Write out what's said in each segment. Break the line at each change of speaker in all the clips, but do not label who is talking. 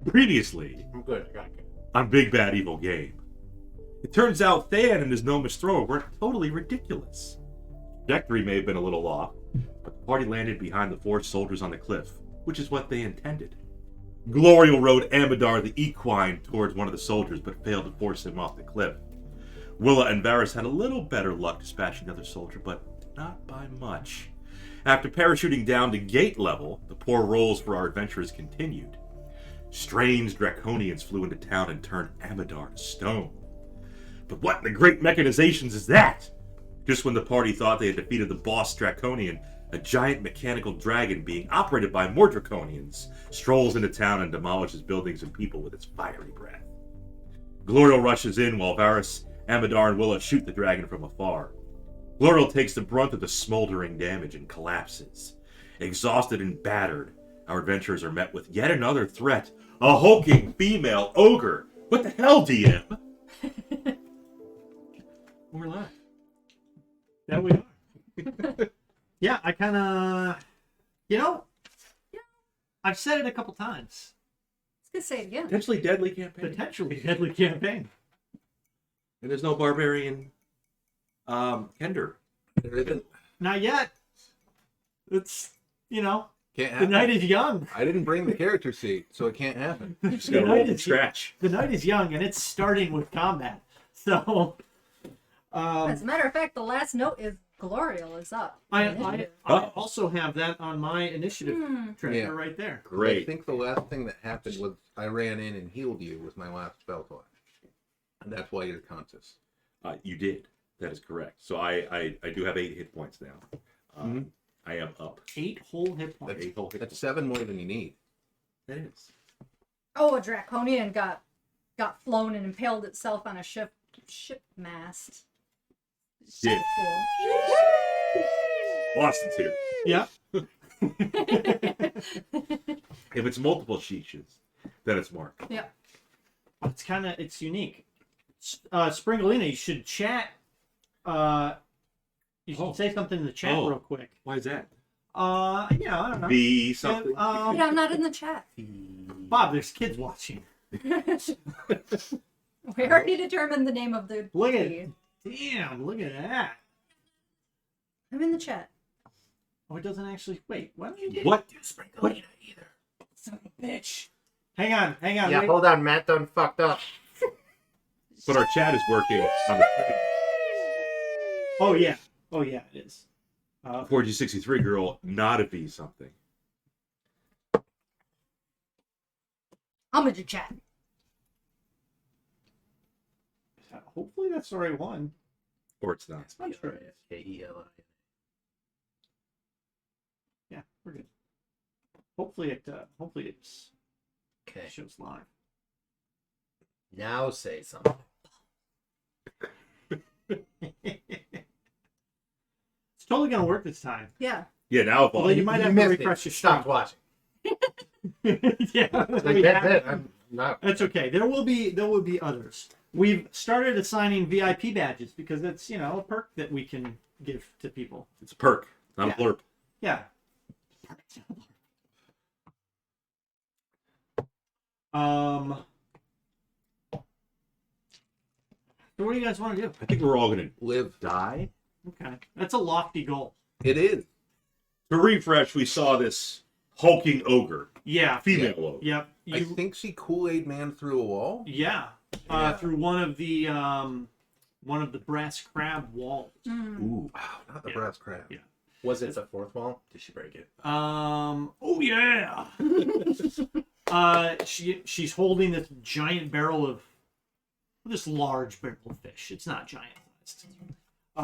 Previously,
I'm good. I got it.
on Big Bad Evil Game. It turns out Than and his gnomish thrower weren't totally ridiculous. Trajectory may have been a little off, but the party landed behind the 4 soldiers on the cliff, which is what they intended. Glorial rode Amadar the equine towards one of the soldiers, but failed to force him off the cliff. Willa and Varys had a little better luck dispatching the other soldier, but not by much. After parachuting down to gate level, the poor rolls for our adventurers continued. Strange draconians flew into town and turned Amadar to stone. But what in the great mechanizations is that? Just when the party thought they had defeated the boss draconian, a giant mechanical dragon being operated by more draconians strolls into town and demolishes buildings and people with its fiery breath. Glorial rushes in while Varys, Amadar, and Willa shoot the dragon from afar. Glorial takes the brunt of the smoldering damage and collapses. Exhausted and battered, our adventurers are met with yet another threat. A hulking female ogre. What the hell, DM? We're live.
That we are. Yeah, I kind of, I've said it a couple times.
I was gonna say it again.
Potentially deadly campaign.
Potentially deadly campaign.
And there's no barbarian Kender.
There isn't.
Not yet. It's,
Can't
the
happen.
night is young.
I didn't bring the character sheet, so it can't happen.
Just gotta roll from scratch.
The night is young, and it's starting with combat. So,
As a matter of fact, the last note is Glorial is up.
I also have that on my initiative tracker
Yeah.
right there.
I
Great.
think the last thing that happened was I ran in and healed you with my last spell slot. And that's why you're conscious.
You did. That is correct. So I do have 8 hit points now. I am up.
8 whole hit points.
8 whole hit
That's
points.
7 more than you need.
That is.
Oh, a draconian got flown and impaled itself on a ship mast.
Did.
Cool.
Boston's here.
Yeah.
If it's multiple sheeches, then it's marked.
Yeah.
It's unique. Springalina, you should chat. You should say something in the chat real quick.
Why is that?
I don't know.
Be something.
Yeah, I'm not in the chat.
Bob, there's kids watching.
We already determined the name of the
Look at
feed.
Damn, look at that.
I'm in the chat.
Oh, it doesn't actually. Wait, what? You did
What?
do Springalina either. Son of a bitch. Hang on.
Yeah,
wait.
hold on, Matt done fucked up.
But our chat is working on the
Oh, yeah, it is.
4G63 girl, not a V something.
I'm in the chat.
Hopefully that's the right one.
Or it's not.
I'm sure it is.
K-E-L-I.
Yeah, we're good. Hopefully it's
Okay.
shows live.
Now say something.
It's totally gonna work this time.
Yeah.
Yeah, now if
Although you might have to refresh your
Stop
stream.
watching.
Yeah,
Like
we
that's
have-
it. I'm not.
That's okay. There will be others. We've started assigning VIP badges because it's a perk that we can give to people.
it's a perk, not a blurb.
Yeah. So what do you guys want to do?
I think we're all gonna
Live.
die.
Okay, that's a lofty goal.
It is.
To refresh, we saw this hulking ogre,
Yeah.
female ogre.
Yep.
I think she Kool-Aid Man through a wall.
Yeah.
Yeah.
Through one of the brass crab walls.
Ooh.
Wow, not the
Yeah.
brass crab.
Yeah.
Was it the fourth wall? Did she break it?
Oh yeah. She's holding this giant barrel of this large barrel of fish. It's not giant.
So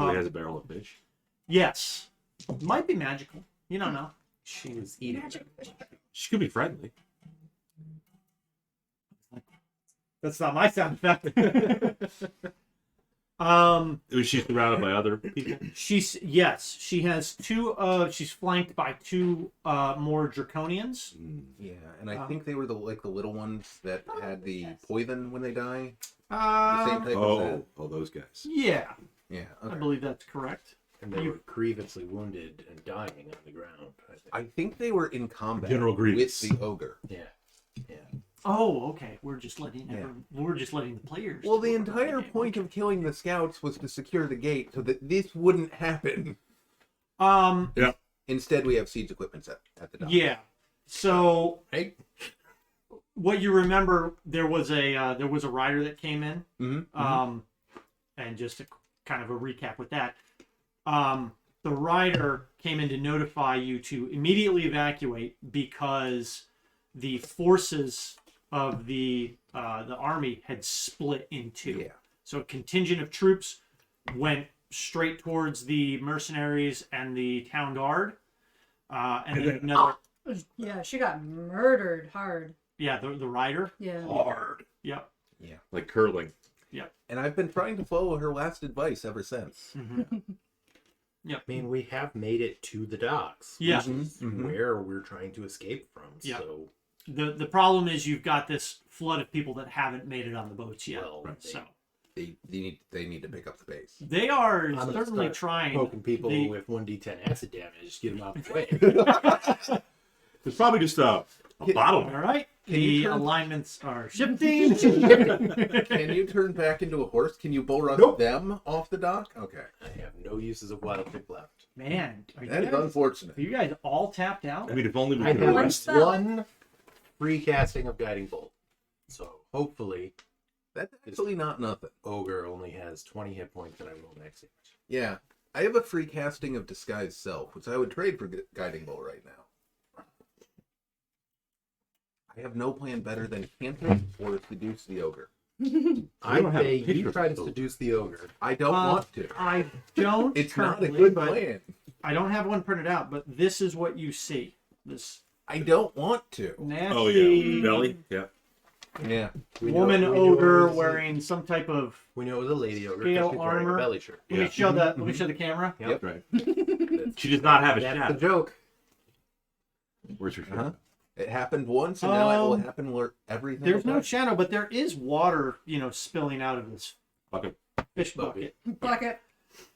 he has a barrel of fish.
Yes. Might be magical. You don't know.
She was eating
Magic.
She could be friendly.
That's not my sound effect.
Was she surrounded by other people?
She has two. She's flanked by 2 more draconians.
Yeah, and I think they were the little ones that had the poison when they die. The same type as that.
Oh, those guys.
Yeah,
Yeah,
I
okay.
believe that's correct.
And they were grievously wounded and dying on the ground. I think.
I think they were in combat
General Grievous.
with the ogre.
Yeah. Yeah.
Oh, okay. We're just letting
Yeah.
we're just letting the players.
Well,
do
the
it.
entire
Okay.
point of killing the scouts was to secure the gate so that this wouldn't happen.
Yeah.
Instead, we have siege equipment at the dock.
Yeah. So
Hey,
what you remember, there was a rider that came in.
Mm-hmm.
And just a kind of a recap with that. The rider came in to notify you to immediately evacuate because the forces of the army had split in two.
Yeah.
So a contingent of troops went straight towards the mercenaries and the town guard, and then another.
Yeah, she got murdered hard.
Yeah, the rider.
Yeah.
Hard.
Yep.
Yeah.
Like curling.
And I've been trying to follow her last advice ever since.
Mm-hmm.
I mean, we have made it to the docks.
Yeah.
Which is where we're trying to escape from.
Yeah.
So,
The problem is you've got this flood of people that haven't made it on the boats yet.
well,
So
They need to pick up the pace.
they are
I'm gonna
certainly
start
trying.
poking people
the-
with 1d10 acid damage, get them out of the way.
It's probably just a
All
bottleneck.
right.
Can you
The
turn-
alignments are shifting.
Can you turn back into a horse? Can you bull rush
Nope.
them off the dock? Okay.
I have no uses of wild pick left.
Man, are
That is
are
unfortunate.
you guys all tapped out?
I mean, if only we
I
could
have
One
arrest.
spell.
one free casting of Guiding Bolt. So hopefully,
That's actually not nothing.
Ogre only has 20 hit points and I roll max damage.
Yeah. I have a free casting of Disguise Self, which I would trade for Guiding Bolt right now. I have no plan better than Cantrip or Seduce the Ogre.
I
don't have
say
a picture
you
of
try to
those.
seduce the ogre.
I don't want to.
I don't.
It's not a
currently,
good
but
plan.
I don't have one printed out, but this is what you see. This
I don't want to.
nasty
Oh yeah, belly. Yeah.
Yeah.
We know-
woman
we knew
ogre
it was a-
wearing some type of.
We know it was a lady ogre.
Scale
'cause she's wearing
armor.
a belly shirt.
Let me
Yeah.
show the. Let me show the camera.
Yep.
Right.
That's,
She does not have a
that's
shadow.
the joke.
Where's your
Uh-huh.
shadow?
It happened once, and now it will
Um,
happen where everything.
There's no shadow, but there is water, spilling out of this
Bucket.
fish bucket.
Bucket.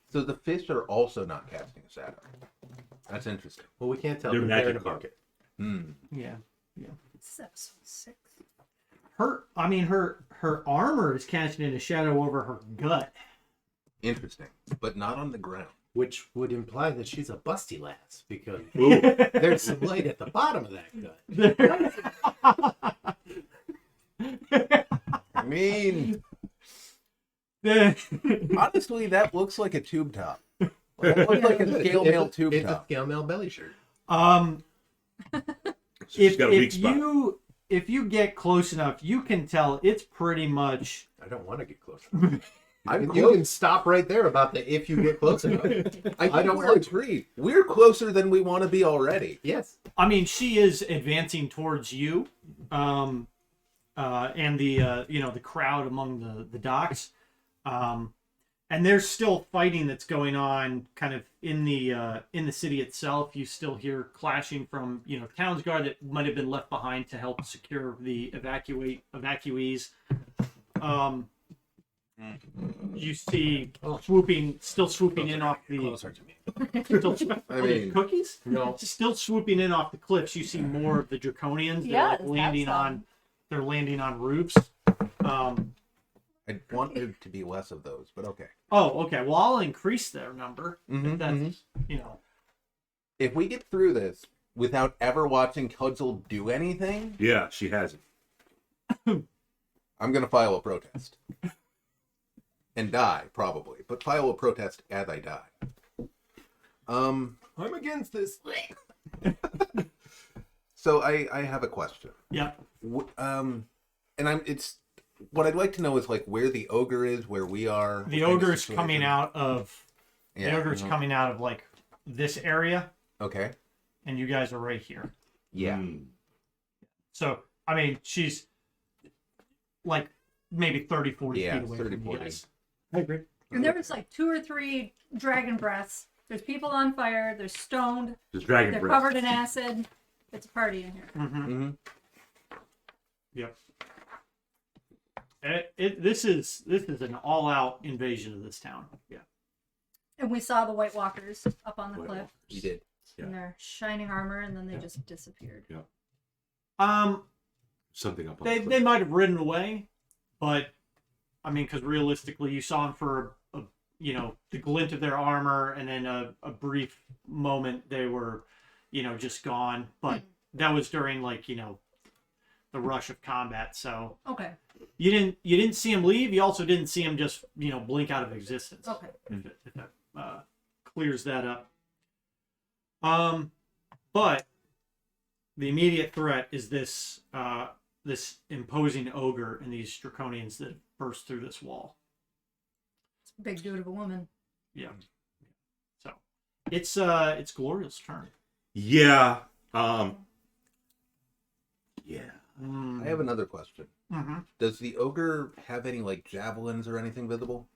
So the fish are also not casting a shadow. That's interesting.
Well, we can't tell.
They're
They're in
magic
a bucket.
Hmm.
Yeah.
This is episode 6.
Her armor is casting in a shadow over her gut.
Interesting, but not on the ground.
Which would imply that she's a busty lass because
Ooh.
there's some light at the bottom of that gut.
I mean, honestly, that looks like a tube top. That looks like a scale mail tube
It's a
top.
scale mail belly shirt.
She's got a weak spot.
if you get close enough, you can tell it's pretty much.
I don't want to get close.
I'm
You can stop right there about the if you get close enough.
I don't agree. We're closer than we want to be already.
Yes.
I mean, she is advancing towards you, and the crowd among the docks, and there's still fighting that's going on, kind of in the city itself. You still hear clashing from town's guard that might have been left behind to help secure the evacuees. You see still swooping in off the.
Closer to me.
I mean,
Cookies?
No.
Still swooping in off the cliffs. You see more of the draconians. They're
Yes,
landing
have some.
on. They're landing on roofs.
I want there to be less of those, but okay.
Oh, okay. Well, I'll increase their number.
Mhm,
If that's
If we get through this without ever watching Cudgel do anything,
Yeah, she hasn't.
I'm gonna file a protest. And die, probably. But file a protest as I die.
I'm against this.
So I have a question.
Yeah.
It's what I'd like to know is like where the ogre is, where we are.
The
what kind of
ogre's
situation.
coming out of.
Yeah.
The ogre's coming out of like this area,
Okay.
and you guys are right here.
Yeah.
Mm.
So I mean, she's like maybe 30, 40
Yeah,
feet away
30,
from you
40.
guys.
I agree.
And there was like 2 or 3 dragon breaths. There's people on fire. They're stoned.
Just dragon
They're
breath.
covered in acid. It's a party in here.
Mm-hmm.
Mm-hmm.
Yep. This is an all-out invasion of this town. Yeah.
And we saw the White Walkers up on the
White
cliff
Walkers.
You did.
Yeah.
in their shining armor, and then they just disappeared.
Um.
something up on
They
the cliff.
might have ridden away, but I mean, because realistically, you saw them for the glint of their armor, and then a brief moment they were, just gone. But that was during the rush of combat. So
Okay.
you didn't see him leave. You also didn't see him just blink out of existence.
Okay.
If that clears that up. But the immediate threat is this imposing ogre and these draconians that burst through this wall.
It's a big dude of a woman.
Yeah. So it's Gloria's turn.
Yeah. Yeah.
I have another question.
Mm-hmm.
Does the ogre have any javelins or anything visible?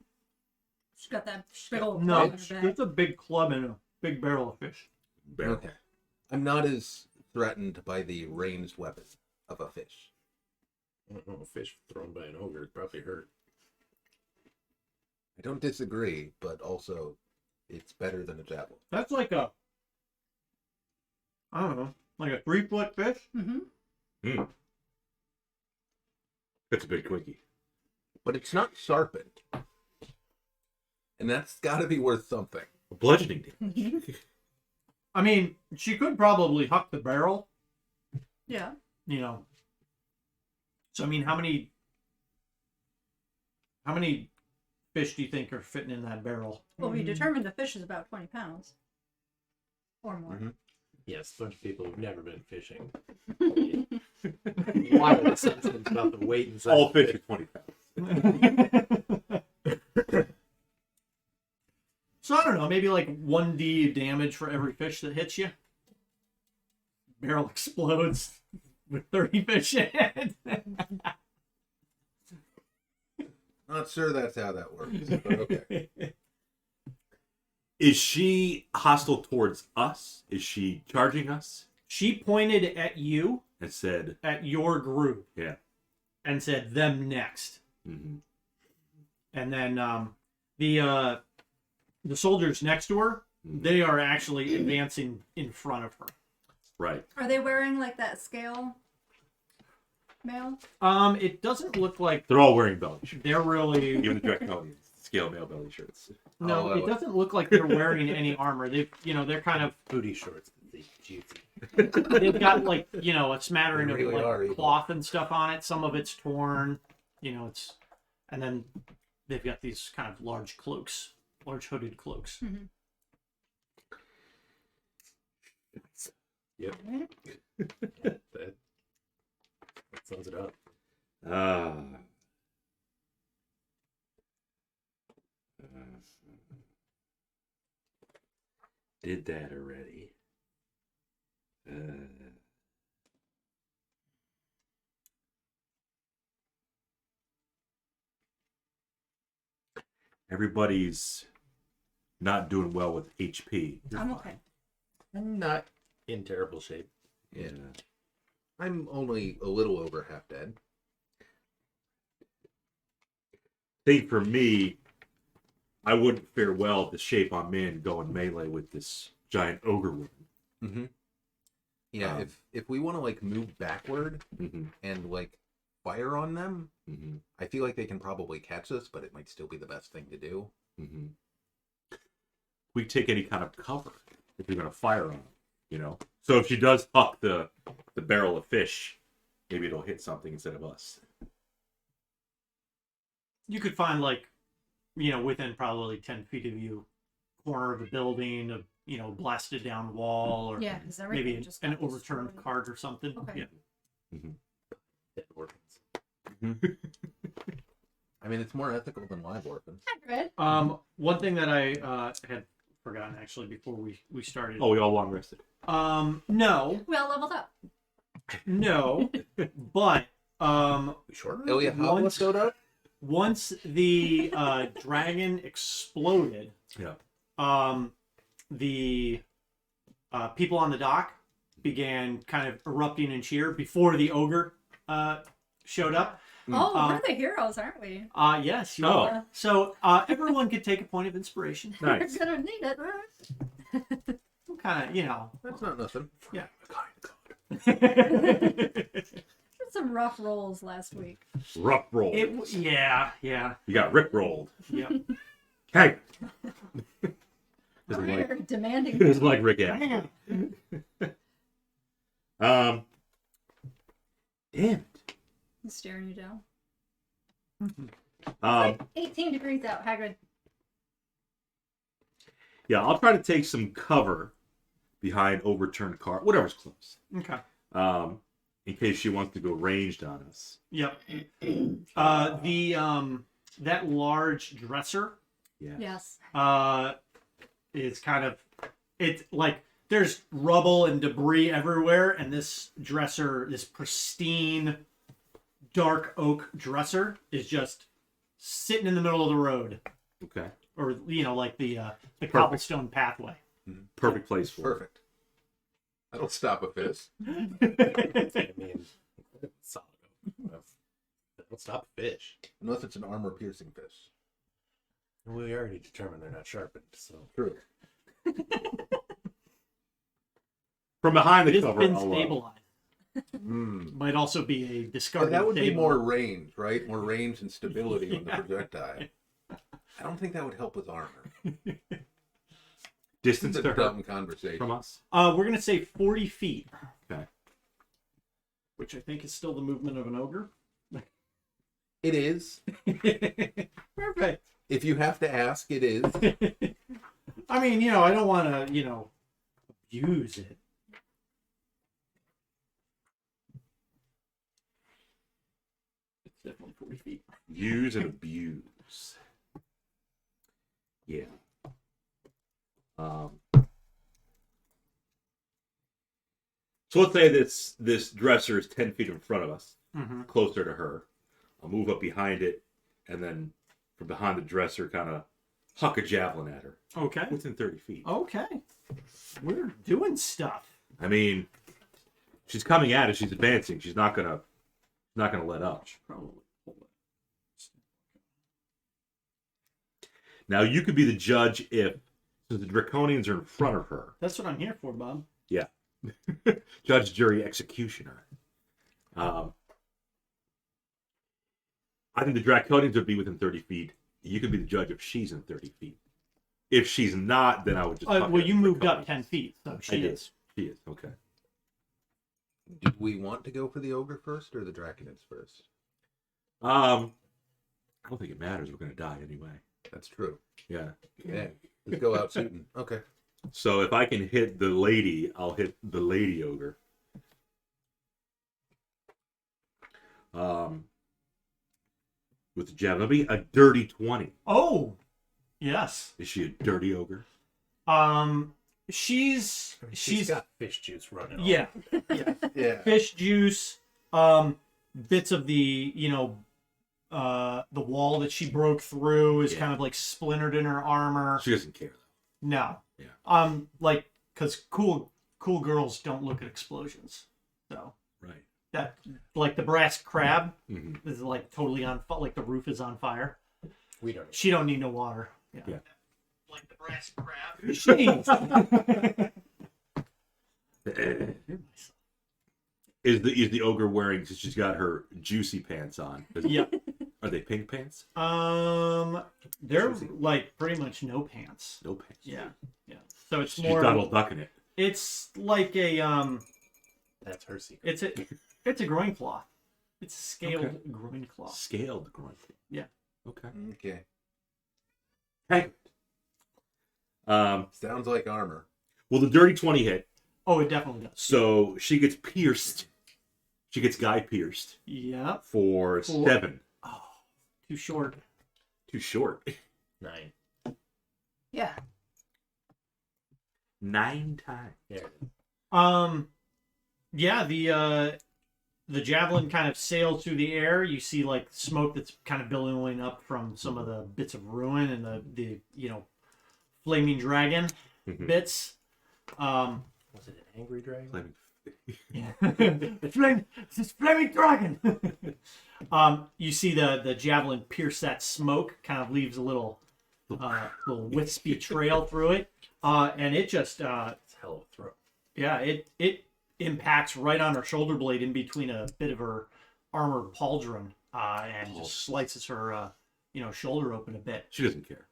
She's got that big old
No,
club in her back.
it's a big club and a big barrel of fish.
Barrel.
Okay. I'm not as threatened by the ranged weapon of a fish.
I don't know, a fish thrown by an ogre would probably hurt.
I don't disagree, but also it's better than a javelin.
That's like a 3-foot fish.
Mm-hmm.
That's a big quickie.
But it's not sharpened. And that's got to be worth something.
Bludgeoning damage.
Mm-hmm.
I mean, she could probably huck the barrel.
Yeah.
So I mean, how many fish do you think are fitting in that barrel?
Well, we determined the fish is about 20 pounds. Or more.
Mm-hmm.
Yes, a bunch of people who've never been fishing. Why are the sensitive about the weight inside?
All
the
fish are 20 pounds.
So I don't know, maybe 1d damage for every fish that hits you. Barrel explodes with 30 fish in it.
Not sure that's how that works, but okay.
Is she hostile towards us? Is she charging us?
She pointed at you,
And said,
at your group,
yeah.
and said, "Them next."
Mm-hmm.
And then the soldiers next to her, they are actually advancing in front of her.
Right.
Are they wearing that scale mail?
It doesn't look like
They're all wearing belly shirts.
they're really.
Even the draconians. Scale mail belly shirts.
No,
Oh,
it doesn't look like they're wearing any armor. They're kind of.
booty shorts. Juicy.
They've got a smattering
They really are
of
evil.
cloth and stuff on it. Some of it's torn. And then they've got these kind of large cloaks, large hooded cloaks.
Mm-hmm.
Yep. That sums it up.
Did that already. Everybody's not doing well with HP. You're
I'm
fine.
okay.
I'm not in terrible shape.
Yeah. I'm only a little over half dead.
Think for me, I wouldn't fare well at the shape I'm in going melee with this giant ogre woman.
Mm-hmm. Yeah, if we want to move backward
Mm-hmm.
and fire on them,
Mm-hmm.
I feel like they can probably catch us, but it might still be the best thing to do.
Mm-hmm. We take any kind of cover if you're going to fire on them, So if she does huck the barrel of fish, maybe it'll hit something instead of us.
You could find within probably 10 feet of you, corner of a building, a blasted down wall, or
Yeah, because everything
maybe
just
an
got
overturned
destroyed.
cart or something.
Okay.
Yeah.
Dead orphans.
I mean, it's more ethical than live orphans.
Red.
One thing that I had forgotten actually before we started.
Oh, we all long rested.
No,
We all leveled up.
no, but
We shorter?
Oh yeah, how
Once-
showed up?
once the dragon exploded,
Yeah.
the people on the dock began kind of erupting in cheer before the ogre showed up.
Oh, we're the heroes, aren't we?
Yes, you
Oh.
are. So everyone could take a point of inspiration.
Nice.
We're gonna need it.
Kind of,
That's not nothing.
Yeah.
Kind God.
It's some rough rolls last week.
Rough roll.
Yeah.
You got Rick rolled.
Yep.
Hey.
Very demanding.
It's like Rick Astley. Damn it.
He's staring you down. 18 degrees out, Hagrid.
Yeah, I'll try to take some cover behind overturned car, whatever's close.
Okay.
In case she wants to go ranged on us.
Yep. That large dresser.
Yes.
Is kind of, it's like there's rubble and debris everywhere, and this dresser, this pristine dark oak dresser, is just sitting in the middle of the road.
Okay.
Or like the cobblestone pathway.
Perfect place for it.
Perfect. That'll stop a fist.
I mean, solid. That'll stop fish.
Unless it's an armor-piercing fist.
We already determined they're not sharpened, so.
True.
From behind the
It's
cover,
been
I'll,
stabilized. Might also be a discarded
That would be
table.
more range, right? More range and stability on the projectile. I don't think that would help with armor.
distance
It's
to
a
her
dumb conversation.
from us.
We're gonna say 40 feet.
Okay.
Which I think is still the movement of an ogre.
It is.
Perfect.
If you have to ask, it is.
I mean, I don't want to, abuse it. It's definitely 40 feet.
Use and abuse. Yeah. So let's say this dresser is 10 feet in front of us, closer to her. I'll move up behind it, and then from behind the dresser, kind of huck a javelin at her.
Okay.
Within 30 feet.
Okay. We're doing stuff.
I mean, she's coming at it. She's advancing. She's not gonna let up.
Probably.
Now you could be the judge if the draconians are in front of her.
That's what I'm here for, Bob.
Yeah. Judge, jury, executioner. I think the draconians would be within 30 feet. You could be the judge if she's in 30 feet. If she's not, then I would just.
Well, you moved up 10 feet, so she is.
She is, okay.
Do we want to go for the ogre first or the draconians first?
I don't think it matters. We're going to die anyway.
That's true.
Yeah.
Yeah. Let's go out shooting. Okay.
So if I can hit the lady, I'll hit the lady ogre. With the javelin, it'll be a dirty 20.
Oh, yes.
Is she a dirty ogre?
She's
got fish juice running.
yeah,
Yeah.
fish juice, bits of the the wall that she broke through is kind of like splintered in her armor.
She doesn't care though.
No.
Yeah.
Like, because cool girls don't look at explosions. So
Right.
that, like, the brass crab
Mm-hmm.
is like totally on fire. Like the roof is on fire.
We don't.
She don't need no water.
Yeah.
Like the brass crab. She needs.
Is the ogre wearing? Since she's got her juicy pants on.
Yeah.
Are they pink pants?
They're like pretty much no pants.
No pants.
Yeah. So it's
She's
more.
Donald Ducking it.
It's like a
That's her secret.
It's a groin cloth. It's a scaled
Okay.
groin cloth.
Scaled groin.
Yeah.
Okay.
Okay.
Hey.
Sounds like armor.
Well, the dirty 20 hit,
Oh, it definitely does.
so she gets pierced. She gets guy pierced
Yeah.
for 7.
Oh, too short.
Too short.
9.
Yeah.
9 times.
Yeah.
Yeah, the javelin kind of sails through the air. You see like smoke that's kind of billowing up from some of the bits of ruin and the flaming dragon
Mhm.
bits.
Was it an angry dragon?
Flaming-
It's flaming dragon. You see the javelin pierce that smoke, kind of leaves a little wispy trail through it, and it just
It's a hell of a throw.
it impacts right on her shoulder blade in between a bit of her armor pauldron and just slices her, shoulder open a bit.
She doesn't care.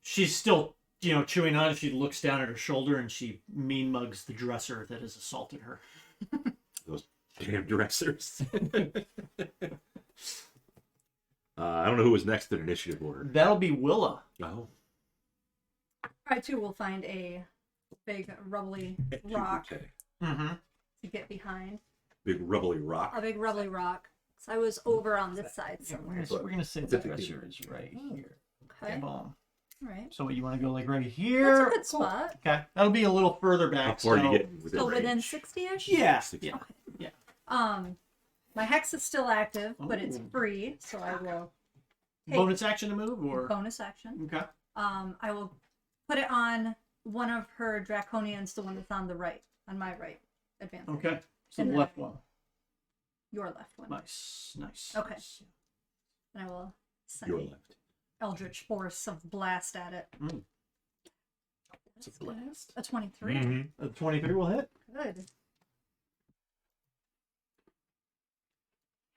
She's still, chewing on it. She looks down at her shoulder and she mean mugs the dresser that has assaulted her.
Those damn dressers. I don't know who was next in initiative order.
That'll be Willa.
Oh.
I too will find a big rubbly rock
Mm-hmm.
to get behind.
Big rubbly rock.
A big rubbly rock. So I was over on this side somewhere.
We're gonna say the dresser is right here.
Okay.
Boom.
All right.
So you want to go like right here?
That's a good spot.
Okay, that'll be a little further back.
How far
so...
do you get within
Still within
range?
60-ish?
Yeah.
Okay.
Yeah.
My hex is still active, but it's
Ooh.
free, so I will take
Bonus action to move, or
bonus action.
okay.
I will put it on one of her draconians, the one that's on the right, on my right advantage.
Okay. So
And
the
then
left one.
Your left one.
Nice.
Okay.
Nice.
And I will send
Your
a
left.
eldritch force of blast at it.
Mm.
It's a blast.
A 23.
Mm-hmm.
23 will hit.
Good.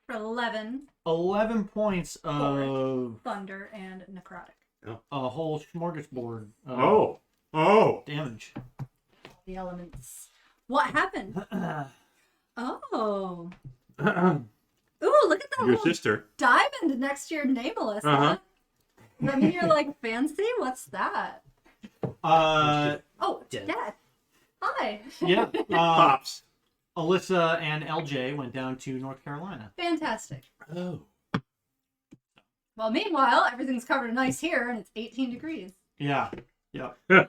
For 11
11 points of
thunder and necrotic.
a whole smorgasbord. Of
Oh.
damage.
The elements. What happened? Oh. Ooh, look at that
Your
little
sister.
diamond next to your name, Alyssa.
Uh-huh.
Does that mean you're like fancy? What's that? Oh,
Dead.
Dad. Hi.
Yeah.
Pops.
Alyssa and LJ went down to North Carolina.
Fantastic.
Oh.
Well, meanwhile, everything's covered in ice here, and it's 18 degrees.
Yeah.
We're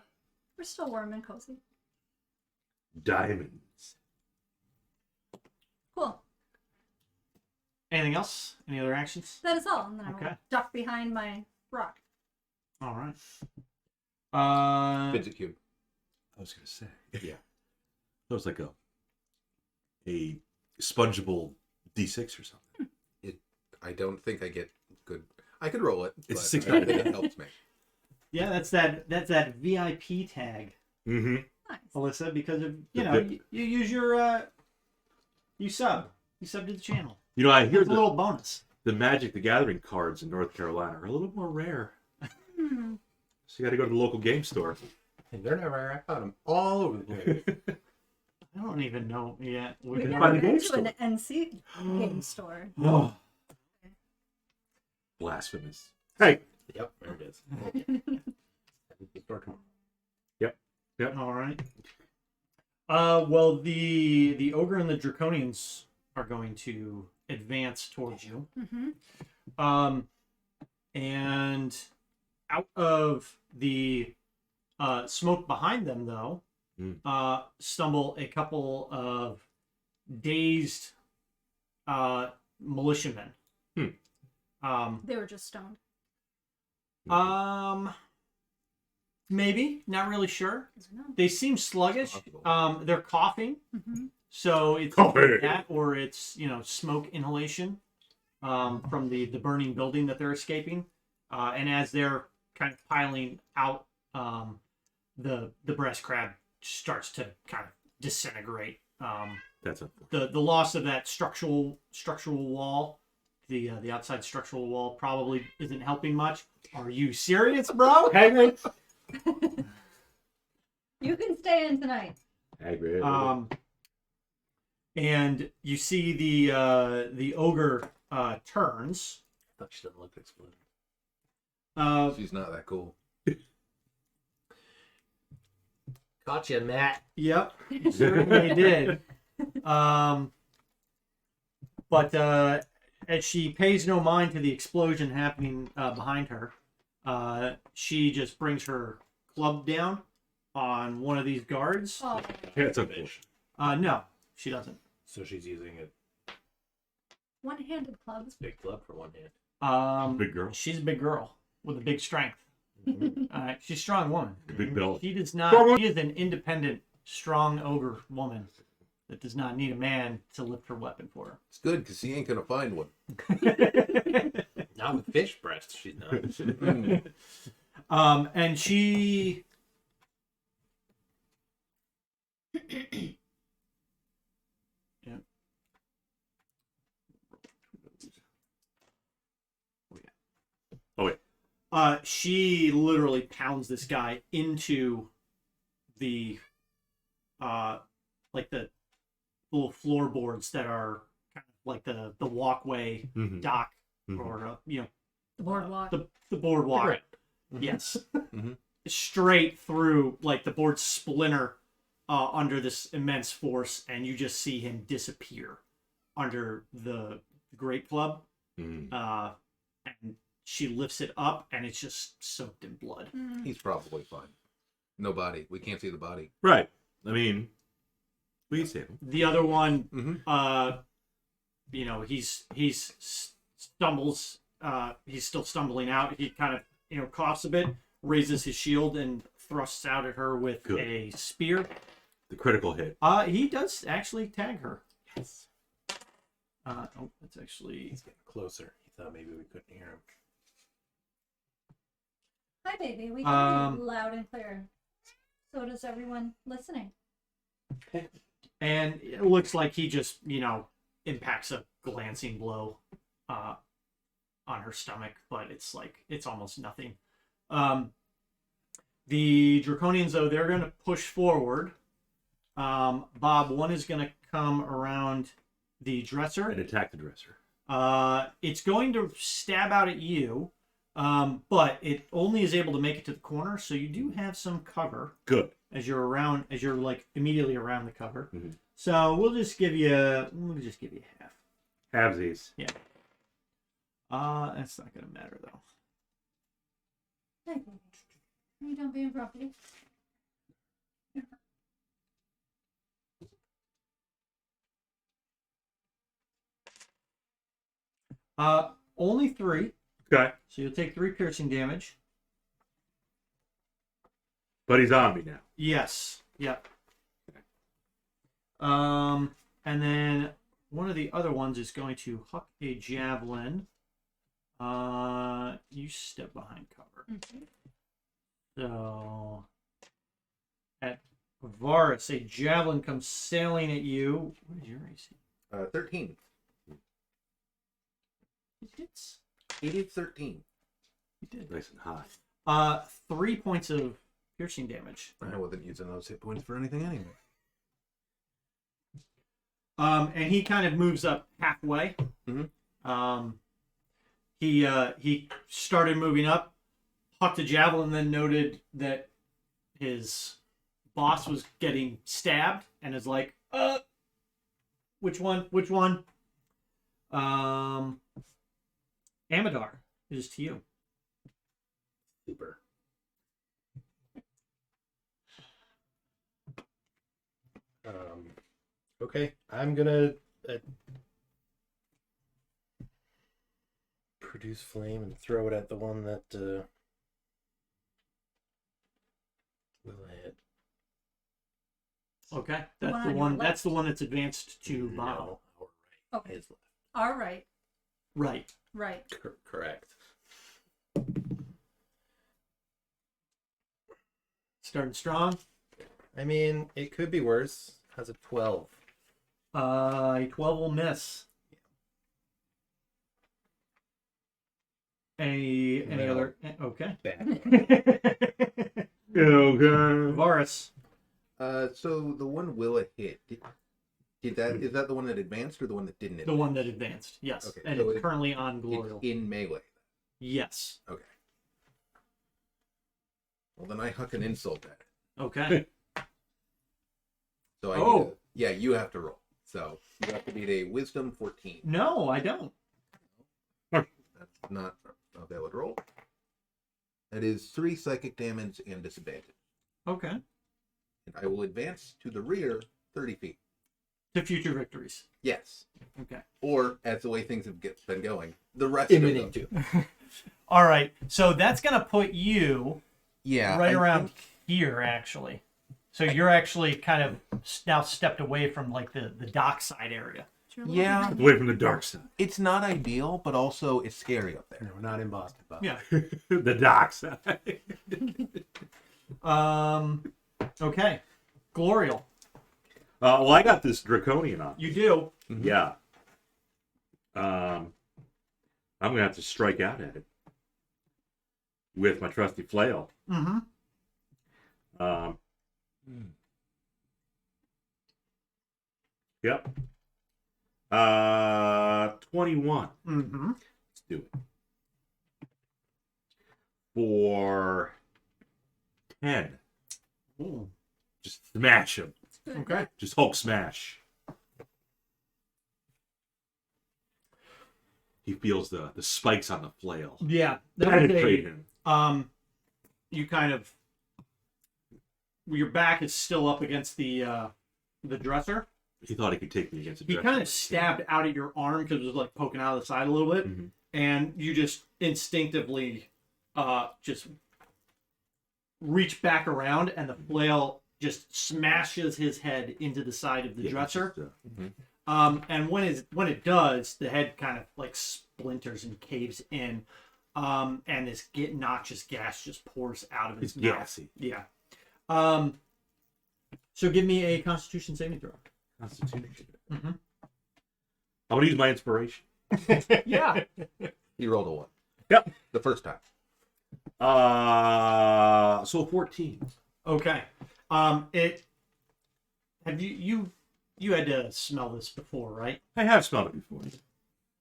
still warm and cozy.
Diamonds.
Cool.
Anything else? Any other actions?
That is all. And then I
Okay.
will duck behind my rock.
All right.
Fidget cube.
I was gonna say. Yeah. That was like a spongeable D6 or something.
I don't think I get good. I could roll it.
It's
but
6
I don't think it helps me.
Yeah, that's that VIP tag,
Mm-hmm.
Nice.
Alyssa, because of
The
you
VIP.
use your you sub to the channel.
You know, I hear
Here's a little bonus.
the Magic the Gathering cards in North Carolina are a little more rare.
Hmm.
So you got to go to the local game store.
And they're not rare. I found them all over the place.
I don't even know yet.
We
can
never
find the
been
game
to
store.
an NC game store.
Oh. Blasphemous. Hey.
Yep, there it is. The store tomorrow.
All right. Well, the ogre and the draconians are going to advance towards you.
Mm-hmm.
And out of the smoke behind them, though, stumble a couple of dazed militiamen.
They were just stoned.
Maybe, not really sure.
I don't know.
They seem sluggish. They're coughing,
Mm-hmm.
so it's
Coughing.
that or it's smoke inhalation from the burning building that they're escaping. And as they're kind of piling out, the breast crab starts to kind of disintegrate.
That's a
The loss of that structural wall, the outside structural wall, probably isn't helping much. Are you serious, bro?
Hagrid.
You can stay in tonight.
Hagrid.
And you see the ogre turns.
I thought she didn't look exploded.
She's not that cool.
Caught you, Matt.
Yep, certainly did. But as she pays no mind to the explosion happening behind her, she just brings her club down on one of these guards.
Oh,
That's unfortunate.
No, she doesn't.
So she's using a
one-handed club.
big club for one hand.
Big girl.
She's a big girl with a big strength. She's a strong woman.
Big belly.
She does not. She is an independent, strong ogre woman that does not need a man to lift her weapon for her.
It's good because she ain't gonna find one.
Not with fish breasts, she's not.
And she She literally pounds this guy into the like the little floorboards that are kind of like the walkway dock or
The boardwalk.
the boardwalk.
Right.
Yes.
Mhm.
Straight through, like the board splinter under this immense force, and you just see him disappear under the Great Club.
Mm.
And she lifts it up, and it's just soaked in blood.
He's probably fine. No body. We can't see the body.
Right. I mean, we see him.
The other one,
Mm-hmm.
he's stumbles. He's still stumbling out. He kind of, coughs a bit, raises his shield, and thrusts out at her with
Good.
a spear.
The critical hit.
He does actually tag her.
Yes.
That's actually.
He's getting closer. He thought maybe we couldn't hear him.
Hi, baby. We can hear you loud and clear. So does everyone listening.
And it looks like he just, impacts a glancing blow on her stomach, but it's almost nothing. The Draconians, though, they're going to push forward. Bob, one is going to come around the dresser.
And attack the dresser.
It's going to stab out at you, but it only is able to make it to the corner, so you do have some cover.
Good.
As you're immediately around the cover.
Mhm.
So we'll just give you half.
Halvesies.
Yeah. That's not gonna matter though.
Hi, baby. Are you done being grumpy?
Only 3.
Okay.
So you'll take 3 piercing damage.
But he's on me now.
Yes. Yep. And then one of the other ones is going to huck a javelin. You step behind cover. So at Varus, a javelin comes sailing at you. What is your AC?
13.
It hits.
It is 13.
You did.
Nice and hot.
3 points of piercing damage.
I wasn't using those hit points for anything anyway.
And he kind of moves up halfway. He started moving up, hucked a javelin, then noted that his boss was getting stabbed, and is like, which one? Amadar, it is to you.
Super. Okay, I'm gonna produce flame and throw it at the one that will hit.
Okay,
The
that's
one
the
on your
one.
left?
That's the one that's advanced to Bob.
No, our right.
Okay.
His left.
All right.
Right.
Right.
Correct.
Starting strong.
I mean, it could be worse. Has a 12.
A 12 will miss. Any
No.
other? Okay.
Bad.
Okay.
Varus.
So the one Willa hit, is that the one that advanced or the one that didn't advance?
The one that advanced, yes.
Okay,
And
so
it's currently on Glorial.
It's in melee.
Yes.
Okay. Well, then I huck an insult at it.
Okay.
So you have to roll. So you have to beat a Wisdom 14.
No, I don't.
That's not a valid roll. That is 3 psychic damage and disadvantage.
Okay.
And I will advance to the rear 30 feet.
To future victories.
Yes.
Okay.
Or, as the way things have been going, the rest
Imminent
of them.
too.
All right. So that's going to put you
Yeah.
right
I
around
think-
here, actually. So you're actually kind of now stepped away from like the dock side area.
Yeah.
Away from the dark side.
It's not ideal, but also it's scary up there.
No, we're not in Boston, Bob.
Yeah.
The dark side.
Okay. Glorial.
Well, I got this draconian on.
You do.
Yeah. I'm gonna have to strike out at it. with my trusty flail.
Mm-hmm.
Yep. 21.
Mm-hmm.
Let's do it. For 10.
Ooh.
Just smash him.
Okay.
Just Hulk smash. He feels the spikes on the flail.
Yeah. That
Penetrate
was
him.
you kind of, your back is still up against the dresser.
He thought he could take me against a
He
dresser.
kind of stabbed out at your arm because it was like poking out of the side a little bit,
Mhm.
and you just instinctively just reach back around, and the flail just smashes his head into the side of the
Yeah,
dresser.
it's just,
And when it does, the head kind of like splinters and caves in, and this noxious gas just pours out of his
It's
mouth.
gassy.
Yeah. So give me a Constitution saving throw.
Constitution.
Mhm.
I'm going to use my inspiration.
Yeah.
He rolled a 1.
Yep.
The first time.
So 14.
Okay. It. Have you had to smell this before, right?
I have smelled it before.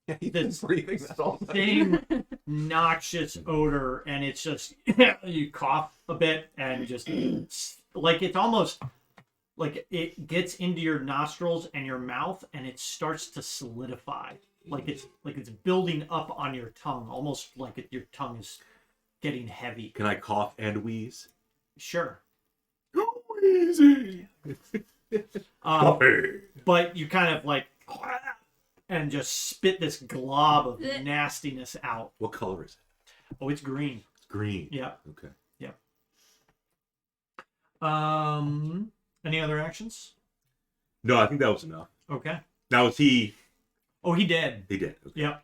Yeah, he's
This
breathing that all night.
same noxious odor, and it's just you cough a bit, and just like it's almost like it gets into your nostrils and your mouth, and it starts to solidify, like it's building up on your tongue, almost like your tongue is getting heavy.
Can I cough and wheeze?
Sure.
Wheezy.
But you kind of like and just spit this glob of nastiness out.
What color is it?
Oh, it's green.
It's green.
Yeah.
Okay.
Yeah. Any other actions?
No, I think that was enough.
Okay.
Now is he?
Oh, he did.
He did. Okay.
Yep.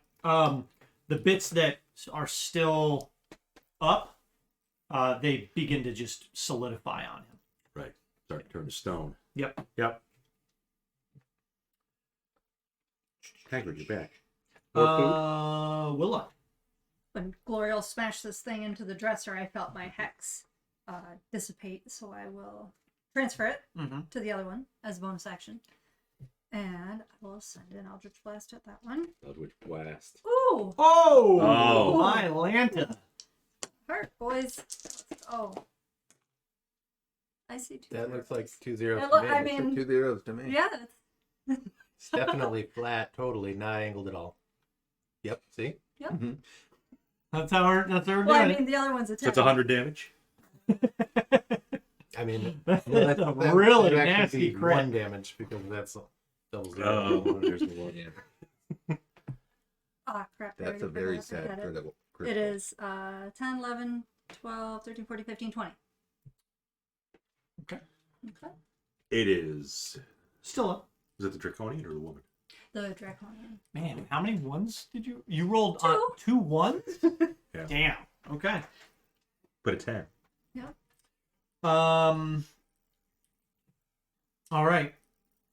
The bits that are still up, they begin to just solidify on him.
Right. Start to turn to stone.
Yep.
Yep. Hagrid, you're back.
Willa.
When Gloriel smashed this thing into the dresser, I felt my hex dissipate, so I will transfer it
Mm-hmm.
to the other one as a bonus action. And I will send an Eldritch Blast at that one.
Eldritch blast.
Ooh!
Oh!
Oh.
My Lanta.
Hurt, boys. Oh. I see 2
That looks like
zeros.
2 zeros.
Yeah,
to
look,
me.
I
Looks like
mean-
2 zeros to me.
Yeah.
It's definitely flat, totally not angled at all. Yep. See?
Mhm.
That's how we're
Well,
doing
I
it.
mean, the other one's a 10.
That's 100 damage.
I mean,
That's
that-
a
that
really
would actually
nasty
be
crit.
1 damage because that's double zero.
Oh, there's the one.
Yeah.
Ah, crap. I
That's
already
a very
forgot. I
sad
had it.
critical.
It is 10, 11, 12, 13, 14, 15, 20.
Okay.
Okay.
It is.
Still up.
Is it the draconian or the woman?
The draconian.
Man, how many ones did you? You rolled
2.
2 ones?
Yeah.
Damn. Okay.
But a 10.
All right.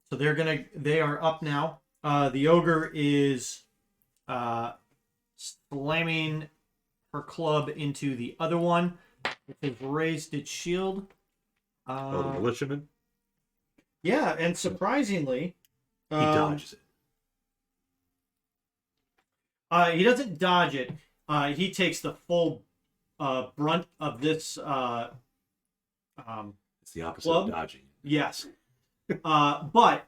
So they are up now. The ogre is slamming her club into the other one. It has raised its shield.
Oh, the militiaman?
Yeah, and surprisingly,
He dodges it.
he doesn't dodge it. He takes the full brunt of this.
It's the opposite
Club?
of dodging.
Yes, but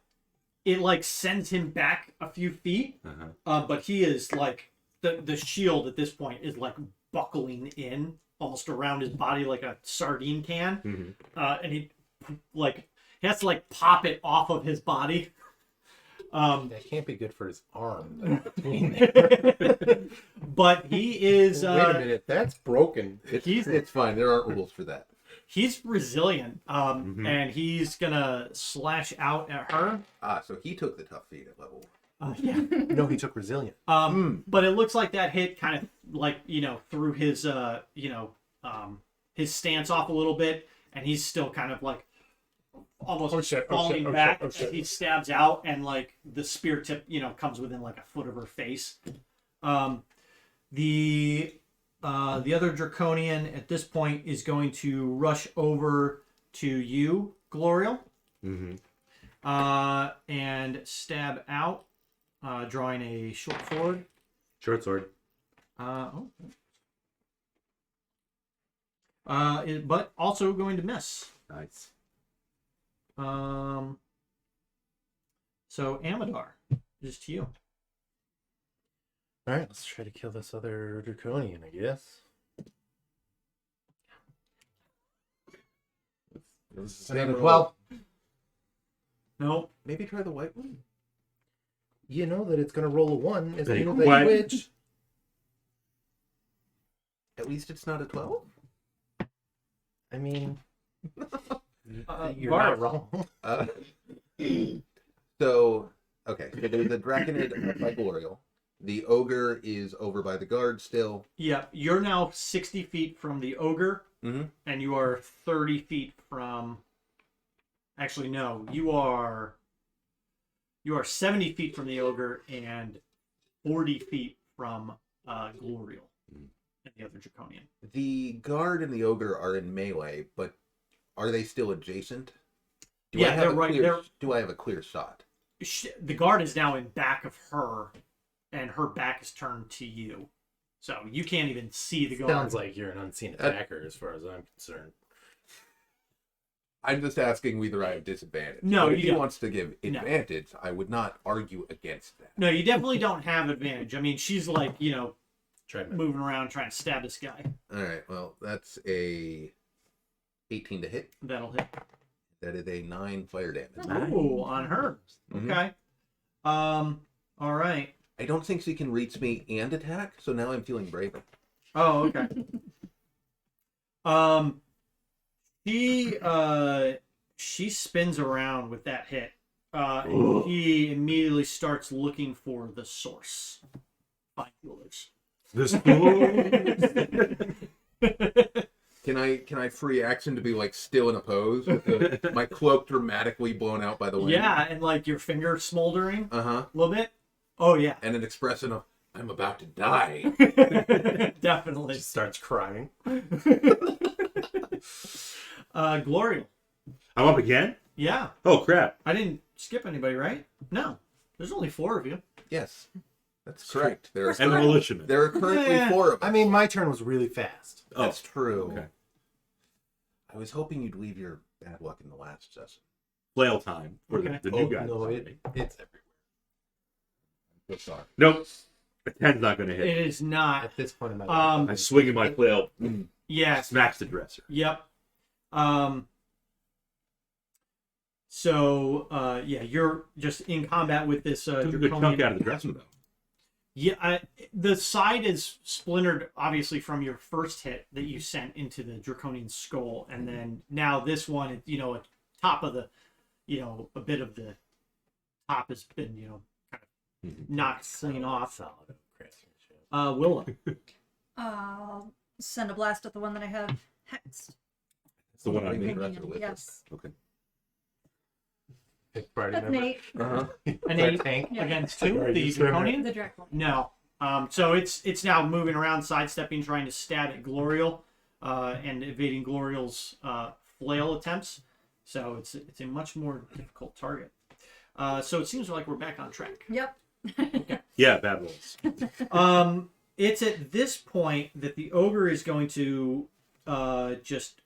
it like sends him back a few feet.
Uh-huh.
But he is like the shield at this point is like buckling in almost around his body like a sardine can,
Mm-hmm.
and he has to like pop it off of his body.
That can't be good for his arm. Between there.
But he is
Wait a minute, that's broken. It's fine. There aren't rules for that.
he's resilient,
Mhm.
and he's gonna slash out at her.
So he took the tough feat at level.
Yeah.
No, he took resilient.
But it looks like that hit kind of like threw his his stance off a little bit, and he's still kind of like almost falling back as he stabs out, and like the spear tip comes within like a foot of her face. The The other draconian at this point is going to rush over to you, Glorial,
Mm-hmm.
and stab out, drawing a short sword.
Short sword.
But also going to miss.
Nice.
So Amadar, just to you.
All right, let's try to kill this other draconian, I guess. Another 12.
Nope.
Maybe try the white one.
You know that it's going to roll a 1 as
Big
soon as I
white.
switch.
At least it's not a 12.
I mean, you're
Barb.
not wrong.
So, okay. So there's the Draconid up by Glorial. The Ogre is over by the guard still.
Yeah, you're now 60 feet from the ogre,
Mhm.
and you are 30 feet from. Actually, no, you are 70 feet from the ogre and 40 feet from Glorial and the other draconian.
The guard and the Ogre are in melee, but are they still adjacent? Do
Yeah,
I have
they're
a
right-
clear,
they're-
Do I have a clear shot?
The guard is now in back of her, and her back is turned to you, so you can't even see the guard.
Sounds like you're an unseen attacker as far as I'm concerned.
I'm just asking whether I have disadvantage.
No,
but if
you
he
don't.
wants to give
No.
advantage, I would not argue against that.
No, you definitely don't have advantage. I mean, she's like,
Try my
moving around trying to stab this guy.
All right. Well, that's a 18 to hit.
That'll hit.
That is a 9 fire damage.
Oh, on her.
Mhm.
Okay. All right.
I don't think she can reach me and attack, so now I'm feeling braver.
Oh, okay. She spins around with that hit. And he immediately starts looking for the source. Binoculars.
This
Can I free action to be like still in a pose with my cloak dramatically blown out by the wind?
Yeah, and like your finger smoldering
Uh huh.
a little bit. Oh yeah,
And an expression of I'm about to die.
definitely.
Just starts crying.
Glorial.
I'm up again?
Yeah,
Oh, crap.
I didn't skip anybody, right? No, there's only 4 of you.
Yes, that's correct. There are
And the
currently,
militiamen.
there are currently
Yeah.
4 of us.
I mean, my turn was really fast.
Oh,
That's true.
okay.
I was hoping you'd leave your bad luck in the last session.
Flail time for
Okay.
the new guy.
No, it's everywhere.
So sorry.
Nope. A 10's not going to hit.
It is not.
At this point in my life,
I swing in my flail,
Yes.
smacks the dresser.
Yep. So yeah, you're just in combat with this
Took a good
draconian.
chunk out of the dresser, though.
Yeah, the side is splintered, obviously, from your first hit that you sent into the draconian skull, and then now this one, at top of the, a bit of the top has been, kind of knocked clean off.
solid craftsmanship.
Willa.
I'll send a blast at the one that I have hexed.
It's the one I
Bring the
made.
dresser with us.
Yes.
Okay.
Pick party
That's
member.
Nate,
Uh-huh.
An
Our
8
tank.
Yeah.
against
Like,
2,
are
the
you sure?
draconian.
the Draconian.
No. So it's now moving around, sidestepping, trying to stab at Glorial, and evading Glorial's flail attempts. So it's a much more difficult target. So it seems like we're back on track.
Yep.
Yeah, bad rolls.
It's at this point that the ogre is going to just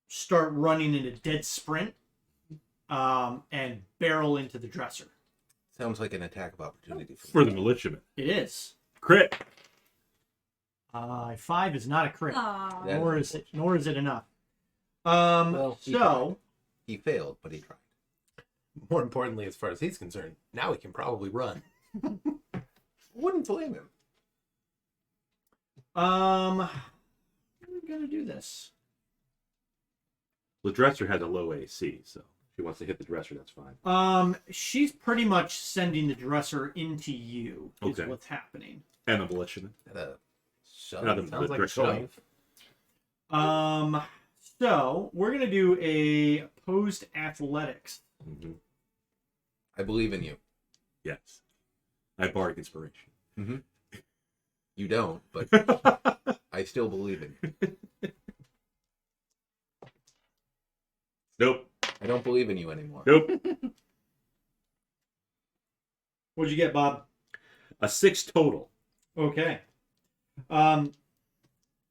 start running in a dead sprint and barrel into the dresser.
Sounds like an attack of opportunity
For the militiamen.
It is.
Crit.
5 is not a crit.
Aw.
Yeah.
Nor is it enough.
Well,
So
He failed, but he tried.
More importantly, as far as he's concerned, now he can probably run.
Wouldn't blame him.
we're gonna do this.
The dresser has a low AC, so if she wants to hit the dresser, that's fine.
She's pretty much sending the dresser into you. Is
Okay.
what's happening.
And the militiamen.
Had a shove.
Another-
Sounds like a
draconian.
shove.
So we're gonna do a opposed athletics.
Mm-hmm.
I believe in you.
Yes. I have bardic inspiration.
Mhm. You don't, but I still believe in you.
Nope.
I don't believe in you anymore.
Nope.
What'd you get, Bob?
A 6 total.
Okay.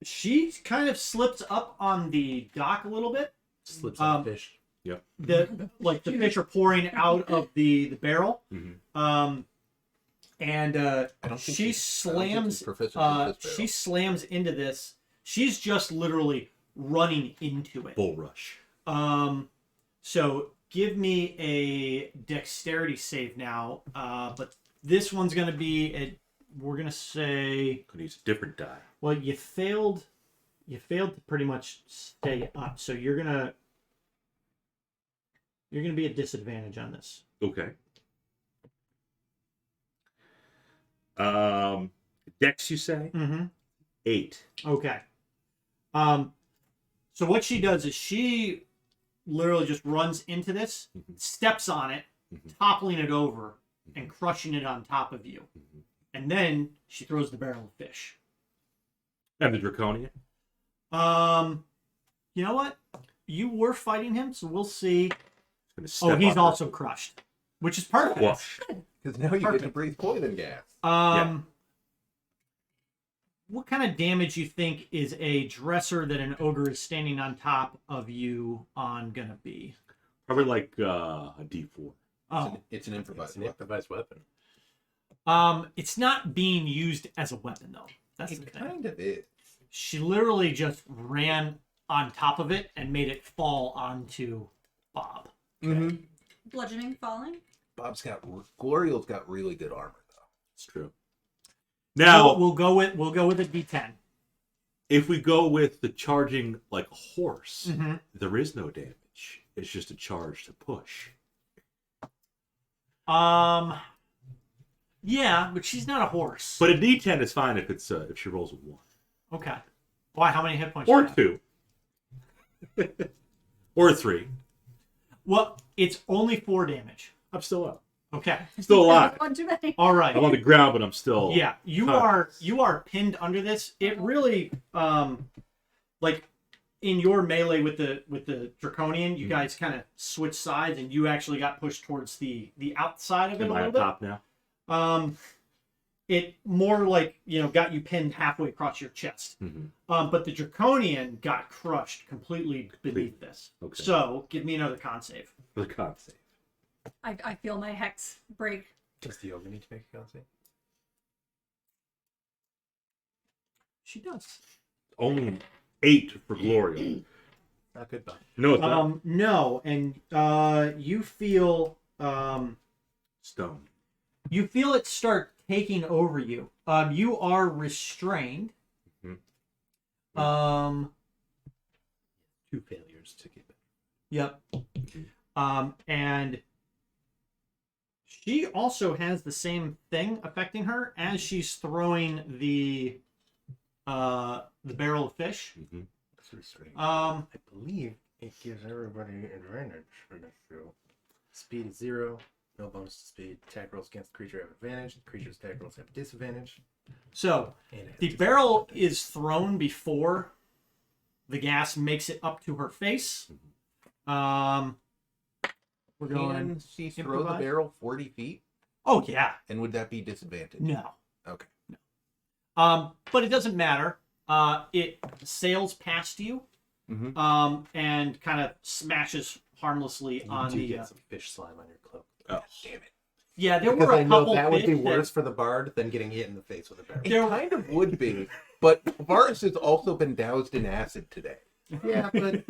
She kind of slips up on the dock a little bit.
Slips on the fish.
The fish are pouring out of the barrel.
Mhm.
And
I don't think
she
she's
slams
proficient with this
she
barrel.
slams into this. She's just literally running into it.
Bull rush.
So give me a dexterity save now. But this one's gonna be we're gonna say,
Could use a different die.
well, you failed to pretty much stay up, so you're gonna be at disadvantage on this.
Okay. Dex, you say?
Mm-hmm.
8.
Okay. So what she does is she literally just runs into this, steps on it, toppling it over, and crushing it on top of you. And then she throws the barrel of fish.
And the draconian?
You know what? You were fighting him, so we'll see.
Gonna
Oh,
step
he's
on
also crushed, which is perfect.
Wash.
Because now you get to
Perfect.
breathe poison gas.
What kind of damage you think is a dresser that an ogre is standing on top of you on gonna be?
Probably like a D4.
Oh,
It's an improvised
It's an
weapon.
improvised weapon.
it's not being used as a weapon though. That's the
It
thing.
kind of is.
She literally just ran on top of it and made it fall onto Bob.
Mm-hmm.
Bludgeoning, falling.
Gloriel's got really good armor though.
It's true. Now,
So we'll go with a D10.
if we go with the charging like a horse,
Mm-hmm.
there is no damage. It's just a charge to push.
Yeah, but she's not a horse.
But a D10 is fine if she rolls a 1.
Okay. Why? How many hit points?
Or
do you have?
2. Or 3.
Well, it's only 4 damage.
I'm still up.
Okay.
Still alive.
One too many.
All right.
I'm on the ground, but I'm still.
Yeah, you are pinned under this. It really like in your melee with the draconian, you guys kind of switch sides and you actually got pushed towards the outside of it
Am
a
I
little
on
bit.
top now?
It more like, got you pinned halfway across your chest.
Mm-hmm.
But the draconian got crushed completely beneath this.
Okay.
So give me another con save.
The con save.
I feel my hex break.
Does the ogre need to make a con save?
She does.
Only 8 for Gloria.
Not good, Bob.
No, it's not.
No, and you feel
Stone.
you feel it start taking over you. You are restrained.
Mhm.
2 failures to get it.
Yep. And she also has the same thing affecting her as she's throwing the barrel of fish.
Mm-hmm.
That's restrained.
Um,
I believe it gives everybody advantage for this show. Speed is 0. No bonus to speed. Attack rolls against the creature have advantage. The creature's attack rolls have disadvantage.
so
And it has
the barrel is thrown before the gas makes it up to her face. We're going.
Can she throw the
improvise?
barrel 40 feet?
Oh yeah.
And would that be disadvantage?
No.
Okay.
But it doesn't matter. It sails past you,
Mm-hmm.
and kind of smashes harmlessly
You
on
do
the.
get some fish slime on your cloak.
Oh.
Damn it.
Yeah, there
Because
were a
I know
couple
that would be
fish
worse for the bard than getting hit in the face with a barrel.
It
There-
kind of would be, but Varus has also been doused in acid today. Yeah, but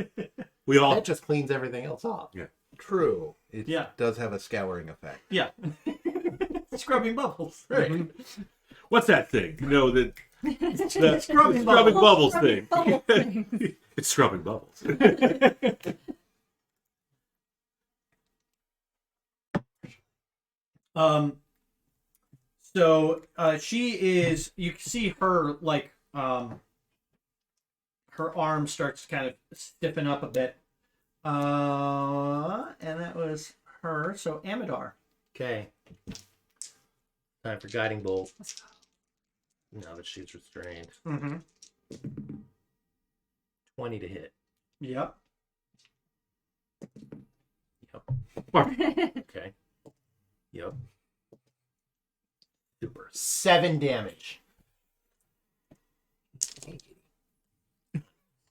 We all.
That just cleans everything else off.
true. It
Yeah.
does have a scouring effect.
Yeah. Scrubbing bubbles.
Right.
What's that thing? The
Scrubbing
scrubbing
bubbles.
bubbles thing.
Bubble things.
It's scrubbing bubbles.
So she is. You can see her like her arm starts to kind of stiffen up a bit. And that was her. So Amadar.
Okay. Time for guiding bolt. Now that she's restrained.
Mm-hmm.
20 to hit.
Yep.
Okay. Yep. Super. 7 damage.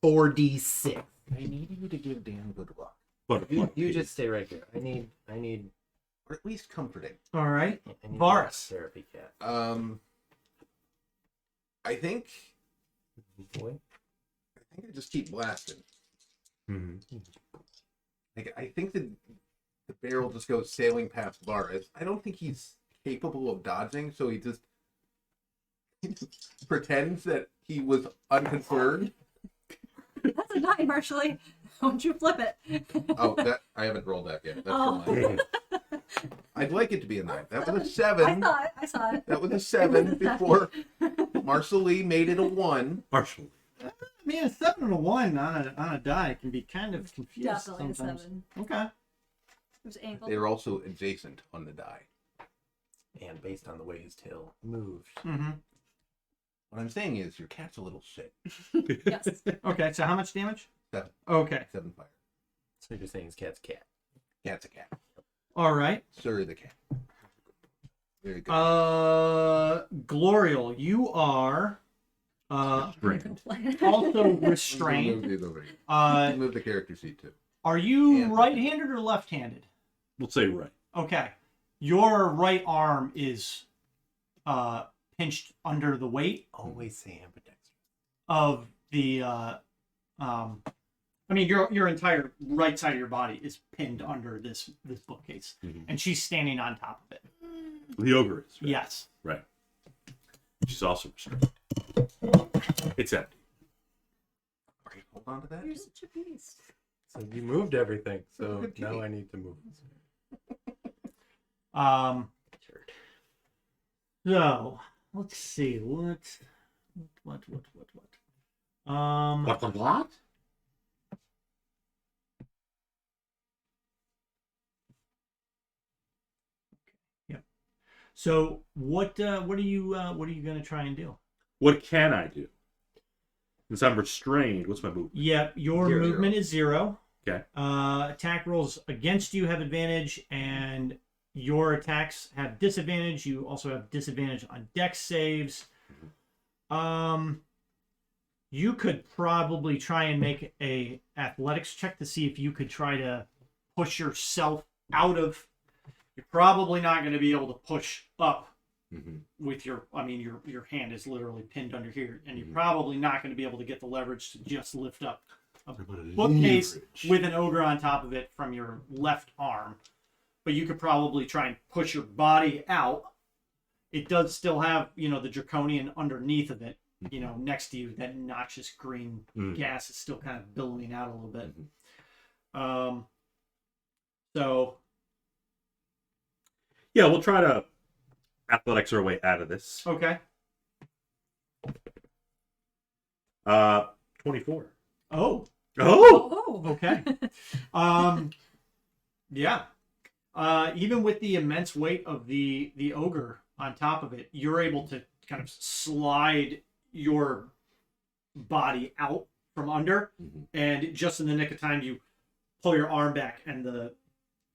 4d6.
I need you to give Dan good luck.
You just stay right here. I need
Or at least comforting.
All right.
I need
Varus.
a therapy cat.
I think
Boy.
I just keep blasting.
Mm-hmm.
Like, I think the barrel just goes sailing past Varus. I don't think he's capable of dodging, so he just pretends that he was unconcerned.
That's a 9, Marshally. Don't you flip it.
Oh, that I haven't rolled that yet. That's
Oh.
for mine. I'd like it to be a 9. That was a 7.
I saw it.
That was a 7 before Marcelie made it a 1.
Marshall.
I mean, a 7 and a 1 on a die can be kind of confused
Definitely
sometimes.
a 7.
Okay.
It was ankle.
They are also adjacent on the die.
And based on the way his tail moved.
Mm-hmm.
What I'm saying is your cat's a little shit.
Yes.
Okay, so how much damage?
7.
Okay.
7 fire.
So you're saying his cat's cat.
Cat's a cat.
All right.
Sir the cat. Very good.
Glorial, you are
Restrained.
also
Move
restrained.
these over here.
Uh,
Move the character seat too.
are you
And-
right-handed or left-handed?
We'll say right.
Okay. Your right arm is pinched under the weight
Always say ambidextrous.
of the I mean your entire right side of your body is pinned under this bookcase.
Mhm.
And she's standing on top of it.
The ogre is. Right?
Yes.
Right. She's also restrained. It's empty.
All right, hold on to that.
You're such a beast.
So you moved everything. So
Good
now
kitty.
I need to move this.
So let's see what.
What?
So what are you gonna try and do?
What can I do? Since I'm restrained, what's my movement?
Yep, your
0,
movement is 0.
Okay.
Attack rolls against you have advantage, and your attacks have disadvantage. You also have disadvantage on dex saves. You could probably try and make a athletics check to see if you could try to push yourself out of. You're probably not going to be able to push up
Mm-hmm.
with your. I mean, your hand is literally pinned under here, and you're probably not going to be able to get the leverage to just lift up a bookcase with an ogre on top of it from your left arm. But you could probably try and push your body out. It does still have, the draconian underneath of it, next to you. That noxious green gas is still kind of billowing out a little bit. So,
yeah, we'll try to athletics our way out of this.
okay.
24.
Oh,
Oh!
okay. Yeah. Even with the immense weight of the ogre on top of it, you're able to kind of slide your body out from under, and just in the nick of time, you pull your arm back, and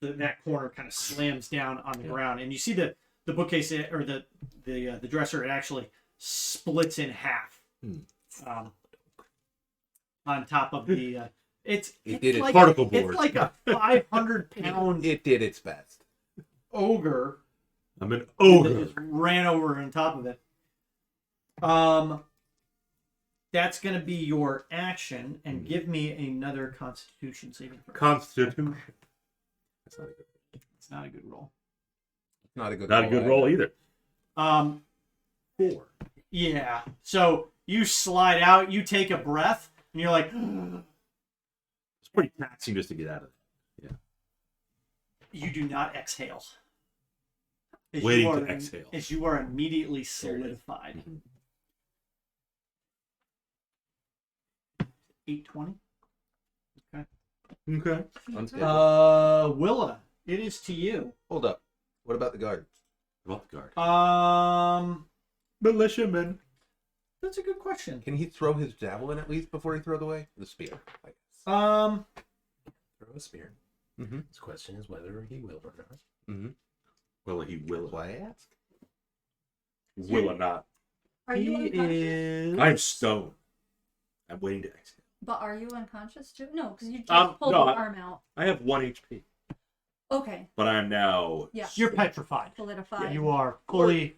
that corner kind of slams down on the ground, and you see the bookcase or the dresser. It actually splits in half. On top of the, it's like
particle board.
It's like a 500-pound
It did its best.
ogre.
I'm an
That
ogre.
just ran over on top of it. That's going to be your action, and give me another Constitution saving throw.
Constitution. That's not a good.
It's not a good roll.
Not a good.
Not a good roll either.
4. Yeah. So you slide out. You take a breath, and you're like,
It's pretty taxing just to get out of it.
you do not exhale. As
Waiting
you are,
to exhale.
As you are immediately solidified. 820.
Okay.
Unstable.
Willa, it is to you.
Hold up. What about the guards?
About the guard.
Um,
Militiamen.
That's a good question.
Can he throw his javelin at least before he throws away the spear? I guess.
Throw a spear.
Mm-hmm.
His question is whether he will or not.
Mm-hmm.
Well, he will.
That's why I asked.
Will or not.
Are you
He
unconscious?
is.
I'm stoned. I'm waiting to exhale.
But are you unconscious too? No, because you just pulled
no,
your arm out.
I have 1 HP,
Okay.
but I'm now
Yeah.
You're petrified.
Solidified.
You are fully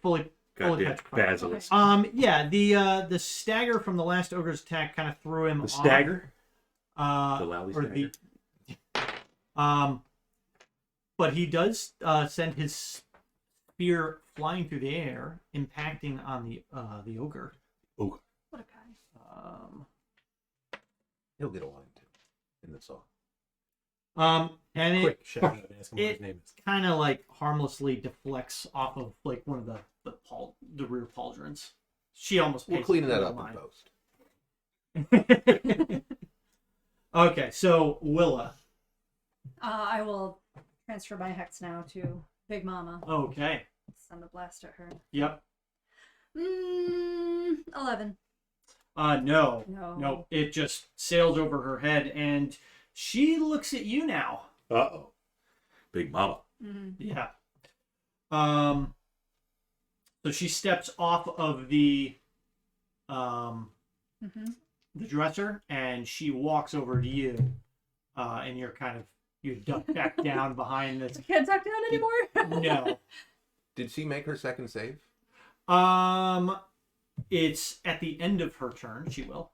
goddamn
petrified.
basilisk.
Yeah, the stagger from the last ogre's attack kind of threw him
The
off.
stagger?
The
Lally
or
stagger?
but he does send his spear flying through the air, impacting on the ogre.
Oh,
What a guy.
He'll get a line too in the song.
And
Quick, shout out and ask him what
it
his name is.
kind of like harmlessly deflects off of like one of the rear pauldrons. She almost
We'll
pays
clean
it
that
for
up
mine.
in post.
Okay, so Willa.
I will transfer my hex now to Big Mama.
Okay.
Send a blast at her.
Yep.
11.
No.
No.
No. It just sails over her head, and she looks at you now.
uh-oh. Big Mama.
Mm-hmm.
Yeah. So she steps off of the
Mm-hmm.
the dresser, and she walks over to you, and you're you duck back down behind this.
I can't talk down anymore.
No.
Did she make her second save?
It's at the end of her turn. She will.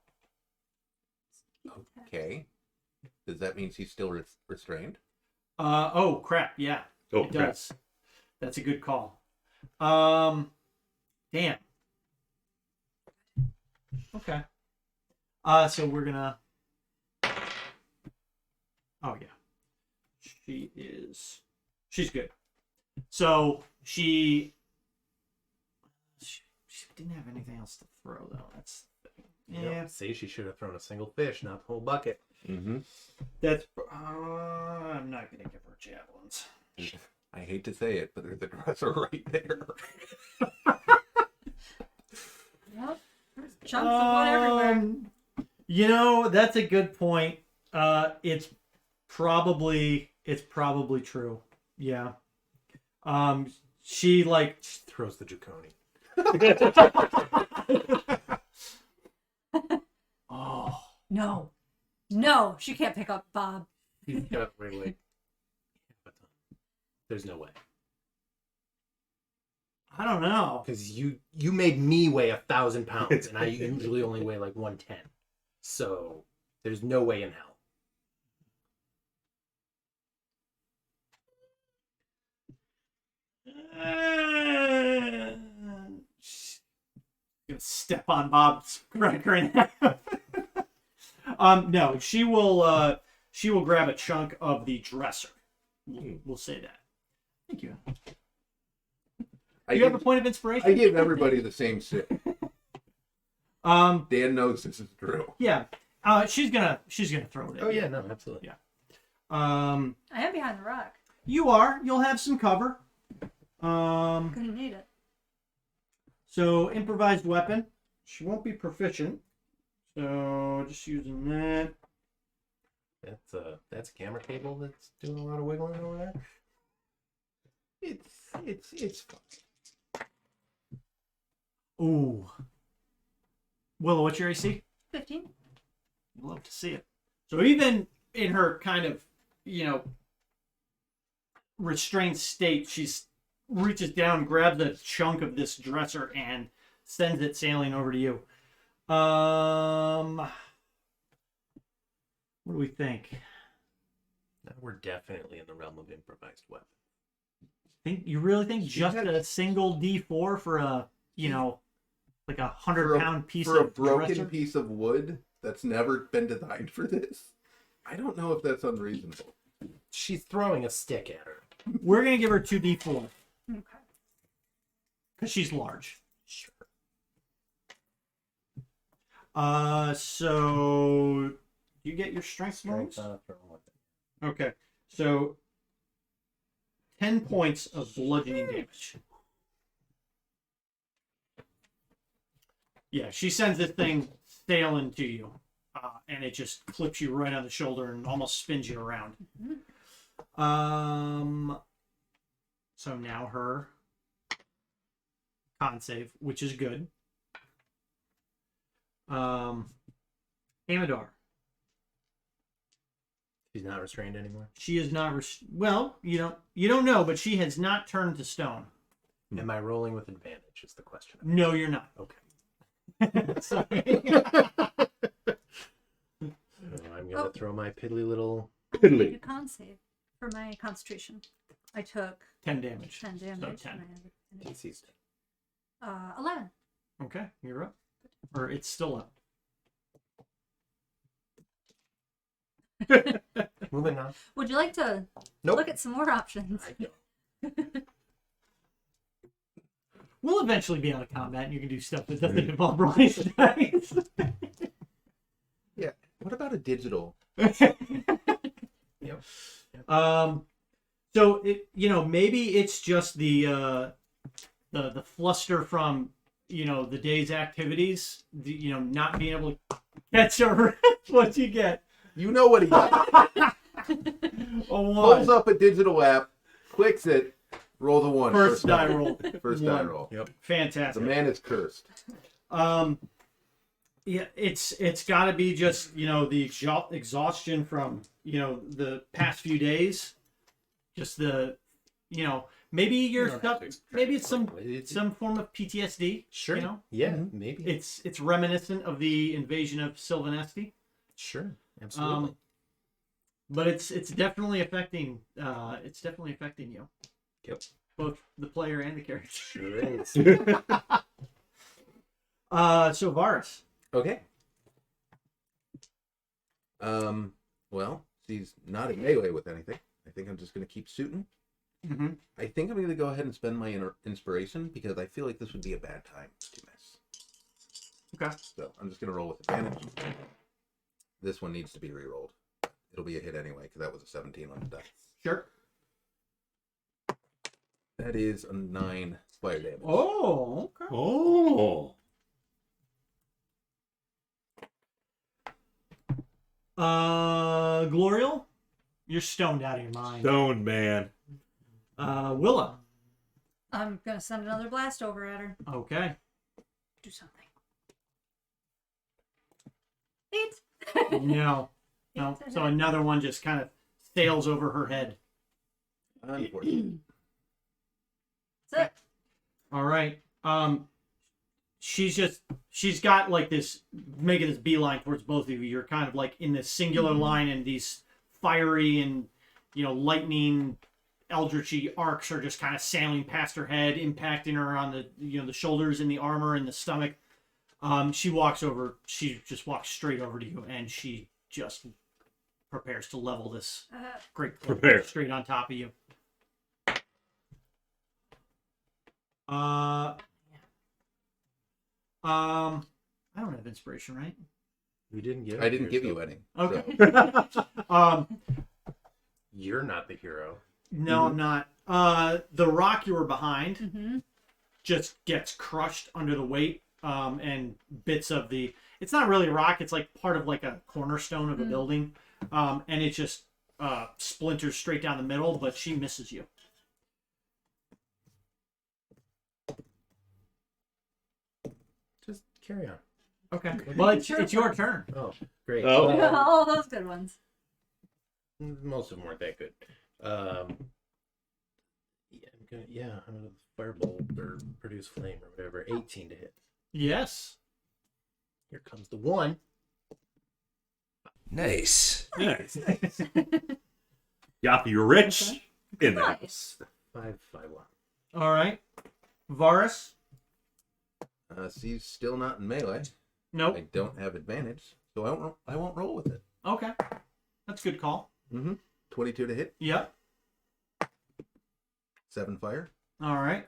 Okay. Does that mean she's still restrained?
Oh crap! Yeah,
Oh,
it
crap.
does. That's a good call. Damn. Okay. So we're gonna. Oh yeah. She's good. So she didn't have anything else to throw though. That's the thing. Yeah.
Yep. See, she should have thrown a single fish, not the whole bucket.
Mm-hmm.
That's. I'm not gonna give her javelins.
I hate to say it, but there's a dresser right there.
Yep. There's chunks of wood everywhere.
That's a good point. It's probably true. Yeah. She like
She throws the draconian.
oh
No. No, she can't pick up Bob.
He's got like there's no way.
I don't know.
Because you made me weigh 1,000 pounds, and I usually only weigh like 110. So there's no way in hell.
Gonna step on Bob's cracker in half. No, she will grab a chunk of the dresser. We'll say that. Thank you. You have a point of inspiration?
I give everybody the same shit.
Dan
knows this is true.
Yeah. She's gonna throw it.
Oh yeah, no, absolutely.
Yeah.
I am behind the rock.
You are. You'll have some cover.
Gonna need it.
So improvised weapon. She won't be proficient. So just using that.
That's a camera cable that's doing a lot of wiggling over there.
It's fun.
Ooh. Willow, what's your AC?
15.
Love to see it. So even in her kind of, restrained state, she's reaches down, grabs a chunk of this dresser, and sends it sailing over to you. What do we think?
Now we're definitely in the realm of improvised weapon.
You really think just a single D4 for a, like 100-pound piece
for a
of
broken
dresser?
piece of wood that's never been designed for this? I don't know if that's unreasonable.
She's throwing a stick at her.
We're gonna give her 2D4
Okay.
because she's large.
Sure.
So you get your strength bonus?
Strength on a thrown weapon.
Okay, so 10 points of bludgeoning damage. Yeah, she sends this thing sailing to you, and it just clips you right on the shoulder and almost spins you around. So now her con save, which is good. Amador.
She's not restrained anymore.
She is not. Well, you don't know, but she has not turned to stone.
Am I rolling with advantage? Is the question.
No, you're not.
Okay.
Sorry.
I'm gonna throw my piddly little.
I need a con save for my concentration. I took
10 damage.
10 damage.
So 10.
and I had
PC's
11.
Okay, you're up. Or it's still up.
Moving on.
Would you like to
Nope.
look at some more options?
I don't.
We'll eventually be out of combat, and you can do stuff that doesn't involve rolling dice.
Yeah. What about a digital?
Yep.
So it, maybe it's just the fluster from the day's activities, not being able to catch over what you get.
You know what he does.
A one.
Pulls up a digital app, clicks it, rolls a 1.
First die roll.
First die
One.
roll.
Yep.
The
Fantastic.
man is cursed.
Yeah, it's got to be just the exhaustion from the past few days, just the maybe you're stuck, maybe it's some form of PTSD.
Sure. Yeah. Maybe.
It's reminiscent of the invasion of Sylvanesti.
Sure. Absolutely.
But it's definitely affecting you.
Yep.
Both the player and the character.
Sure is.
So Varus.
Okay. Well, she's not in melee with anything. I think I'm just going to keep shooting.
Mm-hmm.
I think I'm going to go ahead and spend my inspiration because I feel like this would be a bad time to miss.
Okay.
So I'm just going to roll with advantage. This one needs to be re-rolled. It'll be a hit anyway because that was a 17 on the dice.
Sure.
That is a 9 fire damage.
Oh, okay.
Oh.
Glorial, you're stoned out of your mind.
Stone man.
Willa.
I'm going to send another blast over at her.
Okay.
Do something. 8.
No. So another one just kind of sails over her head.
Unfortunately.
That's it.
All right. She's got like this, making this beeline towards both of you. You're kind of like in this singular line, and these fiery and lightning eldritchy arcs are just kind of sailing past her head, impacting her on the the shoulders and the armor and the stomach. She walks over. She just walks straight over to you, and she just prepares to level this great club straight on top of you. I don't have inspiration, right?
We didn't get.
I didn't give you any.
Okay.
So.
You're not the hero.
No, I'm not. The rock you were behind
Mm-hmm.
just gets crushed under the weight, and bits of the. It's not really a rock. It's like part of like a cornerstone of a building, and it just splinters straight down the middle. But she misses you.
Just carry on.
Okay. Well, it's your turn.
Oh, great.
Oh.
All those good ones.
Most of them weren't that good. I'm gonna firebolt or produce flame or whatever. 18 to hit.
Yes.
Here comes the 1.
Nice.
Nice. Got you rich in there.
Nice.
5-5-1.
All right. Varus.
She's still not in melee.
Nope.
I don't have advantage, so I won't roll with it.
Okay. That's a good call.
22 to hit,
Yep.
7 fire.
All right.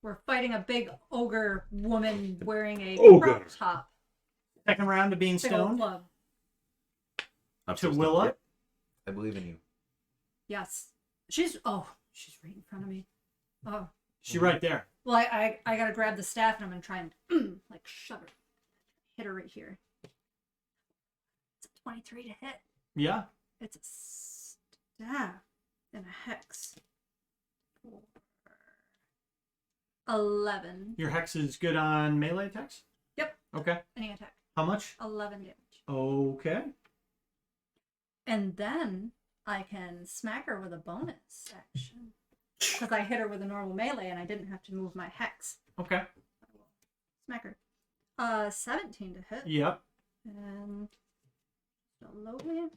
We're fighting a big ogre woman wearing a
Ogre.
crop top.
Second round to being
Big old
stoned.
club.
I'm
To
so
Willa.
Yep.
I believe in you.
Yes. She's right in front of me. Oh,
She right there.
Well, I gotta grab the staff and I'm gonna try and like shove her, hit her right here. It's a 23 to hit.
Yeah.
It's a staff and a hex. 11.
Your hex is good on melee attacks?
Yep.
Okay.
Any attack.
How much?
11 damage.
Okay.
And then I can smack her with a bonus action. Because I hit her with a normal melee and I didn't have to move my hex.
Okay.
I will smack her. 17 to hit.
Yep.
And slowly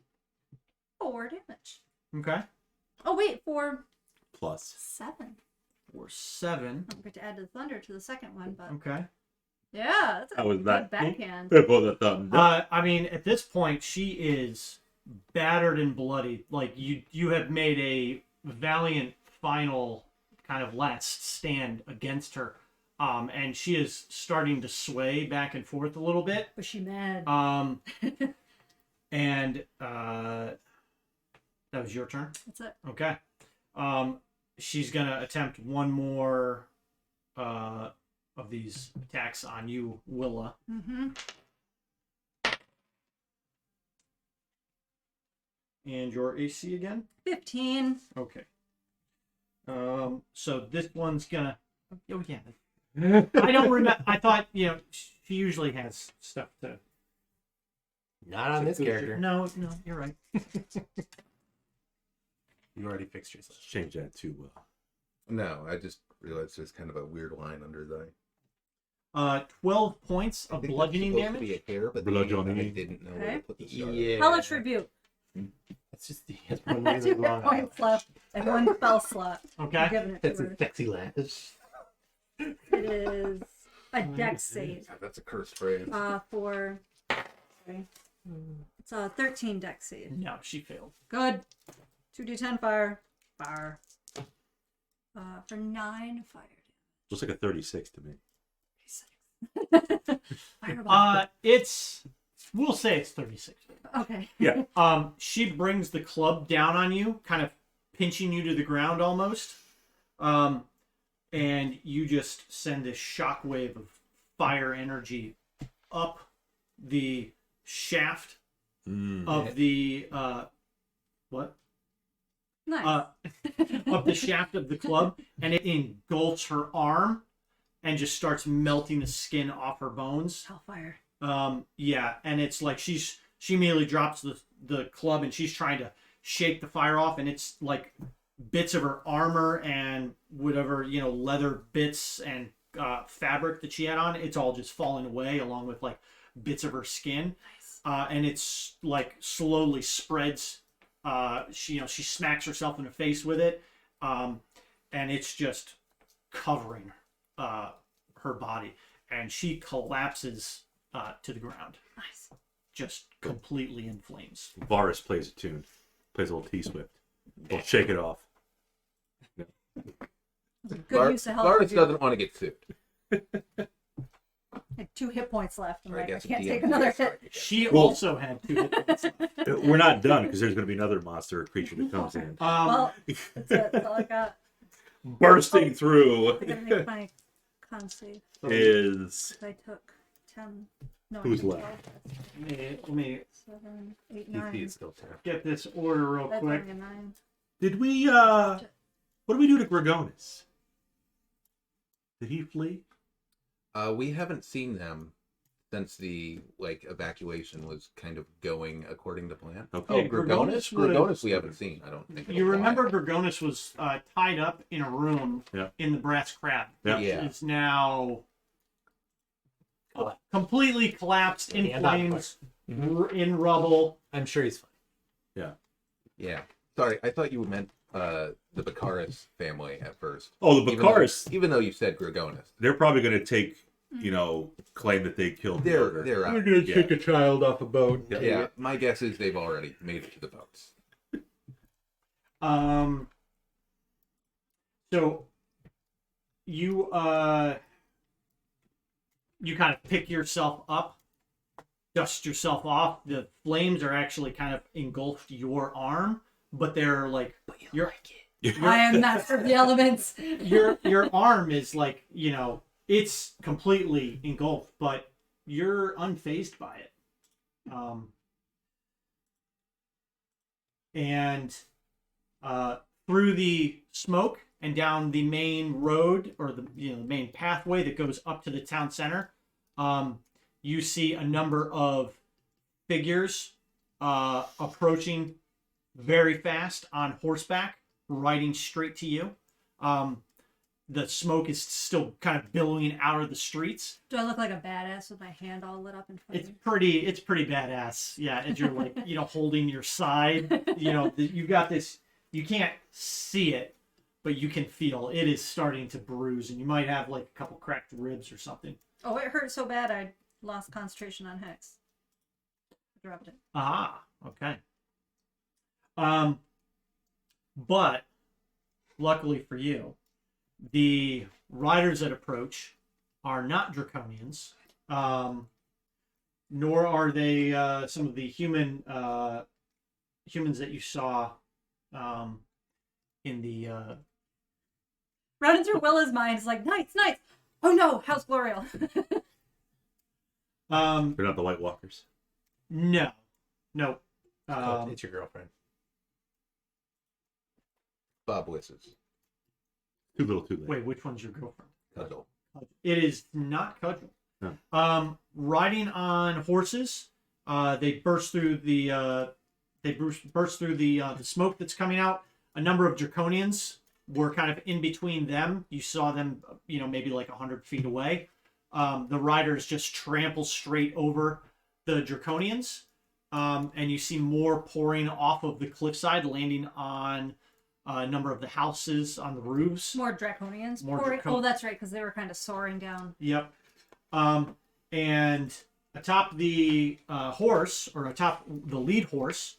4 damage.
Okay.
Oh wait, for
Plus.
7.
For 7.
I don't get to add the thunder to the second one, but
Okay.
yeah, that's a
How was
good
that?
backhand.
Pull the thumb.
I mean, at this point, she is battered and bloody. Like you have made a valiant final kind of last stand against her, and she is starting to sway back and forth a little bit.
Was she mad?
And that was your turn.
That's it.
Okay. She's gonna attempt one more of these attacks on you, Willa.
Mm-hmm.
And your AC again?
15.
Okay. So this one's gonna. Oh yeah. I don't remember. I thought she usually has stuff to.
Not on this character.
No, you're right.
You already fixed yourself.
Change that to.
No, I just realized there's kind of a weird line under the.
12 points of bludgeoning
supposed
damage.
to be a hair, but
Bludgeoning.
I didn't know where to put the star.
Yeah.
Hellish Rebuke.
That's just he has one
2
really
hit
long
points left and 1 spell slot. I'm
Okay.
giving it
That's
to
a
her.
sexy lash.
It is a dex save.
God, that's a cursed phrase.
For. Sorry. It's a 13 dex save.
No, she failed.
Good. 2d10 fire. Fire. For 9 fire
Looks like a 36 to me.
damage. Fireball.
We'll say it's 36.
Okay.
Yeah.
She brings the club down on you, kind of pinching you to the ground almost. And you just send this shockwave of fire energy up the shaft of the what?
Nice.
Of the shaft of the club, and it engulfs her arm and just starts melting the skin off her bones.
Hellfire.
Yeah, and it's like she immediately drops the club and she's trying to shake the fire off, and it's like bits of her armor and whatever leather bits and fabric that she had on. It's all just falling away, along with like bits of her skin.
Nice.
And it's like slowly spreads. She smacks herself in the face with it, and it's just covering her body, and she collapses to the ground,
Nice.
just completely in flames.
Varus plays a tune. Plays a little T-Swift. We'll shake it off.
Good use of Hellish
Varus
Rebuke.
doesn't want to get sued.
I had 2 hit points left. I'm
Or I
like, I
guess
can't
DM
take another
sorry,
hit.
I guess.
She
Well-
also had 2 hit points left.
We're not done because there's going to be another monster or creature that comes in.
Well, that's it. That's all I got.
Bursting through
I gotta make my con save.
is...
I took 10. No,
Who's
I took
left?
12.
Let me
7, 8,
DC
9.
is still 10.
get this order real
That's
quick.
only a 9.
Did we, what do we do to Gregonis? Did he flee?
We haven't seen them since the evacuation was kind of going according to plan.
Okay.
Yeah,
Gregonis?
Gregonis was-
Gregonis we haven't seen, I don't think. in a
You
while.
remember Gregonis was tied up in a room
Yeah.
in the Brass Crab.
Yeah.
Which
Yeah.
is now completely collapsed in
And on
flames, in rubble.
I'm sure he's fine.
Yeah. Sorry, I thought you meant the Baccaris family at first.
Oh, the
Even though-
Baccaris.
Even though you said Gregonis.
They're probably going to take, claim that they killed the ogre.
They're out.
gonna
take
a child off a boat.
Yeah, my guess is they've already made it to the boats.
So you kind of pick yourself up, dust yourself off. The flames are actually kind of engulfed your arm, but they're like
I am master of the elements.
Your arm is like, it's completely engulfed, but you're unfazed by it. And through the smoke and down the main road, or the main pathway that goes up to the town center, you see a number of figures approaching very fast on horseback, riding straight to you. The smoke is still kind of billowing out of the streets.
Do I look like a badass with my hand all lit up in front of me?
It's pretty badass. Yeah, as you're like, holding your side. You've got this, you can't see it, but you can feel it is starting to bruise, and you might have like a couple cracked ribs or something.
Oh, it hurt so bad I lost concentration on Hex. I dropped it.
Ah, okay. But luckily for you, the riders that approach are not draconians, nor are they some of the humans that you saw in the
Running through Willa's mind is like, knights. Oh no, House Glorial.
They're not the White Walkers.
No.
It's your girlfriend.
Bob Wisses.
Too little, too late.
Wait, which one's your girlfriend?
Cudgel.
It is not Cudgel.
No.
Riding on horses, they burst through the the smoke that's coming out. A number of draconians were kind of in between them. You saw them, maybe like 100 feet away. The riders just trample straight over the draconians, and you see more pouring off of the cliffside, landing on a number of the houses on the roofs.
More draconians.
More
Oh, that's right, because they were kind of soaring down.
Yep. And atop the horse, or atop the lead horse,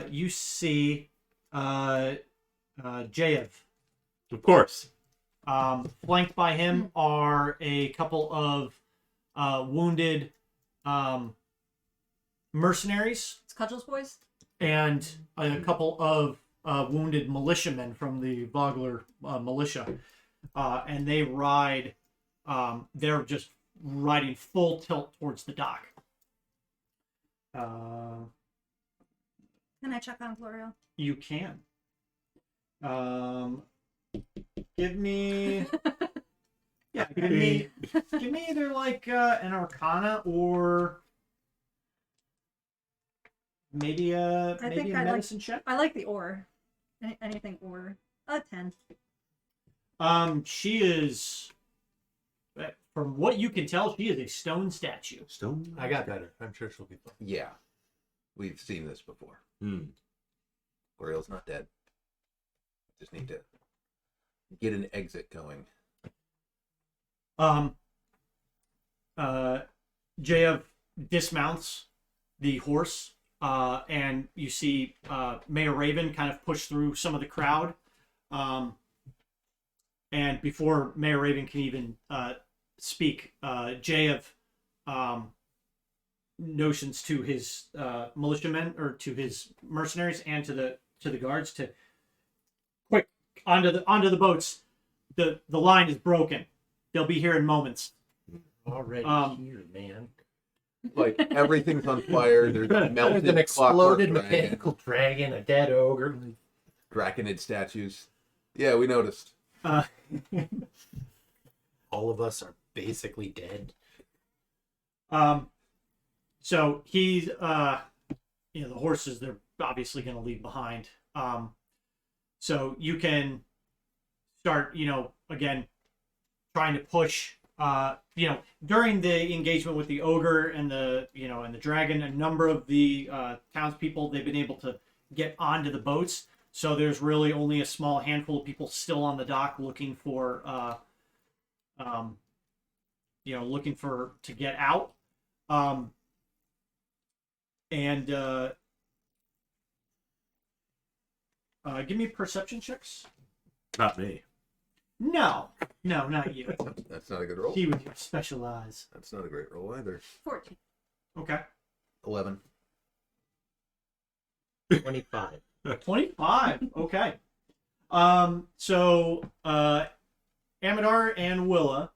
you see Jaev.
Of course.
Flanked by him are a couple of wounded mercenaries.
It's Cudgel's boys?
And a couple of wounded militiamen from the Vogler militia. And they ride, they're just riding full tilt towards the dock.
Can I check on Glorial?
You can. Give me... Yeah, give me either like an Arcana or maybe a medicine check.
I like the ore. Anything ore. 10.
She is, from what you can tell, she is a stone statue.
Stone?
I got better. I'm sure she'll be fine.
Yeah. We've seen this before.
Hmm.
Glorial's not dead. Just need to get an exit going.
Jaev dismounts the horse, and you see Mayor Raven kind of push through some of the crowd. And before Mayor Raven can even speak, Jaev notions to his militiamen, or to his mercenaries, and to the guards to quick onto the boats. The line is broken. They'll be here in moments.
Already here, man.
Like, everything's on fire. There's a melted
There's an exploded
clockwork
mechanical dragon, a dead ogre.
Draconid statues. Yeah, we noticed.
All of us are basically dead.
So he's, the horses, they're obviously going to leave behind. So you can start, again, trying to push, during the engagement with the ogre and the dragon, a number of the townspeople, they've been able to get onto the boats. So there's really only a small handful of people still on the dock looking for, to get out. Give me perception checks.
Not me.
No, not you.
That's not a good roll.
He with your special eyes.
That's not a great roll either.
14.
Okay.
11.
25.
25. Okay. So Amadar and Willa,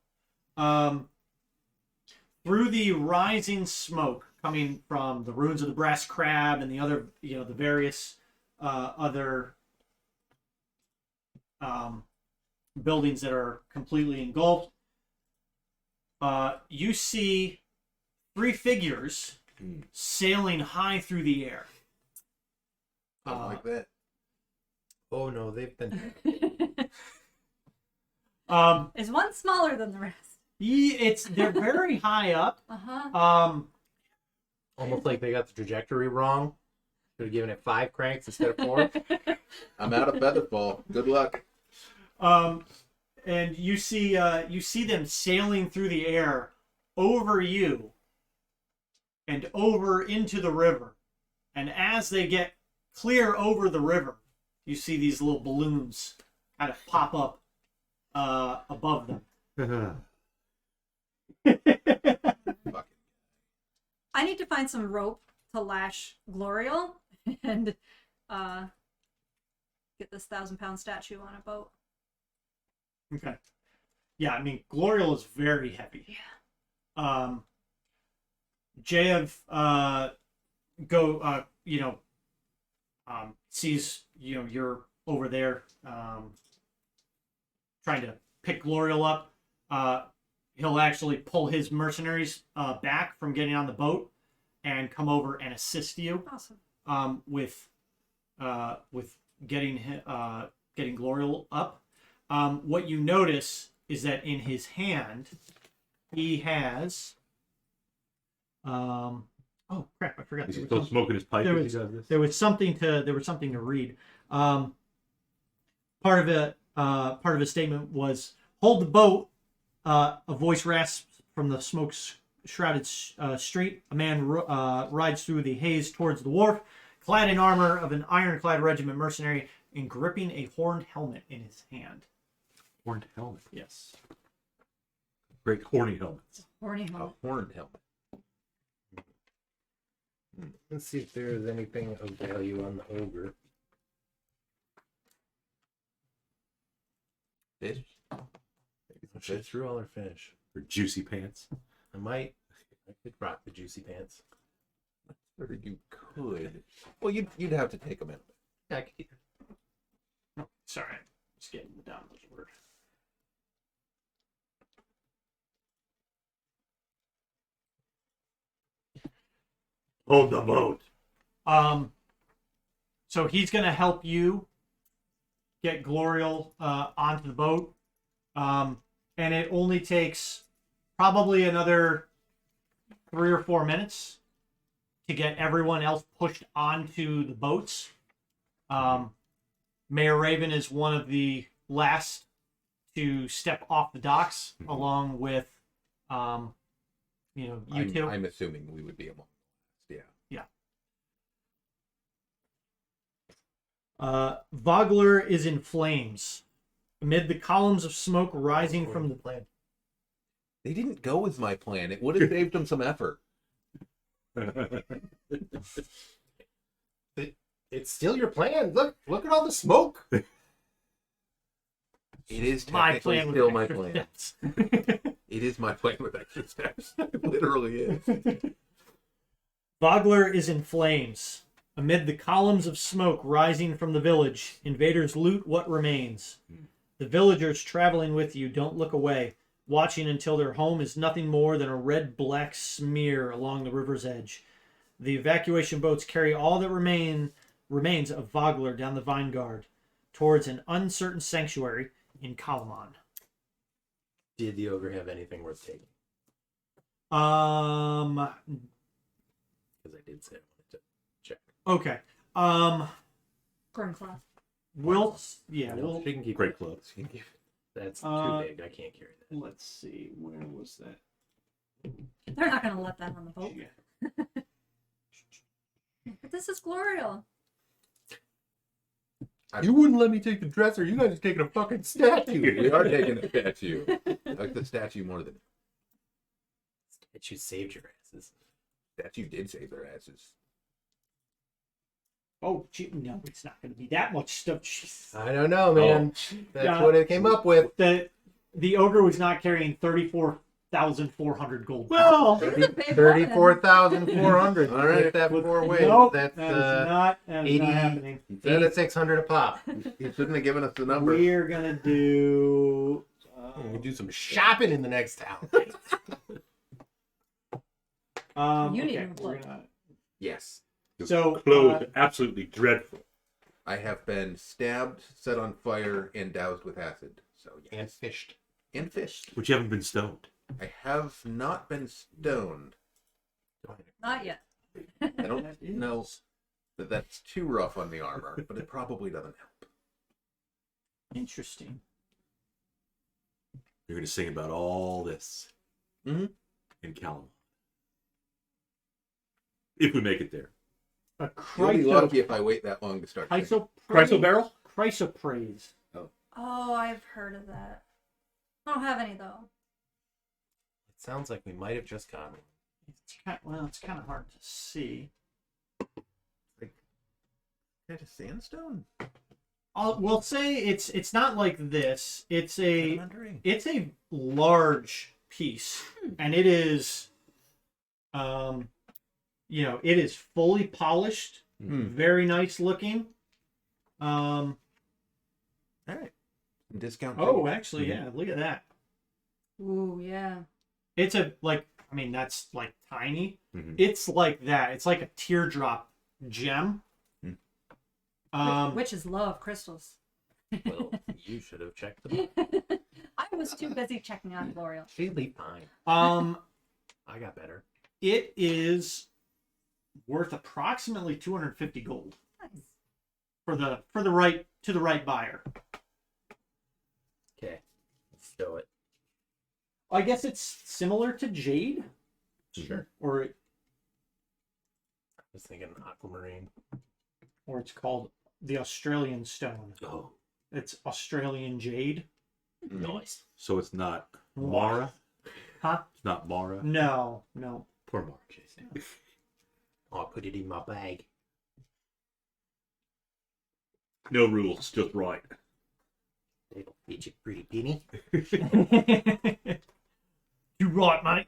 through the rising smoke coming from the ruins of the Brass Crab and the other, the various other buildings that are completely engulfed, you see 3 figures sailing high through the air.
Something like that.
Oh no, they've been.
Is one smaller than the rest?
They're very high up.
Almost like they got the trajectory wrong. Should have given it 5 cranks instead of 4.
I'm out of featherfall. Good luck.
And you see them sailing through the air over you and over into the river. And as they get clear over the river, you see these little balloons kind of pop up above them.
Fuck.
I need to find some rope to lash Glorial and get this 1,000-pound statue on a boat.
Okay. Yeah, I mean, Glorial is very heavy.
Yeah.
Jayev sees you're over there trying to pick Glorial up. He'll actually pull his mercenaries back from getting on the boat and come over and assist you.
Awesome.
With getting Glorial up. What you notice is that in his hand he has oh crap, I forgot.
Is he still smoking his pipe?
There was something to read. Part of a statement was, "Hold the boat." A voice rasps from the smoke-shrouded street. A man rides through the haze towards the wharf, clad in armor of an ironclad regiment mercenary and gripping a horned helmet in his hand.
Horned helmet.
Yes.
Great horny helmets.
Horny
A
helmet.
horned helmet.
Let's see if there's anything of value on the Ogre.
Fish.
Fish through all our fish.
Or juicy pants.
I could rock the juicy pants.
Or you could. Well, you'd have to take them out.
Yeah, I could.
Oh, sorry, I'm just getting the download word.
Hold the boat.
So he's gonna help you get Glorial onto the boat. And it only takes probably another 3 or 4 minutes to get everyone else pushed onto the boats. Mayor Raven is one of the last to step off the docks, along with, you two.
I'm assuming we would be among the last. Yeah.
Vogler is in flames. Amid the columns of smoke rising from the
plan.
They didn't go with my plan. It would have saved them some effort.
It's still your plan. Look at all the smoke.
It is
my
technically
plan with
still my
extra
plan.
steps.
It is my plan with extra steps. It literally is.
Vogler is in flames. Amid the columns of smoke rising from the village, invaders loot what remains. The villagers traveling with you don't look away, watching until their home is nothing more than a red-black smear along the river's edge. The evacuation boats carry all that remains of Vogler down the Vineyard towards an uncertain sanctuary in Kalaman.
Did the Ogre have anything worth taking?
Because
Because I did say I wanted to check.
okay.
Corncloth.
We'll
No, she can keep
Great
it.
clothes.
That's too big. I can't carry that.
let's see. Where was that?
They're not going to let that on the boat.
Yeah.
But this is Glorial.
You wouldn't let me take the dresser. You guys are taking a fucking statue.
We are taking a statue. I like the statue more than
Statue saved your asses.
statue did save their asses.
Oh, gee, no, it's not going to be that much stuff. Jeez.
I don't know, man. That's
Yeah.
what it came up with.
The ogre was not carrying 34,400 gold.
Well,
This is a big
34,400.
All right.
Get that
With-
4 ways.
Nope,
That's
that is not
80
happening.
8,600 a pop.
You shouldn't have given us the number.
We're gonna do.
We do some shopping in the next town.
You need
Okay,
to
we're
look.
gonna.
Yes.
So
clothes are absolutely dreadful.
I have been stabbed, set on fire, and doused with acid. So yes.
And fished.
And fished.
But you haven't been stoned.
I have not been stoned.
Not yet.
I don't know that that's too rough on the armor, but it probably doesn't help.
Interesting.
You're going to sing about all this
Mhm.
in Calamon. If we make it there.
A
You'll be lucky if I wait that long to start. singing.
Chrysobarrel?
Chrysoprase.
Oh, I've heard of that. I don't have any though.
It sounds like we might have just gotten it.
It's kind of hard to see.
Kind of sandstone.
We'll say it's not like this. It's a
Sedimentary.
large piece, and it is, it is fully polished, very nice looking.
All right. Discount.
Oh,
too.
actually, yeah, look at that.
Ooh, yeah.
It's that's like tiny.
Mhm.
It's like that. It's like a teardrop gem.
Witches love crystals.
Well, you should have checked them.
I was too busy checking out L'Oreal.
She'd be fine. I got better.
It is worth approximately 250 gold
Nice.
for the right buyer.
Okay. Let's stow it.
I guess it's similar to jade,
Sure.
or
I was thinking aquamarine.
it's called the Australian stone.
Oh.
It's Australian jade.
Nice.
So it's not Mara?
Huh?
It's not Mara?
No.
Poor Mara.
I'll put it in my bag.
No rules, just right.
It'll fit you pretty penny.
You right, mate.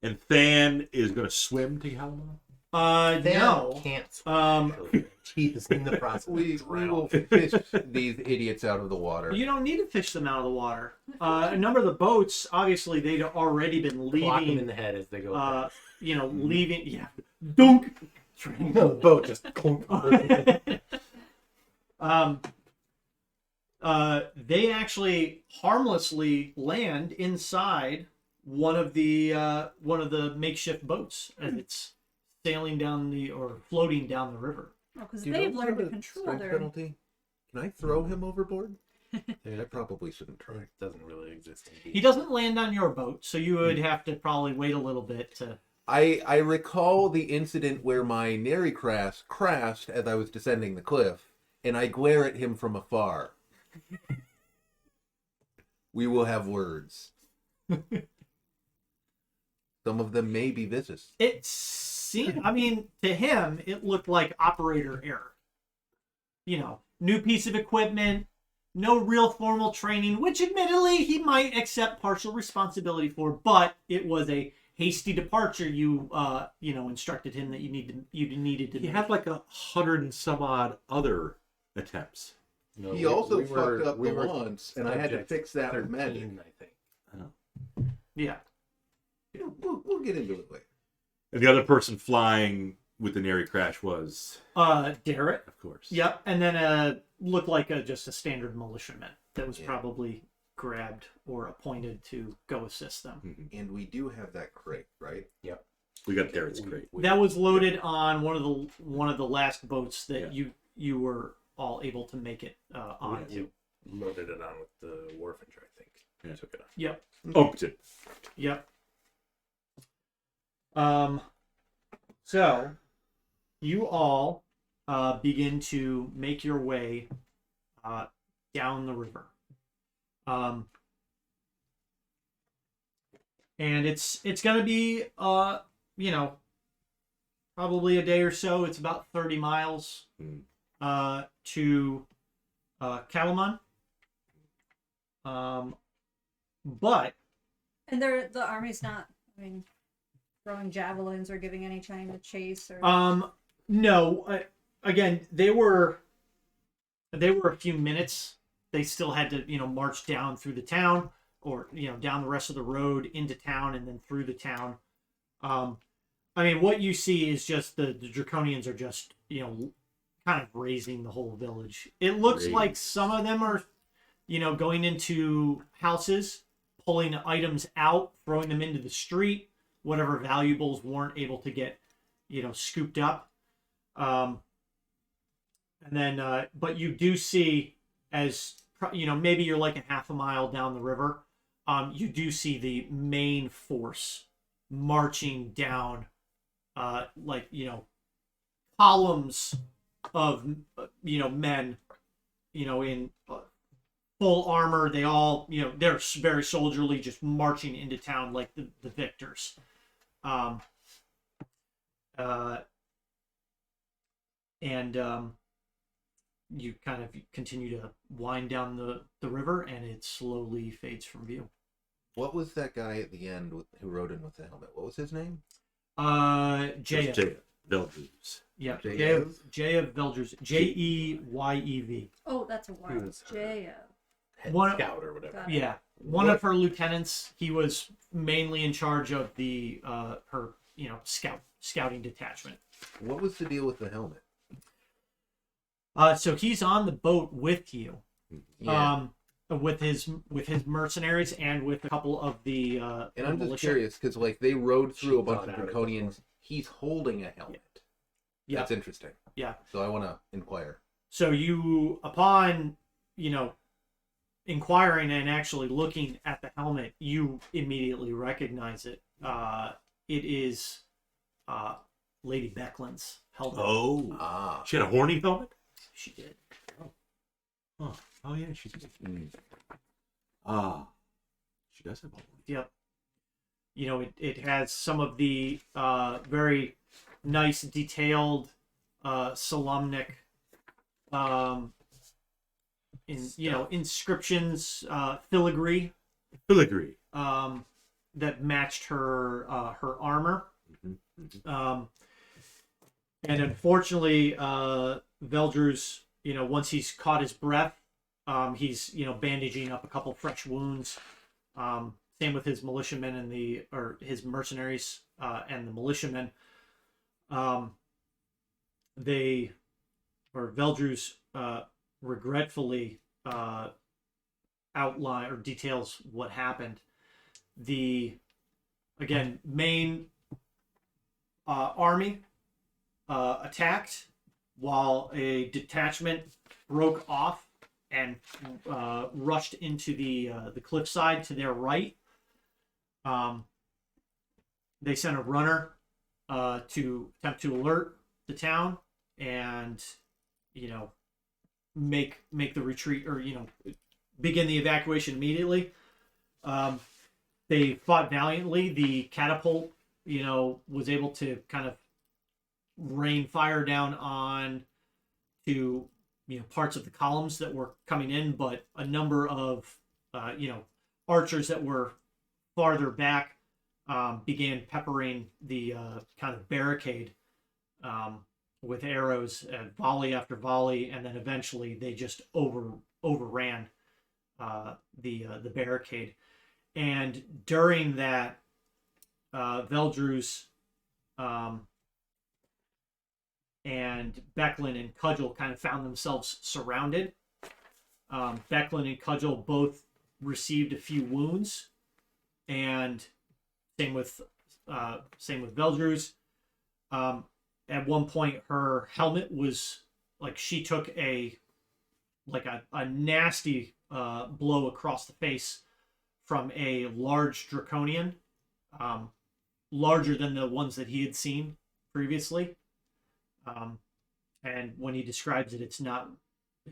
And Than is going to swim to Calamon?
No.
Can't swim. actually. He is in the process.
We
of
will
drowning.
fish these idiots out of the water.
You don't need to fish them out of the water. A number of the boats, obviously, they'd already been
Clock them in
leaving.
the head as they go.
Leaving. Yeah. Dunk.
No, the boat just clunk.
They actually harmlessly land inside one of the makeshift boats as it's sailing down or floating down the river.
Oh, because
Do you
they've
know
learned to
the
control
strength
their.
penalty? Can I throw him overboard? I probably shouldn't try.
It doesn't really exist in
He doesn't land on your boat, so you would have to probably wait a little bit to.
I recall the incident where my nary crashed as I was descending the cliff, and I glare at him from afar. We will have words. Some of them may be vicious.
It seemed. I mean, to him, it looked like operator error. New piece of equipment, no real formal training, which admittedly he might accept partial responsibility for, but it was a hasty departure. You instructed him that you needed to.
He
make.
had like 100 and some odd other attempts.
No,
He also fucked up the once, and I had to
subject
fix that with
13,
magic.
I think.
Yeah.
We'll get into it later.
And the other person flying with the Nary crash was,
Garrett.
of course.
Yep, and then looked like just a standard militiaman that was
Yeah.
probably grabbed or appointed to go assist them.
Mhm.
And we do have that crate, right?
We got Garrett's crate.
That was loaded on one of the last boats that
Yeah.
you were all able to make it onto.
Loaded it on with the wharfinger, I think.
Yeah.
Took it on.
Yep.
Oakton.
Yep. So you all begin to make your way down the river. And it's going to be probably a day or so. It's about 30 miles to Kalaman. But
And the army's not, I mean, throwing javelins or giving any time to chase or.
no. Again, they were a few minutes. They still had to, march down through the town, or down the rest of the road into town and then through the town. I mean, what you see is just the draconians are just kind of raising the whole village. It looks like some of them are going into houses, pulling items out, throwing them into the street, whatever valuables weren't able to get scooped up. And then but you do see, as maybe you're like a half a mile down the river, you do see the main force marching down, like columns of men in full armor. They all they're very soldierly, just marching into town like the victors. You kind of continue to wind down the river, and it slowly fades from view.
What was that guy at the end who rode in with the helmet? What was his name?
Jeyev.
Veldrews.
Yeah,
Jeyev?
Jeyev Veldrews. Jeyev.
Oh, that's a wild.
was her
Jeyev.
Head
One-
scout or whatever.
Got it.
Yeah, one of her lieutenants. He was mainly in charge of the her scouting detachment.
What was the deal with the helmet?
So he's on the boat with you,
Yeah.
with his mercenaries and with a couple of the
And I'm just
militia.
curious because like they rode through a
She
bunch
thought
of
out of it
draconians. He's holding a helmet.
Yeah.
That's interesting.
Yeah.
So I want to inquire.
So you, upon inquiring and actually looking at the helmet, you immediately recognize it. It is Lady Becklin's helmet.
Oh.
Ah.
She had a horny helmet?
She did.
Oh yeah, she did. She does have a horny.
Yep. It has some of the very nice, detailed Solemnic inscriptions, filigree
Filigree.
that matched her armor.
Mm-hmm.
And unfortunately, Veldrews, once he's caught his breath, he's bandaging up a couple fresh wounds. Same with his militiamen and his mercenaries and the militiamen. Veldrews regretfully outline or details what happened. The main army attacked while a detachment broke off and rushed into the cliffside to their right. They sent a runner to attempt to alert the town and make the retreat, or begin the evacuation immediately. They fought valiantly. The catapult was able to kind of rain fire down on to parts of the columns that were coming in, but a number of archers that were farther back began peppering the kind of barricade with arrows, volley after volley, and then eventually they just overran the barricade. And during that, Veldrews and Becklin and Cudgel kind of found themselves surrounded. Becklin and Cudgel both received a few wounds, and same with Veldrews. At one point, her helmet was like, she took a nasty blow across the face from a large draconian, larger than the ones that he had seen previously. And when he describes it, it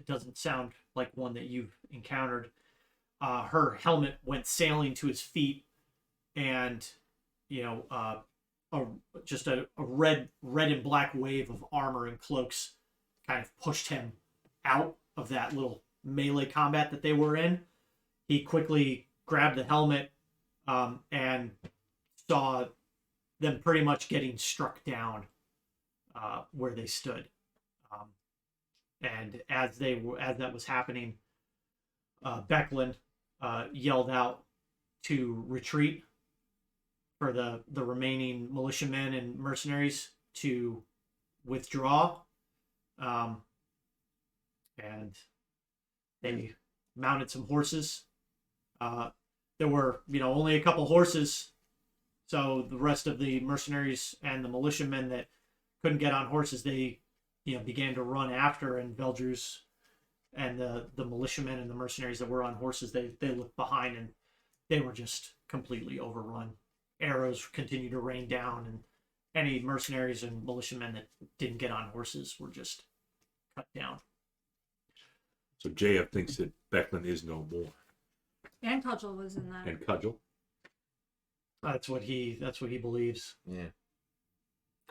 doesn't sound like one that you've encountered. Her helmet went sailing to his feet, and just a red and black wave of armor and cloaks kind of pushed him out of that little melee combat that they were in. He quickly grabbed the helmet and saw them pretty much getting struck down where they stood. And as that was happening, Becklin yelled out to retreat for the remaining militiamen and mercenaries to withdraw. And they mounted some horses. There were, only a couple horses, so the rest of the mercenaries and the militiamen that couldn't get on horses, they, began to run after, and Veldruz and the militiamen and the mercenaries that were on horses, they looked behind and they were just completely overrun. Arrows continued to rain down, and any mercenaries and militiamen that didn't get on horses were just cut down.
So JF thinks that Becklin is no more.
And Cudgel was in that.
And Cudgel?
That's what he believes.
Yeah.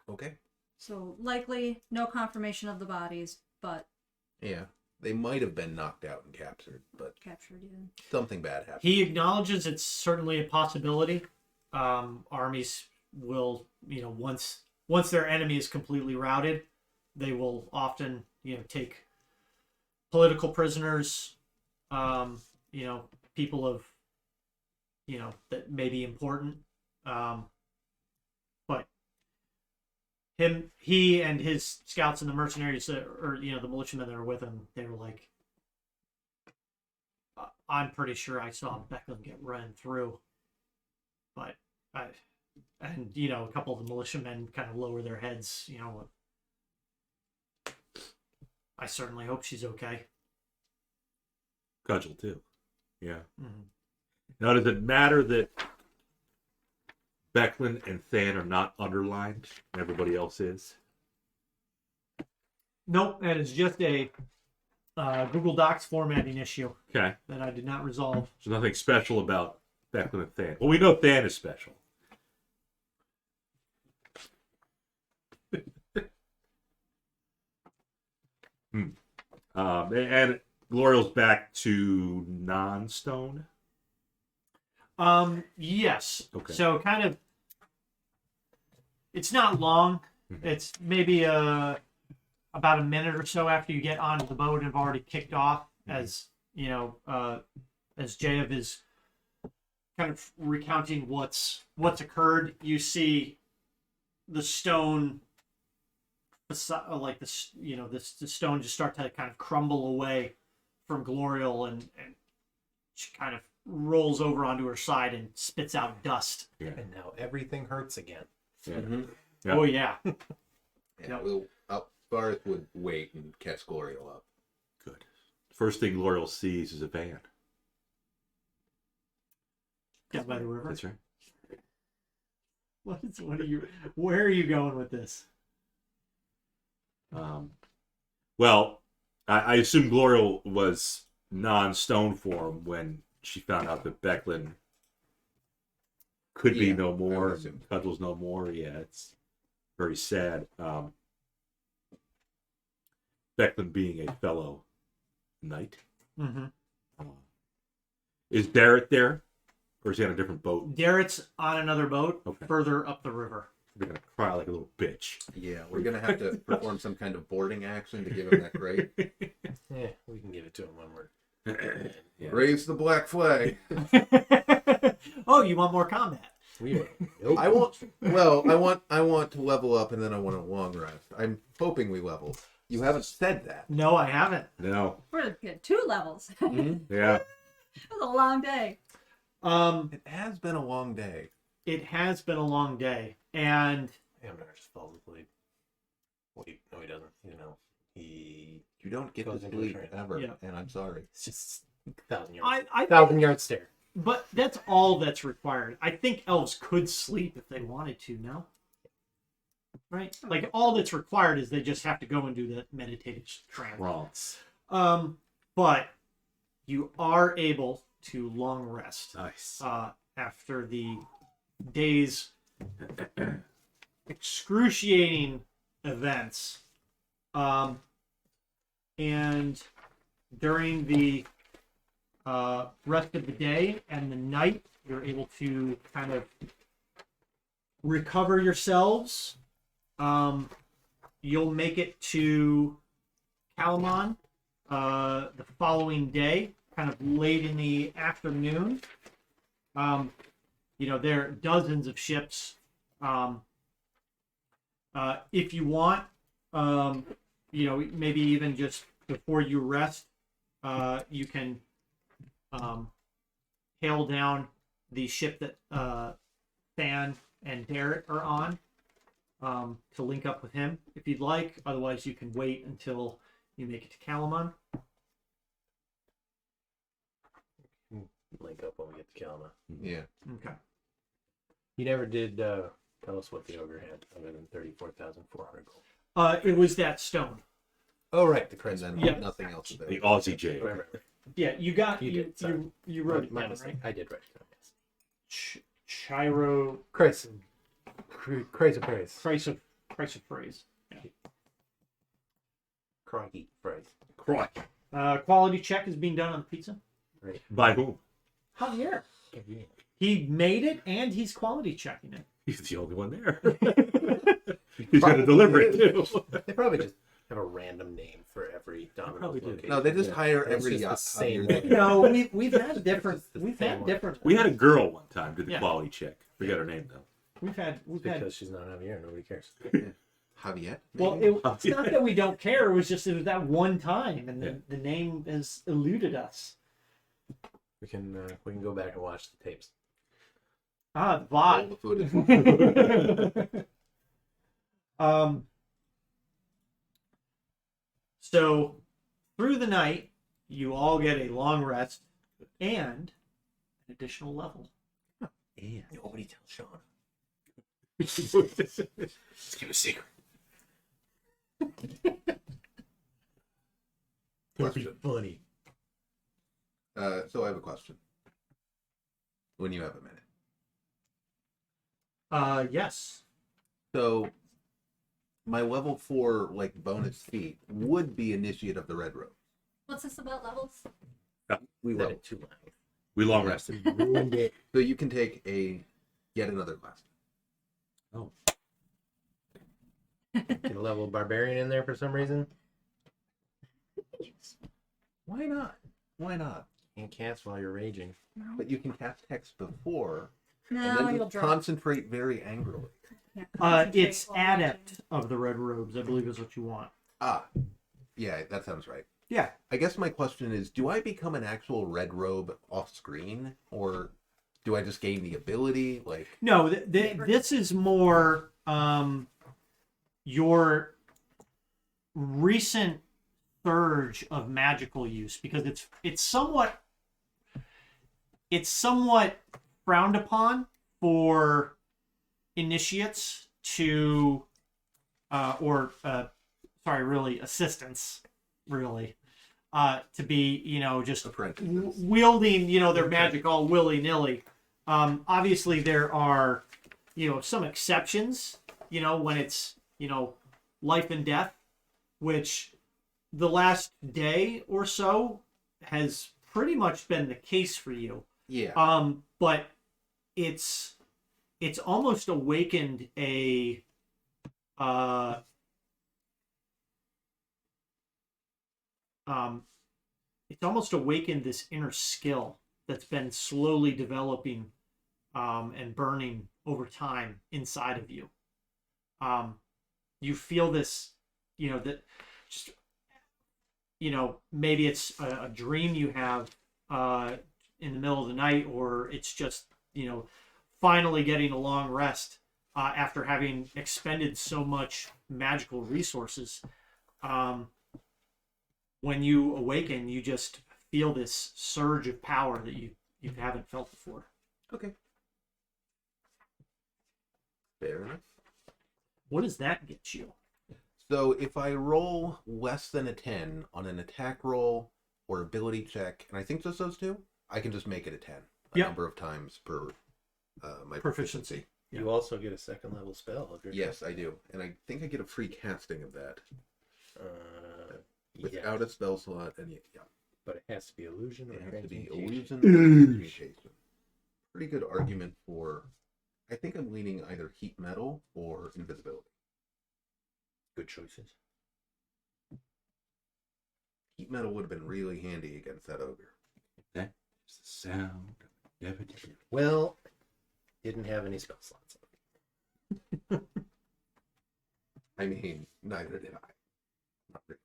Okay.
So likely no confirmation of the bodies, but
Yeah. They might have been knocked out and captured, but
captured. Yeah.
something bad happened.
He acknowledges it's certainly a possibility. Armies will, once their enemy is completely routed, they will often, take political prisoners, people of, that may be important. But he and his scouts and the mercenaries, or the militiamen that are with him, they were like, I'm pretty sure I saw Becklin get run through. But a couple of the militiamen kind of lower their heads, I certainly hope she's okay.
Cudgel, too. Yeah.
Mm-hmm.
Now, does it matter that Becklin and Than are not underlined and everybody else is?
Nope, that is just a Google Docs formatting issue
Okay.
that I did not resolve.
There's nothing special about Becklin and Than. Well, we know Than is special. And Gloriel's back to non-stone.
Yes.
Okay.
So kind of, it's not long.
Mhm.
It's maybe about a minute or so after you get onto the boat and have already kicked off, as as Jayev is kind of recounting what's occurred. You see the stone, like this, the stone just start to kind of crumble away from Gloriel, and she kind of rolls over onto her side and spits out dust.
Yeah.
And now everything hurts again.
Yeah.
Mm-hmm.
Yeah.
Oh yeah.
Yeah,
Yep.
well, Barth would wait and catch Gloriel up.
Good. First thing Gloriel sees is a van.
Down by the river.
That's right.
Where are you going with this?
Well, I assume Gloriel was non-stone form when she found out that Becklin could be
Yeah,
no
I
more,
would
and
assume.
Cudgel's no more. Yeah, it's very sad. Becklin being a fellow knight.
Mm-hmm.
Is Barrett there? Or is he on a different boat?
Garrett's on another boat
Okay.
further up the river.
They're going to cry like a little bitch.
Yeah, we're gonna have to perform some kind of boarding action to give him that crate.
Yeah, we can give it to him when we're.
Yeah.
Raise the black flag.
Oh, you want more combat?
We will. Nope.
I want. Well, I want to level up, and then I want a long rest. I'm hoping we level. You haven't said that.
No, I haven't.
No.
We're gonna get 2 levels. It
Yeah.
was a long day.
It has been a long day.
It has been a long day, and
Hamner just falls asleep. Wait, no, he doesn't.
You don't get to
Goes into
sleep
a trance.
ever,
Yeah.
and I'm sorry.
It's just 1,000 yards.
I
1,000-yard stare.
but that's all that's required. I think elves could sleep if they wanted to. No, right? Like all that's required is they just have to go and do the meditative trance.
France.
But you are able to long rest
Nice.
after the days excruciating events. And during the rest of the day and the night, you're able to kind of recover yourselves. You'll make it to Calamon the following day, kind of late in the afternoon. There are dozens of ships. If you want, maybe even just before you rest, you can hail down the ship that Fan and Derek are on to link up with him if you'd like. Otherwise, you can wait until you make it to Calamon.
Link up when we get to Kalma.
Yeah.
Okay.
You never did tell us what the ogre had other than 34,400 gold.
It was that stone.
Oh, right, the
And
Krynn.
then
Yeah.
nothing else is there.
The Aussie J.
Right.
Yeah, you got
You
you
did, sorry.
you wrote it
My
down,
mistake.
right?
I did write it down, yes.
Chiro
Crazy praise.
price of phrase.
Crikey phrase.
Crotch.
Quality check is being done on the pizza.
Right.
By whom?
Javier. He made it and he's quality checking it.
He's the only one there. He's going to deliver it too.
They probably just have a random name for every Domino's
probably do.
location.
No, they just hire
It's
every
just the
yacht.
same
hire-
one.
No, we've had different
It's the same one.
We had a girl one time do the
Yeah.
quality check. Forget her name though.
we've had
Because she's not Javier, nobody cares.
Javier?
well
maybe?
it's not that we don't care, it was just it was that one time and
Yeah.
the name has eluded us.
We can go back and watch the tapes.
The
All
VOD.
the footage.
So through the night, you all get a long rest and an additional level.
Yeah.
Nobody tell Sean.
Let's give a secret.
That'd be
Question.
funny.
So I have a question. When you have a minute.
Yes.
So my level 4 bonus feat would be Initiate of the Red Robe.
What's this about levels?
We
Said
will.
it too long.
We long rested.
Ruined it.
So you can take yet another class.
Get a level of barbarian in there for some reason.
Why not? Why not?
Can't cast while you're raging.
No.
But you can cast text before and
No,
then
you'll
just
drop.
concentrate very angrily.
Yeah, concentrate
It's
while
Adept of the Red Robes, I believe is what you want.
Ah, yeah, that sounds right.
Yeah.
I guess my question is, do I become an actual red robe off screen, or do I just gain the ability?
No, this is more your recent surge of magical use, because it's somewhat frowned upon for initiates to assistants really to be just
Apprentices.
wielding their magic all willy-nilly. Obviously there are some exceptions when it's life and death, which the last day or so has pretty much been the case for you.
Yeah.
But it's almost awakened a it's almost awakened this inner skill that's been slowly developing and burning over time inside of you. You feel this, that just, maybe it's a dream you have in the middle of the night, or it's just, finally getting a long rest after having expended so much magical resources. When you awaken, you just feel this surge of power that you haven't felt before.
Okay. Fair enough.
What does that get you?
So if I roll less than a 10 on an attack roll or ability check, and I think just those two, I can just make it a 10 a
Yep.
number of times per my
Proficiency.
You also get a second level spell if you're
Yes, I do. And I think I get a free casting of that.
Yeah,
Without a spell slot, and yeah.
but it has to be illusion or
It has to be
transmutation.
illusion or transmutation. Pretty good argument for. I think I'm leaning either heat metal or invisibility.
Good choices.
Heat metal would have been really handy against that ogre.
That is the sound of evacuation.
Well, didn't have any spell slots.
I mean, neither did I. Not really.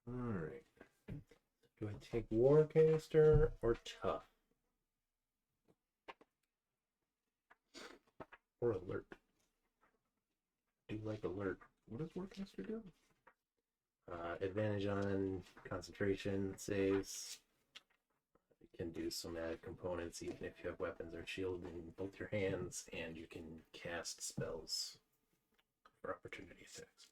All right.
Do I take Warcaster or Tough? Or Alert? Do like Alert.
What does Warcaster do?
Advantage on concentration saves. You can do somatic components even if you have weapons or shield in both your hands, and you can cast spells for opportunity attacks.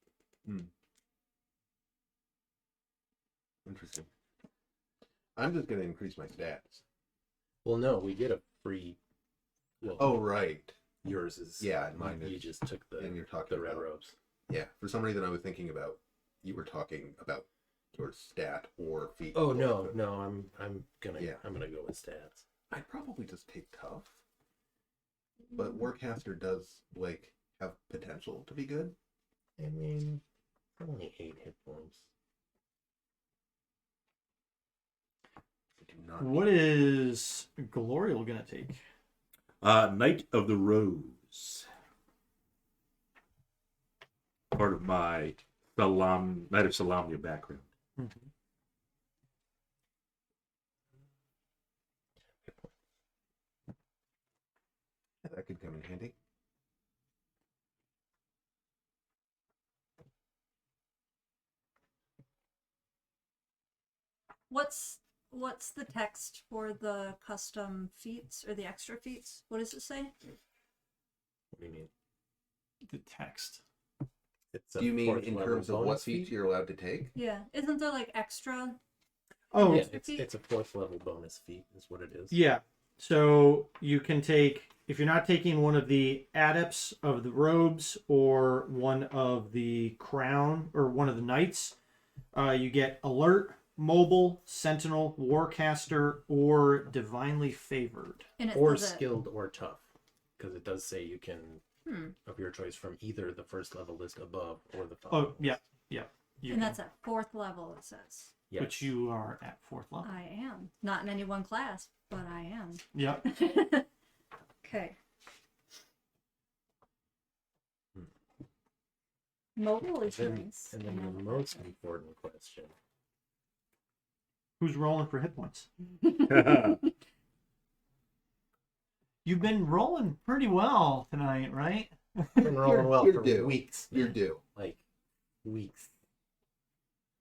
Interesting. I'm just going to increase my stats.
Well, no, we get a free. Well,
Oh, right.
yours is.
Yeah, and mine
You
is.
just took the
And you're talking
red
about-
robes.
Yeah, for some reason I was thinking about you were talking about your stat or feat.
Oh no, I'm gonna
Yeah.
I'm gonna go with stats.
I'd probably just take tough. But Warcaster does like have potential to be good.
I mean, only 8 hit points.
I do not.
What is Glorial gonna take?
Knight of the Rose. Part of my Knight of Solamnia background.
Yeah, that could come in handy.
What's the text for the custom feats or the extra feats? What does it say?
What do you mean?
The text.
It's
Do you mean
fourth
in
level
terms of what
bonus
feats
feat?
you're allowed to take?
Yeah, isn't there like extra?
Oh,
Yeah,
extra feat?
it's a 4th level bonus feat is what it is.
yeah. So you can take, if you're not taking one of the adepts of the robes or one of the crown or one of the knights, you get alert, mobile, sentinel, warcaster, or divinely favored.
And it
Or
says it-
skilled or tough, because it does say you can
Hmm.
of your choice from either the first level list above or the
Oh,
following.
yeah, yeah. You
And
can,
that's at 4th level, it says.
Yes.
which you are at 4th level.
I am. Not in any one class, but I am.
Yep.
Okay. Mobile is
Then-
nice.
and then
I
the
like
most
that.
important question.
Who's rolling for hit points? You've been rolling pretty well tonight, right?
I've been rolling well
You're
for
due.
weeks.
You're
man.
due.
Like weeks.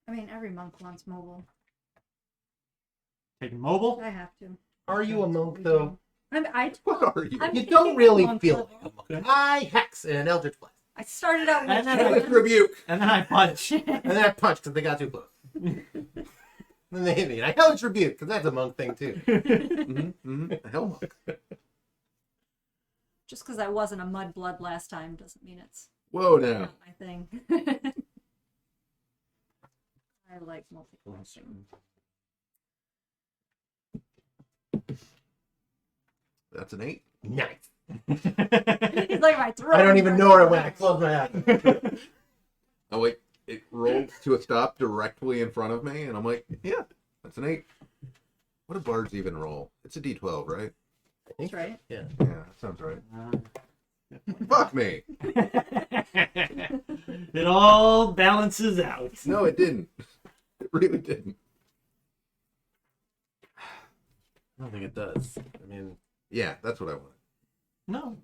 I mean, every monk wants mobile.
Taking mobile.
I have to.
Are you a monk though?
What are you?
I'm
You
taking
don't really
monk
feel
level.
like a monk. I hex and an eldritch blast.
I started out with
And then
Hellish rebuke.
And then I punch.
And then I punched because they got too close. Then they hit me. And I hellish rebuke because that's a monk thing too.
A hell monk.
Just because I wasn't a mudblood last time doesn't mean it's
Whoa now.
not my thing. I like multi-classing.
That's an 8.
Nice.
He's like my throat.
I don't even know where I went. I closed my eyes.
Oh wait, it rolled to a stop directly in front of me, and I'm like, yeah, that's an 8. What do bards even roll? It's a D12, right?
That's right.
Yeah.
Yeah, that sounds right. Fuck me.
It all balances out.
No, it didn't. It really didn't.
I don't think it does. I mean,
Yeah, that's what I wanted.
No,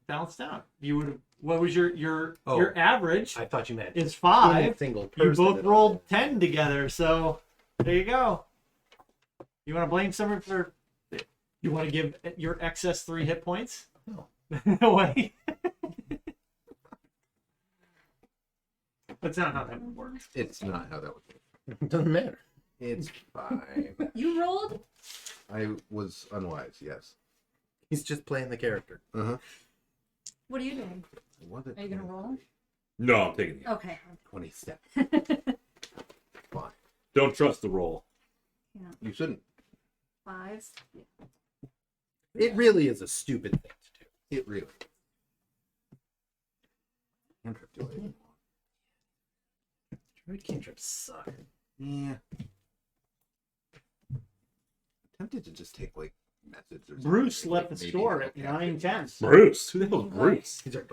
balanced out. You would have. What was your
Oh.
your average?
I thought you meant
Is
in
5.
a single
You
person
both
that-
rolled 10 together, so there you go. You want to blame someone for? You want to give your excess 3 hit points?
No.
No way. That's not how that works.
It's not how that would work.
It doesn't matter.
It's fine.
You rolled?
I was unwise, yes.
He's just playing the character.
Uh-huh.
What are you doing?
Was it
Are you gonna roll?
No, I'm taking it.
Okay.
27.
Fine.
Don't trust the roll.
You shouldn't.
Fives.
It really is a stupid thing to do.
It really. Cantrip do it.
Druid cantrips suck.
Yeah. Tempted to just take like methods or something.
Bruce
like,
left the
maybe
store
help
at
capture
9:10.
Bruce? Who the hell is Bruce?
These are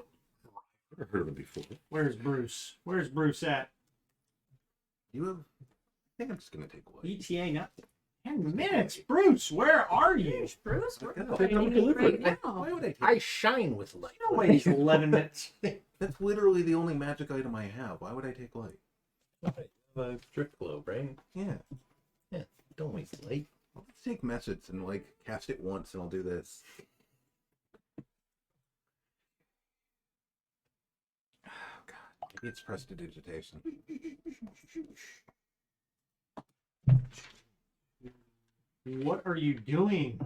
Never heard of him before.
Where's Bruce? Where's Bruce at?
You have. I think I'm just gonna take away.
ETA not 10 minutes. Bruce, where are you?
Bruce, we're
Okay.
going
Take
right
them
now.
Why would I take?
I shine with light.
No way it's 11 minutes.
That's literally the only magic item I have. Why would I take light?
The drift globe, right?
Yeah.
Yeah. Don't waste light.
I'll just take message and like cast it once, and I'll do this. Oh god, maybe it's prestidigitation.
What are you doing?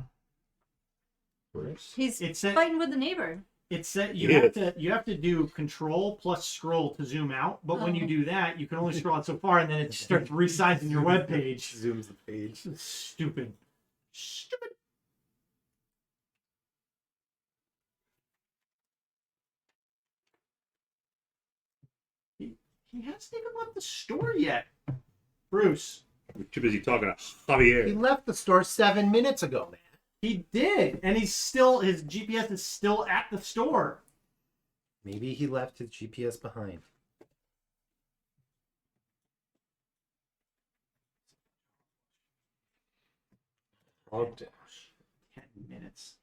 Bruce.
He's
It said
fighting with the neighbor.
it said you
Yes.
have to do control plus scroll to zoom out, but when you do that, you can only scroll out so far and then it starts resizing your web page.
Zooms the page.
Stupid. Stupid. He hasn't even left the store yet. Bruce.
We're too busy talking to
He
Javier.
left the store 7 minutes ago, man.
He did, and he's still his GPS is still at the store.
Maybe he left his GPS behind.
Oh, 10 minutes.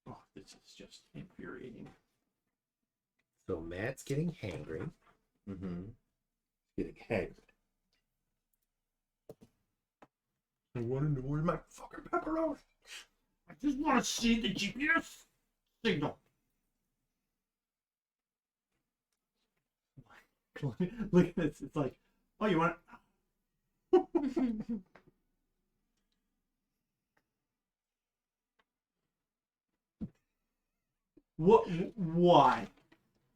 Oh, this is just infuriating.
So Matt's getting hangry.
Mm-hmm.
Getting hanged.
I want to know where my fucking pepperoni.
I just want to see the GPS signal. Look at this. It's like, oh, you want? What? Why?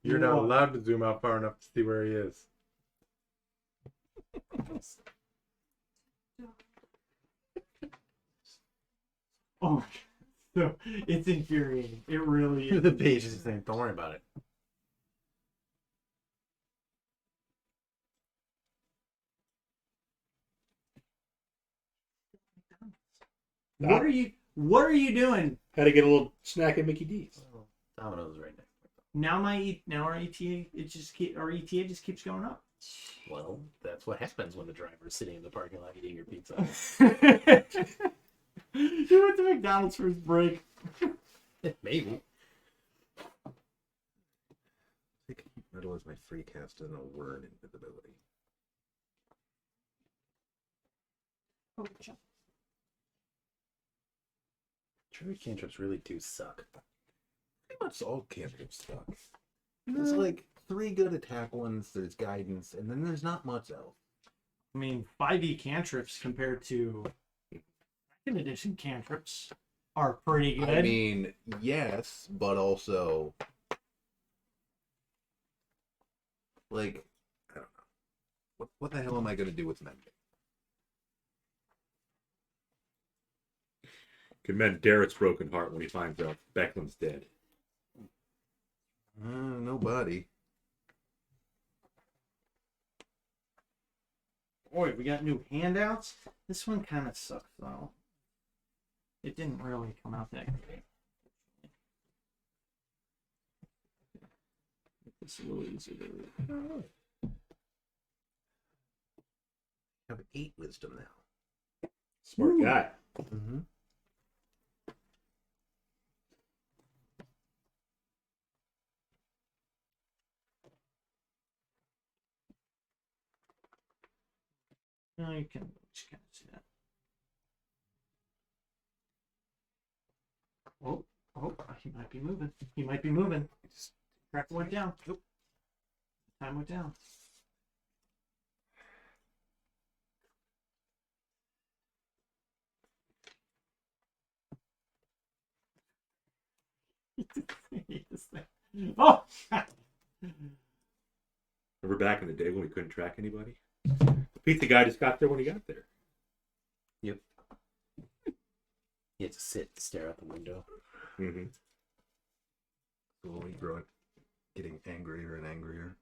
You're not
Why?
allowed to zoom out far enough to see where he is.
Oh, so it's infuriating. It really is.
The page is saying, don't worry about it.
What are you doing?
Had to get a little snack at Mickey D's.
Oh, Domino's right next.
Now our ETA our ETA just keeps going up.
Well, that's what happens when the driver's sitting in the parking lot eating your pizza.
He went to McDonald's for his break.
Maybe.
Take heat metal as my free cast and a word invisibility.
Oh, jump.
Druid cantrips really do suck.
Pretty much all cantrips suck. There's like 3 good attack ones, there's guidance, and then there's not much else.
I mean, 5e cantrips compared to 2nd edition cantrips are pretty good.
I mean, yes, but also like I don't know. What the hell am I gonna do with mending?
Can mend Darrett's broken heart when he finds out Beckland's dead.
Nobody.
Boy, we got new handouts. This one kind of sucks, though. It didn't really come out that great. Make this a little easier to read.
I have 8 wisdom now.
Smart guy.
Mm-hmm.
No, you can just kind of see that. Oh, he might be moving. He might be moving. Crap went down.
Nope.
Time went down. Oh!
Remember back in the day when we couldn't track anybody? The pizza guy just got there when he got there.
Yep. You have to sit and stare out the window.
Mm-hmm.
Slowly growing, getting angrier and angrier.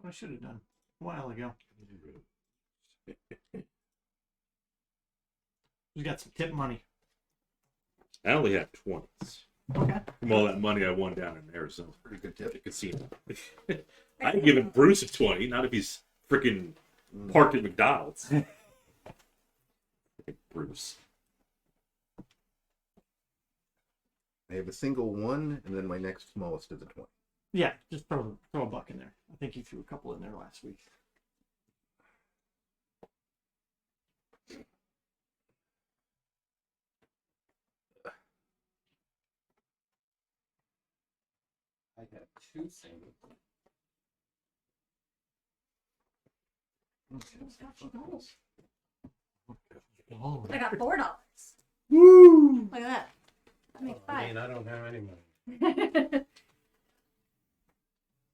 What I should have done a while ago. We got some tip money.
I only have 20s.
Okay.
From all that money I won down in Arizona.
Pretty good
At
tip.
the casino. I ain't giving Bruce a 20, not if he's freaking parked at McDonald's. Bruce.
I have a single 1, and then my next smallest is a 20.
Yeah, just throw a buck in there. I think you threw a couple in there last week.
I have 2 singles.
I got $4.
Woo!
Look at that. I make
Oh,
5.
man, I don't have any money.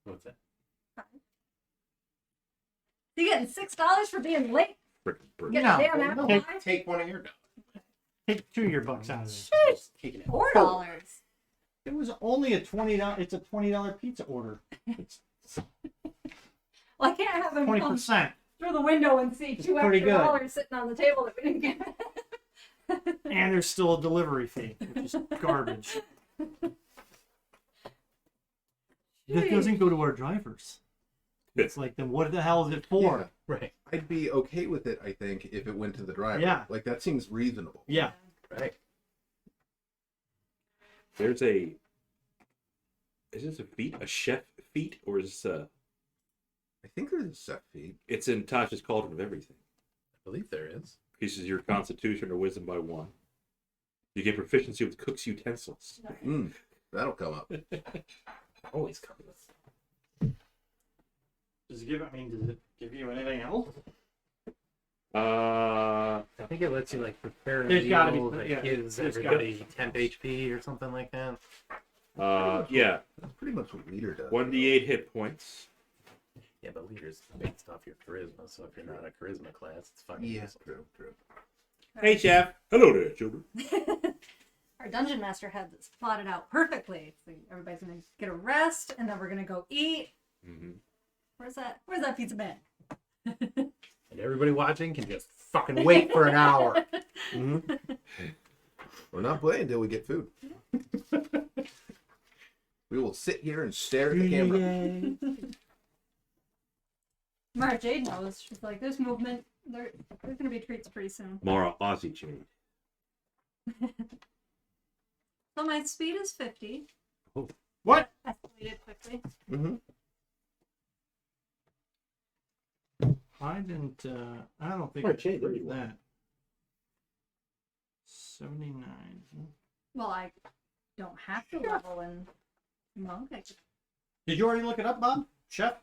What's that?
You're getting $6 for being late.
Freaking Bruce.
Get
No.
a damn apple
Take-
pie.
Take one of your dollars.
Take 2 of your bucks out of it.
Sheesh.
Taking it.
$4.
It was only a $20. It's a $20 pizza order. It's
Well, I can't have him come
20%.
through the window and see
It's
2
pretty
extra
good.
dollars sitting on the table that we didn't get.
And there's still a delivery fee, which is garbage. This doesn't go to our drivers. It's like, then what the hell is it for?
Yeah.
Right.
I'd be okay with it, I think, if it went to the driver.
Yeah.
Like, that seems reasonable.
Yeah.
Right.
There's a... Is this a feat? A chef feat? Or is this a...
I think there's a set fee.
It's in Tasha's Cauldron of Everything.
I believe there is.
Increases your constitution or wisdom by 1. You get proficiency with cook's utensils.
That'll come up.
Always comes.
Does it give you anything else?
Uh,
I think it lets you like prepare a
There's gotta be-
meal that
yeah,
gives
there's
everybody temp HP or something like that.
yeah.
That's pretty much what leader does.
1d8 hit points.
Yeah, but leader's based off your charisma, so if you're not a charisma class, it's fucking
Yeah,
useless.
true.
Hey, chef. Hello there, children.
Our dungeon master had this plotted out perfectly. So everybody's gonna get a rest, and then we're gonna go eat.
Mm-hmm.
Where's that pizza been?
And everybody watching can just fucking wait for an hour.
We're not playing until we get food. We will sit here and stare at the camera.
Mara Jade knows. She's like, there's movement. There's gonna be treats pretty soon.
Mara Aussie Jade.
So my speed is 50.
What?
Escalated quickly.
I didn't, I don't think
Right,
I
Jay, there
did
you are.
that. 79.
Well, I don't have to level in monk. I could...
Did you already look it up, Bob? Chef?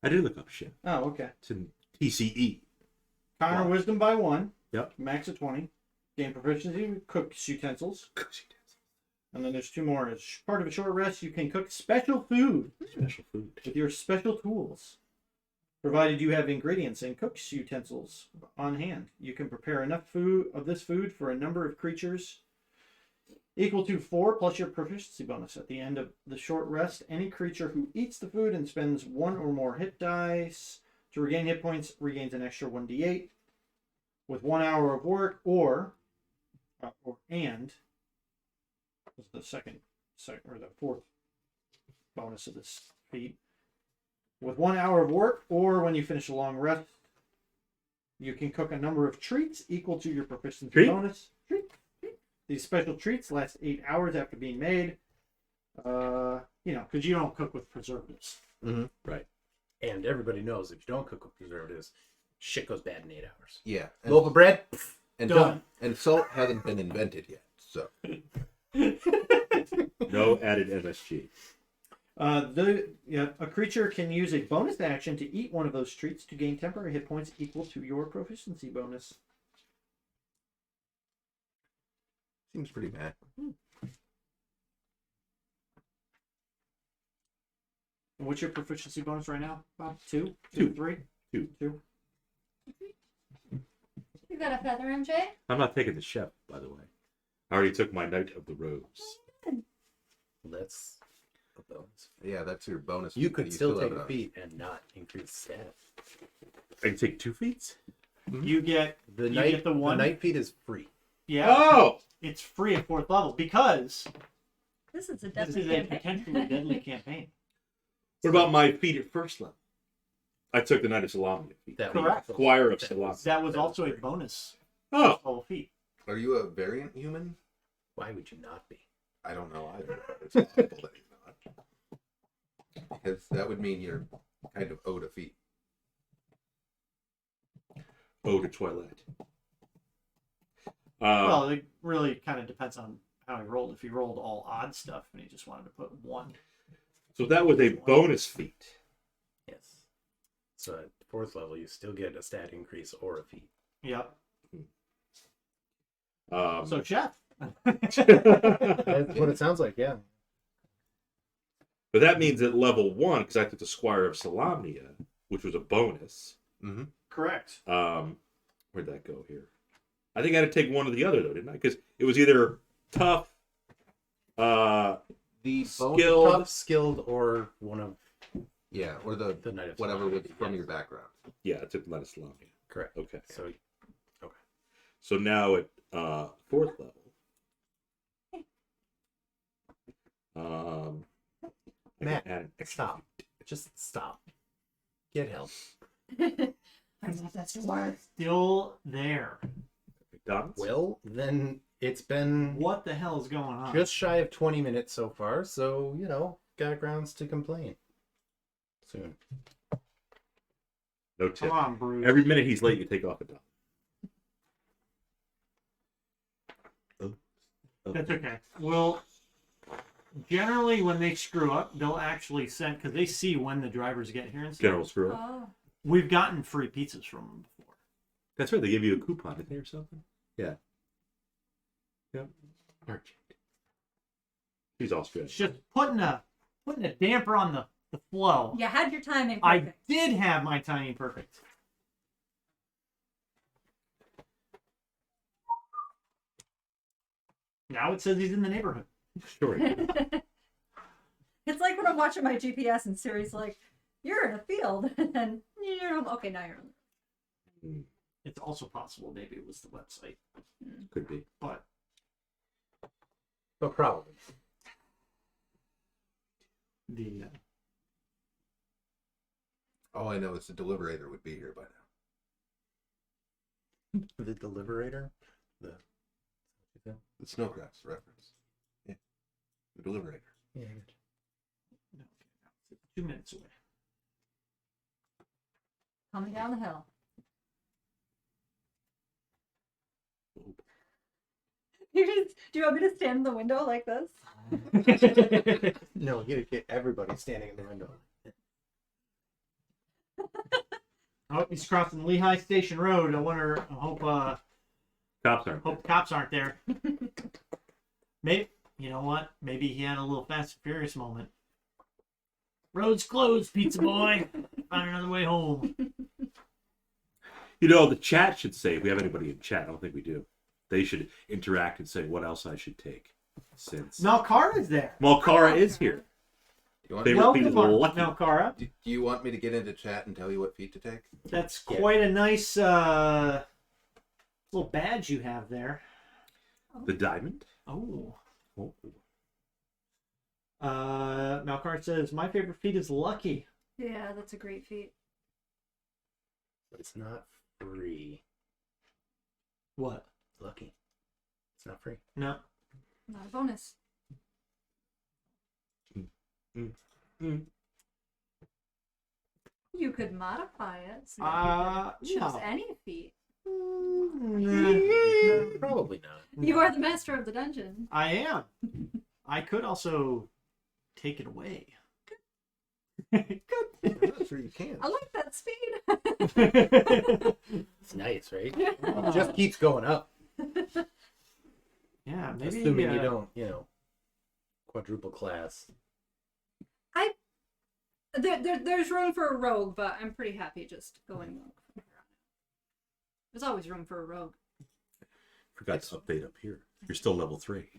I did look up shit.
Oh, okay.
It's in TCE.
Counter
Wow.
wisdom by 1.
Yep.
Max of 20. Gain proficiency with cook's utensils. And then there's 2 more. As part of a short rest, you can cook special food
Special food.
with your special tools. Provided you have ingredients and cook's utensils on hand, you can prepare enough food of this food for a number of creatures equal to 4 plus your proficiency bonus. At the end of the short rest, any creature who eats the food and spends 1 or more hit dice to regain hit points regains an extra 1d8. With 1 hour of work, or was the second or the 4th bonus of this feat. With 1 hour of work, or when you finish a long rest, you can cook a number of treats equal to your proficiency
Treat?
bonus. These special treats last 8 hours after being made. Because you don't cook with preservatives.
Right.
And everybody knows if you don't cook with preservatives, shit goes bad in 8 hours.
Yeah.
Loaf of bread,
And
Done.
and salt hasn't been invented yet, so
No added MSG.
A creature can use a bonus action to eat one of those treats to gain temporary hit points equal to your proficiency bonus.
seems pretty bad.
And what's your proficiency bonus right now, Bob? 2?
Two.
3?
2.
2.
You got a feather, MJ?
I'm not taking the chef, by the way. I already took my Knight of the Rose.
That's a bonus.
Yeah, that's your bonus.
You
feat,
could
but
still
have
take
it
a
on.
feat and not increase stat.
I can take 2 feats?
You get
The
You
night,
get the one-
night feat is free.
Oh!
it's free at 4th level because
This is a
this
deadly
is a
campaign.
potentially deadly campaign.
What about my feat at first level? I took the Knight of Salami feat.
That
Correct.
Squire of
that
Salami.
That was
that
also a
free.
bonus
Oh!
level feat.
Are you a variant human?
Why would you not be?
I don't know either. But it's possible that he's not. Because that would mean you're kind of owed a feat.
Oh, to Twilight.
Well, it really kind of depends on how he rolled. If he rolled all odd stuff and he just wanted to put 1.
So that was a bonus feat.
Yes. So at 4th level, you still get a stat increase or a feat.
Yep.
So,
So, chef.
That's what it sounds like, yeah.
but that means at level 1, because I took the Squire of Salamnia, which was a bonus.
Mm-hmm.
Correct.
Where'd that go here? I think I had to take one or the other, though, didn't I? Because it was either tough,
The bonus,
skilled.
Tough, skilled, or one of
yeah, or the
the Knight of
whatever
Salami.
with from your background.
Yeah, I took the Knight of Salamnia.
Correct.
Okay.
So
So now at 4th level, I can
Matt,
add an extra
stop. Just stop. Get help.
I want that to work.
Still there.
McDonald's.
Well, then it's been
What the hell is going on?
just shy of 20 minutes so far, so, got grounds to complain. Soon.
No tip.
Come on, Bruce.
Every minute he's late, you take off a dollar.
That's okay. Well, generally when they screw up, they'll actually send, because they see when the drivers get here and stuff.
General screw up.
Oh.
We've gotten free pizzas from them before.
That's right. They give you a coupon, didn't they, or something? Yeah. Yep. Archie. She's Australian.
It's just putting a damper on the flow.
You had your timing
I
perfect.
did have my timing perfect. Now it says he's in the neighborhood.
Sure.
It's like when I'm watching my GPS and Siri's like, "You're in a field," and then okay, now you're in.
It's also possible maybe it was the website,
Could be.
but
But probably.
the
All I know is the deliberator would be here by now.
The Deliberator? The
Snowgrass reference. Yeah. The deliberator.
yeah.
no, 2 minutes away.
Coming down the hill. Do you want me to stand in the window like this?
No, you get everybody standing in the window.
Oh, he's crossing Lehigh Station Road. I hope
Cops aren't.
the cops aren't there. Maybe, you know what? Maybe he had a little Fast and Furious moment. Road's closed, pizza boy. Find another way home.
You know, the chat should say, if we have anybody in chat, I don't think we do. They should interact and say what else I should take. Since
Malkara's there.
Malkara is here.
Do you want,
Favorite feat is
Welcome,
lucky.
Malkara.
do you want me to get into chat and tell you what feat to take?
That's
Yeah.
quite a nice little badge you have there.
The diamond.
Oh.
Oh.
Malkara says, my favorite feat is lucky.
Yeah, that's a great feat.
But it's not free.
What?
Lucky. It's not free.
No.
Not a bonus. You could modify it. So choose
no.
any feat.
Probably not.
You are the master of the dungeon.
I am. I could also take it away.
I'm not sure you can.
I like that speed.
It's nice, right?
It just keeps going up.
Yeah, maybe.
Assuming you don't, quadruple class.
There's room for a rogue, but I'm pretty happy just going rogue from here on out. There's always room for a rogue.
Forgot to update up here. You're still level 3.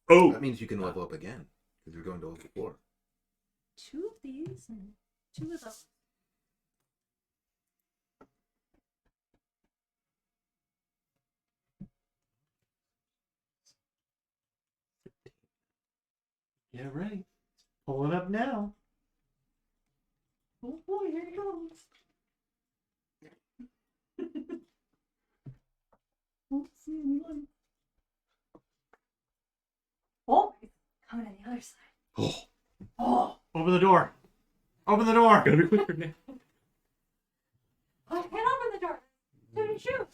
Oh!
That means you can level up again because you're going to level 4.
2 of these and 2 of those.
Yeah, right. Pull it up now. Oh boy, here it goes.
Oh, coming on the other side.
Oh,
Oh,
Open the door. Open the door.
gotta be quicker now.
I can't open the door. Don't shoot.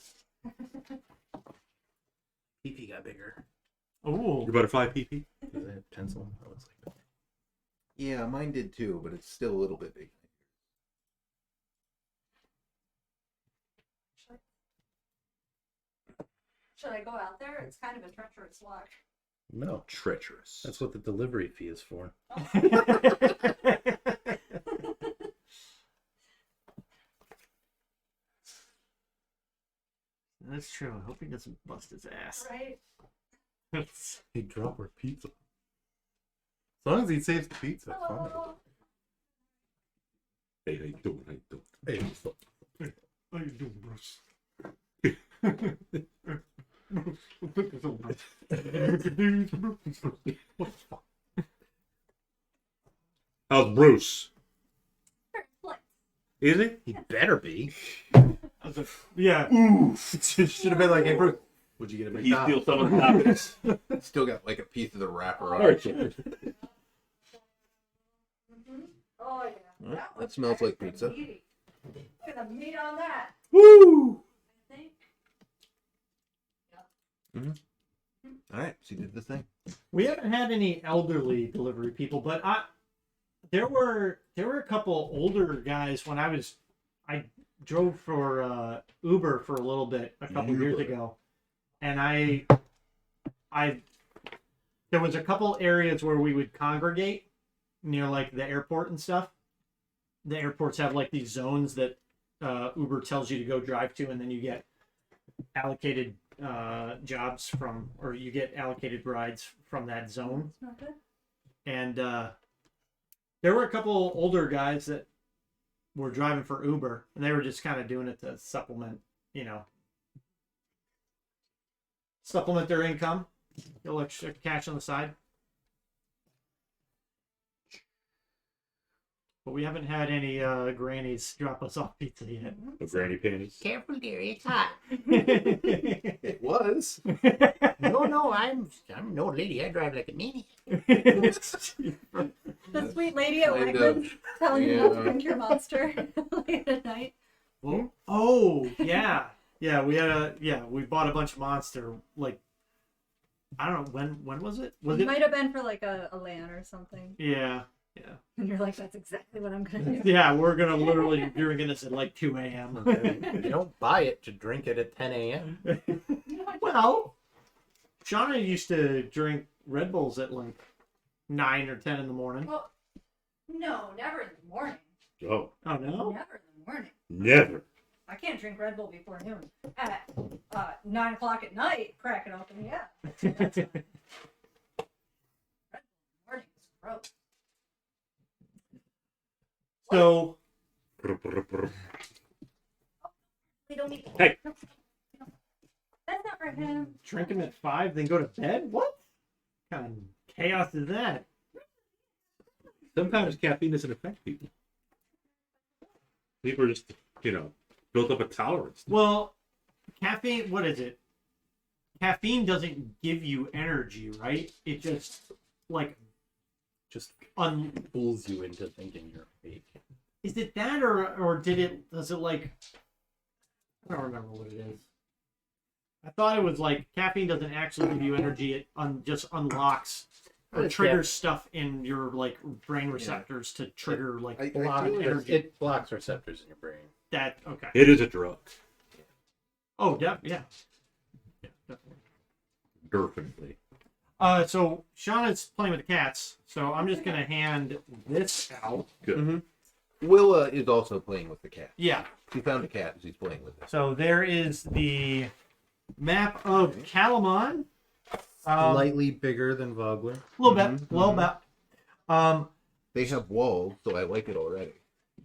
PP got bigger.
Ooh.
Your butterfly PP?
Is that pencil? That looks like that.
Yeah, mine did too, but it's still a little bit big.
Should I go out there? It's kind of a treacherous walk.
No.
Treacherous.
That's what the delivery fee is for.
That's true. I hope he doesn't bust his ass.
Right?
He dropped our pizza. As long as he saves the pizza, fine.
Hello.
Hey, how you doing? How you doing?
Hey, what's up?
How you doing, Bruce? How's Bruce? Is he?
He better be.
Yeah.
Should have been like, hey, Bruce, would you get a
He
McDonald's?
steals some of the toppings.
Still got like a piece of the wrapper on
All
it.
right.
Oh, yeah.
Well, that smells like pizza.
Meaty. Gonna meat on that,
Woo!
I think.
All right, she did the thing.
We haven't had any elderly delivery people, but there were a couple older guys when I drove for Uber for a little bit a couple years ago, and there was a couple areas where we would congregate near like the airport and stuff. The airports have like these zones that Uber tells you to go drive to, and then you get allocated jobs from, or you get allocated rides from that zone.
It's not good.
And there were a couple older guys that were driving for Uber, and they were just kind of doing it to supplement their income, get a little extra cash on the side. But we haven't had any grannies drop us off pizza yet.
The granny panties.
Careful, dear. It's hot.
It was.
No, I'm an old lady. I drive like a maniac.
The sweet lady at
Kind
Wegmans telling you not to
yeah.
drink your monster late at night.
Oh yeah, we bought a bunch of Monster. Like, I don't know when was it? Was
It
it?
might have been for like a LAN or something.
Yeah.
And you're like, that's exactly what I'm gonna do.
Yeah, we're gonna literally be drinking this at like 2 a.m.
You don't buy it to drink it at 10 a.m.
Well, Shauna used to drink Red Bulls at like 9 or 10 in the morning.
Well, no, never in the morning.
Oh,
Oh no!
Never in the morning.
never.
I can't drink Red Bull before noon. At 9 o'clock at night, crack it open, yeah. That's fine. Red Bull in the morning is gross.
So
We don't need.
Hey.
No. That's not for him.
drink them at 5, then go to bed. What kind of chaos is that?
Sometimes caffeine doesn't affect people. People are just, built up a tolerance.
Well, caffeine. What is it? Caffeine doesn't give you energy, right? It just like
just
un.
fools you into thinking you're awake.
Is it that, or does it like? I don't remember what it is. I thought it was like caffeine doesn't actually give you energy; it just unlocks or triggers stuff in your like brain receptors to trigger like
I
a lot of
feel
energy.
It blocks receptors in your brain.
That okay?
It is a drug.
Oh, yeah, definitely.
Definitely.
So Shauna's playing with the cats, so I'm just gonna hand this out.
Good.
Willa is also playing with the cat.
Yeah.
She found a cat and she's playing with it.
So there is the map of Calamon.
Slightly bigger than Vogler.
A little bit, a little bit.
They have walls, so I like it already.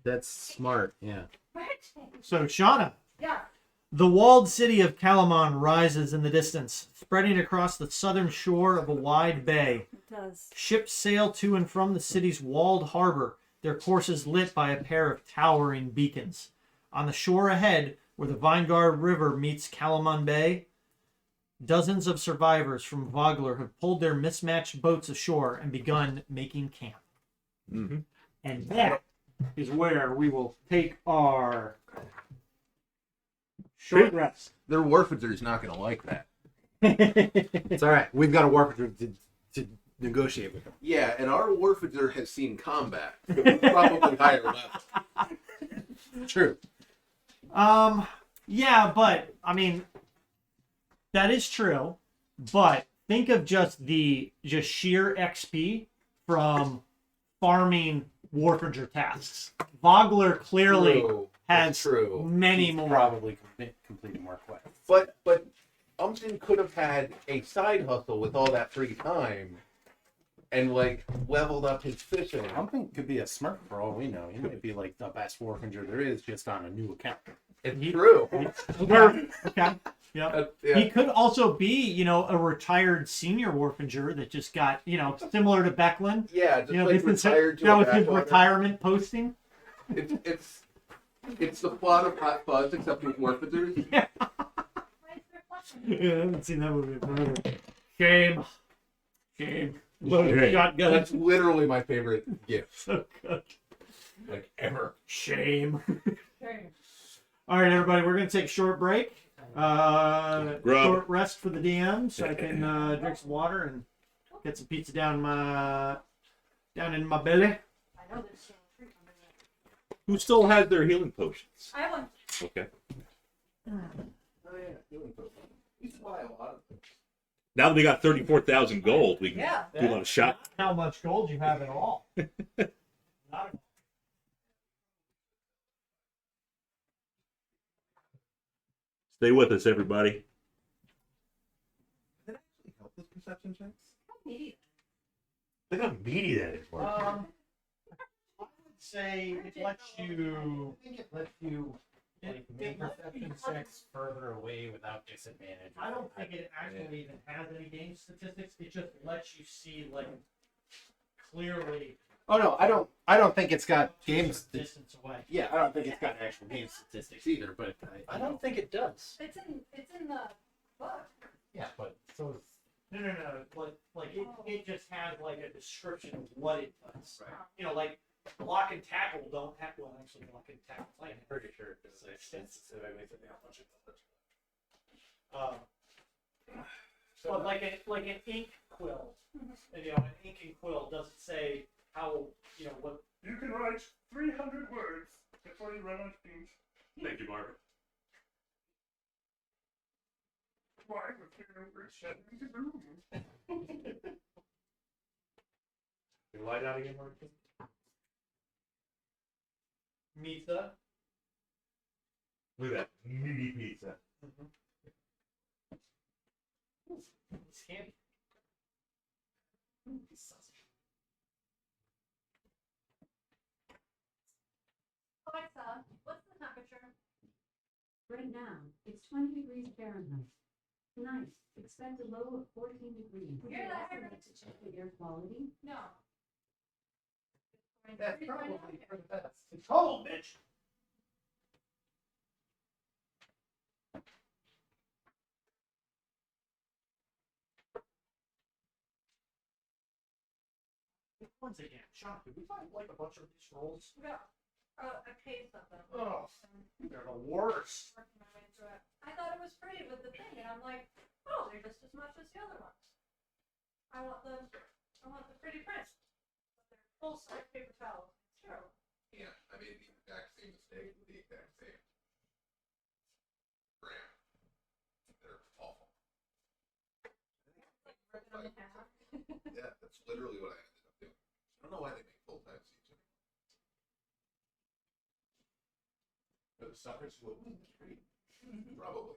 That's smart. Yeah.
So Shauna,
Yeah.
the walled city of Calamon rises in the distance, spreading across the southern shore of a wide bay.
It does.
Ships sail to and from the city's walled harbor, their courses lit by a pair of towering beacons. On the shore ahead, where the Vinegard River meets Calamon Bay, dozens of survivors from Vogler have pulled their mismatched boats ashore and begun making camp.
Mm-hmm.
And that is where we will take our short rest.
Their Warfigers not going to like that.
It's all right. We've got a warfighter to negotiate with them.
Yeah, and our Warfiger has seen combat. So it's probably higher level.
True.
Yeah, but I mean, that is true. But think of just sheer XP from farming Warfiger tasks. Vogler clearly
True.
has
True.
many
He's
more.
probably completing more quests.
But Umpton could have had a side hustle with all that free time and like leveled up his fishing.
Something could be a smirk for all we know. He might be like the best warfighter there is, just on a new account.
It's true.
Okay. Yeah.
Yeah.
He could also be, a retired senior Warfinger that just got, similar to Becklin.
Yeah, just like
this is-
retired to
that
a
was his
backwater.
retirement posting.
It's the plot of Hot Fuzz except with Warfigers.
Yeah, I haven't seen that movie in forever. Shame. Loaded
Shame.
shotgun.
That's literally my favorite gift,
So good.
like ever.
Shame.
Okay.
All right, everybody, we're going to take a short break.
Grub.
Short rest for the DM so I can drink some water and get some pizza down in my belly.
I know this.
Who still has their healing potions?
I have one.
Okay.
Oh yeah, healing potion. We supply a lot of them.
Now that we got 34,000 gold, we can
Yeah.
do a lot of shot.
How much gold you have at all? Not
Stay with us, everybody.
Did it actually help with perception checks?
Look how meaty that is.
I would say it lets you.
I think it lets you like make perception checks further away without disadvantage.
I don't think it actually even has any game statistics. It just lets you see like clearly
Oh no, I don't think it's got games.
distance away.
Yeah, I don't think it's got actual game statistics either. But
I don't think it does.
It's in the book.
Yeah, but so is
No. Like it just has like a description of what it does.
Right.
Like block and tackle don't have. Well, actually, block and tackle.
I'm pretty sure it does.
But like an ink quill, an inking quill doesn't say how what.
You can write 300 words before you run out of ink.
Thank you, Margaret.
Why would you shattering the room?
You lie down again, Margaret?
Pizza.
Look at that meaty pizza.
It's candy.
Alexa, what's the temperature? Right now, it's 20 degrees Fahrenheit. Tonight, expect a low of 14 degrees. Would you
Hear that,
also
Henry?
like to check the air quality?
No.
That's probably for the best.
It's cold, bitch.
Once again, Sean, did we find like a bunch of these rolls?
We got a case of them.
Oh,
And
they're the worst.
working my way through it. I thought it was pretty with the thing, and I'm like, oh, they're just as much as the other ones. I want the pretty print. But they're full size paper towels. It's terrible.
Yeah, I made the exact same mistake with the exact same brand. They're awful.
Like ripping them in half.
Yeah, that's literally what I ended up doing. I don't know why they make full-time seats anymore.
The suckers who open the street.
Probably.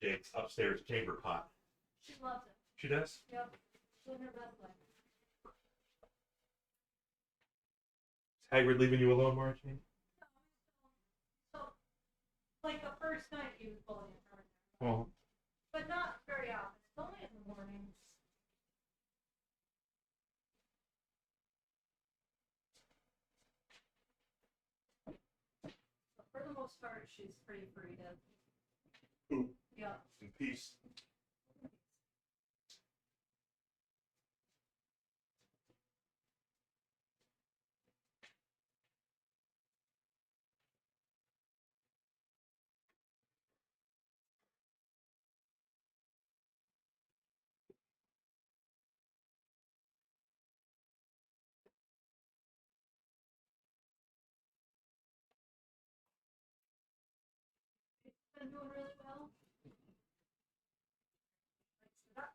Jake's upstairs chamber pot.
She loves it.
She does?
Yep. She's in her best life.
Is Hagrid leaving you alone, Margie?
So, like the first night he was bullying her.
Well,
But not very often. It's only in the mornings. But for the most part, she's pretty free to.
Who?
Yeah.
in peace.
Been doing really well. Likes it up.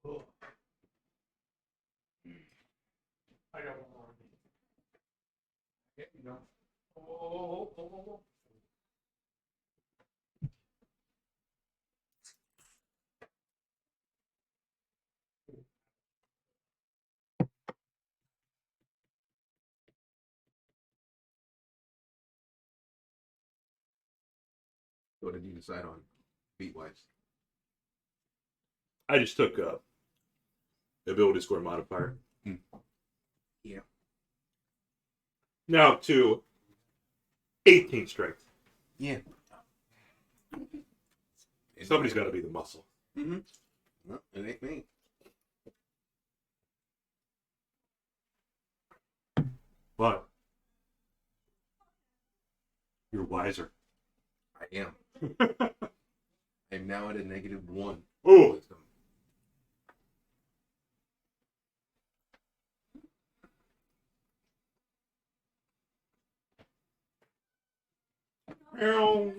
Oh. I got one more.
Yeah, you know. Oh.
What did you decide on, beat-wise?
I just took ability score modifier.
Yeah.
Now to 18 strength.
Yeah.
Somebody's got to be the muscle.
Mm-hmm. No, it ain't me.
But you're wiser.
I am. I'm now at a -1.
Oh,
Wisdom.
Meow.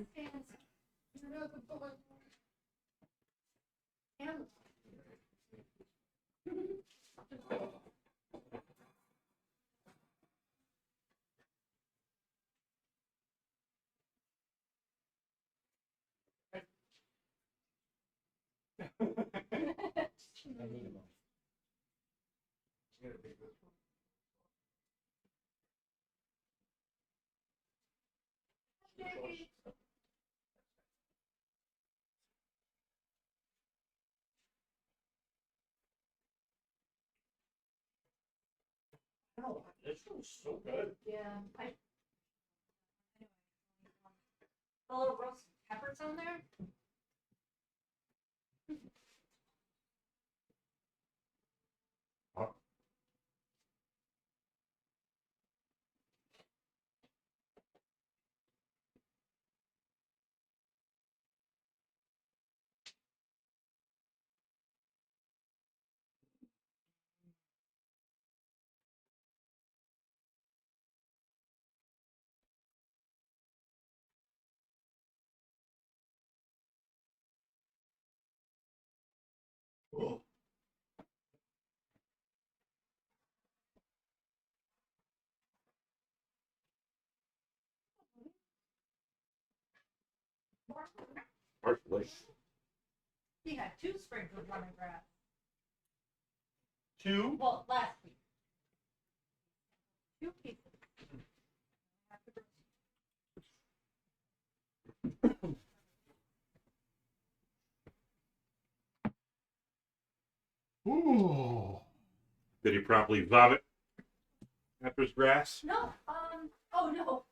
I need them.
I'm gonna take this one.
Jackie.
Oh, this one's so good.
Yeah. The little roasted peppers on there.
Oh.
Partially.
He had 2 sprigs of lemongrass.
2.
Well, last week. 2 pieces.
Ooh. Did he promptly vomit after his grass?
No, oh no.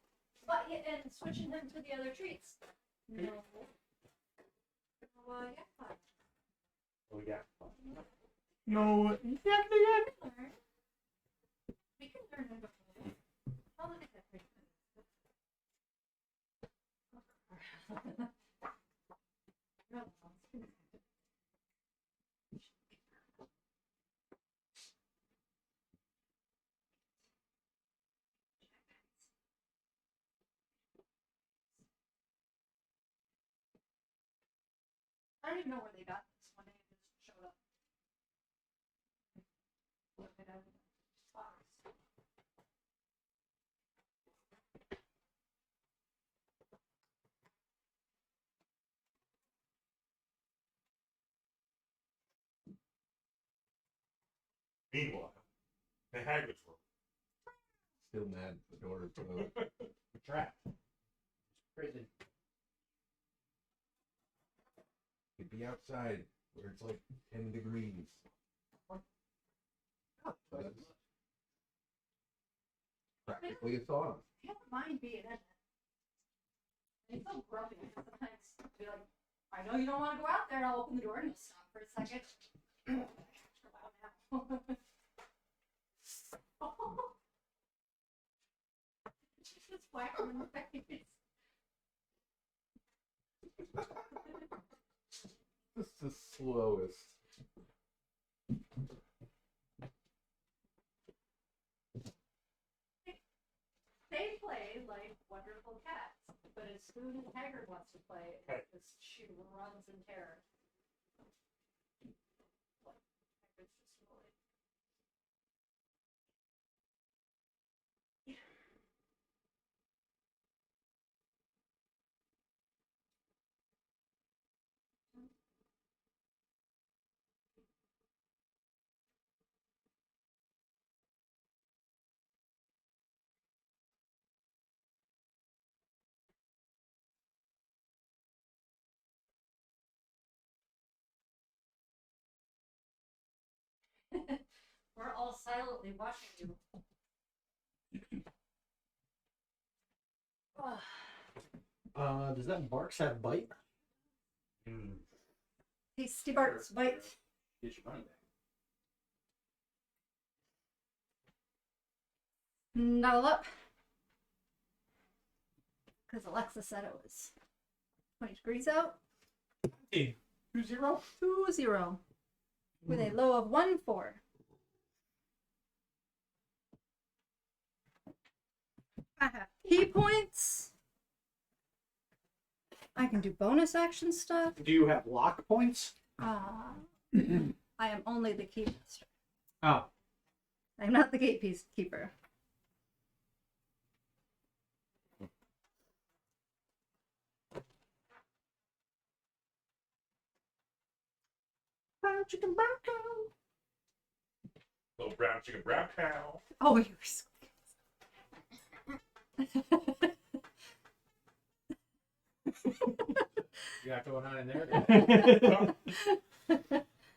But and switching him to the other treats. No. Yeah.
Oh yeah.
No.
We can learn. We can learn it before. I'll look at that for you. I don't even know where they got this one. They just showed up. Look it out of the box.
Meanwhile, the Hagrid's room.
Still mad the door is closed.
We're trapped. Prison.
Could be outside where it's like 10 degrees. Practically a sauna.
I don't mind being in it. It's so grumpy. Sometimes I'll be like, I know you don't want to go out there, and I'll open the door and you'll stop for a second. I have to go out now. Just whack him in the face.
This is the slowest.
They play like wonderful cats, but as soon as Haggard wants to play, she runs in terror. Like, Hagrid's just really... We're all silently watching you.
Does that Barks have bite?
Tasty Bart's bite.
Get your money back.
Nuddle up. Because Alexa said it was 20 degrees out.
2-0.
2-0. With a low of 1-4. I have key points. I can do bonus action stuff.
Do you have lock points?
I am only the key master.
Oh.
I'm not the gatekeeper.
chicken, brown cow.
Little brown chicken, brown cow.
Oh, you're so
You got going on in there?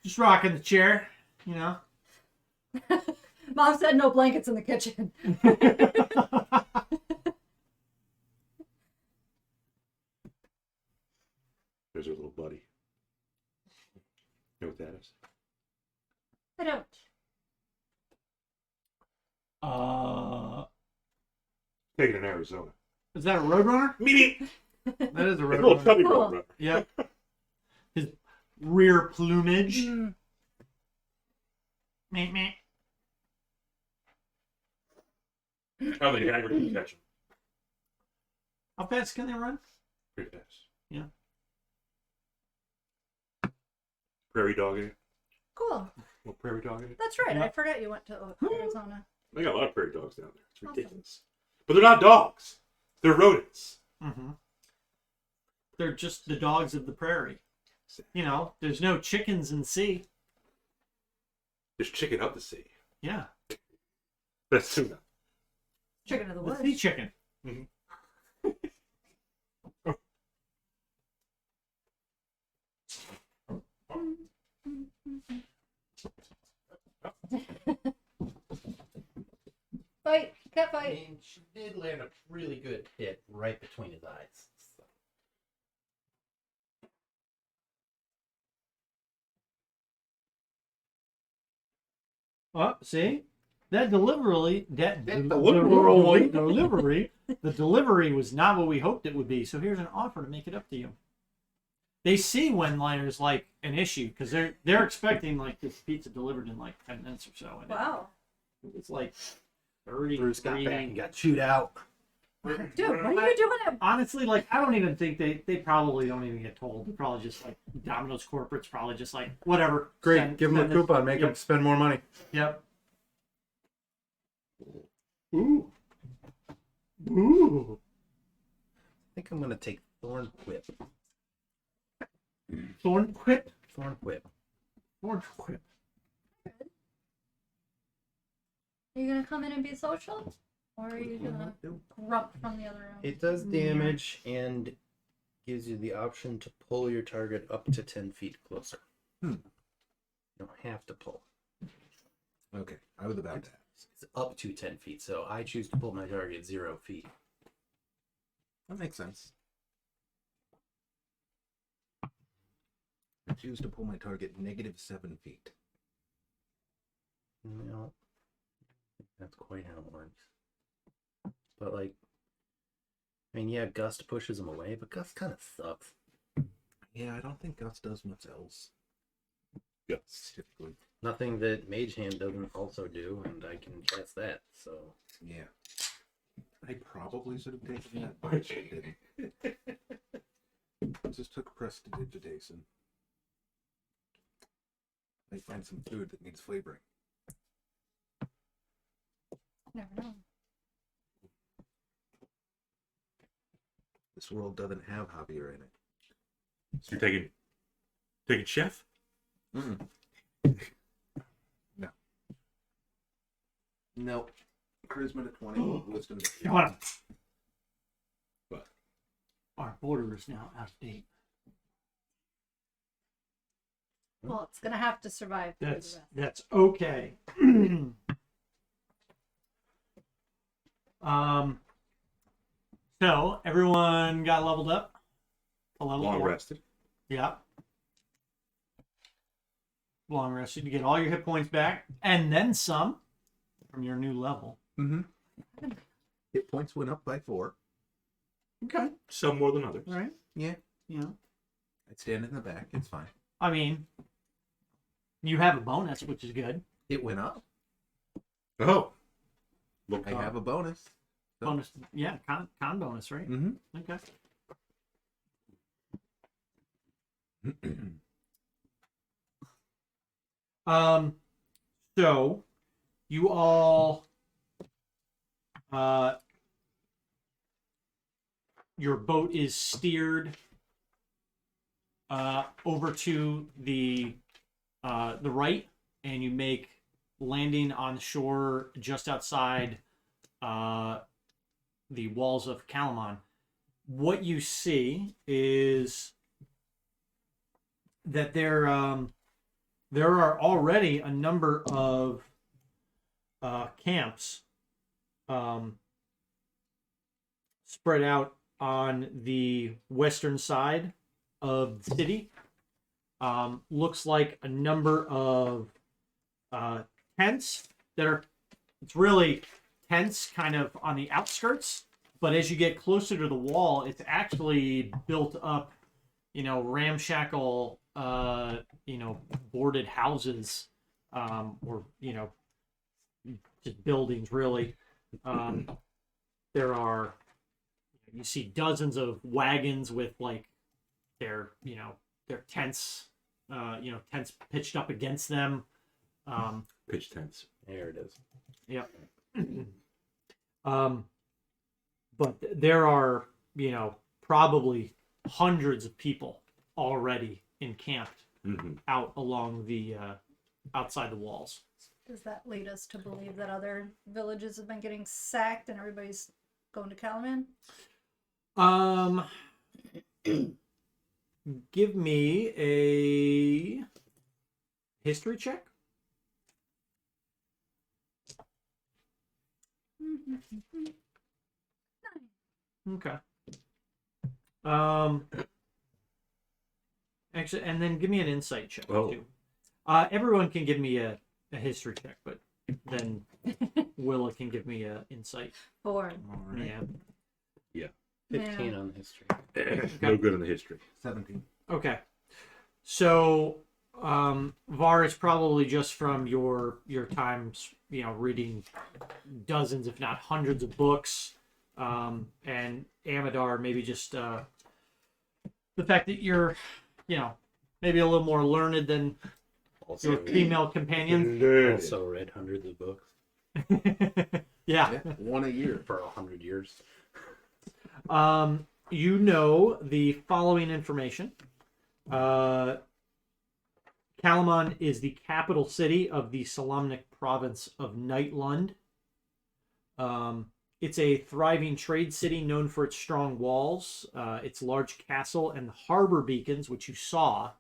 Just rocking the chair, you know.
Mom said no blankets in the kitchen.
There's your little buddy. You know what that is?
I don't.
Taken in Arizona.
Is that a Roadrunner?
Meaty.
That is a
A little
Roadrunner.
chubby
Cool.
roadrunner.
Yep. His rear plumage.
Mm.
Meh, meh.
How they hagrid can catch him.
How fast can they run?
Pretty fast.
Yeah.
Prairie dog in it.
Cool.
Little prairie dog in it.
That's right.
Yeah.
I forgot you went to Arizona.
They got a lot of prairie dogs down there. It's
Awesome.
ridiculous. But they're not dogs. They're rodents.
Mm-hmm. They're just the dogs of the prairie. You know, there's no chickens in the sea.
There's chicken up the sea.
Yeah.
That's tuna.
Chicken of the
The
woods.
sea chicken.
Fight. Cat
I
fight.
mean, she did land a really good hit right between his eyes. So.
Oh, see? That delivery, the delivery was not what we hoped it would be. So here's an offer to make it up to you. They see when liner's like an issue because they're expecting like this pizza delivered in like 10 minutes or so. And
Wow.
it was like 30.
Bruce got back and got chewed out.
Dude, what are you doing at
Honestly, like I don't even think they probably don't even get told. They're probably just like Domino's corporate's probably just like whatever.
Great, give them a
send this-
coupon, make them
Yep.
spend more money.
Yep. Ooh. Ooh.
I think I'm gonna take Thorn Whip.
Thorn Quip.
Thorn Whip.
Thorn Quip.
Are you gonna come in and be social? Or are you gonna grump from the other room?
It does damage and gives you the option to pull your target up to 10 feet closer. You don't have to pull.
Okay, I was about that.
It's up to 10 feet, so I choose to pull my target 0 feet.
That makes sense. I choose to pull my target -7 feet.
No, that's quite how it works. But like, I mean, yeah, Gust pushes him away, but Gust kind of sucks.
Yeah, I don't think Gus does much else.
Yes.
Typically.
Nothing that Mage Hand doesn't also do, and I can cast that. So
Yeah. I probably should have taken that, but I didn't. Just took prestidigitation. I find some food that needs flavoring.
Never know.
This world doesn't have Javier in it.
So you're taking chef?
No. Nope. Charisma to 20, wisdom to 3.
Got him.
What?
Our border is now out of date.
Well, it's gonna have to survive through the rest.
That's okay. So everyone got leveled up. To level
Long
4.
rested.
Yeah. Long rested. You get all your hit points back and then some from your new level.
Mm-hmm. Hit points went up by 4.
Okay.
Some more than others.
Right.
Yeah.
Yeah.
I'd stand in the back. It's fine.
I mean, you have a bonus, which is good.
It went up.
Oh. Look,
I have a bonus.
Bonus, yeah, con bonus, right?
Mm-hmm.
Okay. So you all, your boat is steered over to the the right, and you make landing on the shore just outside the walls of Calamon. What you see is that there are already a number of camps spread out on the western side of the city. Looks like a number of tents that are, it's really tents kind of on the outskirts, but as you get closer to the wall, it's actually built up, ramshackle, boarded houses, or, just buildings, really. There are, you see dozens of wagons with their tents, tents pitched up against them.
Pitch tents.
There it is.
Yep. But there are, probably hundreds of people already encamped out along the outside the walls.
Does that lead us to believe that other villages have been getting sacked and everybody's going to Calamon?
Give me a history check. Okay. Actually, and then give me an insight check too. Everyone can give me a history check, but then Willa can give me a insight.
4.
Yeah.
15 on the history.
No good in the history.
17.
Okay. So, Var, is probably just from your times, reading dozens, if not hundreds of books. And Amadar, maybe just the fact that you're, maybe a little more learned than
Also,
your female companion.
also read hundreds of books
Yeah.
One a year.
for 100 years.
You know the following information. Calamon is the capital city of the Solamnic province of Nightlund. It's a thriving trade city known for its strong walls, its large castle, and the harbor beacons, which you saw,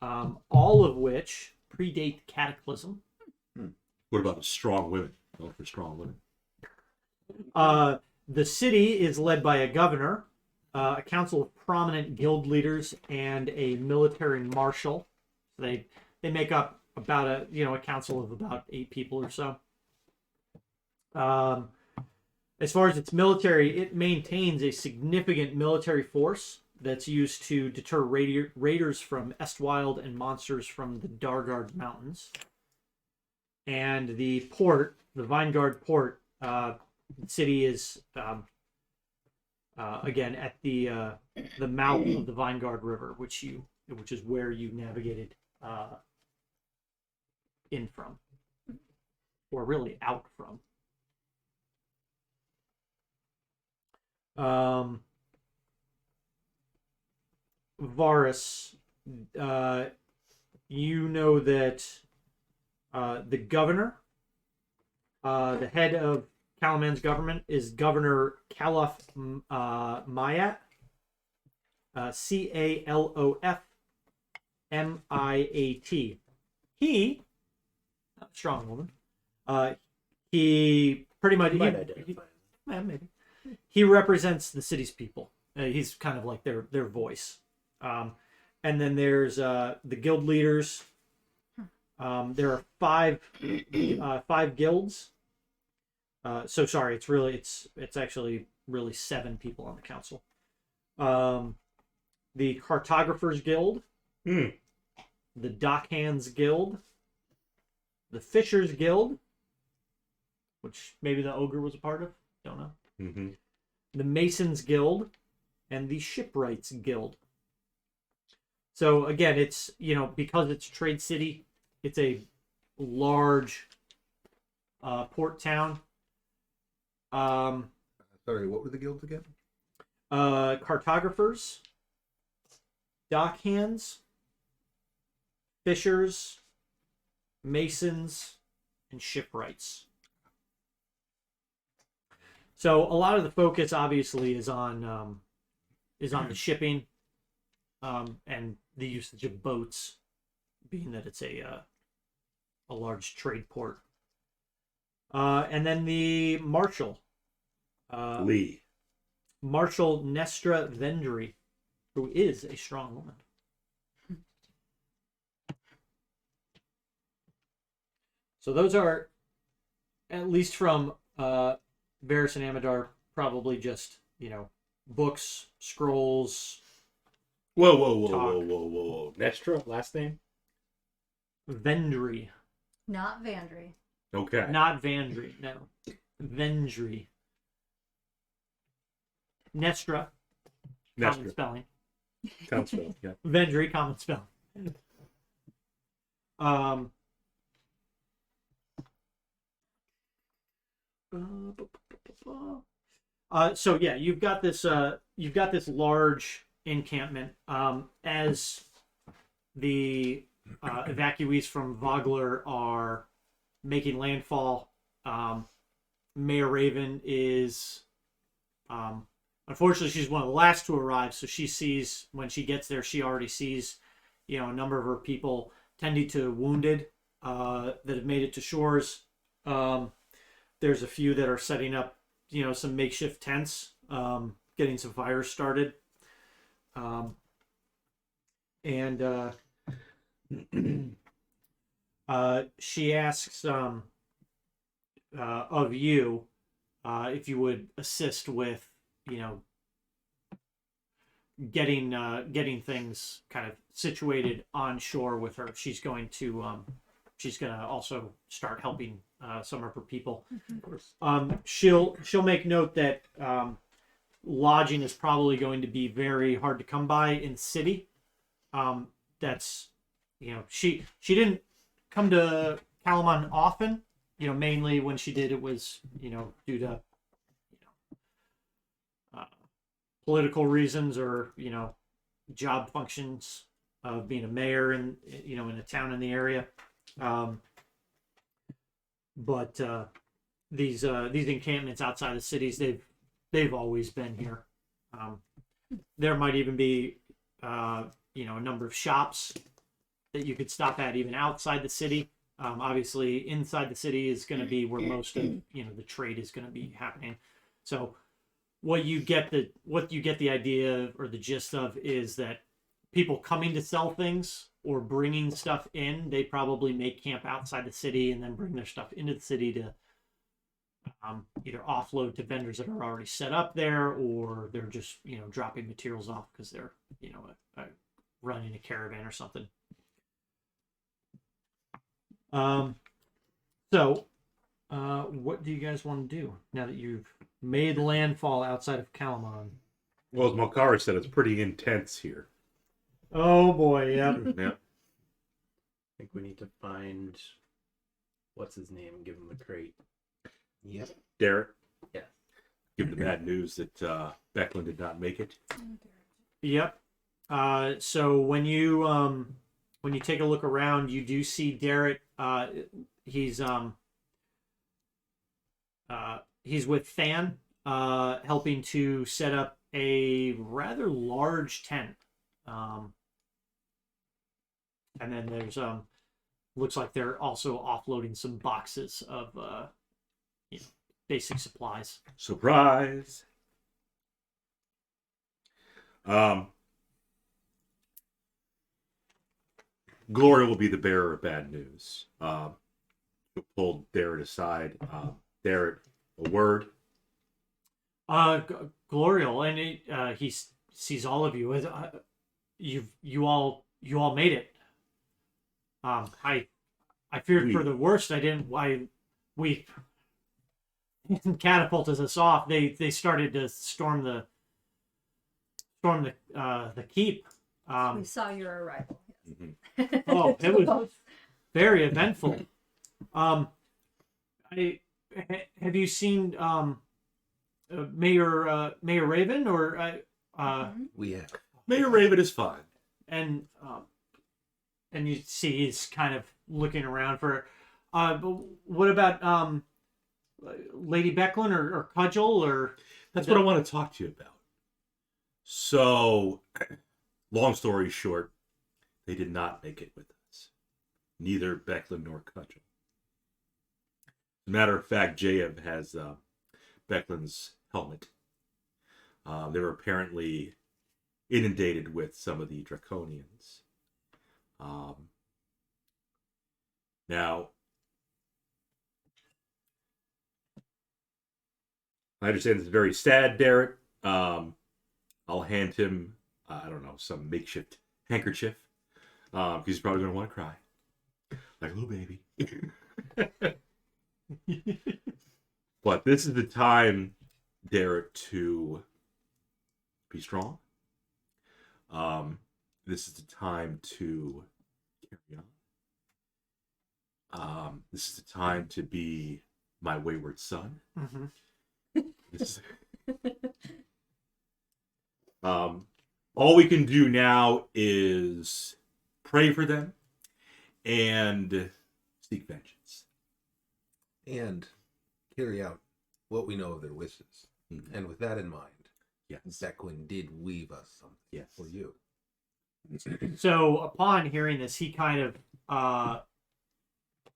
all of which predate Cataclysm.
What about the strong women? Oh, for strong women.
The city is led by a governor, a council of prominent guild leaders, and a military marshal. They make up about a council of about 8 people or so. As far as its military, it maintains a significant military force that's used to deter raiders from Estwild and monsters from the Dargard Mountains. And the port, the Vinegard port, the city is again at the mouth of the Vinegard River, which is where you navigated in from, or really out from. Varus, you know that the governor, the head of Calaman's government, is Governor Calaf Mayat, Calofmiat. He, strong woman, he pretty much,
You might identify.
maybe. He represents the city's people. He's kind of like their voice. And then there's the guild leaders. There are five guilds. So sorry, it's actually really 7 people on the council. The Cartographers Guild, the Dockhands Guild, the Fishers Guild, which maybe the Ogre was a part of. Don't know. The Masons Guild, and the Shipwrights Guild. So again, it's, because it's a trade city, it's a large port town.
Sorry, what were the guilds again?
Cartographers, Dockhands, Fishers, masons, and shipwrights. So a lot of the focus obviously is on the shipping and the usage of boats, being that it's a large trade port. And then the marshal,
Lee.
Marshal Nestra Vendry, who is a strong woman. So those are, at least from Varys and Amadar, probably just, books, scrolls.
Whoa. Nestra, last name?
Vendry.
Not Vandry.
Okay.
Not Vandry, no. Vendry. Nestra. Common
Nestra.
spelling.
Counterspell, yeah.
Vendry, common spelling. So yeah, you've got this large encampment. As the evacuees from Vogler are making landfall, Mayor Raven is, unfortunately, she's one of the last to arrive. So she sees, when she gets there, she already sees, a number of her people tending to wounded that have made it to shores. There's a few that are setting up, some makeshift tents, getting some fires started. And she asks of you if you would assist with, getting things kind of situated on shore with her. She's going to also start helping some of her people.
Of course.
She'll make note that lodging is probably going to be very hard to come by in the city. That's, she didn't come to Calamon often. Mainly when she did, it was, due to, political reasons or, job functions of being a mayor in a town in the area. But these encampments outside the cities, they've always been here. There might even be, a number of shops that you could stop at even outside the city. Obviously, inside the city is going to be where most of the trade is going to be happening. So, what you get the idea or the gist of is that people coming to sell things or bringing stuff in, they probably make camp outside the city and then bring their stuff into the city to either offload to vendors that are already set up there, or they're just dropping materials off because they're running a caravan or something. So what do you guys want to do now that you've made landfall outside of Calamon?
Well, as Malkara said, it's pretty intense here.
Oh boy, yeah.
Yeah.
I think we need to find what's his name and give him the crate.
Yep.
Derek?
Yeah.
Give the bad news that Becklin did not make it.
Yep. So when you take a look around, you do see Derek. He's with Than, helping to set up a rather large tent. And then there's looks like they're also offloading some boxes of basic supplies.
Surprise! Gloria will be the bearer of bad news. She'll pull Darrett aside. Darrett, a word.
Glorial, and he sees all of you. You all made it. I feared for the worst. We catapulted us off. They started to storm the keep.
We saw your arrival.
Mm-hmm.
Oh, it was very eventful. Have you seen Mayor Raven or
We have.
Mayor Raven is fine.
and and you see he's kind of looking around for. But what about Lady Becklin or Cudgel or?
That's what I want to talk to you about. So, long story short, they did not make it with us. Neither Becklin nor Cudgel. As a matter of fact, Jaev has Becklin's helmet. They were apparently inundated with some of the draconians. Now, I understand this is very sad, Derek. I'll hand him, I don't know, some makeshift handkerchief. Because he's probably going to want to cry. Like a little baby. But this is the time, Derek, to be strong. This is the time to carry on. This is the time to be my wayward son.
Mm-hmm.
This is... all we can do now is pray for them and seek vengeance.
And carry out what we know of their wishes.
Mhm.
And with that in mind,
Yes.
Becklin did weave us something
Yes.
for you.
So upon hearing this, he kind of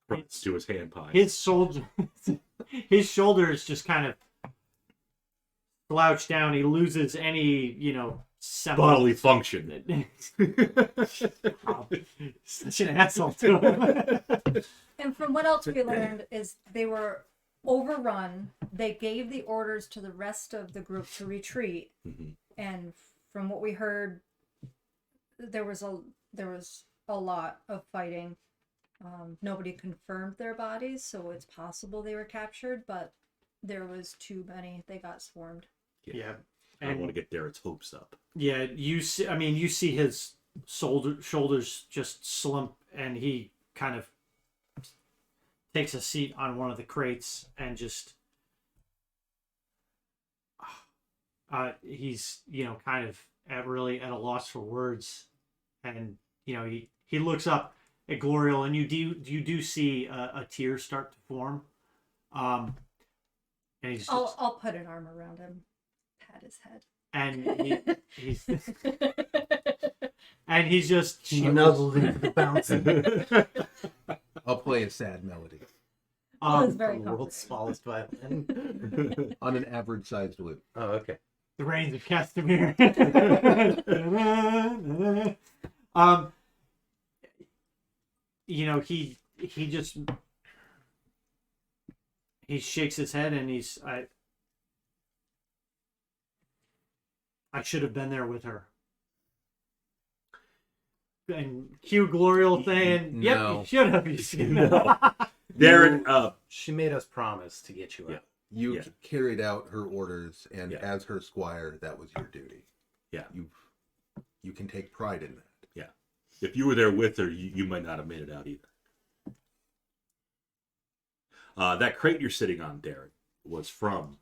Let's do his hand pie.
his shoulders just kind of slouch down. He loses any,
bodily function.
Such an asshole to him.
And from what else we learned is they were overrun. They gave the orders to the rest of the group to retreat.
Mhm.
And from what we heard, there was a lot of fighting. Nobody confirmed their bodies, so it's possible they were captured, but there was too many. They got swarmed.
Yeah.
I don't want to get Derek's hopes up.
Yeah, you see his shoulders just slump, and he kind of takes a seat on one of the crates and just he's kind of really at a loss for words, and he looks up at Gloriel, and you do see a tear start to form, and he's just,
I'll put an arm around him, pat his head.
and he's and he's just
Snuggled into the bouncing.
I'll play a sad melody
Well, it's very
The world's
comforting.
smallest violin.
on an average-sized lute.
Oh, okay.
the reigns of Castamere. He just shakes his head, and I should have been there with her. And cue Gloriel saying, "Yep,
No.
you should have." You seen that?
No. Darren,
She made us promise to get you
Yeah.
out.
You
Yeah.
carried out her orders, and
Yeah.
as her squire, that was your duty.
Yeah.
You can take pride in that.
if you were there with her, you might not have made it out either. That crate you're sitting on, Derek, was from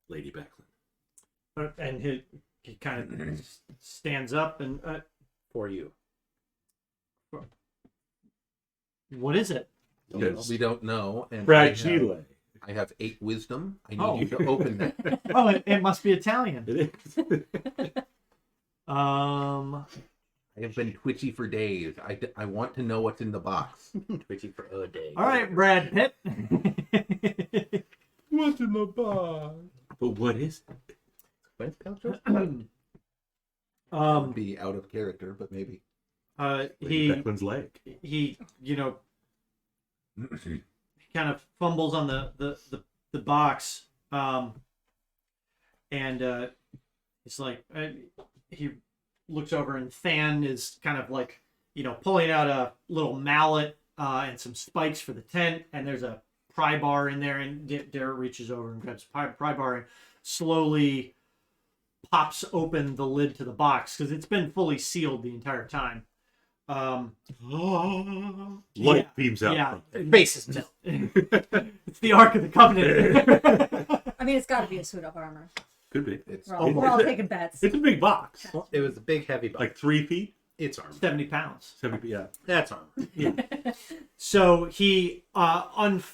Lady Becklin.
And he kind of stands up and
For you.
what is it?
Yes.
We don't know. And
Fragile.
I have 8 wisdom. I need
Oh.
you to open that.
Oh, it must be Italian.
It is.
I have been twitchy for days. I want to know what's in the box.
Twitchy for a day.
All right, Brad Pitt.
What's in the box? But what is it?
Gwyneth Paltrow?
Would be out of character, but maybe.
Lady
He
Becklin's leg.
kind of fumbles on the box, and he's like, he looks over, and Than is kind of like, pulling out a little mallet and some spikes for the tent, and there's a pry bar in there, and Derek reaches over and grabs a pry bar and slowly pops open the lid to the box because it's been fully sealed the entire time.
Light beams out.
Yeah,
Face is melt.
it's the Ark of the Covenant.
I mean, it's got to be a suit of armor.
Could be.
It's
We're all taking bets.
It's a big box.
It was a big, heavy box.
Like 3 feet.
It's armor.
70 pounds.
70, yeah.
That's armor.
So he opens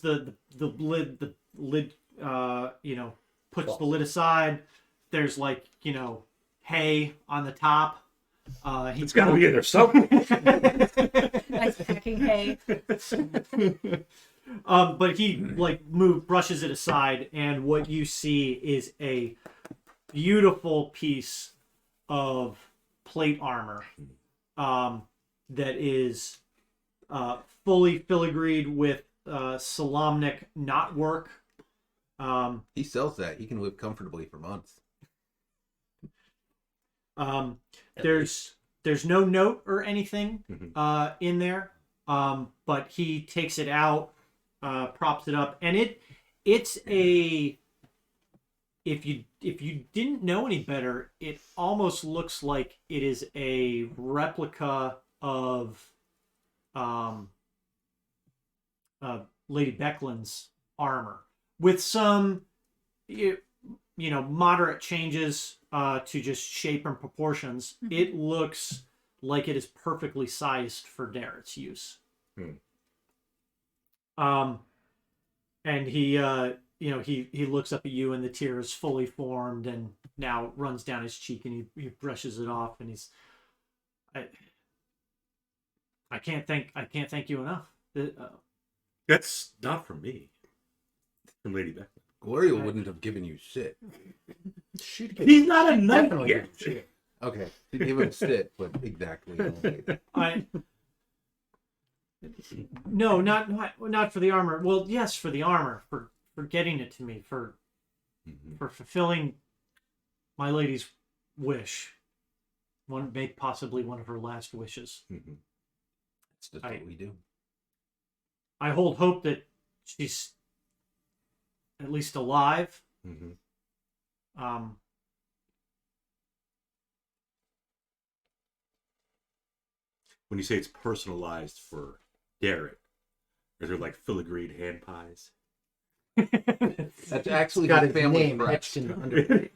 the lid, puts the lid aside. There's hay on the top.
It's got to be in there somewhere.
Nice packing hay.
But he brushes it aside, and what you see is a beautiful piece of plate armor that is fully filigreed with Solamnic knotwork.
He sells that. He can live comfortably for months.
There's no note or anything in there, but he takes it out, props it up, and it's a. If you didn't know any better, it almost looks like it is a replica of Lady Becklin's armor with some moderate changes to just shape and proportions. It looks like it is perfectly sized for Darrett's use. And he looks up at you, and the tear is fully formed and now runs down his cheek, and he brushes it off, and I can't thank you enough.
That's not from me. It's from Lady Beck.
Gloria wouldn't have given you sit.
He's not a knight
Definitely
yet.
shit.
Okay, she gave him sit, but exactly.
No, not for the armor. Well, yes, for the armor, for getting it to me, for fulfilling my lady's wish. Possibly one of her last wishes.
It's just what we do.
I hold hope that she's at least alive.
When you say it's personalized for Darrett, are there filigreed hand pies?
That's actually
Got
his
his
family
name
crest.
etched in under.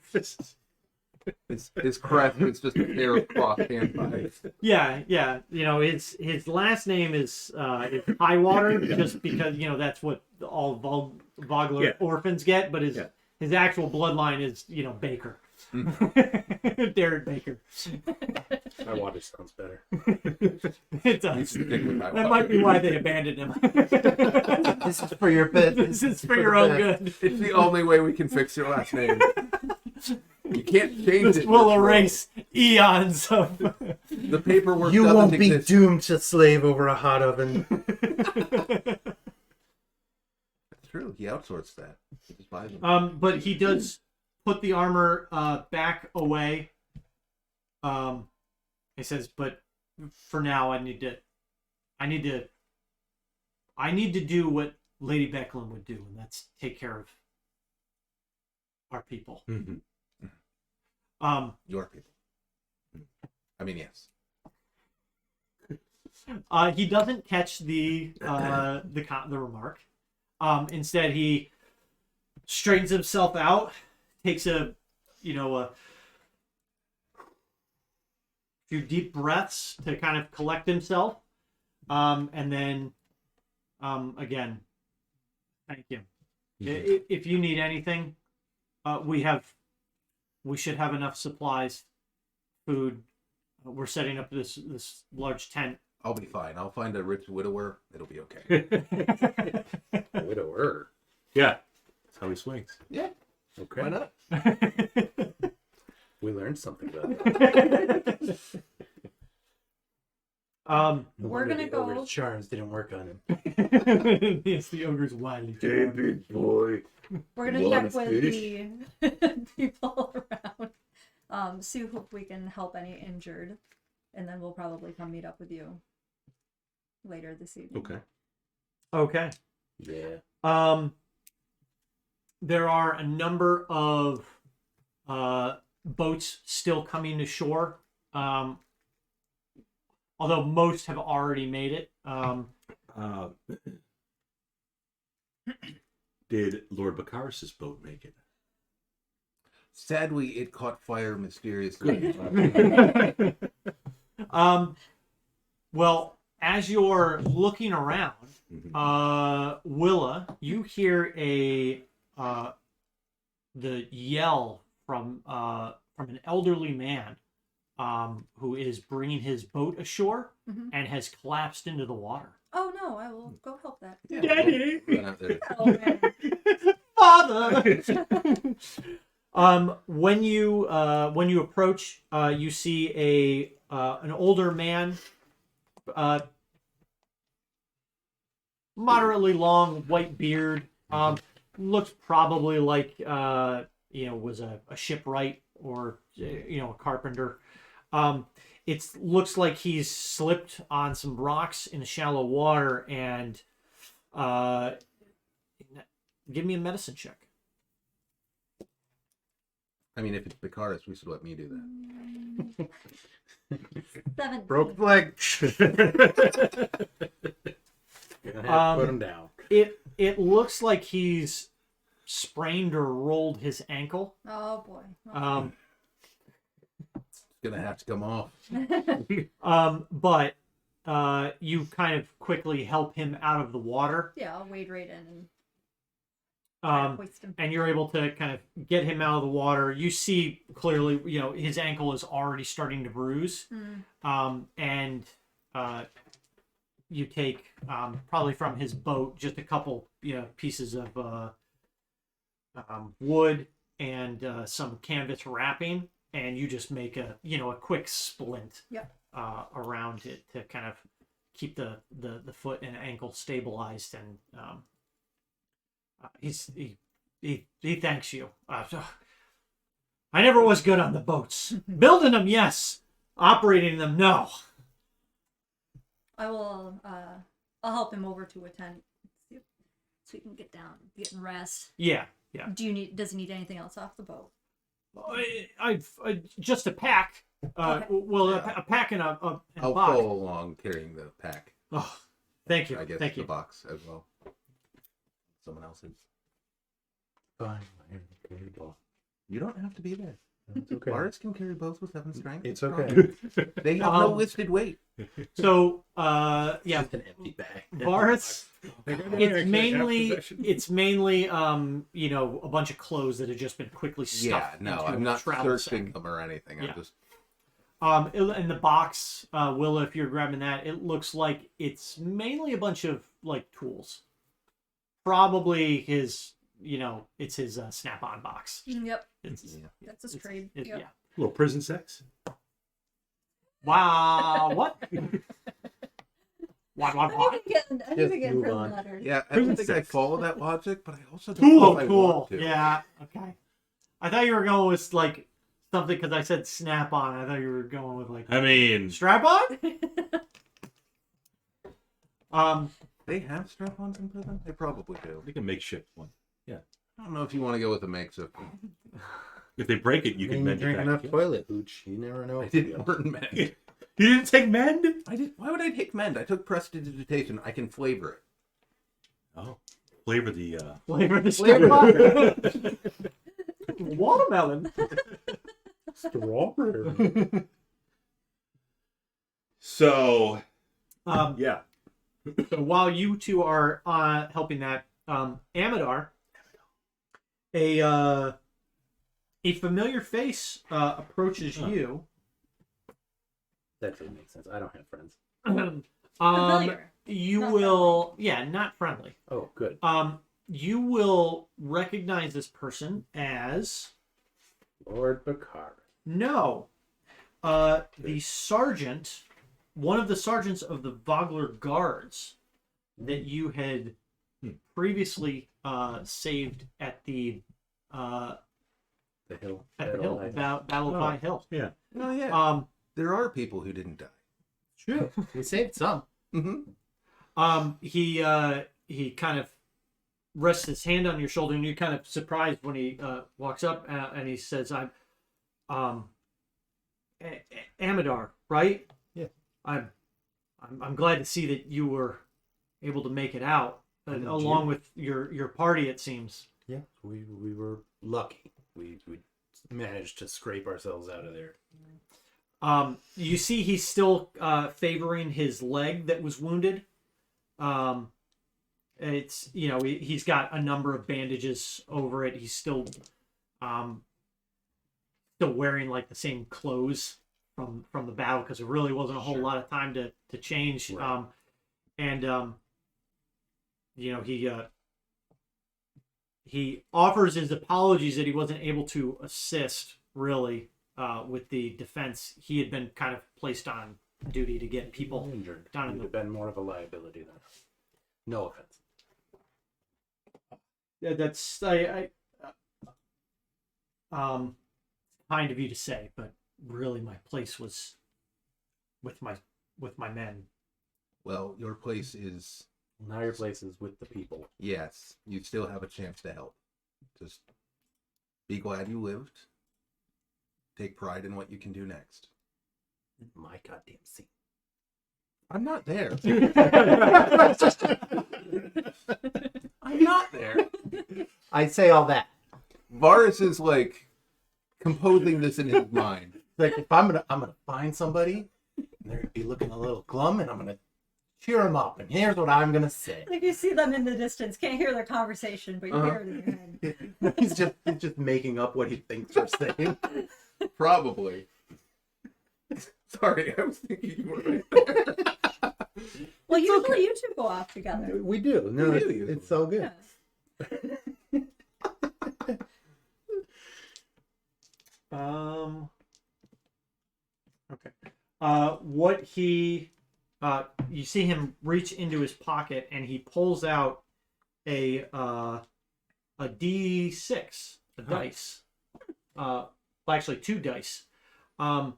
His crest is just a pair of crossed hand pies.
Yeah. His last name is Highwater, just because that's what all Vogler orphans get. But his actual bloodline is Baker, Darrett Baker.
Highwater sounds better.
It does.
Stick with
That might be why they abandoned him.
This is for your bed.
This is for your own good.
It's the only way we can fix your last name. You can't change
This
it.
will
this road.
erase eons of.
The paperwork.
You
doesn't
won't be
exist.
doomed to slave over a hot oven.
That's true. He outsourced that. He just buys them.
But he does put the armor back away. He says, "But for now, I need to do what Lady Becklin would do, and that's take care of our people."
Your people. I mean, yes.
He doesn't catch the remark. Instead, he straightens himself out, takes a few deep breaths to kind of collect himself, and then again, thank you. If you need anything, we should have enough supplies, food. We're setting up this large tent.
I'll be fine. I'll find a rich widower. It'll be okay.
Widower.
Yeah, that's how he swings.
Yeah.
Okay.
Why not?
We learned something about it.
We're
Wonder
gonna
the
go.
ogre's charms didn't work on him.
Yes, the ogre's wildly.
Hey, big boy.
We're gonna check with the people around. See if we can help any injured, and then we'll probably come meet up with you later this evening.
Okay.
Okay.
Yeah.
There are a number of boats still coming to shore. Although most have already made it.
Did Lord Baccaris' boat make it?
Sadly, it caught fire mysteriously.
Well, as you're looking around, Willa, you hear the yell from an elderly man who is bringing his boat ashore and has collapsed into the water.
Oh no, I will go help that.
Yeah,
Daddy!
we'll run out there.
Oh, man.
Father! When you approach, you see an older man, moderately long, white beard. Looks probably like was a shipwright or a carpenter. It looks like he's slipped on some rocks in the shallow water, and give me a medicine check.
I mean, if it's Picaris, we should let me do that.
17.
Broke leg. Gonna have to put him down.
It looks like he's sprained or rolled his ankle.
Oh boy.
It's gonna have to come off.
But you kind of quickly help him out of the water.
Yeah, I'll wade right in and hoist him.
And you're able to kind of get him out of the water. You see clearly, his ankle is already starting to bruise. And you take probably from his boat just a couple pieces of wood and some canvas wrapping, and you just make a quick splint around it to kind of keep the foot and ankle stabilized. And he thanks you. I never was good on the boats. Building them, yes. Operating them, no.
I will. I'll help him over to a tent, so he can get down, get and rest.
Yeah.
Does he need anything else off the boat?
I've just a pack.
Okay.
A pack and a
I'll
box.
follow along carrying the pack.
Oh, thank you.
I guess
Thank
the
you.
box as well. Someone else's.
Fine. I can carry both.
You don't have to be there.
It's okay.
Bards can carry both with 7 strength.
It's
fine.
okay.
They have no listed weight.
So,
Just an empty bag.
Varus, it's mainly a bunch of clothes that have just been quickly stuffed.
Yeah, no,
into
I'm
a
not
travel
searching
sack.
them or anything.
Yeah.
I'm just
In the box, Willa, if you're grabbing that, it looks like it's mainly a bunch of tools. Probably his, it's his snap-on box.
Yep,
It's,
that's his trade.
Yeah.
Yep.
Little prison sex.
Wow. What? What?
I'm even
Just
getting
move
prison
on.
letters.
yeah. I don't think I follow that logic, but I also don't
Cool.
know if I
Cool.
want to.
Yeah. Okay. I thought you were going with something because I said snap-on. I thought you were going with
I mean,
strap-on.
They have strap-ons in prison. They probably do.
they can make shit one.
I don't know if you want to go with a makeshift one.
If they break it, you can mend it
drink
back.
enough toilet hooch. You never know.
I didn't learn mend.
You didn't take mend?
I did. Why would I take mend? I took prestidigitation. I can flavor it.
Oh, flavor the.
Flavor the
Flavor.
watermelon.
Strawberry.
So,
Um,
yeah.
So while you two are helping that, Amadar, a familiar face approaches you.
That doesn't make sense. I don't have friends.
Familiar.
You
Not
will, not friendly.
Oh, good.
You will recognize this person as
Lord Bakar.
the sergeant, one of the sergeants of the Vogler guards that you had previously saved at the
The hill.
hill, Battle of High Hill.
Yeah.
Oh yeah.
Um,
There are people who didn't die.
Sure.
We saved some.
Mm-hmm.
He kind of rests his hand on your shoulder, and you're kind of surprised when he walks up and he says, "I'm, Amadar, right?
Yeah.
I'm glad to see that you were able to make it out, along with your party. It seems.
Yeah, we were lucky. We manage to scrape ourselves out of there.
You see he's still favoring his leg that was wounded. It's, you know, he's got a number of bandages over it. He's still wearing like the same clothes from the battle, because there really wasn't a whole lot of time to change.
Right.
You know, he offers his apologies that he wasn't able to assist really with the defense. He had been kind of placed on duty to get people
Injured.
down in
Would
the...
have been more of a liability than. No offense.
Yeah, that's kind of you to say, but really my place was with my men.
Well, your place is,
Now your place is with the people.
yes, you still have a chance to help. Just be glad you lived. Take pride in what you can do next.
My goddamn scene.
I'm not there. I'm not there.
I'd say all that.
Varus is like composing this in his mind.
Like if I'm gonna find somebody, and they're gonna be looking a little glum, and I'm gonna cheer them up. And here's what I'm gonna say.
Like you see them in the distance, can't hear their conversation, but you hear it in your head.
he's just making up what he thinks we're saying.
Probably. Sorry, I was thinking you were right there.
Well, usually you two go off together.
We do. No,
We
it's,
do usually.
it's so good.
Okay. What he you see him reach into his pocket and he pulls out a D6, a dice. Well, actually 2 dice. And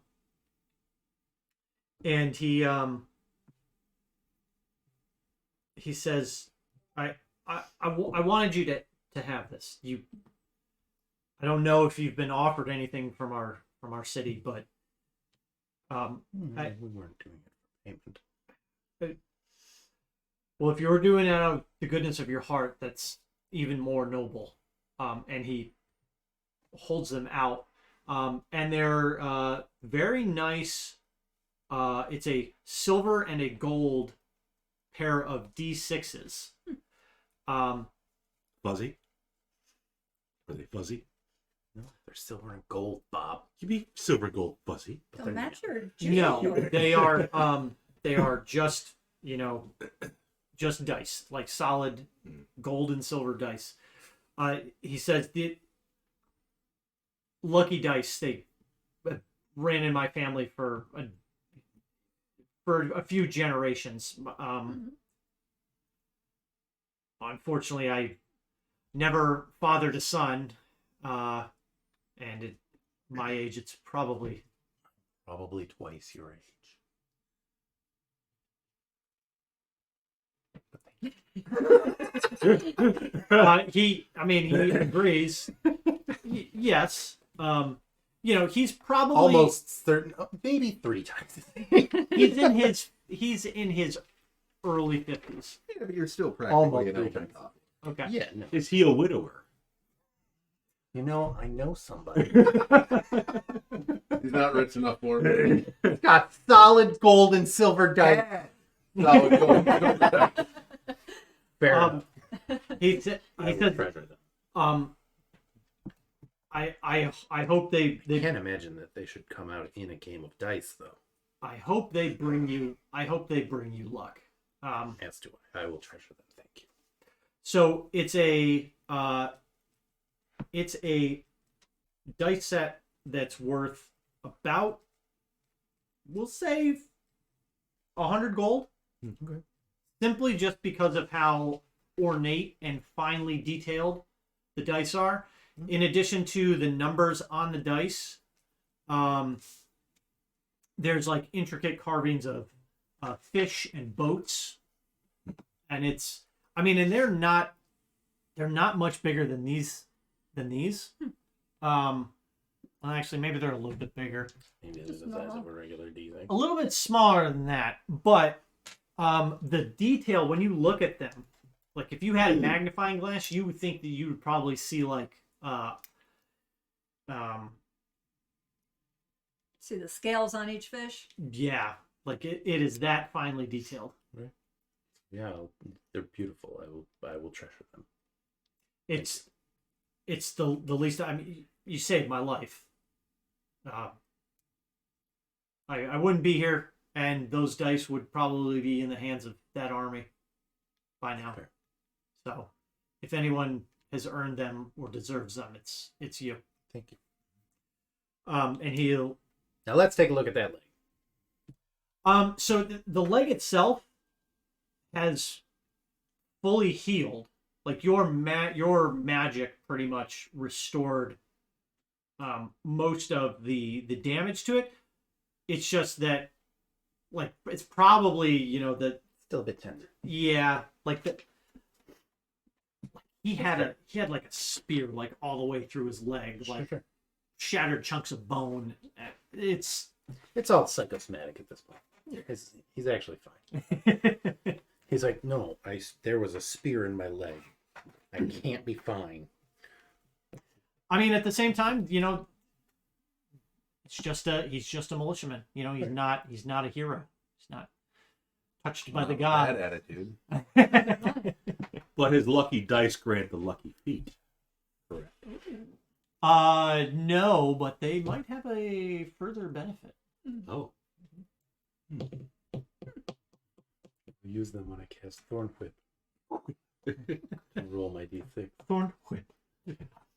he says, I wanted you to have this. I don't know if you've been offered anything from our city, but
We weren't doing it for payment.
well, if you're doing it out of the goodness of your heart, that's even more noble. And he holds them out, and they're very nice. It's a silver and a gold pair of D6s.
Fuzzy? Are they fuzzy?
No, they're silver and gold, Bob.
You be silver, gold, fuzzy.
Don't match your
No, they are just, you know, just dice, like solid gold and silver dice. He says the lucky dice, they ran in my family for a few generations. Unfortunately, I never fathered a son, and at my age, it's probably
Twice your age.
he agrees. Yes. You know, he's probably
Almost certain, maybe 3 times.
he's in his early 50s.
Yeah, but you're still
Almost
practically an
three
elder.
times.
Okay.
Yeah, no.
Is he a widower?
You know, I know somebody.
He's not rich enough for me.
It's got solid gold and silver dice.
Solid gold.
Fair enough.
He
I
said,
will treasure them.
I hope they
I can't imagine that they should come out in a game of dice, though.
I hope they bring you luck.
As do I. I will treasure them. Thank you.
So it's a dice set that's worth about, we'll say, 100 gold.
Okay.
Simply just because of how ornate and finely detailed the dice are. In addition to the numbers on the dice, there's like intricate carvings of fish and boats, and and they're not much bigger than these. Well, actually, maybe they're a little bit bigger.
Maybe they're the size of a regular D thing.
A little bit smaller than that, but the detail when you look at them, like if you had a magnifying glass, you would think that you would probably see like
See the scales on each fish.
Yeah, like it is that finely detailed.
Yeah, they're beautiful. I will treasure them.
It's the least. I mean, you saved my life. I wouldn't be here, and those dice would probably be in the hands of that army by now.
Fair.
So, if anyone has earned them or deserves them, it's you.
Thank you.
And he'll.
Now let's take a look at that leg.
So the leg itself has fully healed. Like your magic pretty much restored most of the damage to it. It's just that, like, it's probably, you know, that
Still a bit tender.
yeah, like the he had like a spear like all the way through his leg, like
Sure.
shattered chunks of bone. It's
It's all psychosomatic at this point. He's actually fine. He's like, no, there was a spear in my leg. I can't be fine.
I mean, at the same time, you know, he's just a militiaman. You know, he's not a hero. He's not touched by the god.
Bad attitude.
But his lucky dice grant the lucky feat. Correct.
No, but they might have a further benefit.
Oh.
I'll use them when I cast Thorn Whip. I'll roll my d6.
Thorn whip.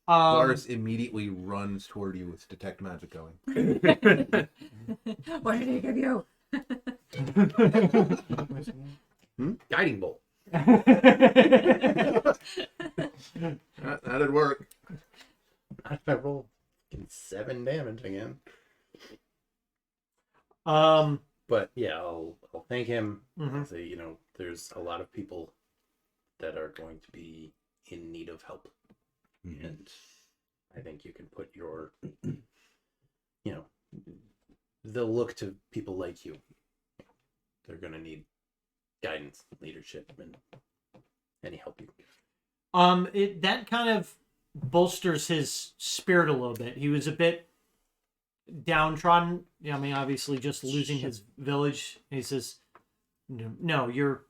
Lars immediately runs toward you with detect magic going.
What did he give you?
Guiding bolt.
That'd work.
I rolled 7 damage again. But yeah, I'll thank him.
Mhm.
Say, you know, there's a lot of people that are going to be in need of help, and I think you can put your, you know, they'll look to people like you. They're gonna need guidance, leadership, and any help you can give.
That kind of bolsters his spirit a little bit. He was a bit downtrodden. I mean, obviously, just losing his village. He says, "No, you're.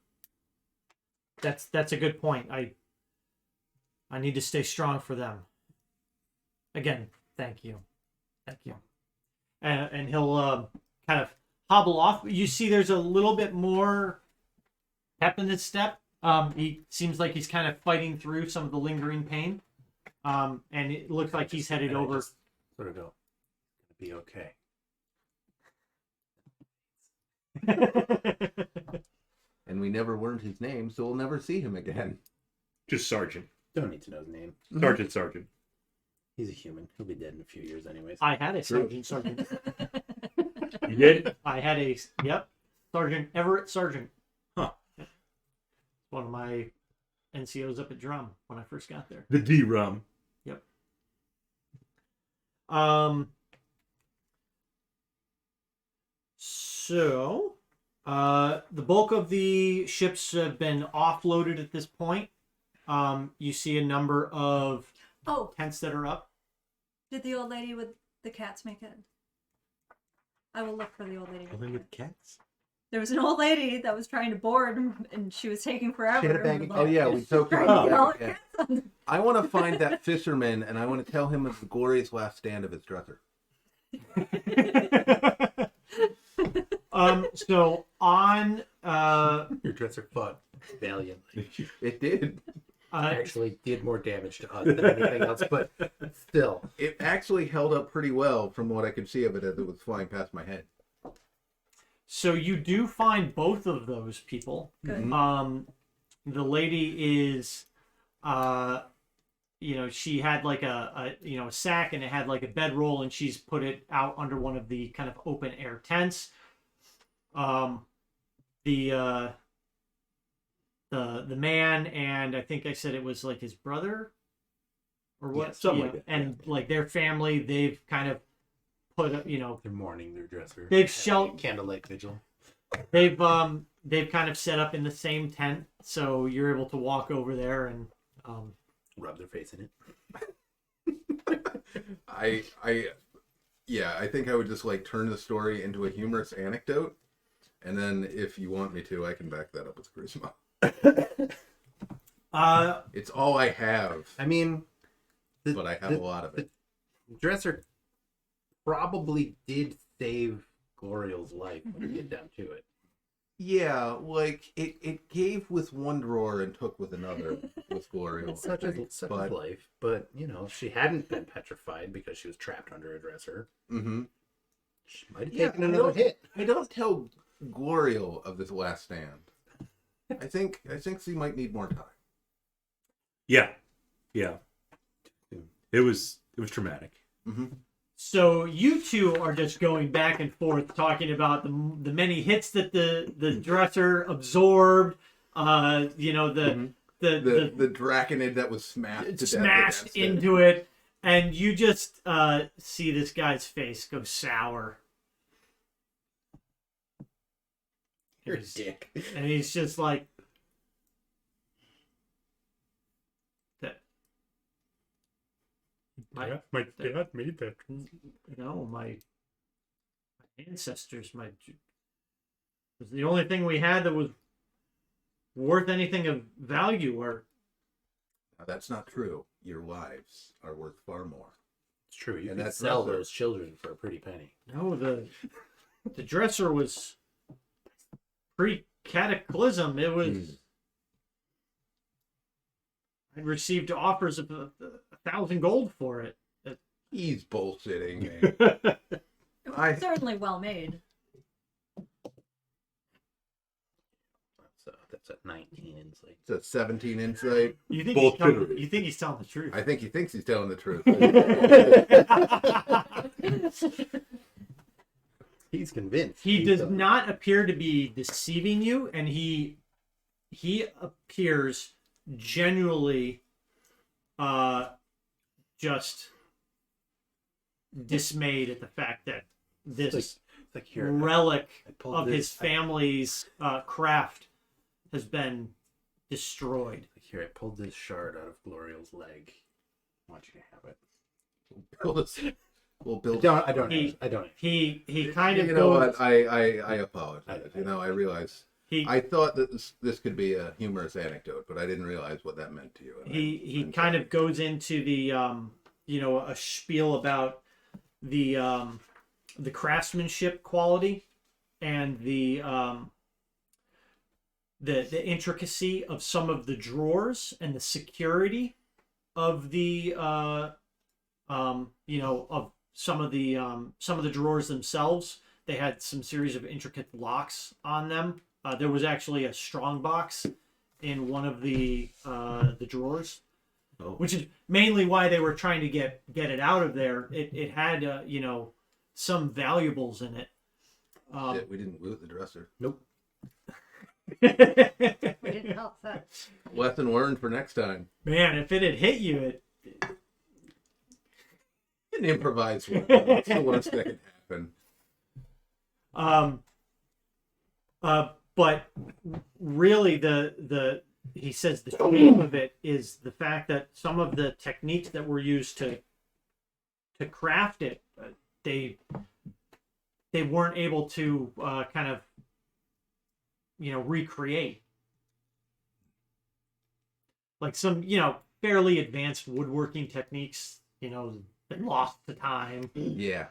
That's a good point. I need to stay strong for them. Again, thank you. And he'll kind of hobble off. You see, there's a little bit more pep in his step. He seems like he's kind of fighting through some of the lingering pain. And it looks like he's headed
And I
over.
just sort of go, be okay.
And we never learned his name, so we'll never see him again.
Just Sergeant.
Don't need to know his name.
Sergeant.
He's a human. He'll be dead in a few years, anyways.
I had a sergeant.
You did?
I had a Sergeant Everett Sergeant.
Huh.
One of my NCOs up at Drum when I first got there.
The D-Rum.
Yep. So, the bulk of the ships have been offloaded at this point. You see a number of
Oh,
tents that are up.
did the old lady with the cats make it? I will look for the old lady.
Only with cats?
There was an old lady that was trying to board, and she was taking forever.
She had a bag of
Oh yeah, we took
Trying
her.
to get all her
Yeah.
cats on.
I want to find that fisherman, and I want to tell him it's the glorious last stand of his dresser.
So on
Your dresser fought valiantly.
It did.
Actually did more damage to us than anything else, but still.
It actually held up pretty well from what I could see of it as it was flying past my head.
So you do find both of those people.
Good.
The lady is, she had like a sack, and it had like a bedroll, and she's put it out under one of the kind of open air tents. The man, and I think I said it was like his brother or what,
Yeah, something like that,
and like their family, they've kind of put
They're mourning their dresser.
They've
Having a candlelight vigil.
they've kind of set up in the same tent, so you're able to walk over there and
Rub their face in it.
I think I would just like turn the story into a humorous anecdote, and then if you want me to, I can back that up with charisma. It's all I have,
I mean,
but I have a lot of it.
Dresser probably did save Gloriel's life when you get down to it.
Yeah, like it gave with one drawer and took with another with Gloria.
Such is life, but you know, if she hadn't been petrified because she was trapped under a dresser, she might have taken another hit.
I don't tell Gloria of this last stand. I think she might need more time.
Yeah. It was traumatic.
So you two are just going back and forth talking about the many hits that the dresser absorbed. You know, the
draconid that was smashed
into it, and you just see this guy's face go sour.
You're a dick.
And he's just like,
My dad made that.
no, my ancestors, was the only thing we had that was worth anything of value. Or
Now, that's not true. Your lives are worth far more.
It's true. You
And
can
that's
sell
dresser.
those children for a pretty penny.
no, the dresser was pre-cataclysm. It was. I received offers of 1,000 gold for it.
He's bullshitting, man.
It was certainly well made.
That's a 19 insight.
It's a 17 insight.
You think
Bullshittery.
you think he's telling the truth?
I think he thinks he's telling the truth.
He's convinced.
He does not appear to be deceiving you, and he appears genuinely just dismayed at the fact that this
It's like here,
relic
I pulled
of
this-
his family's craft has been destroyed.
Here, I pulled this shard out of Gloriel's leg. I want you to have it.
We'll
I
build.
don't. I don't.
He-
I don't.
He kind of
You know
goes.
what? I apologize. I realize.
He
I thought that this could be a humorous anecdote, but I didn't realize what that meant to you. And
he
I'm
kind
sorry.
of goes into the a spiel about the craftsmanship quality and the intricacy of some of the drawers and the security of the of some of the drawers themselves. They had some series of intricate locks on them. There was actually a strong box in one of the drawers, which is mainly why they were trying to get it out of there. It had some valuables in it.
Shit, we didn't loot the dresser.
Nope.
We didn't help that.
Lesson learned for next time.
Man, if it had hit you,
An improvised one. That's the worst that could happen.
but really he says the shame of it is the fact that some of the techniques that were used to craft it, they weren't able to kind of recreate, like some fairly advanced woodworking techniques been lost to time,
Yeah.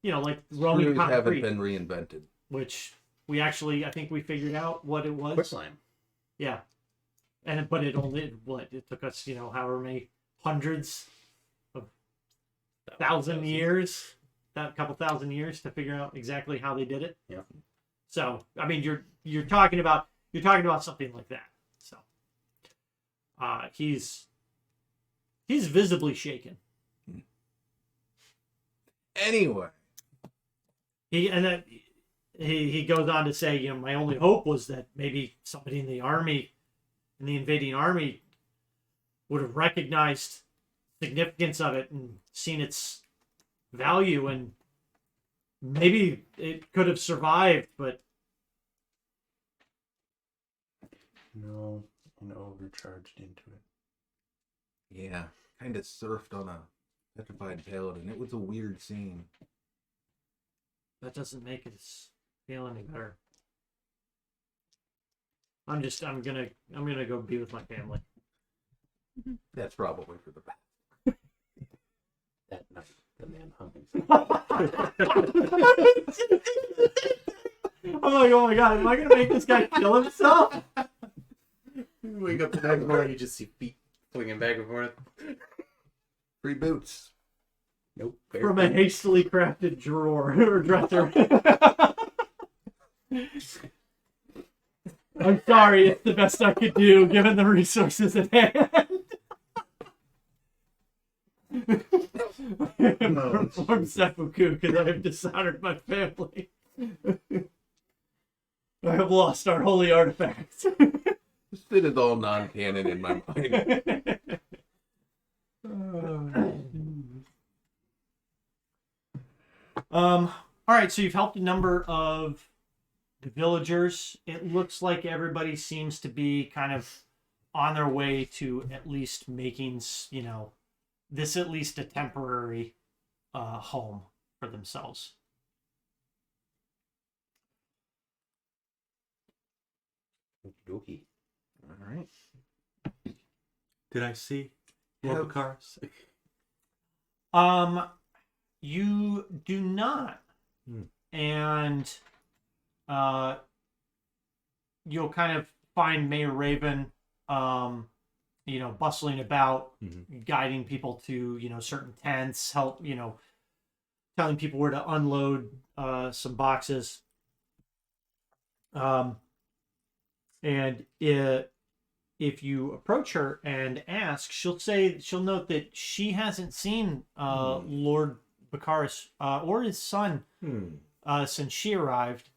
like Roman
Screws haven't
concrete,
been reinvented.
which I think we figured out what it was.
Quicklime.
Yeah. But it took us, however many hundreds of thousand years, that couple thousand years to figure out exactly how they did it.
Yeah.
So, I mean, you're talking about something like that. So, he's visibly shaken.
Anyway.
He goes on to say, my only hope was that maybe somebody in the invading army, would have recognized significance of it and seen its value, and maybe it could have survived, but
No, and overcharged into it.
Yeah. Kind of surfed on a Petrified Paladin. It was a weird scene.
That doesn't make it feel any better. I'm gonna go be with my family.
That's probably for the best.
That night, the man hung
I'm like, oh my god, am I gonna make this guy kill himself?
You wake up the next morning, you just see feet swinging back and forth.
Free boots.
Nope.
From a hastily crafted drawer or dresser. I'm sorry, it's the best I could do given the resources at hand. Perform seppuku because I have dishonored my family. I have lost our holy artifacts.
This bit is all non-canon in my mind.
All right, so you've helped a number of the villagers. It looks like everybody seems to be kind of on their way to at least making, this at least a temporary home for themselves.
Okey-dokey.
All right.
Did I see
Yeah.
more cars?
You do not. And you'll kind of find Mayor Raven bustling about, guiding people to, certain tents, help, telling people where to unload some boxes. And if you approach her and ask, she'll note that she hasn't seen Lord Baccharis or his son since she arrived.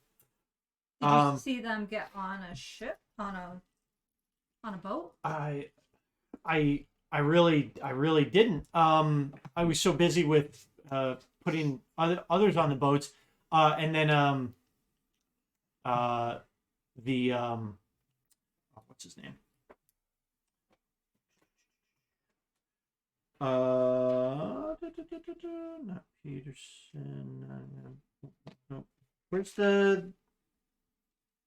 Did you see them get on a ship, on a boat?
I really didn't. I was so busy with putting others on the boats, and then what's his name? Not Peterson. No. Where's the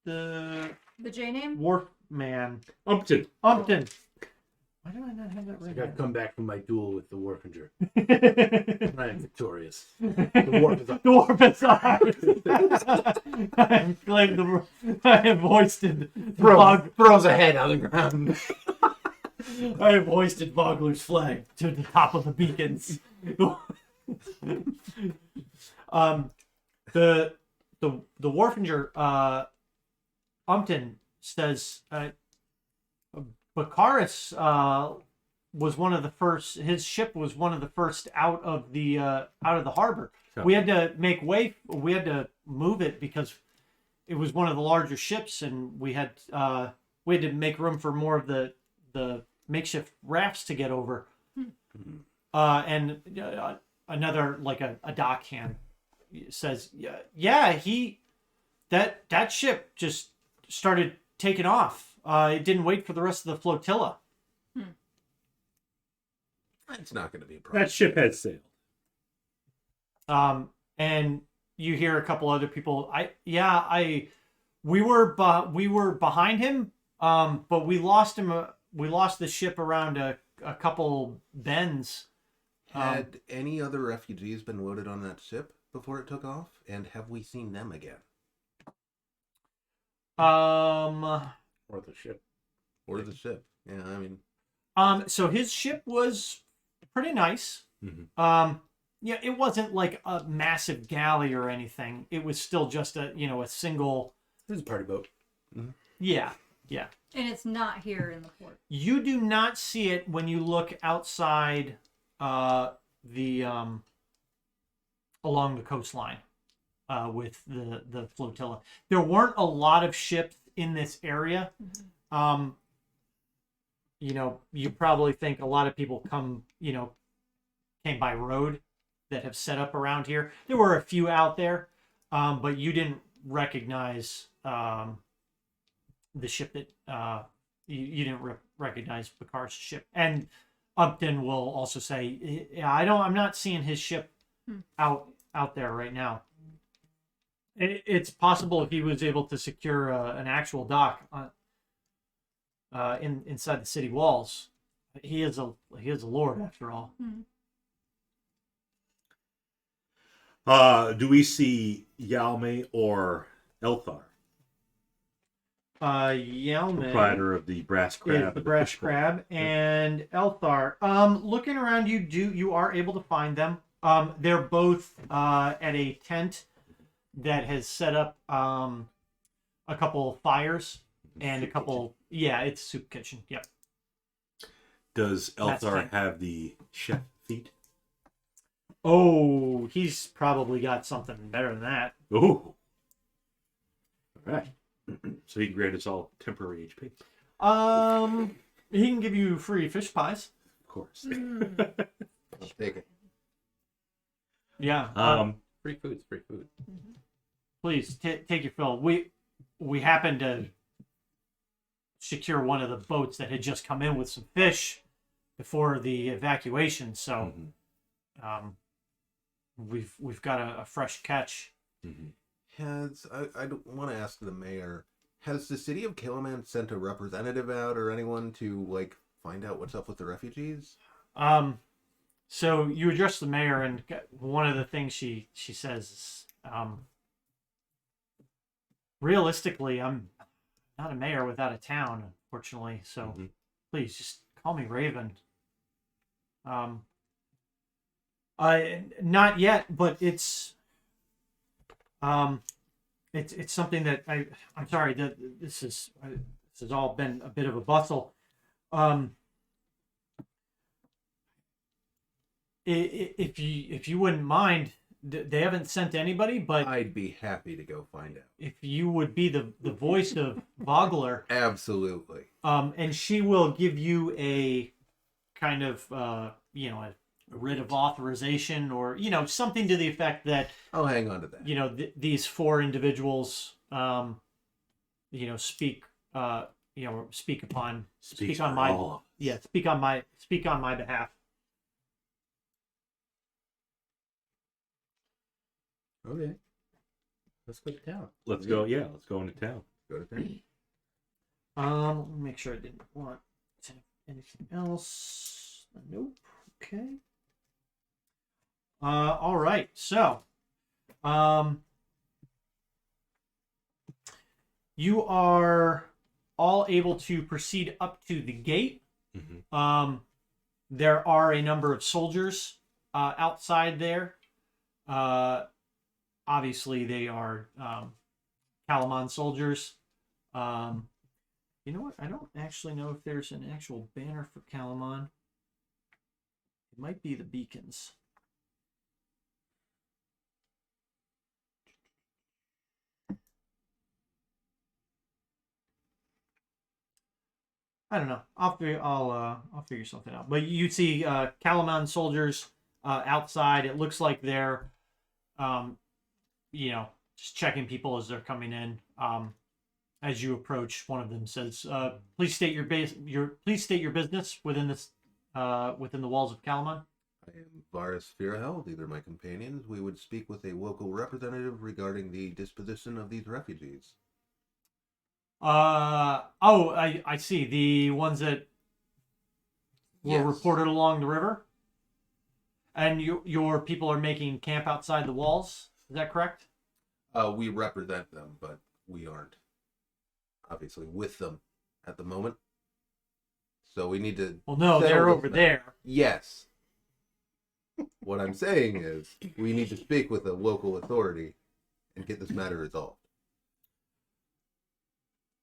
J name?
wharf man?
Upton.
Upton. Why do I not have that
Like
right?
I've come back from my duel with the Wharfinger.
The
I am victorious. The Wharf is
dwarf is ours. I have claimed I have hoisted
throws a head on the ground.
I have hoisted Vogler's flag to the top of the beacons. The Wharfinger, Upton says, Baccharis was one of the first. His ship was one of the first out of the harbor.
Okay.
We had to make way. We had to move it because it was one of the larger ships, and we had to make room for more of the makeshift rafts to get over. And another like a dockhand says, yeah, that ship just started taking off. It didn't wait for the rest of the flotilla.
It's not going to be a problem.
That ship has sailed.
And you hear a couple other people. We were behind him. But we lost him. We lost the ship around a couple bends.
Had any other refugees been loaded on that ship before it took off? And have we seen them again?
Or the ship.
Or the ship? Yeah, I mean...
So his ship was pretty nice. Yeah, it wasn't like a massive galley or anything. It was still just a single...
It was a party boat.
Yeah.
And it's not here in the port.
You do not see it when you look outside along the coastline with the flotilla. There weren't a lot of ships in this area. You probably think a lot of people came by road that have set up around here. There were a few out there, but you didn't recognize the ship that you didn't recognize Baccharis' ship. And Upton will also say, "Yeah, I'm not seeing his ship out there right now." It's possible he was able to secure an actual dock inside the city walls. He is a lord after all.
Do we see Yalme or Elthar,
Yelman
proprietor of the Brass Crab?
is the brass crab, and Elthar. Looking around, you are able to find them. They're both at a tent that has set up a couple fires and a couple. Yeah, it's soup kitchen. Yep.
Does
That's
Elthar
fine.
have the chef feat?
Oh, he's probably got something better than that.
Oh. All right. So he can grant us all temporary HP.
He can give you free fish pies.
Of course.
I'll take it.
Yeah.
Free food's free food.
Please take your fill. We happened to secure one of the boats that had just come in with some fish before the evacuation, so we've got a fresh catch.
I want to ask the mayor, has the city of Kalaman sent a representative out or anyone to like find out what's up with the refugees?
So you address the mayor, and one of the things she says is, realistically, I'm not a mayor without a town, unfortunately. So please just call me Raven. Not yet, but it's something that I'm sorry that this has all been a bit of a bustle. If you wouldn't mind, they haven't sent anybody, but
I'd be happy to go find out.
if you would be the voice of Vogler,
Absolutely.
and she will give you a kind of a writ of authorization, or something to the effect that
I'll hang on to that.
these four individuals speak speak on my speak on my behalf.
Okay. Let's go to town.
Let's go. Yeah, let's go into town.
Go to town.
Let me make sure I didn't want anything else. Nope. Okay. All right. So, you are all able to proceed up to the gate. There are a number of soldiers outside there. Obviously, they are Kalaman soldiers. You know what? I don't actually know if there's an actual banner for Kalaman. It might be the beacons. I don't know. I'll figure something out. But you see Kalaman soldiers outside. It looks like they're just checking people as they're coming in. As you approach, one of them says, "Please state your business within this within the walls of Kalaman."
I am Varus Firahel. These are my companions. We would speak with a local representative regarding the disposition of these refugees.
I see. The ones that were
Yes.
reported along the river, and your people are making camp outside the walls. Is that correct?
We represent them, but we aren't obviously with them at the moment. So we need to.
Well, no,
settle
they're
this
over
matter.
there.
Yes. What I'm saying is, we need to speak with a local authority and get this matter resolved.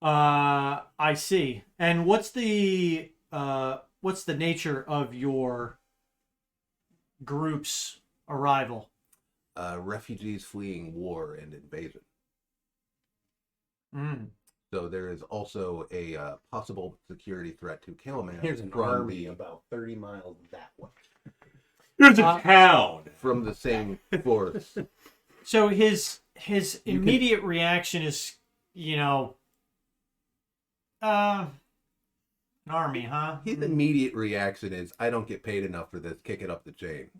I see. And what's the nature of your group's arrival?
Refugees fleeing war and invasion.
Mm.
So there is also a possible security threat to Kalaman.
Here's an
from
army
the,
about 30 miles that way.
Here's a town.
from the same force.
So his immediate reaction is, I An army, huh?
His immediate reaction is, I don't get paid enough for this, kick it up the chain.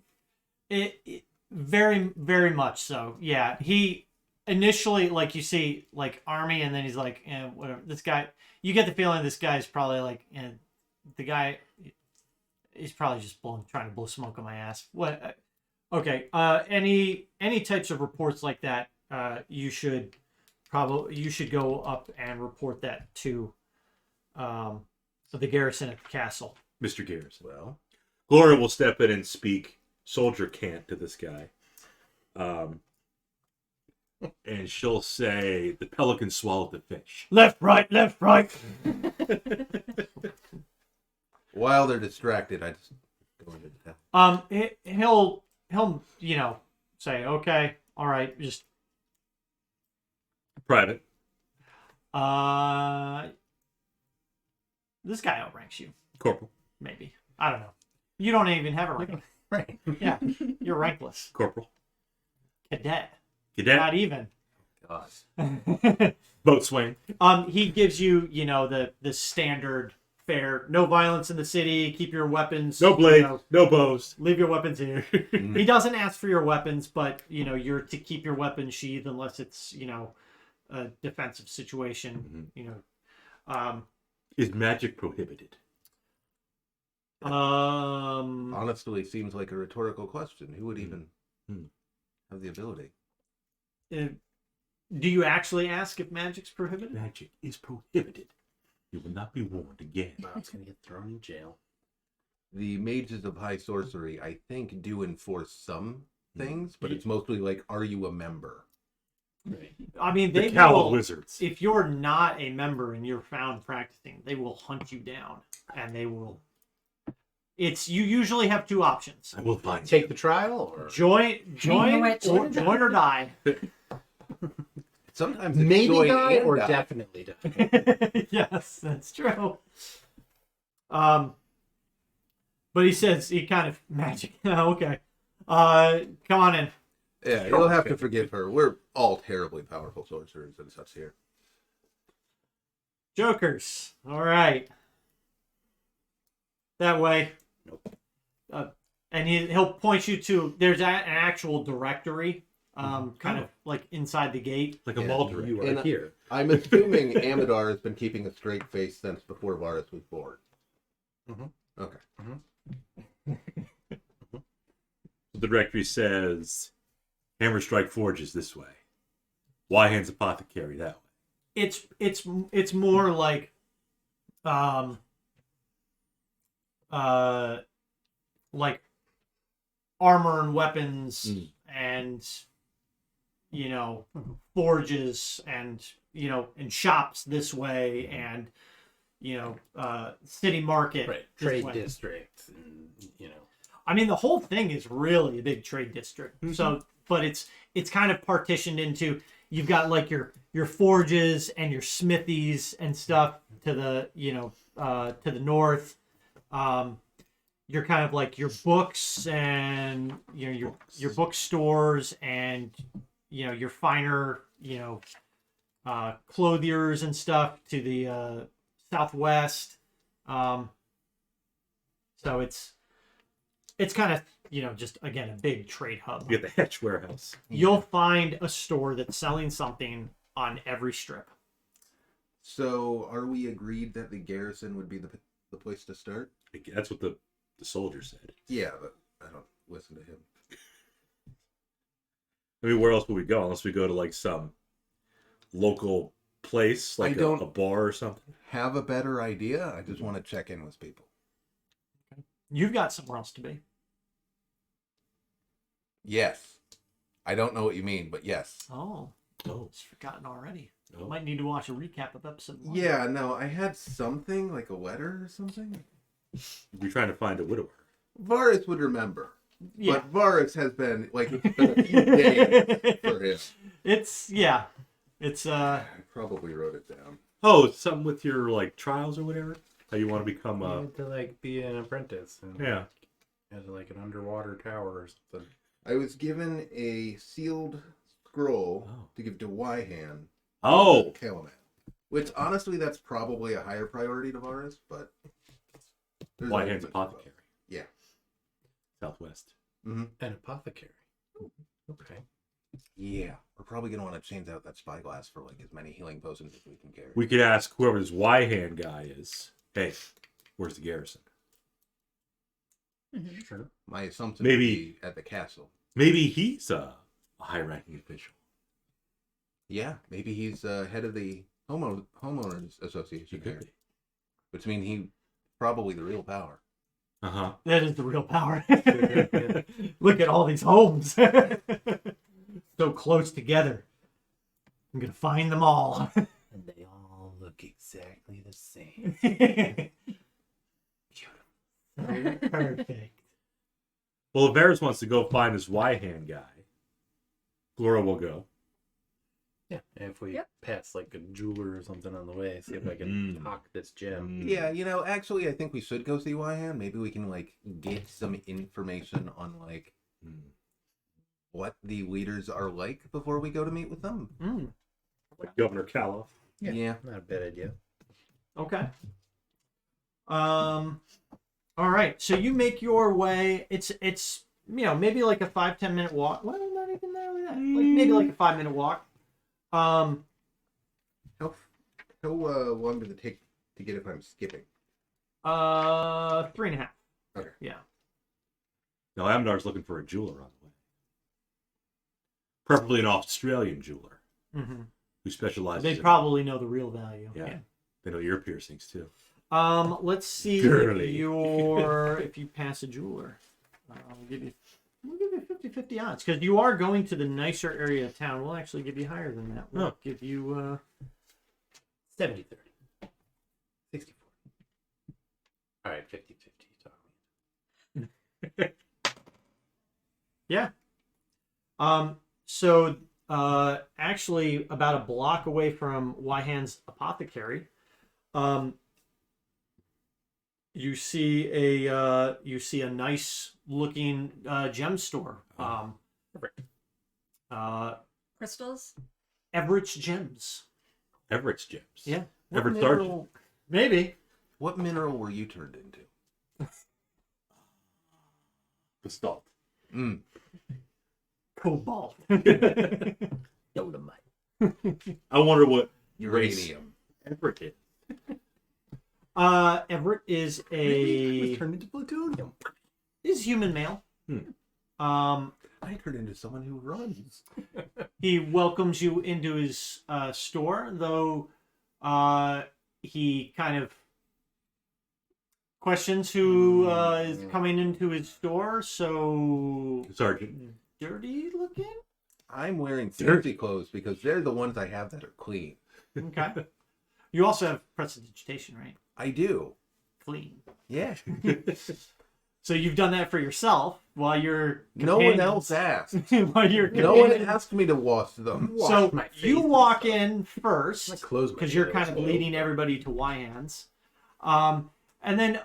It very, very much so. Yeah, he initially, like, you see, like, army, and then he's like, whatever. This guy, you get the feeling this guy's probably like, the guy, he's probably just trying to blow smoke on my ass. What? Okay. Any types of reports like that, you should go up and report that to the garrison at the castle.
Mr. Garrison.
Well,
Gloria will step in and speak soldier cant to this guy. And she'll say, the pelican swallowed the fish.
Left, right, left, right.
while they're distracted, I just go into the town.
He'll say, okay, all right, just
Private.
this guy outranks you,
Corporal.
maybe. I don't know. You don't even have a rank.
Right.
Yeah, you're rankless.
Corporal.
Cadet.
Cadet.
Not even.
God.
Boatswain.
He gives you, the standard fare. No violence in the city. Keep your weapons.
No blade. No bows.
Leave your weapons here. He doesn't ask for your weapons, but you're to keep your weapon sheathed unless it's a defensive situation.
Is magic prohibited?
Honestly, seems like a rhetorical question. Who would even have the ability?
Do you actually ask if magic's prohibited?
Magic is prohibited. You will not be warned again.
Bob's gonna get thrown in jail.
The mages of high sorcery, I think, do enforce some things, but it's mostly like, are you a member?
Right.
I mean,
The
they
Cowled
will,
Wizards.
if you're not a member and you're found practicing, they will hunt you down, and they will. You usually have two options:
I will find
Take the trial, or
join,
witch.
or die.
Sometimes it's
maybe
join
die
and
or
die.
definitely die.
Yes, that's true. But he says he kind of magic. Okay, come on in.
Yeah, you'll have to forgive her. We're all terribly powerful sorcerers and such here.
Jokers. All right. That way.
Nope.
And he'll point you to, there's an actual directory, kind of like inside the gate.
like a
Yeah,
mall director.
You are
And,
here.
I'm assuming Amadar has been keeping a straight face since before Varus was born.
Mhm.
Okay.
The directory says, Hammer Strike Forges this way. Wyhand's Apothecary that way.
It's more like like armor and weapons and forges and and shops this way and city market
Right.
this
Trade
way.
district. And,
I mean, the whole thing is really a big trade district. So, but it's kind of partitioned into, you've got like your forges and your smithies and stuff to the to the north. You're kind of like your books and your bookstores and your finer clothiers and stuff to the southwest. So it's kind of just again a big trade hub.
You get the Hatch Warehouse.
You'll find a store that's selling something on every strip.
So, are we agreed that the garrison would be the place to start?
That's what the soldier said.
Yeah, but I don't listen to him.
I mean, where else would we go? Unless we go to like some local place, like
don't-
a bar or something.
Have a better idea? I just want to check in with people.
You've got somewhere else to be.
Yes. I don't know what you mean, but yes.
Oh,
Oh.
it's forgotten already.
Oh.
Might need to watch a recap of episode 1.
Yeah, no, I had something like a letter or something.
We're trying to find a widower.
Varus would remember.
Yeah.
But Varus has been, like, it's been a few days for him.
It's
I probably wrote it down.
Oh, it's something with your like trials or whatever. How you want to become
you had to like be an apprentice. And,
yeah.
As like an underwater tower or something.
I was given a sealed scroll
Oh.
to give to
Oh,
Kalaman. Which, honestly, that's probably a higher priority to Varus, but There's
White
always
Hand's
been some
apothecary.
both. Yeah.
Southwest.
Mm-hmm.
An apothecary. Okay.
Yeah. We're probably gonna want to change out that spyglass for like as many healing potions as we can carry.
We could ask whoever this Y hand guy is. Hey, where's the garrison?
Mhm.
Sure.
My assumption
Maybe-
would be at the castle.
Maybe he's a high-ranking official.
Yeah, maybe he's head of the homeowners association
He
there,
could be.
which means he probably the real power.
Uh-huh.
That is the real power. Look at all these homes. So close together. I'm going to find them all.
And they all look exactly the same.
Perfect.
Well, if Varys wants to go find this Y hand guy, Glora will go.
Yeah. And if we
Yep.
pass like a jeweler or something on the way, see if I can hawk this gem.
Yeah, actually, I think we should go see Wyhan. Maybe we can like get some information on like what the leaders are like before we go to meet with them.
Mm,
Like Governor Calof.
Yeah.
Not a bad idea.
okay. All right. So you make your way. It's maybe like a 5-10 minute walk. Well, not even that. Like maybe like a 5-minute walk.
How long does it take to get if I'm skipping?
3.5.
Okay.
Yeah.
Now, Amdar's looking for a jeweler on the way. Preferably an Australian jeweler
Mm-hmm.
who specializes
They
in...
probably know the real value.
Yeah. They know ear piercings, too.
Let's see
Girly.
if you pass a jeweler. We'll give you 50-50 odds because you are going to the nicer area of town. We'll actually give you higher than that. We'll give you
70-30. 60-40. All right, 50-50.
yeah. So actually about a block away from Wyhand's apothecary, you see a nice looking gem store.
Crystals?
Everett's Gems.
Everett's Gems.
Yeah.
Everett Sergeant.
Maybe.
What mineral were you turned into?
Basalt.
Cobalt.
Dolomite.
I wonder what
Uranium.
Everett is.
Everett is
Turned into plutonium.
is human male.
I turned into someone who runs.
He welcomes you into his store, though he kind of questions who is coming into his store. So
Sergeant.
dirty looking.
I'm wearing fancy clothes because they're the ones I have that are clean.
Okay. You also have prestidigitation, right?
I do.
Clean.
Yeah.
So you've done that for yourself while you're
No one else asked.
while you're
No one asked me to wash them.
So
my
you
face.
walk in first
I'm gonna close my
because you're
eyes.
kind of leading everybody to Wyhands. And then,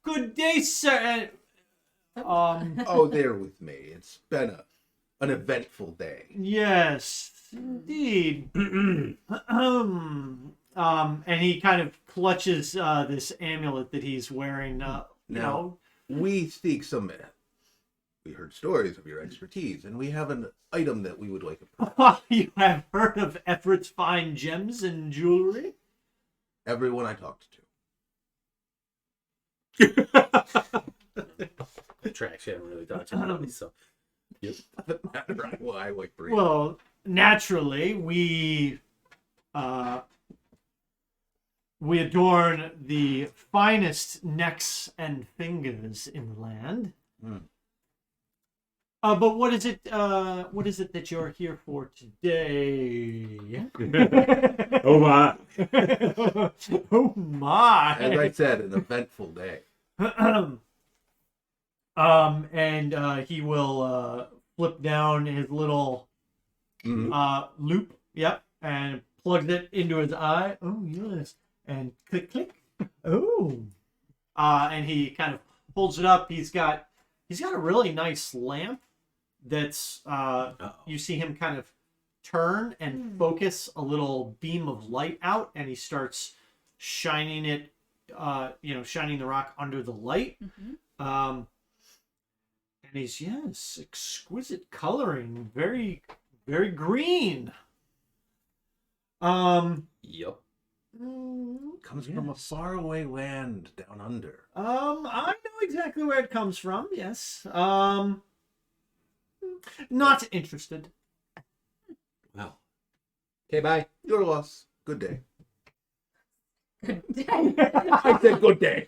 good day, sir.
Oh, they're with me. It's been an eventful day.
Yes, indeed. And he kind of clutches this amulet that he's wearing.
Now, we speak some. We heard stories of your expertise, and we have an item that we would like to.
You have heard of Everett's fine gems and jewelry?
Everyone I talked to.
Actually, I haven't really talked to anybody, so.
Doesn't matter. I like breathing.
Well, naturally, we adorn the finest necks and fingers in the land. But what is it? What is it that you're here for today?
Oh my.
Oh my!
As I said, an eventful day.
And he will flip down his little loop. Yep, and plugs it into his eye. Oh yes, and click click. Oh, and he kind of holds it up. He's got a really nice lamp. That's you see him kind of turn and focus a little beam of light out, and he starts shining it shining the rock under the light.
Mm-hmm.
And he's, yes, exquisite coloring, very, very green.
Yup.
Comes from a faraway land down under.
I know exactly where it comes from. Yes. Not interested.
Well,
Okay, bye.
Your loss. Good day.
I said good day.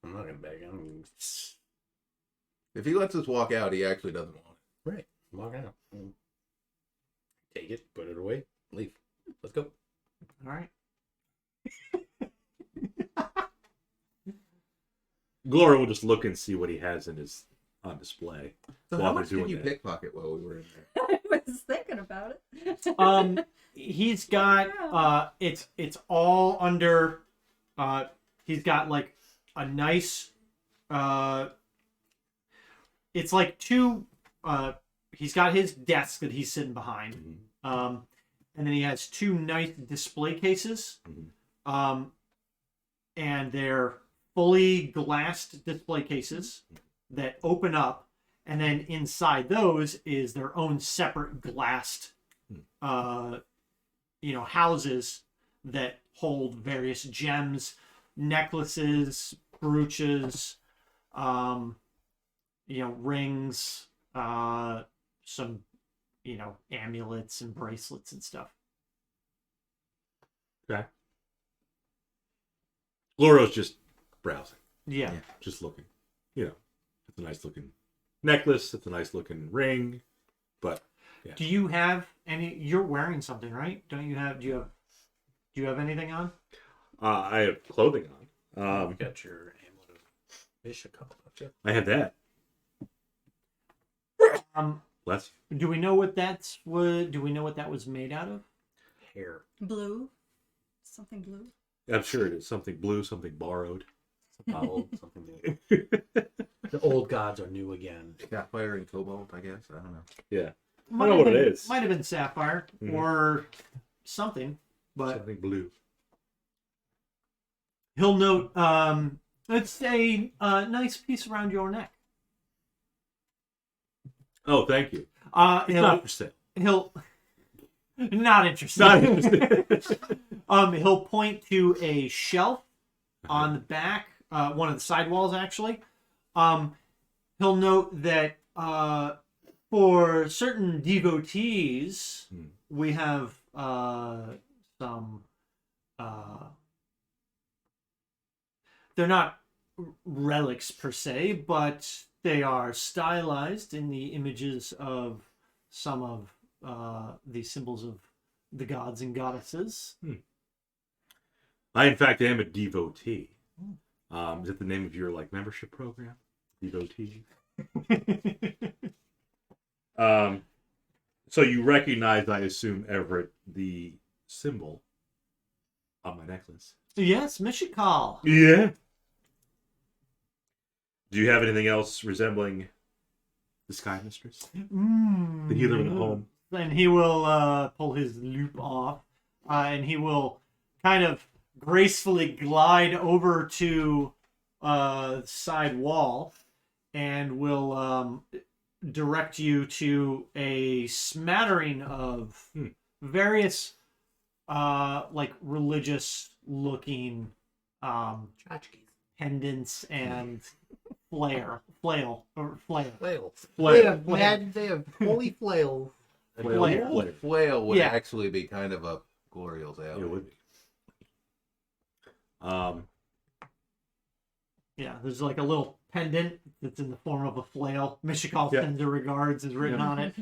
I'm not gonna beg. I'm
If he lets us walk out, he actually doesn't want it.
right. Walk out. Take it. Put it away. Leave. Let's go.
All right.
Gloria will just look and see what he has in his on display.
So
While
how
they're
much did
doing
you
that.
pickpocket while we were in there?
I was thinking about it.
He's got it's all under. He's got like a nice. It's like two. He's got his desk that he's sitting behind.
Mhm.
And then he has two nice display cases.
Mhm.
And they're fully glassed display cases that open up, and then inside those is their own separate glassed, houses that hold various gems, necklaces, brooches, rings, some, amulets and bracelets and stuff.
Okay. Gloria's just browsing,
Yeah.
just looking. It's a nice looking necklace. It's a nice looking ring, but
Do you have any? You're wearing something, right? Don't you have? Do you have anything on?
I have clothing on.
You got your amulet of Ishikal.
I have that. Bless
Do we know what that's? Do we know what that was made out of?
Hair.
Blue. Something blue.
you. I'm sure it is something blue, something borrowed.
Old, something new. The old gods are new again.
Sapphire and cobalt, I guess. I don't know.
Yeah,
Might
know
have
what it
been-
is.
Might have been sapphire
Mhm.
or something, but
something blue.
he'll note. It's a nice piece around your neck.
Oh, thank you. It's
He'll,
not for sale.
he'll not interested.
Not interested.
He'll point to a shelf on the back, one of the sidewalls actually. He'll note that for certain devotees, we have some. They're not relics per se, but they are stylized in the images of some of the symbols of the gods and goddesses.
I, in fact, am a devotee. Is that the name of your membership program? Devotee. So you recognize, I assume, Everett, the symbol on my necklace.
Yes, Mishikal.
Yeah. Do you have anything else resembling the Sky Mistress? The healer in the home.
And he will pull his loop off, and he will kind of gracefully glide over to the side wall, and will direct you to a smattering of various religious looking pendants and flail.
Flails.
Flail.
They have holy flails.
Flail.
Flail would
Yeah.
actually be kind of up Gloriel's alley.
It would be.
Yeah, there's like a little pendant that's in the form of a flail. Mishikal sends her regards is written on it.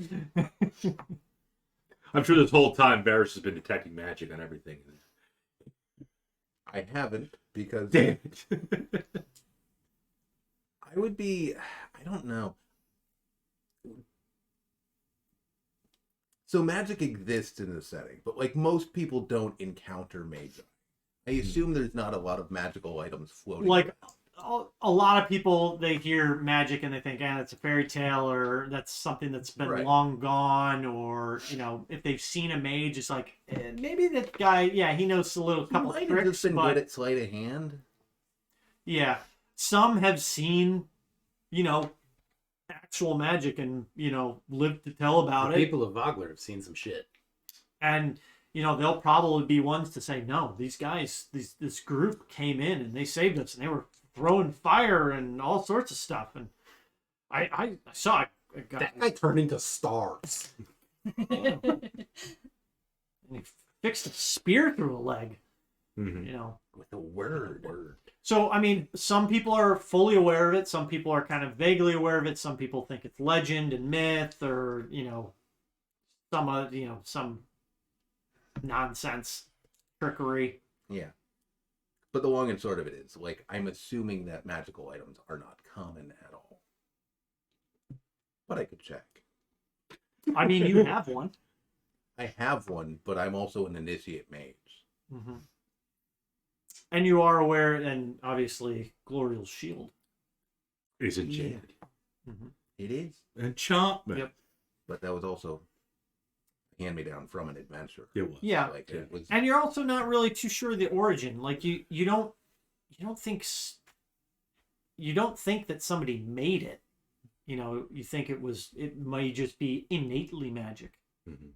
I'm sure this whole time Varys has been detecting magic on everything.
I haven't, because
Damn it.
I would be, I don't know. So magic exists in the setting, but most people don't encounter magi. I assume there's not a lot of magical items floating.
Like a lot of people, they hear magic and they think, it's a fairy tale, or that's something that's been
Right.
long gone, or if they've seen a mage, it's like maybe that guy, he knows a little couple
Might have
tricks,
just been
but
good at sleight of hand.
yeah, some have seen actual magic and lived to tell about
The
it.
people of Vogler have seen some shit.
And they'll probably be ones to say, no, these guys, this group came in and they saved us, and they were throwing fire and all sorts of stuff. And I saw a guy.
That guy turned into stars.
And he fixed a spear through a leg.
Mm-hmm.
With a word.
So I mean, some people are fully aware of it. Some people are kind of vaguely aware of it. Some people think it's legend and myth, or some nonsense trickery.
Yeah. But the long and short of it is, like, I'm assuming that magical items are not common at all. But I could check.
I mean, you have one.
I have one, but I'm also an initiate mage.
Mm-hmm. And you are aware, and obviously, Glorial's shield.
Is enchanted.
Mm-hmm.
It is.
Enchantment.
Yep.
But that was also a hand-me-down from an adventurer.
It was.
Yeah.
Like, it was...
And you're also not really too sure of the origin. Like you don't think that somebody made it. You think it might just be innately magic.
Mm-hmm.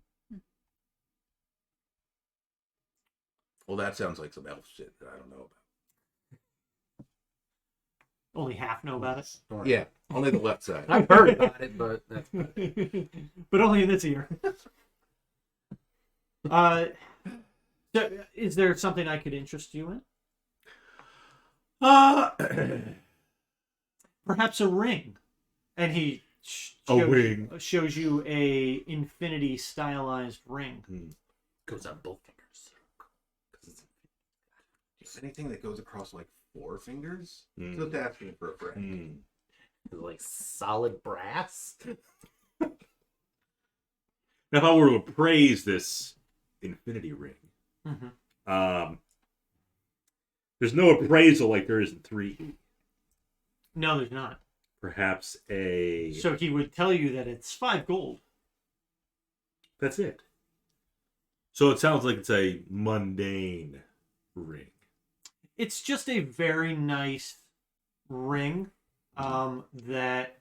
Well, that sounds like some elf shit that I don't know about.
Only half know about it.
Yeah, only the left side.
I've heard about it, but that's
But only in this ear. So is there something I could interest you in? Perhaps a ring. And he shows you a infinity stylized ring.
goes on both fingers.
Anything that goes across like 4 fingers?
Mm.
Just asking for a friend.
Like solid brass.
Now, if I were to appraise this infinity ring,
Mm-hmm.
there's no appraisal like there is in 3E.
No, there's not.
Perhaps a...
So he would tell you that it's 5 gold.
That's it. So it sounds like it's a mundane ring.
It's just a very nice ring that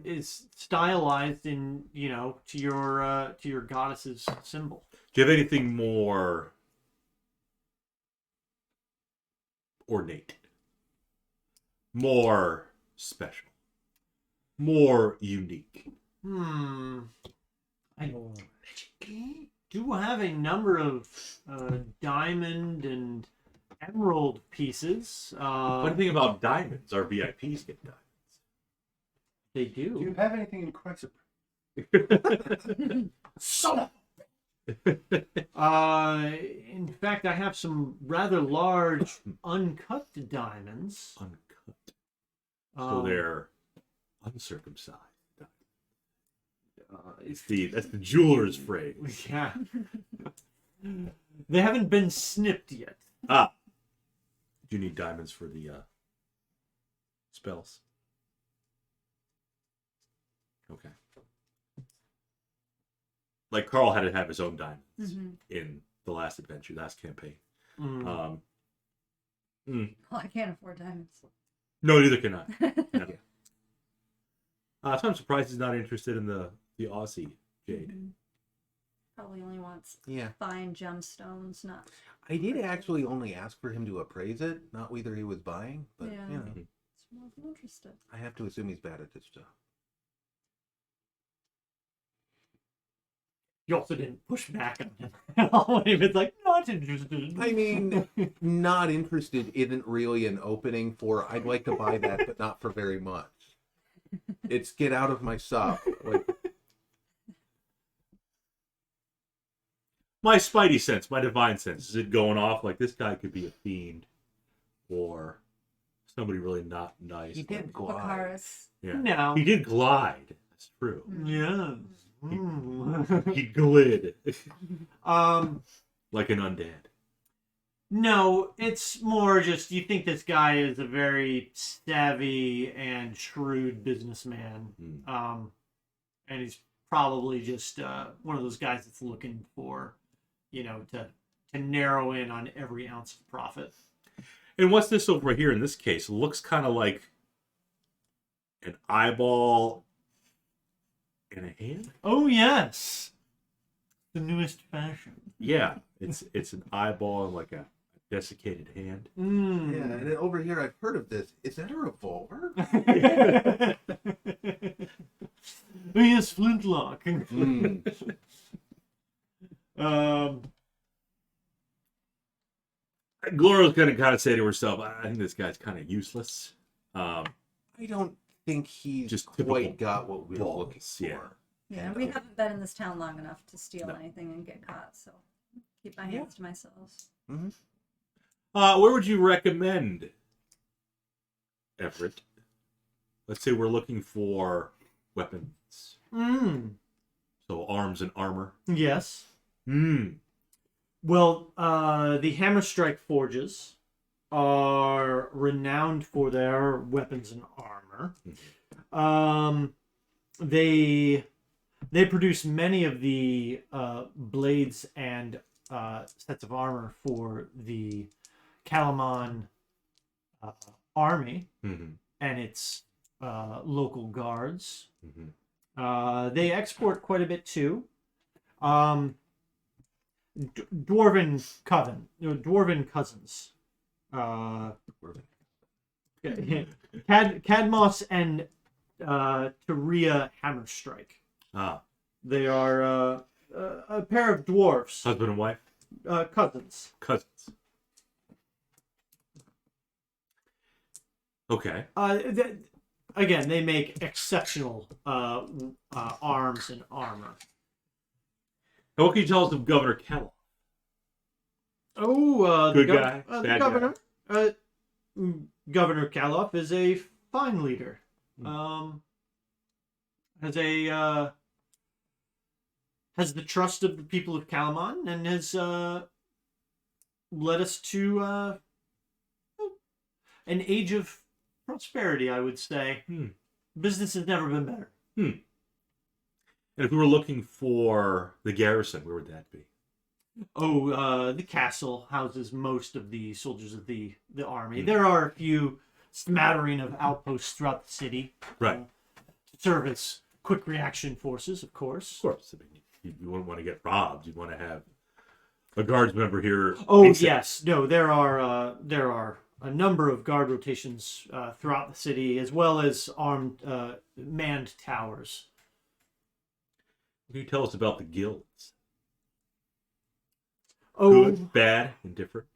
is stylized in, to your goddess's symbol.
Do you have anything more ornate? More special? More unique?
I do have a number of diamond and emerald pieces.
Funny thing about diamonds, our VIPs get diamonds.
They
Do you
do.
have anything in Crypt?
In fact, I have some rather large uncut diamonds.
Uncut. So they're uncircumcised. That's the jeweler's phrase.
Yeah. They haven't been snipped yet.
Ah. Do you need diamonds for the spells? Okay. Like Carl had to have his own diamonds in the last adventure, last campaign.
Well, I can't afford diamonds.
No, neither can I. No. So I'm surprised he's not interested in the Aussie jade.
Probably only wants
Yeah.
fine gemstones, not.
I did actually only ask for him to appraise it, not whether he was buying, but,
Yeah.
you know,
Just wasn't interested.
I have to assume he's bad at this job.
You also didn't push back on him at all. When he was like, not interested.
I mean, not interested isn't really an opening for, I'd like to buy that, but not for very much. It's get out of my shop. Like,
My spidey sense, my divine sense, is it going off like this guy could be a fiend or somebody really not nice?
he did glide.
Bakaris.
Yeah.
No.
He did glide. That's true.
Yeah.
He glid
Um.
like an undead.
No, it's more just you think this guy is a very savvy and shrewd businessman. And he's probably just one of those guys that's looking for, to narrow in on every ounce of profit.
And what's this over here in this case? It looks kind of like an eyeball and a hand?
Oh, yes. The newest fashion.
Yeah, it's an eyeball and like a desiccated hand.
Yeah, and then over here I've heard of this. Is that a revolver?
Oh, yes, flintlock.
Gloria's gonna kind of say to herself, I think this guy's kind of useless.
I don't think he's
Just
quite
typical
got what we're
balls,
looking for.
yeah.
Yeah, we haven't been in this town long enough to steal
No.
anything and get caught, so keep my hands to myself.
Where would you recommend, Everett? Let's say we're looking for weapons. So arms and armor.
Yes. Well, the Hammerstrike Forges are renowned for their weapons and armor. They produce many of the blades and sets of armor for the Calamon army and its local guards. They export quite a bit too. Dwarven cousins. Cadmos and Taria Hammerstrike. They are a pair of dwarfs.
Husband and wife?
Cousins.
Cousins. Okay.
Again, they make exceptional arms and armor.
And what can you tell us of Governor Kellogg?
Oh,
Good guy,
the
bad
governor. Governor Kaloff is a fine leader. Has the trust of the people of Calamon and has led us to an age of prosperity, I would say. Business has never been better.
And if we were looking for the garrison, where would that be?
Oh, the castle houses most of the soldiers of the army. There are a few smattering of outposts throughout the city.
Right.
To serve as quick reaction forces, of course.
Of course. I mean, you wouldn't want to get robbed. You'd want to have a guards member here.
Oh,
ASAP.
yes. No, there are a number of guard rotations throughout the city, as well as armed, manned towers.
Can you tell us about the guilds?
Oh,
Good, bad, indifferent?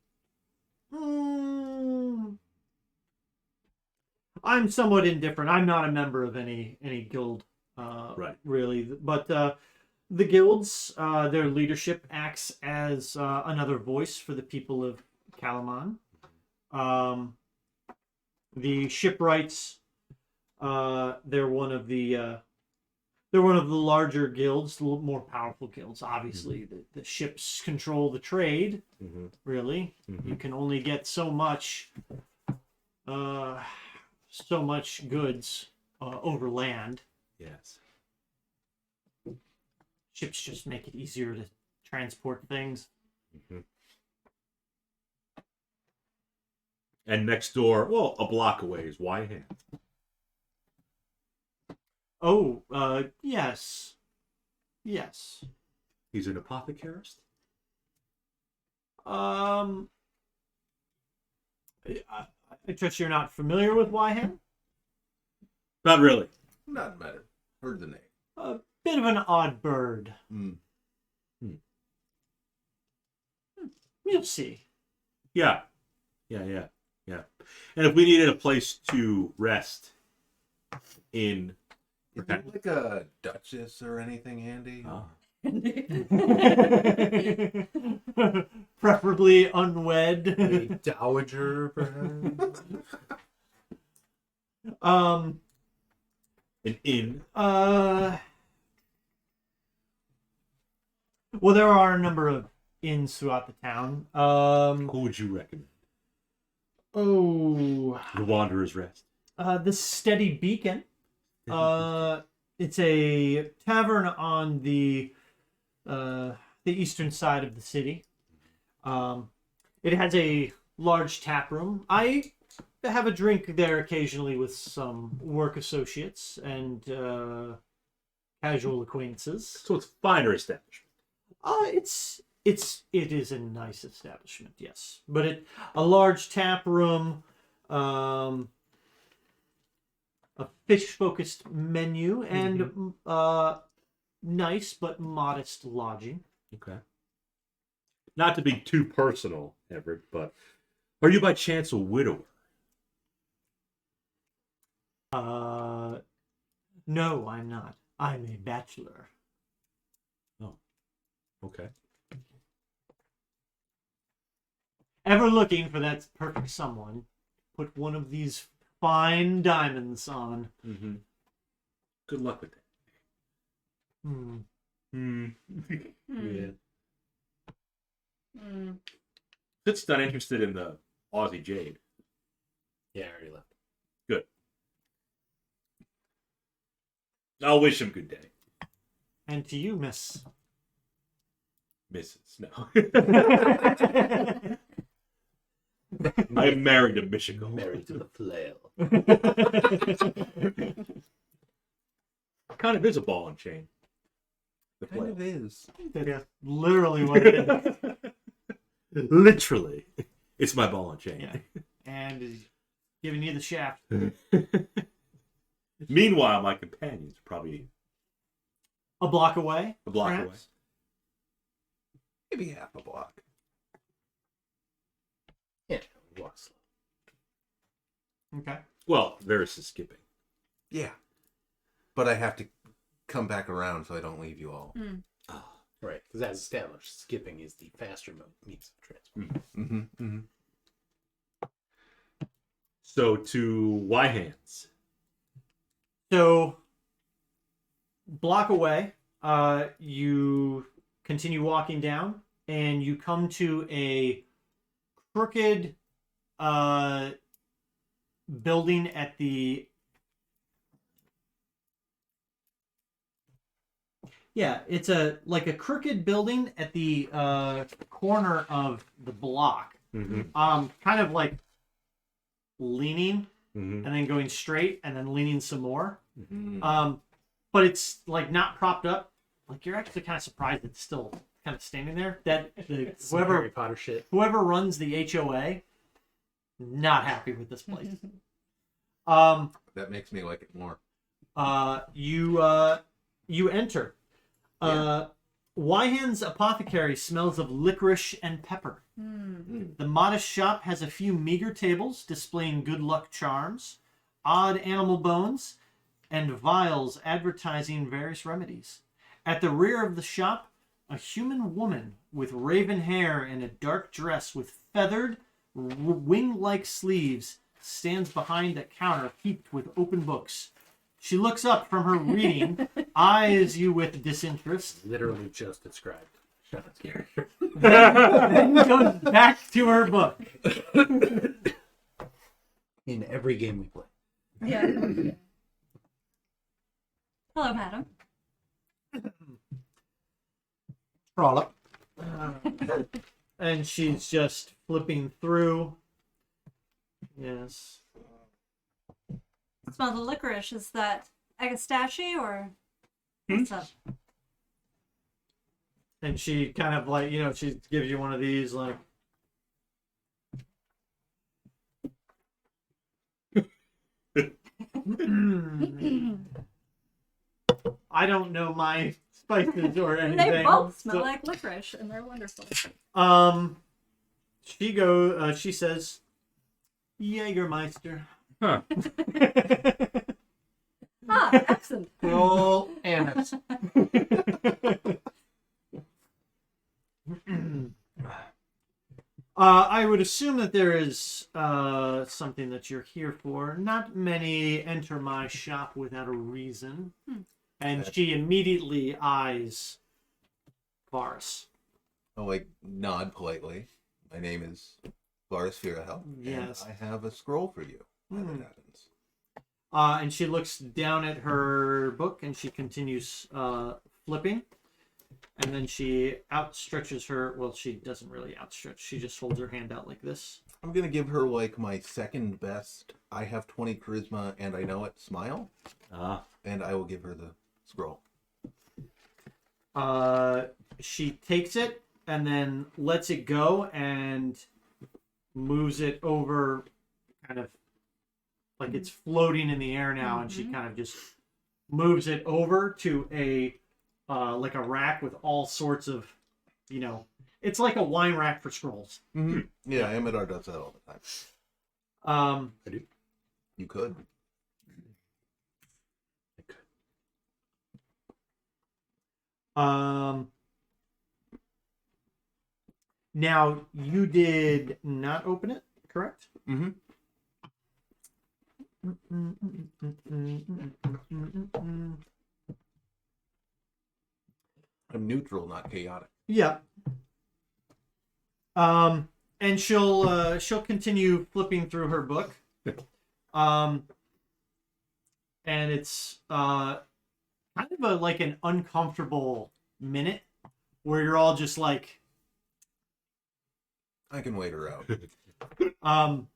I'm somewhat indifferent. I'm not a member of any guild,
Right.
really. But the guilds, their leadership acts as another voice for the people of Calamon. The shipwrights, they're one of the larger guilds, the more powerful guilds. Obviously, the ships control the trade. Really, you can only get so much goods over land.
Yes.
Ships just make it easier to transport things.
And next door, well, a block away is Wyhan.
Oh, yes. Yes.
He's an apothecarist?
I trust you're not familiar with Wyhan?
Not really.
Not matter. Heard the name.
A bit of an odd bird. You'll see.
Yeah. And if we needed a place to rest in...
Is there like a duchess or anything handy?
Preferably unwed.
A dowager, perhaps?
An inn?
Well, there are a number of inns throughout the town.
Who would you recommend?
Oh,
The Wanderer's Rest.
the Steady Beacon. It's a tavern on the eastern side of the city. It has a large tap room. I have a drink there occasionally with some work associates and casual acquaintances.
So it's finer establishment.
It is a nice establishment, yes, but a large tap room, a fish-focused menu, and nice but modest lodging.
Okay. Not to be too personal, Everett, but are you by chance a widower?
No, I'm not. I'm a bachelor.
Oh, okay.
Ever looking for that perfect someone? Put one of these fine diamonds on.
Mm-hmm. Good luck with that.
Yeah.
Sid's not interested in the Aussie Jade.
Yeah, I already left.
Good. I'll wish him good day.
And to you, Miss.
Mrs. No. I am married to Michigan.
Married to the flail.
Kind of is a ball and chain. The
Kind of is.
That's literally what it is.
Literally. It's my ball and chain.
Yeah. And is giving you the shaft.
Meanwhile, my companion's probably
A block away?
a block
perhaps?
Maybe half a block.
Yeah, walk slow.
Okay.
away. Well, Varys is skipping.
Yeah. But I have to come back around so I don't leave you all.
Right, because as established, skipping is the faster means of transport.
Mm-hmm. Mm-hmm.
So to Y hands.
So, block away, you continue walking down, and you come to a crooked building at the... Yeah, it's a crooked building at the corner of the block.
Mm-hmm.
Kind of like leaning
Mm-hmm.
and then going straight and then leaning some more.
Mm-hmm.
But it's like not propped up. Like you're actually kind of surprised it's still kind of standing there. That
Some Harry Potter shit.
whoever runs the HOA, not happy with this place.
That makes me like it more.
You enter. Wyhan's apothecary smells of licorice and pepper. The modest shop has a few meager tables displaying good luck charms, odd animal bones, and vials advertising various remedies. At the rear of the shop, a human woman with raven hair and a dark dress with feathered, wing-like sleeves stands behind a counter heaped with open books. She looks up from her reading, eyes you with disinterest,
Literally just described Sean's character.
then goes back to her book.
In every game we play.
Yeah. Hello, madam.
Trollop. And she's just flipping through. Yes.
Smell the licorice. Is that agastache or what's up?
And she kind of like, she gives you one of these, like. I don't know my spices or anything.
They both smell
so-
like licorice, and they're wonderful.
She says, Jägermeister.
Huh.
Ah, excellent.
Roll anise.
I would assume that there is something that you're here for. Not many enter my shop without a reason. And she immediately eyes Varus.
I'll like nod politely. My name is Lars Firahel.
Yes.
And I have a scroll for you. As
Hmm.
it happens.
And she looks down at her book and she continues flipping. And then she outstretches her. Well, she doesn't really outstretch. She just holds her hand out like this.
I'm gonna give her like my second best. I have 20 charisma and I know it. Smile, and I will give her the scroll.
She takes it and then lets it go and moves it over, kind of like it's floating in the air now. And she kind of just moves it over to a like a rack with all sorts of, it's like a wine rack for scrolls.
Mm-hmm. Yeah, Amadar does that all the time.
I do.
You could.
Now you did not open it, correct?
Mm-hmm. I'm neutral, not chaotic.
Yeah. And she'll continue flipping through her book. And it's kind of like an uncomfortable minute where you're all just like,
I can wait her out.
I'm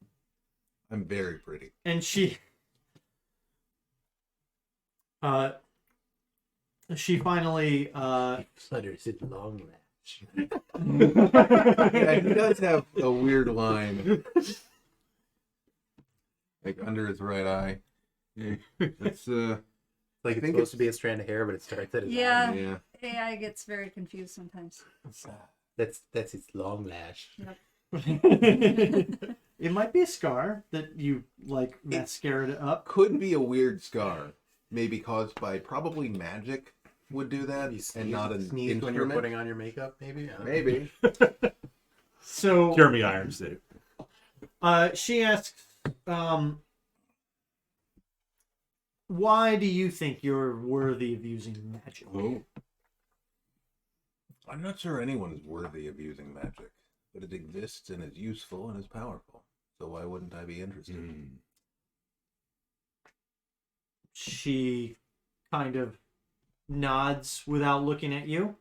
very pretty.
And she finally
Flutters his long lash.
Yeah, he does have a weird line. Like under his right eye. It's
Like it's supposed to be a strand of hair, but it starts at his
Yeah.
eye.
yeah.
AI gets very confused sometimes.
That's his long lash.
it might be a scar that you like mascara it up.
Could be a weird scar. Maybe caused by probably magic would do that,
You
and not an
sneeze when you're
instrument.
putting on your makeup, maybe. I don't know.
Maybe.
So
Jeremy Irons did it.
she asks, why do you think you're worthy of using magic?
Oh. I'm not sure anyone is worthy of using magic, but it exists and is useful and is powerful. So why wouldn't I be interested?
She kind of nods without looking at you.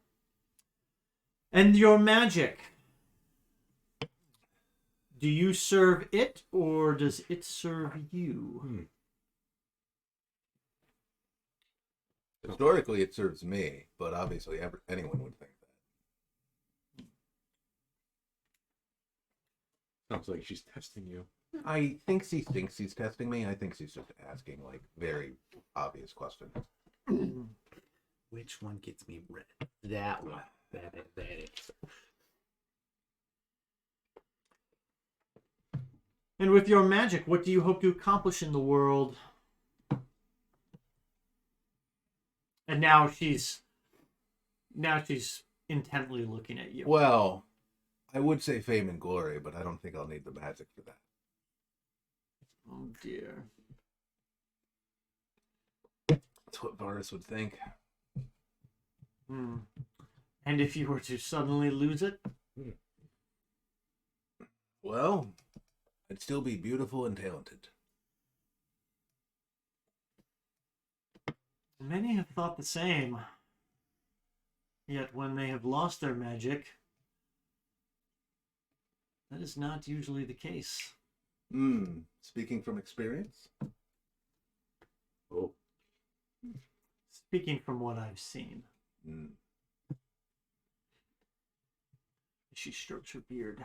And your magic, do you serve it or does it serve you?
Historically, it serves me, but obviously anyone would think that.
Sounds like she's testing you.
I think she thinks he's testing me. I think she's just asking, like, very obvious questions.
Which one gets me red? That one. That is.
And with your magic, what do you hope to accomplish in the world? And now she's intently looking at you.
Well, I would say fame and glory, but I don't think I'll need the magic for that.
Oh dear.
That's what Varus would think.
And if you were to suddenly lose it?
Well, I'd still be beautiful and talented.
Many have thought the same. Yet when they have lost their magic, that is not usually the case.
Speaking from experience?
Oh.
Speaking from what I've seen. She strokes her beard.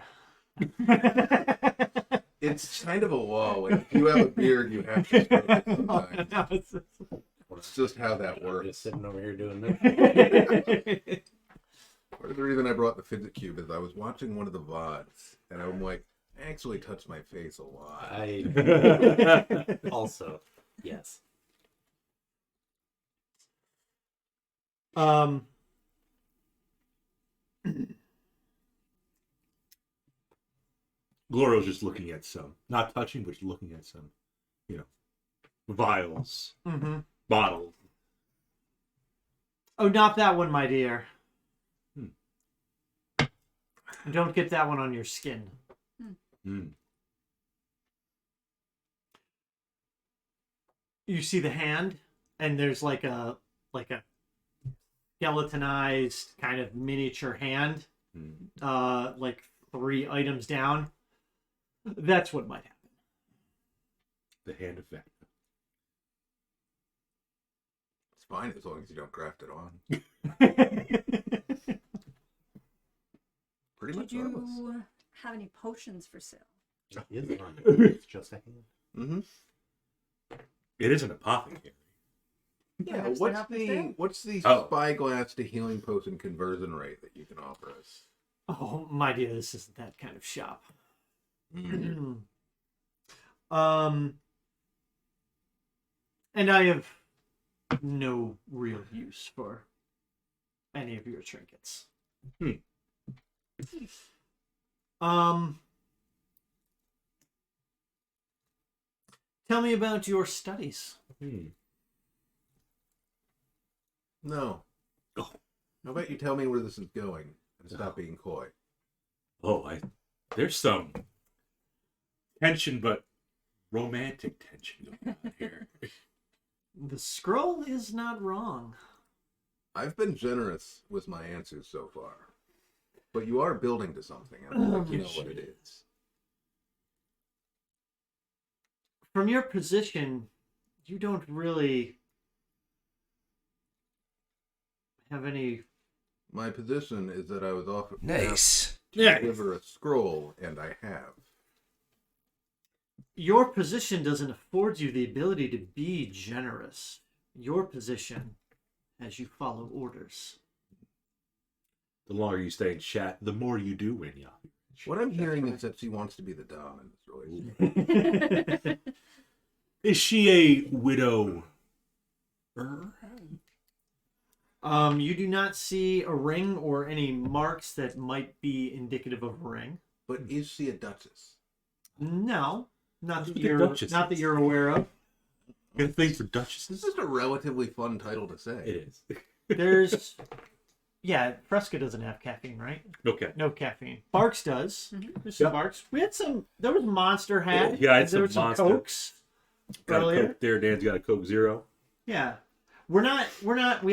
It's kind of a law. Like, if you have a beard, you have to stroke it sometimes. It's just how that
I'm
works.
just sitting over here doing this.
Part of the reason I brought the fidget cube is I was watching one of the VODs, and I'm like, I actually touch my face a lot.
I also, yes.
Glorio's just looking at some, not touching, but looking at some, vials, bottles.
Oh, not that one, my dear. Don't get that one on your skin.
Hmm.
You see the hand, and there's like a skeletonized kind of miniature hand, like 3 items down. That's what might happen.
The hand effect.
It's fine as long as you don't graft it on. Pretty
Did
much harmless.
you have any potions for sale?
It's just a hand.
Mm-hmm.
It is an apothecary.
Yeah,
Perhaps they're not for sale?
what's the
Oh.
spyglass to healing potion conversion rate that you can offer us?
Oh, my dear, this isn't that kind of shop. And I have no real use for any of your trinkets. Tell me about your studies.
No.
Oh.
How about you tell me where this is going and stop being coy?
There's some tension, but romantic tension going on here.
The scroll is not wrong.
I've been generous with my answers so far. But you are building to something. I would like to know what it is.
From your position, you don't really have any.
My position is that I was offered
Nice.
to deliver a scroll, and I have.
Your position doesn't afford you the ability to be generous. Your position, as you follow orders.
The longer you stay in chat, the more you do win, yeah.
What I'm hearing is that she wants to be the dom in this relationship.
Is she a widow?
You do not see a ring or any marks that might be indicative of a ring.
But is she a duchess?
No, not that
The
you're
Duchess
not that
is.
you're aware of.
Got a thing for duchesses?
This is a relatively fun title to say.
It is.
There's, yeah, Fresca doesn't have caffeine, right?
Okay.
No caffeine. Barks does. There's some
Yep.
Barks. We had some. There was Monster had.
Yeah, I had
there
some
was some
Monster.
Cokes
Got a
earlier.
Coke there. Dan's got a Coke Zero.
Yeah. We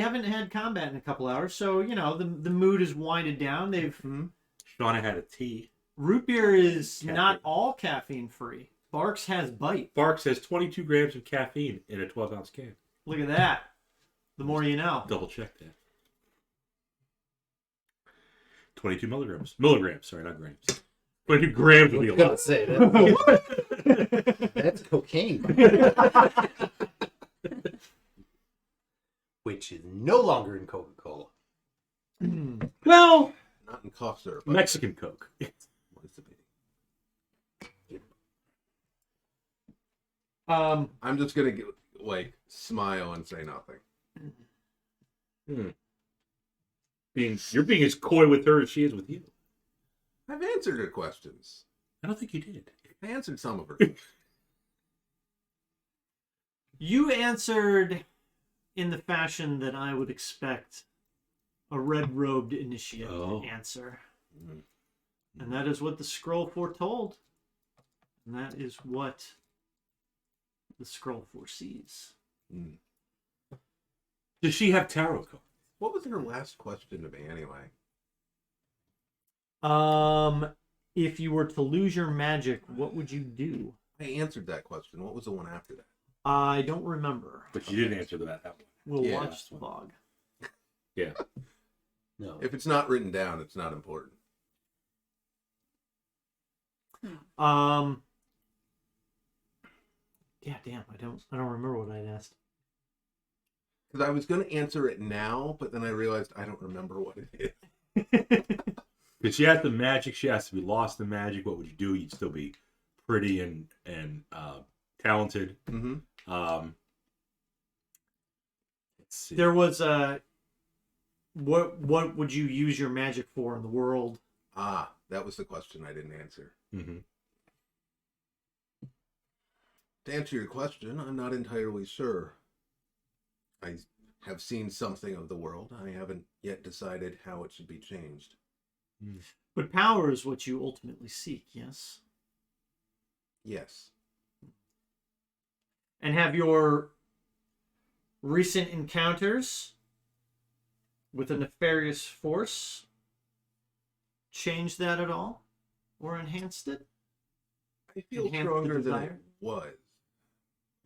haven't had combat in a couple hours, so you know the mood is winded down.
Shauna had a tea.
Root beer is
Caffeine.
not all caffeine free. Barks has bite.
Barks has 22 grams of caffeine in a 12-ounce can.
Look at that. The more you know.
Double check that. 22 milligrams. Milligrams, sorry, not grams. 22 grams would be a
Gotta
lot.
say that. That's cocaine.
Which is no longer in Coca-Cola.
Well,
Not in cough syrup. but
Mexican Coke.
what is the meaning? I'm just gonna smile and say nothing.
You're being as coy with her as she is with you.
I've answered her questions.
I don't think you did.
I answered some of her.
you answered in the fashion that I would expect a red-robed initiate
Oh.
to answer. And that is what the scroll foretold. And that is what the scroll foresees.
Does she have tarot cards?
What was her last question to me anyway?
If you were to lose your magic, what would you do?
I answered that question. What was the one after that?
I don't remember.
But you didn't answer that one.
We'll
Yeah.
watch the log.
Yeah.
No.
If it's not written down, it's not important.
Yeah, damn, I don't remember what I'd asked.
Because I was going to answer it now, but then I realized I don't remember what it is.
If she has the magic, she has to be lost in magic. What would you do? You'd still be pretty and talented.
Mm-hmm.
Let's see.
There was a what would you use your magic for in the world?
Ah, that was the question I didn't answer.
Mm-hmm.
To answer your question, I'm not entirely sure. I have seen something of the world. I haven't yet decided how it should be changed.
But power is what you ultimately seek, yes?
Yes.
And have your recent encounters with a nefarious force changed that at all? Or enhanced it?
I feel
Enhance the
stronger than I
desire?
was.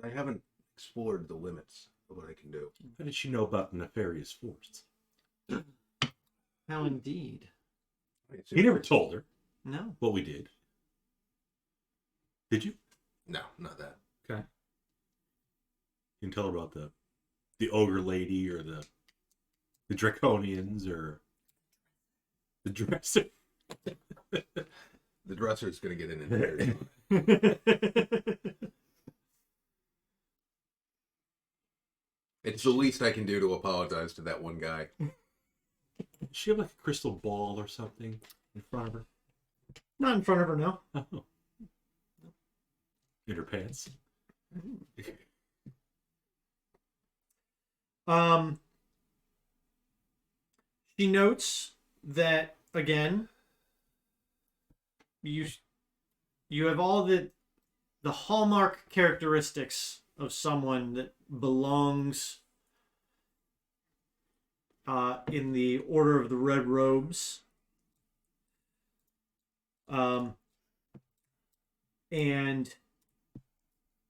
I haven't explored the limits of what I can do.
How did she know about the nefarious force?
How indeed.
I assume
He never told her
No.
what we did. Did you?
No, not that.
Okay. You can tell her about the ogre lady or the draconians or the dresser.
The dresser's gonna get in there. It's the least I can do to apologize to that one guy.
Does she have like a crystal ball or something in front of her?
Not in front of her, no.
Oh. In her pants.
She notes that again, you have all the hallmark characteristics of someone that belongs in the Order of the Red Robes. And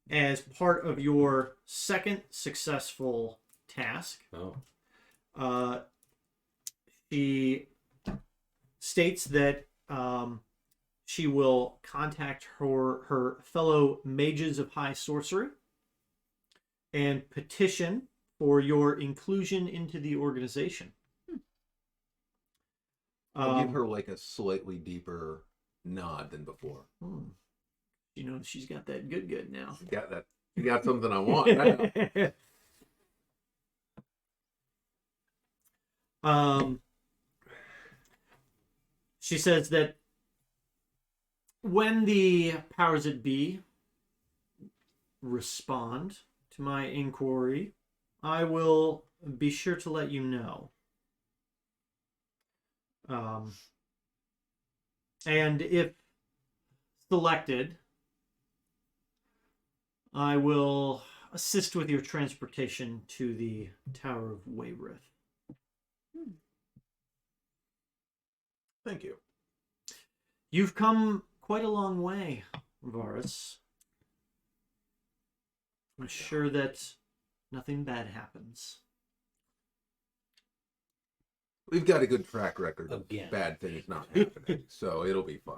as part of your second successful task, she states that she will contact her fellow mages of high sorcery and petition for your inclusion into the organization.
I'll give her like a slightly deeper nod than before.
You know, she's got that good now.
You got that. You got something I want.
She says that when the powers that be respond to my inquiry, I will be sure to let you know. And if selected, I will assist with your transportation to the Tower of Wayrith.
Thank you.
You've come quite a long way, Varus. I'm sure that nothing bad happens.
We've got a good track record of
Again.
bad things not happening, so it'll be fine.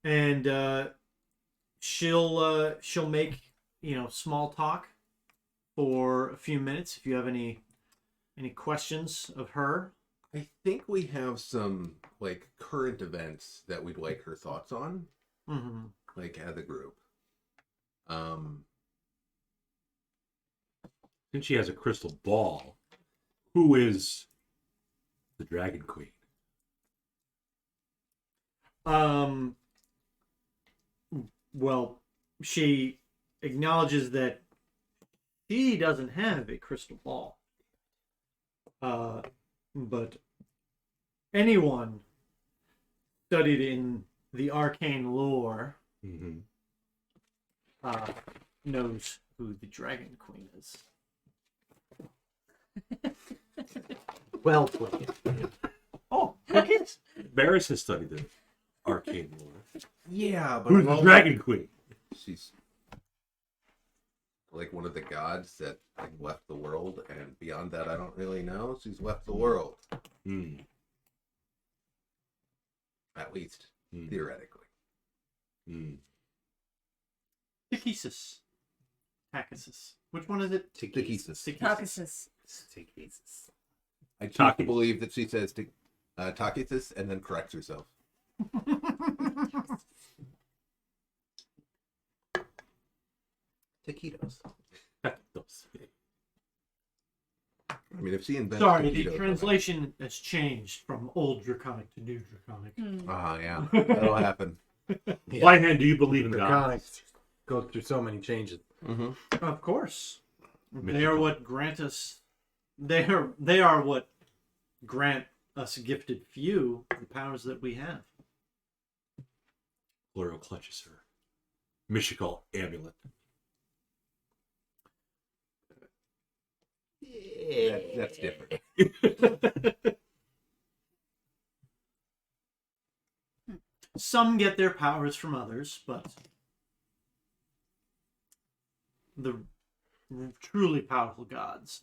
And she'll make, small talk for a few minutes if you have any questions of her.
I think we have some like current events that we'd like her thoughts on, like as a group.
Since she has a crystal ball, who is the Dragon Queen?
Well, she acknowledges that she doesn't have a crystal ball. But anyone studied in the arcane lore knows who the Dragon Queen is.
Well played.
Oh, cookies?
Varys has studied the arcane lore.
Yeah, but
Who's the Dragon Queen?
she's like one of the gods that like left the world, and beyond that, I don't really know. She's left the world, at least theoretically.
Tychesis. Takasis. Which one is it?
Tychesis.
Caucasus.
I choose to
Takis.
believe that she says Tacitus and then corrects herself.
Taquitos.
I mean, if she invents
Sorry, the
taquitos,
translation has changed from old Draconic to new Draconic.
yeah, that'll happen.
Why hand do you believe in God?
Draconics go through so many changes.
Mm-hmm.
Of course. They
Mythical.
are what grant us. They are what grant us gifted few the powers that we have.
Laurel clutches her mystical amulet.
That's different.
Some get their powers from others, but the truly powerful gods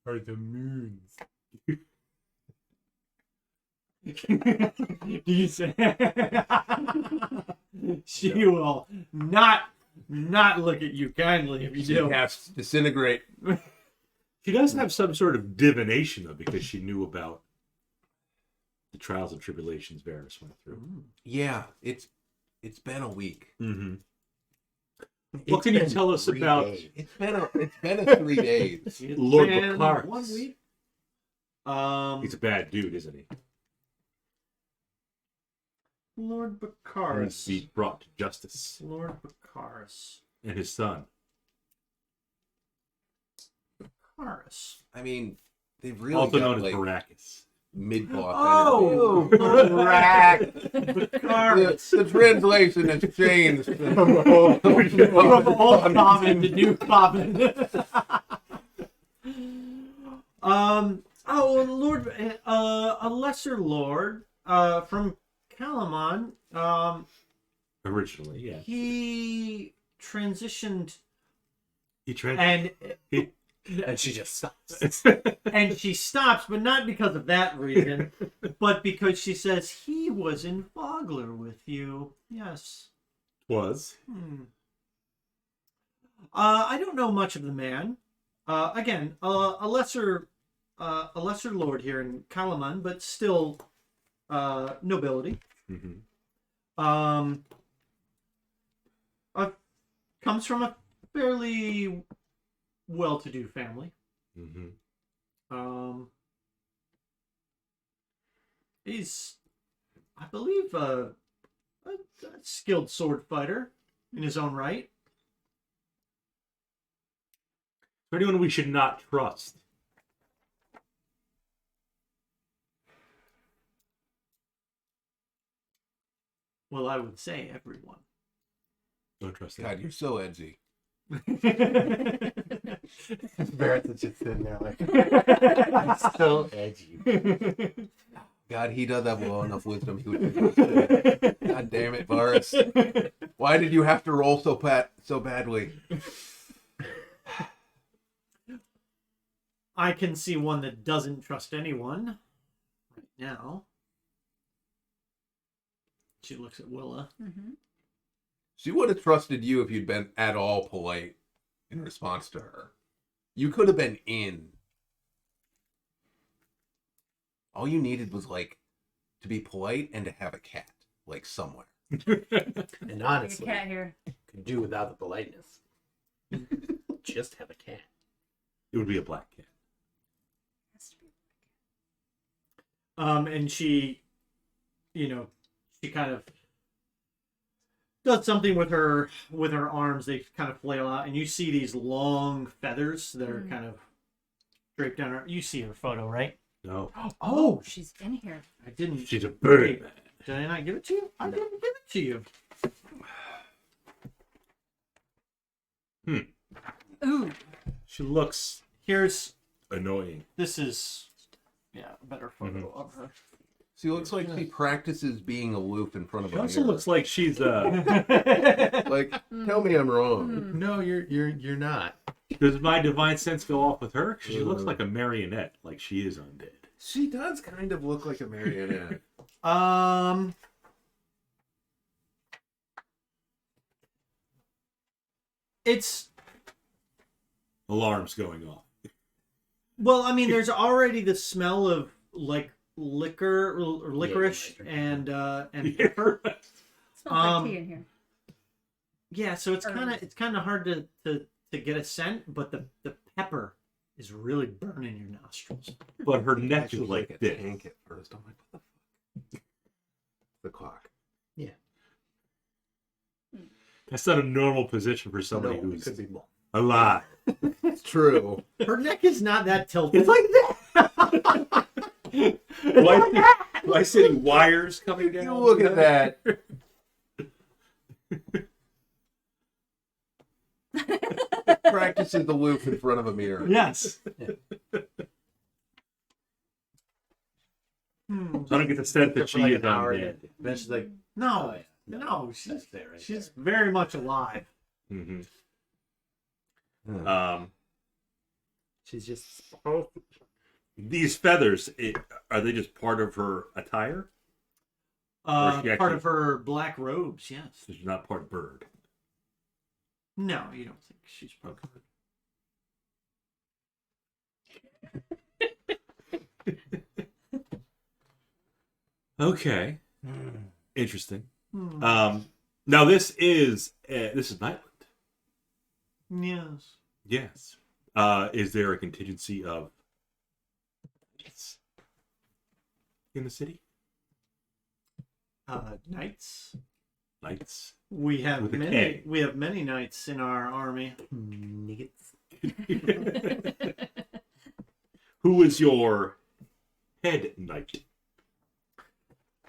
are the moons. Do you say? She will not look at you kindly if you do.
Yes, disintegrate.
She does have some sort of divination, though, because she knew about the trials and tribulations Varys went through.
Yeah, it's been a week.
Mm-hmm. What can you tell us about
It's been a 3 days.
Lord
Man,
Bacaris?
1 week.
He's a bad dude, isn't he?
Lord
Needs
Bacaris.
to be brought to justice.
Lord Bacaris.
And his son.
Bacaris.
I mean, they've really
Also
got
known as
like
Baracus.
mid-boss
Oh, Bacaris.
The translation has changed
From old common to new common. Lord, a lesser lord, from Calamon.
Originally, yeah.
He transitioned,
He tried.
and
And she just stops.
and she stops, but not because of that reason, but because she says he was in Vogler with you. Yes.
Was.
I don't know much of the man. Again, a lesser lord here in Calamon, but still nobility.
Mm-hmm.
Comes from a fairly well-to-do family.
Mm-hmm.
He's, I believe, a skilled sword fighter in his own right.
For anyone we should not trust.
Well, I would say everyone.
Don't trust
God,
him.
you're so edgy.
Barrett's is just sitting there like, I'm so edgy.
God, he does have well enough wisdom. He would. God damn it, Varys. Why did you have to roll so badly?
I can see one that doesn't trust anyone right now. She looks at Willa.
Mm-hmm.
She would have trusted you if you'd been at all polite in response to her. You could have been in. All you needed was, like, to be polite and to have a cat, like, somewhere.
And
A
honestly,
cat here.
could do without the politeness. Just have a cat.
It would be a black cat.
Has to be.
And she, she kind of does something with her arms. They kind of flail out, and you see these long feathers that are kind of draped down her. You see her photo, right?
No.
Oh,
She's in here.
I didn't.
She's a bird.
Did I not give it to you? I didn't give it to you.
Ooh.
She looks
Here's
annoying.
this is a better photo of her.
She looks like she practices being aloof in front of
She
a
also
mirror.
looks like she's
Like, tell me I'm wrong.
No, you're not.
Does my divine sense go off with her? 'Cause she looks like a marionette, like she is undead.
She does kind of look like a marionette.
It's
Alarms going off.
well, I mean, there's already the smell of like liquor or licorice
Yeah,
and pepper.
Smells like tea in here.
Yeah, so it's
Herbs.
kind of hard to get a scent, but the pepper is really burning your nostrils.
But her neck
She
is
was
like
a
this.
tank at first. I'm like, what the fuck? The clock.
That's not a normal position for somebody
No, it
who's
could be more.
alive.
It's true.
Her neck is not that tilted.
It's like that. Do I see any wires coming down?
You look at that. Practices the loop in front of a mirror.
Yes.
So I don't get the sense that she is undead.
Then she's like,
No,
oh, yeah,
no, she's
that's there, right
she's
there.
very much alive.
Mm-hmm.
Huh.
She's just
These feathers, are they just part of her attire? Or is she
Part
actually-
of her black robes, yes.
She's not part bird.
No, you don't think she's part of
Okay. Interesting.
Hmm.
Now this is Nightland.
Yes.
Yes. Is there a contingency of in the city?
Knights.
Knights.
We have
With a
many.
K.
We have many knights in our army.
nuggets.
Who is your head knight?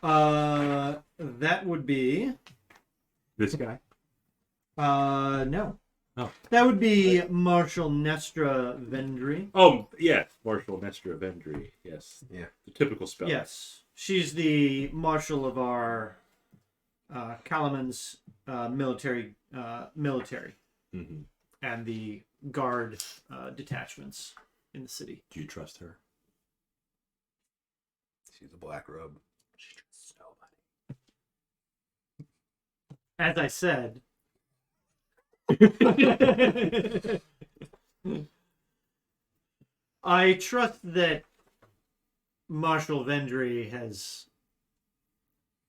That would be.
This guy.
No.
Oh.
That would be Marshal Nestra Vendry.
Oh, yes. Marshal Nestor Vendry. Yes.
Yeah.
The typical spell.
Yes, she's the marshal of our Kalaman's military
Mm-hmm.
and the guard detachments in the city.
Do you trust her?
She's a black robe.
She trusts nobody.
As I said, I trust that Marshal Vendry has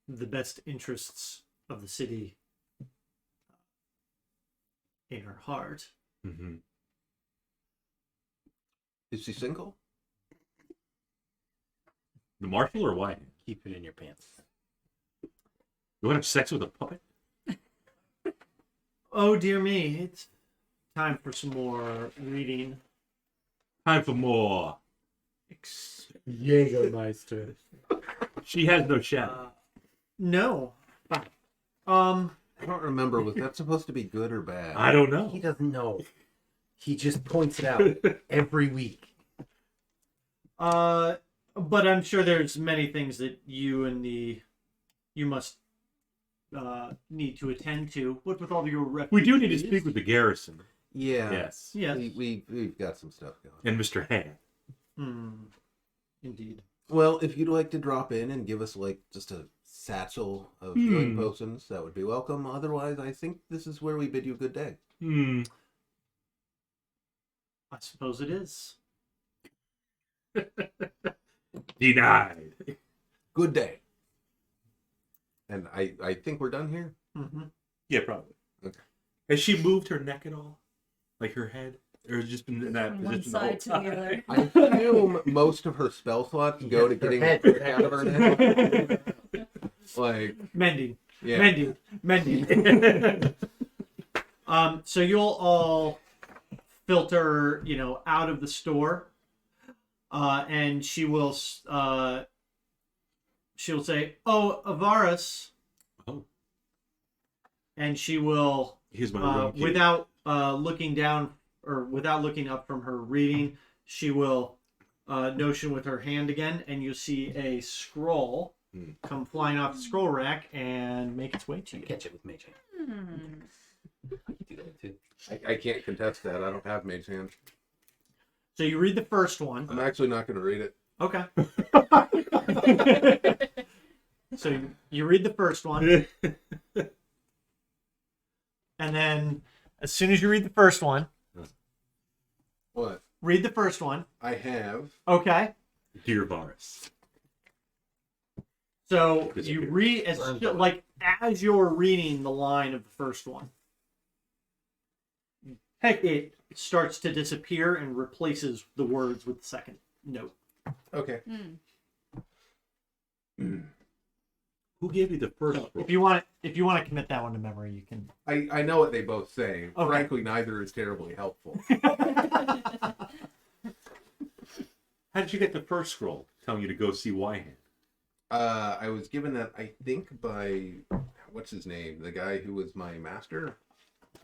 the best interests of the city in her heart.
Mm-hmm.
Is she single?
The marshal or why?
Keep it in your pants.
You want to have sex with a puppet?
Oh dear me, it's time for some more reading.
Time for more.
Jägermeister.
She has no shadow.
No.
I don't remember. Was that supposed to be good or bad?
I don't know.
He doesn't know. He just points it out every week.
But I'm sure there's many things that you must need to attend to. What with all of your refugees?
We do need to speak with the garrison.
Yeah.
Yes.
Yes.
We've got some stuff going.
And Mr. Han.
Indeed.
Well, if you'd like to drop in and give us like just a satchel of healing potions, that would be welcome. Otherwise, I think this is where we bid you good day.
I suppose it is.
Denied.
Good day. And I think we're done here.
Mm-hmm.
Yeah, probably.
Okay.
Has she moved her neck at all? Like her head? Or has it just been in that
From one
position the whole
side to the
time?
other.
I assume most of her spell slots go to getting
head.
the out of her neck. Like,
Mending.
yeah.
Mending. So you'll all filter, out of the store. And she'll say, "Oh, Avaris."
Oh.
And she will,
Here's my room key.
without looking down or without looking up from her reading, she will notion with her hand again, and you see a scroll come flying off the scroll rack and make its way to you.
Catch it with mage hand. I can do that too.
I can't contest that. I don't have mage hand.
So you read the first one.
I'm actually not going to read it.
Okay. So you read the first one, and then as soon as you read the first one,
What?
read the first one.
I have.
Okay.
Dear Varus.
So
Disappear.
you read as you're reading the line of the first one. Heck, it starts to disappear and replaces the words with the second note.
Okay.
Who gave you the first
So
scroll?
if you want to commit that one to memory, you can.
I know what they both say.
Okay.
Frankly, neither is terribly helpful.
How did you get the first scroll telling you to go see Wyhand?
I was given that, I think, by what's his name, the guy who was my master,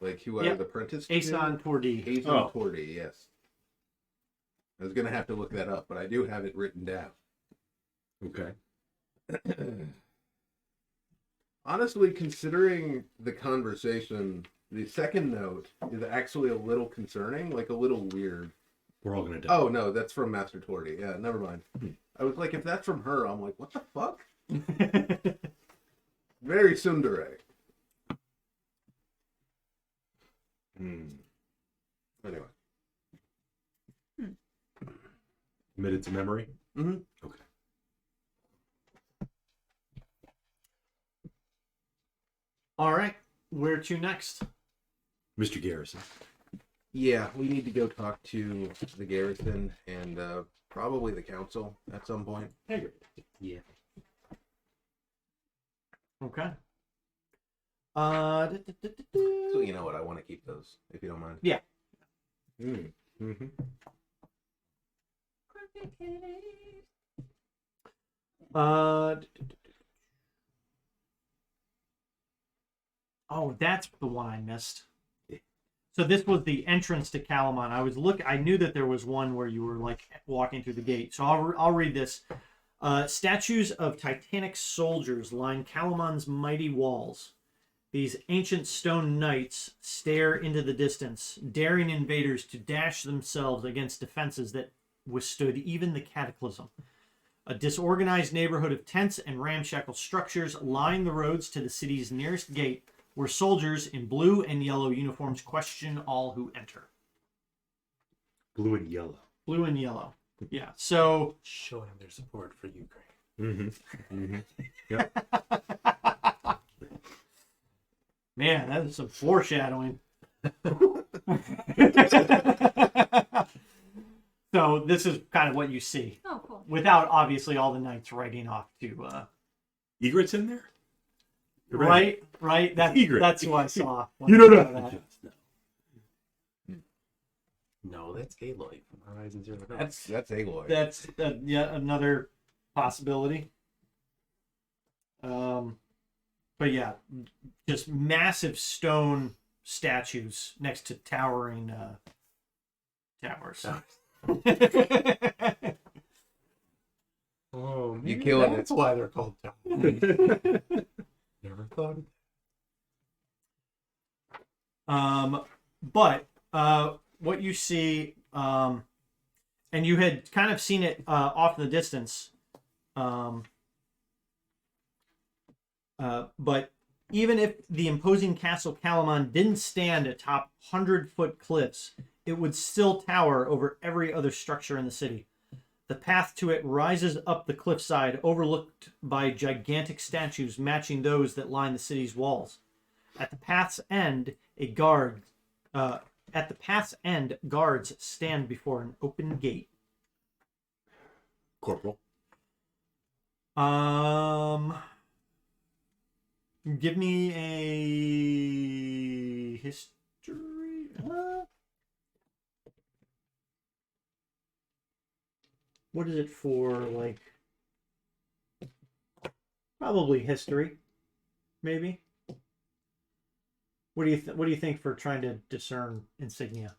like who I
Yep.
was apprenticed
Aeson
to.
Tordi.
Aeson
Oh.
Tordi, yes. I was gonna have to look that up, but I do have it written down.
Okay.
Honestly, considering the conversation, the second note is actually a little concerning, like a little weird.
We're all gonna die.
Oh no, that's from Master Tordi. Yeah, never mind. I was like, if that's from her, I'm like, what the fuck? Very tsundere. Anyway.
Committed to memory?
Mhm.
Okay.
All right, where to next?
Mr. Garrison.
Yeah, we need to go talk to the garrison and probably the council at some point.
Hey.
Yeah.
Okay.
So you know what? I want to keep those, if you don't mind.
Yeah.
Mm-hmm.
Oh, that's the one I missed. So this was the entrance to Calamon. I knew that there was one where you were like walking through the gate. So I'll read this. Statues of Titanic soldiers line Calamon's mighty walls. These ancient stone knights stare into the distance, daring invaders to dash themselves against defenses that withstood even the cataclysm. A disorganized neighborhood of tents and ramshackle structures line the roads to the city's nearest gate, where soldiers in blue and yellow uniforms question all who enter.
Blue and yellow.
Blue and yellow. Yeah. So
Showing their support for Ukraine.
Mm-hmm. Mm-hmm. Yep.
man, that is some foreshadowing. So this is kind of what you see,
Oh, cool.
without obviously all the knights riding off to
Egret's in there? You're
right.
Egret.
That's who I saw. when
You
I
don't
saw
know.
that.
No, that's Aloy from Horizon Zero Dawn.
That's Aloy.
That's yet another possibility. But yeah, just massive stone statues next to towering towers.
Oh,
You killing it.
That's why they're called towers. Never thought of
But what you see, and you had kind of seen it off in the distance, but even if the imposing Castle Calamon didn't stand atop 100-foot cliffs, it would still tower over every other structure in the city. The path to it rises up the cliffside, overlooked by gigantic statues matching those that line the city's walls. At the path's end, guards stand before an open gate.
Corporal.
Give me a history. What is it for? Like, probably history, maybe. What do you think for trying to discern insignia?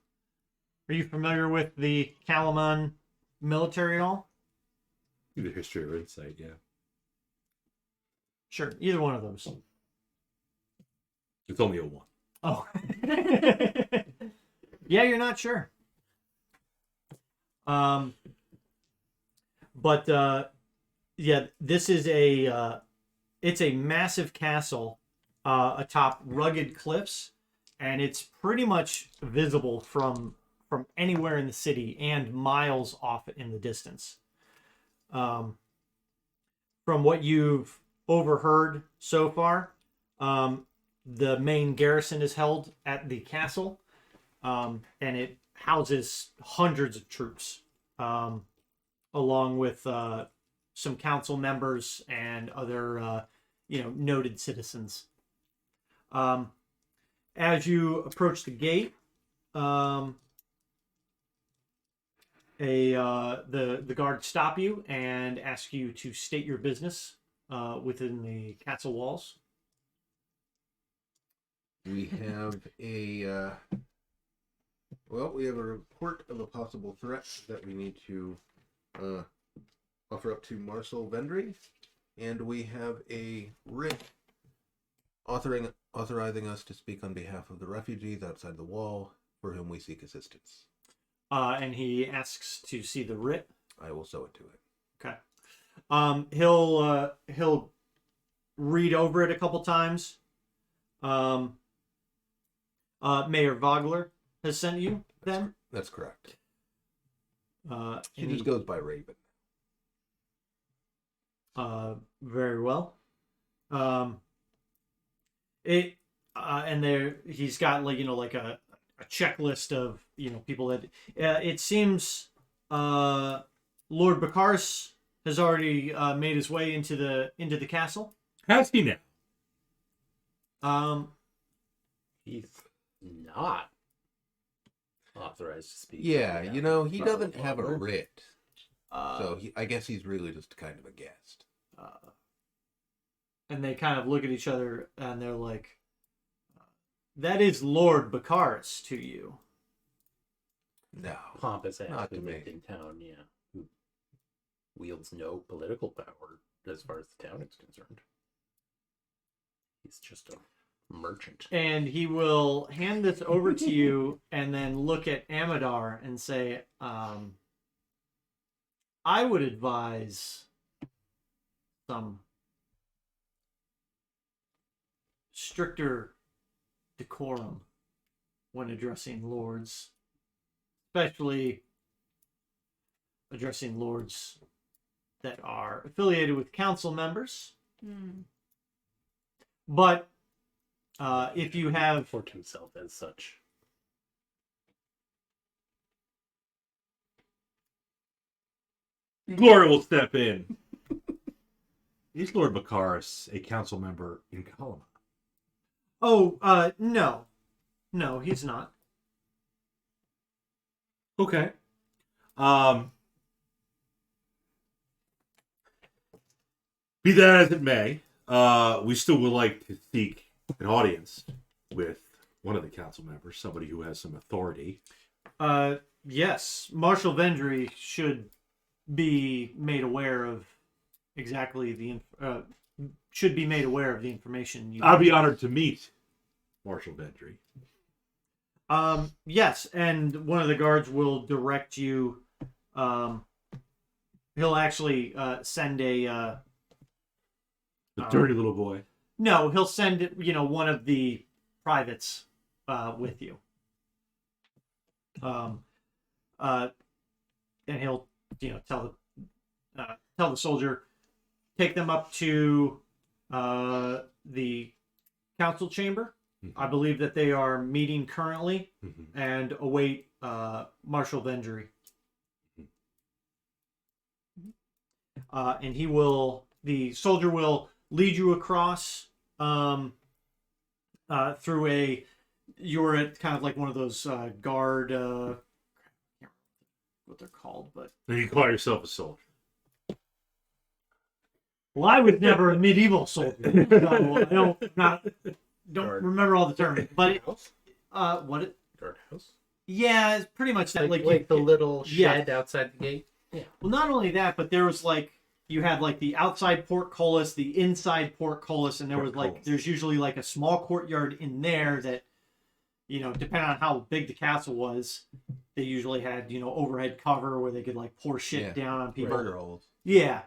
Are you familiar with the Calamon military at all?
Either history or insight, yeah.
Sure, either one of those.
It's only a 1.
Oh. Yeah, you're not sure. But yeah, this is it's a massive castle atop rugged cliffs, and it's pretty much visible from anywhere in the city and miles off in the distance. From what you've overheard so far, the main garrison is held at the castle, and it houses hundreds of troops, along with some council members and other noted citizens. As you approach the gate, the guards stop you and ask you to state your business within the castle walls.
We have a we have a report of a possible threat that we need to offer up to Marcel Vendry, and we have a writ authorizing us to speak on behalf of the refugees outside the wall for whom we seek assistance.
And he asks to see the writ.
I will sew it to it.
Okay. He'll read over it a couple times. Mayor Vogler has sent you then?
That's correct. She
and
just goes by Raven.
Very well. And there he's got like a checklist of people that it seems Lord Bakaris has already made his way into the castle.
Has he now?
He's not authorized to speak.
Yeah,
on
he
behalf
doesn't
of
have a
Vogler.
writ, so I guess he's really just kind of a guest.
And they kind of look at each other and they're like, that is Lord Bakaris to you.
No,
Pompous ass
Not
who
to
lived
me.
in town, yeah, who wields no political power as far as the town is concerned. He's just a merchant.
And he will hand this over to you and then look at Amadar and say, I would advise some stricter decorum when addressing lords, especially addressing lords that are affiliated with council members. But if you have
For himself as such.
Gloria will step in. Is Lord Bakaris a council member in Kalama?
no, he's not.
Okay. Be that as it may, we still would like to seek an audience with one of the council members, somebody who has some authority.
Yes, Marshal Vendry should be made aware of exactly the information you.
I'd be honored to meet Marshal Vendry.
Yes, and one of the guards will direct you. He'll actually send a.
The dirty little boy.
No, he'll send one of the privates with you. And he'll tell the soldier, take them up to the council chamber.
Mm-hmm.
I believe that they are meeting currently
Mm-hmm.
and await Marshal Vendry. And the soldier will lead you across through you're at kind of like one of those guard, I can't remember what they're called, but.
And you call yourself a soldier.
Well, I was never a medieval soldier, so I don't remember all the terms. But
Guardhouse?
yeah, it's pretty much that.
Like the little
yeah.
shed outside the gate? Yeah.
Well, not only that, but there was you had the outside portcullis, the inside portcullis, and there was there's usually a small courtyard in there that, depending on how big the castle was, they usually had, overhead cover where they could pour shit down on people.
Murder holes.
Yeah.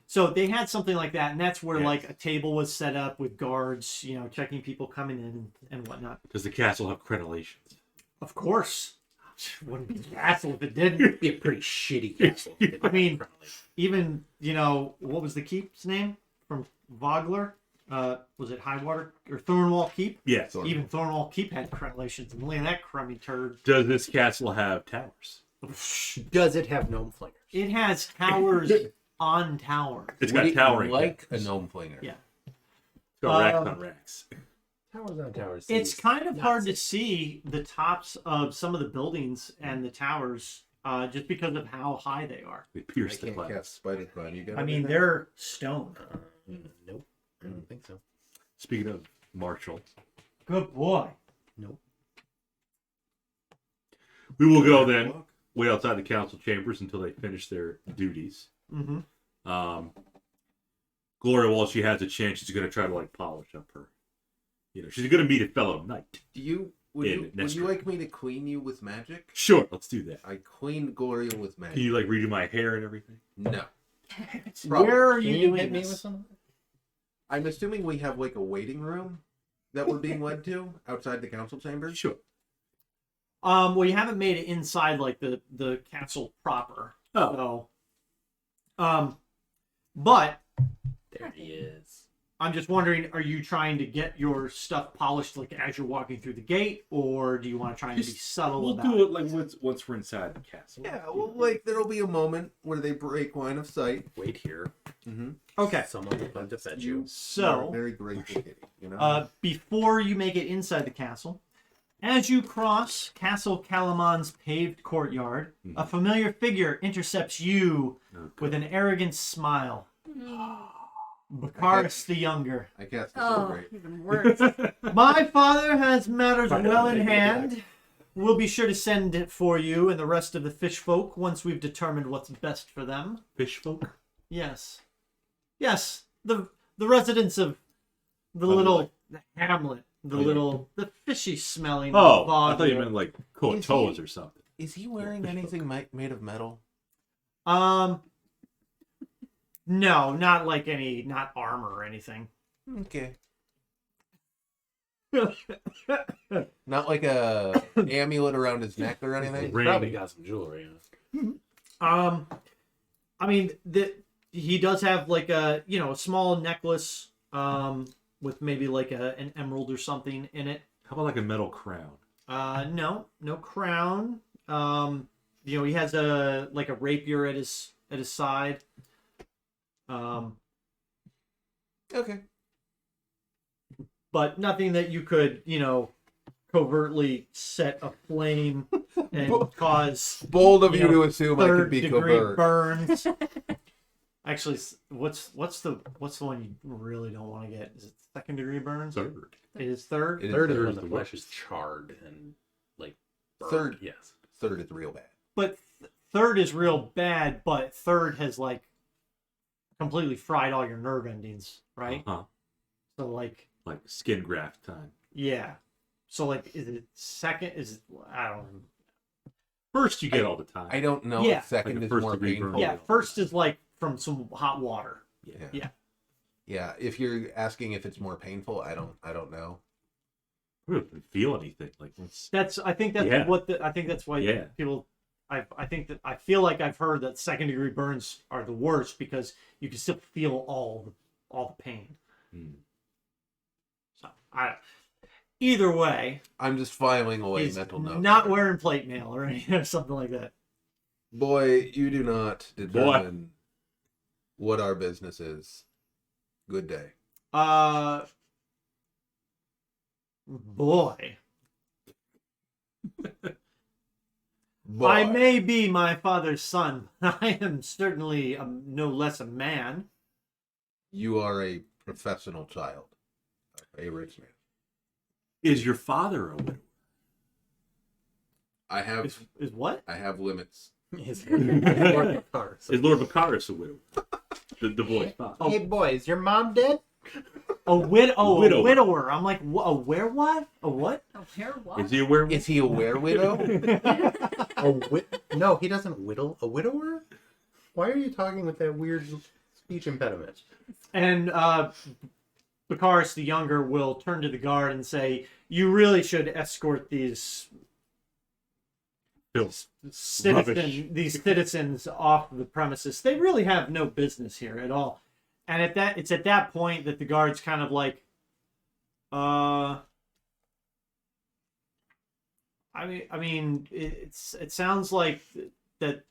So they had something like that, and that's where a table was set up with guards, checking people coming in and whatnot.
Does the castle have crenellations?
Of course. It wouldn't be a castle if it didn't.
It'd be a pretty shitty castle.
I mean, even, what was the keep's name from Vogler? Was it Highwater or Thornwall Keep?
Yes.
Even Thornwall Keep had crenellations, and look at that crummy turd.
Does this castle have towers?
Does it have gnome flingers?
It has towers on towers.
It's got towering.
like a
towers.
gnome flinger.
Yeah.
Got racks on racks.
Towers on towers.
It's
seems
kind of
not
hard to
safe.
see the tops of some of the buildings and the towers just because of how high they are.
They
I
pierce the
can't
clouds.
cast spider climb. You got
I mean,
anything?
they're stone.
Nope. I don't think so.
Speaking of Marshall,
Good boy.
we will go then. Wait outside the council chambers until they finish their duties.
Mm-hmm.
Gloria, while she has a chance, she's going to try to like polish up her. She's going to meet a fellow knight.
Would you
Nestor.
like me to clean you with magic?
Sure, let's do that.
I cleaned Gloria with magic.
Can you like redo my hair and everything?
No.
Where are
Can
you
you
doing
hit me
this?
with something?
I'm assuming we have like a waiting room that we're being led to outside the council chambers.
Sure.
Well, you haven't made it inside like the castle proper.
Oh.
So, but
There he is.
I'm just wondering, are you trying to get your stuff polished like as you're walking through the gate, or do you want to try and be subtle
We'll
about
do it like once we're inside the castle.
Yeah, well, like there'll be a moment where they break line of sight.
Wait here.
Mm-hmm.
Okay.
Someone will come to fetch you.
So,
Very grateful, kitty. You know.
before you make it inside the castle, as you cross Castle Calamon's paved courtyard, a familiar figure intercepts you with an arrogant smile. Baccharis the Younger.
I cast the
Oh,
great.
even worse.
My father has matters well in hand. We'll be sure to send it for you and the rest of the fish folk once we've determined what's best for them.
Fish folk?
Yes. Yes, the residents of the little hamlet, the fishy smelling
Oh,
Vogler.
I thought you meant like toes or something.
Is he wearing anything made of metal?
No, not like not armor or anything.
Okay. Not like a amulet around his neck or anything.
Ring.
Probably got some jewelry on.
I mean, he does have like a small necklace with maybe like an emerald or something in it.
How about like a metal crown?
No crown. He has a rapier at his side.
Okay.
But nothing that you could, covertly set aflame and cause
Bold of you to assume I could
third
be
degree
covert.
burns. Actually, what's the one you really don't want to get? Is it second degree burns?
Third.
It is third.
It is
Third is
third
when
is
the
the
flesh
worst.
is charred and like burned.
Third.
Yes.
Third is real bad.
But third is real bad. But third has like completely fried all your nerve endings, right?
Uh-huh.
So like
skin graft time.
yeah. So like, is it second? Is it? I don't know.
First you get all the time.
I don't know
Yeah.
if second
Like a
is
first
more
degree burn.
painful.
Yeah, first is like from some hot water.
Yeah. Yeah. If you're asking if it's more painful, I don't know.
I don't even feel anything. Like it's
I think that's
Yeah.
I think that's why
Yeah.
people. I feel like I've heard that second degree burns are the worst because you can still feel all the pain. So either way,
I'm just filing away
he's
mental notes.
not wearing plate mail or anything or something like that.
Boy, you do not determine what our business is. Good day.
Boy.
Boy,
I may be my father's son. I am certainly no less a man.
you are a professional child, a rich man.
Is your father a widower?
I have
Is what?
I have limits.
Is Lord Baccharis.
Is Lord Baccharis a widower? The boy's father.
Hey, boy, is your mom dead?
A widower.
Widower.
A widower. I'm like, a where what? A what?
Oh, hair what?
Is he a werewolf?
Is he a were-widow?
No, he doesn't whittle. A widower? Why are you talking with that weird speech impediment?
And Baccharis the Younger will turn to the guard and say, "You really should escort these
Rubbish.
citizens off the premises. They really have no business here at all." And it's at that point that the guard's kind of like, I mean, it sounds like that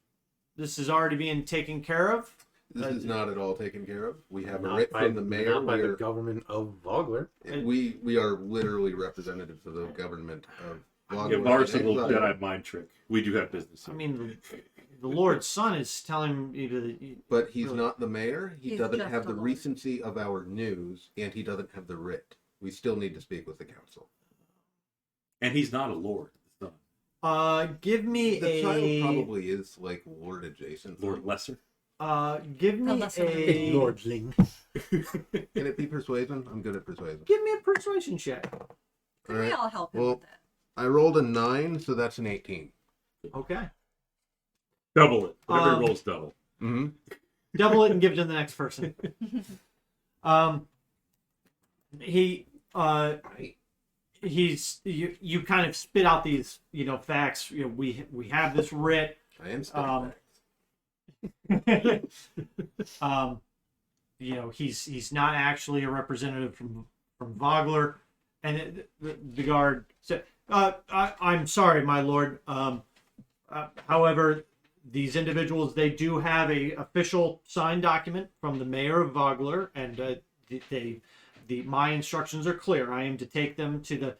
this is already being taken care of.
This is not at all taken care of. We have a
Not
writ
by,
from the mayor.
not by the
We're,
government of Vogler.
we are literally representatives of the government of
Yeah,
Vogler.
Marson
and
will
exile.
Jedi mind trick. We do have business.
I
here.
mean, the Lord's Son is telling you to.
But he's not the mayor. He
He's
doesn't
just
have
a
the
lord.
recency of our news, and he doesn't have the writ. We still need to speak with the council.
And he's not a lord. It's
Give me
The child
a.
probably is like Lord adjacent.
Lord Lesser.
Give me
Unless I'm
a.
Lordling.
Can it be persuasion? I'm good at persuasion.
Give me a persuasion check.
Could
All
we
right.
all help him
Well-
with that?
I rolled a 9, so that's an 18.
Okay.
Double it. Whatever
Um,
rolls double.
Mm-hmm.
Double it and give it to the next person. He's you kind of spit out these facts. We have this writ.
I am
He's not actually a representative from Vogler, and the guard said, "I'm sorry, my lord. However, these individuals, they do have a official signed document from the mayor of Vogler, and my instructions are clear. I am to take them to the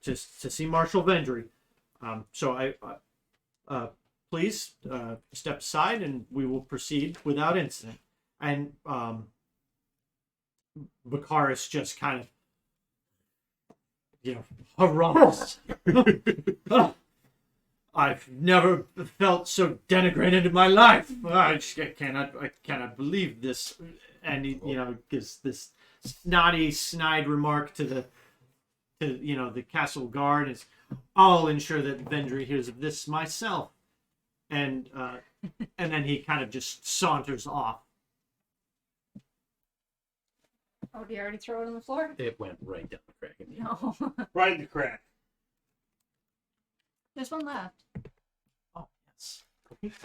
to see Marshal Vendry. So I please step aside, and we will proceed without incident." And Bakaris just kind of harumphes. I've never felt so denigrated in my life. I cannot believe this. And he, gives this snide remark to the castle guard. Is, "I'll ensure that Vendry hears of this myself." And then he kind of just saunters off.
Oh, did you already throw it on the floor?
It went right down the crack. In the
No.
Right in the crack.
There's one left.
Oh, yes.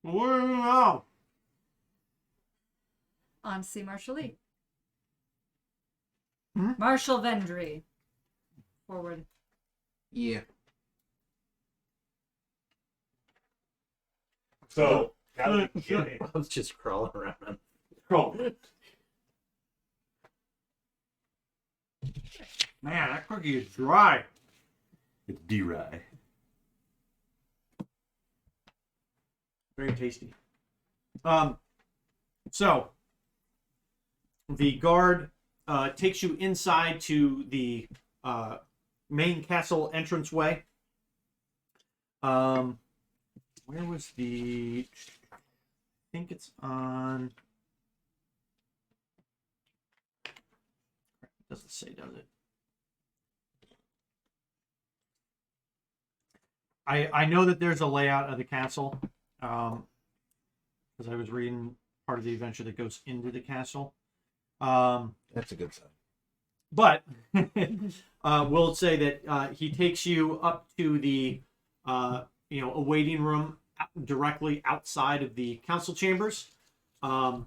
Wow.
On to see Marshal Lee.
Hmm?
Marshal Vendry. Forward.
Yeah.
So, how did we get it?
I was just crawling around.
Crawl. Man, that cookie is dry.
It's D-Rye.
Very tasty. So the guard takes you inside to the main castle entranceway. Where was the? I think it's on. It doesn't say, does it? I know that there's a layout of the castle, because I was reading part of the adventure that goes into the castle.
That's a good sign.
But we'll say that he takes you up to the a waiting room directly outside of the council chambers. There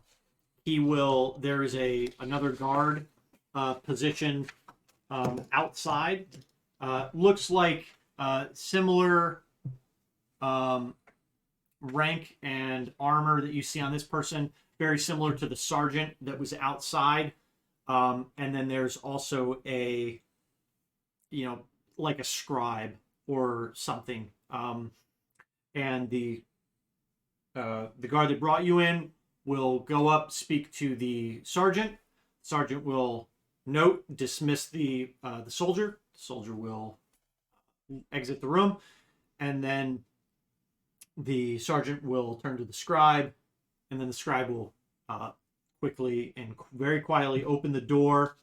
is another guard position outside. Looks like similar rank and armor that you see on this person, very similar to the sergeant that was outside. And then there's also a like a scribe or something. And the guard that brought you in will go up, speak to the sergeant. Sergeant will dismiss the soldier. The soldier will exit the room, and then the sergeant will turn to the scribe, and then the scribe will quickly and very quietly open the door.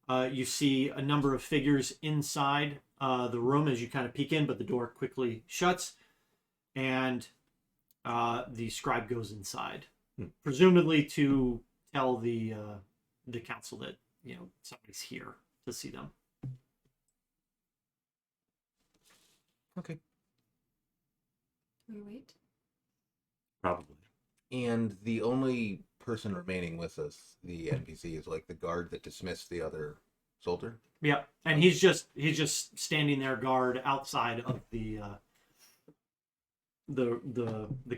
You see a number of figures inside the room as you kind of peek in, but the door quickly shuts, and the scribe goes inside, presumably to tell the council that somebody's here to see them.
Okay.
We wait.
Probably.
And the only person remaining with us, the NPC, is like the guard that dismissed the other soldier.
Yeah, and he's just standing there guard outside of the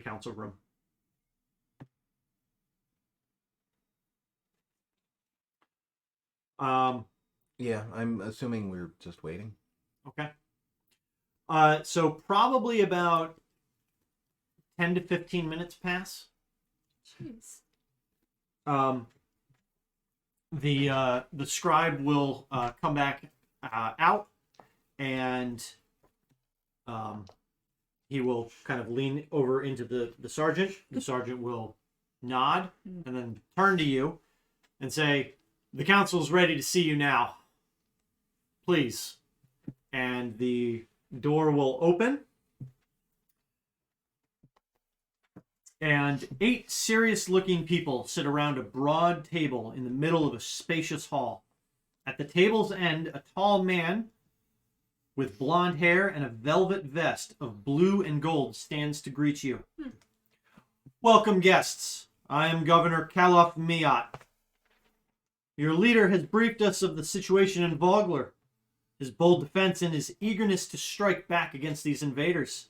council room.
Yeah, I'm assuming we're just waiting.
Okay. So probably about 10 to 15 minutes pass.
Jeez.
The scribe will come back out, and he will kind of lean over into the sergeant. The sergeant will nod and then turn to you and say, "The council's ready to see you now. Please." And the door will open. And 8 serious-looking people sit around a broad table in the middle of a spacious hall. At the table's end, a tall man with blonde hair and a velvet vest of blue and gold stands to greet you. Welcome, guests. I am Governor Kalof Miat. Your leader has briefed us of the situation in Vogler, his bold defense and his eagerness to strike back against these invaders.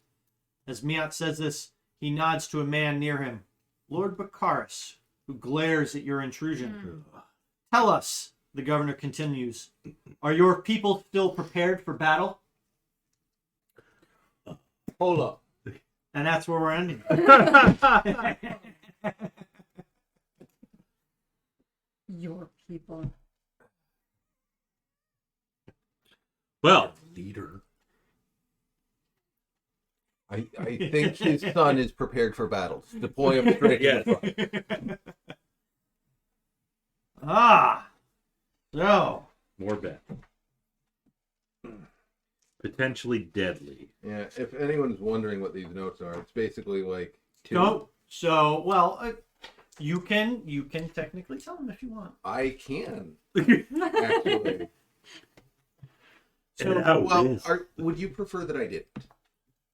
As Miat says this, he nods to a man near him, Lord Bakaris, who glares at your intrusion. Tell us, the governor continues, are your people still prepared for battle?
Hold up.
And that's where we're ending.
Your people.
Well,
Leader.
I think his son is prepared for battles. Deploy him straight to the front.
So.
more bad. Potentially deadly.
Yeah, if anyone's wondering what these notes are, it's basically like two.
No. So, well, you can technically tell them if you want.
I can actually.
So,
Well, would you prefer that I didn't?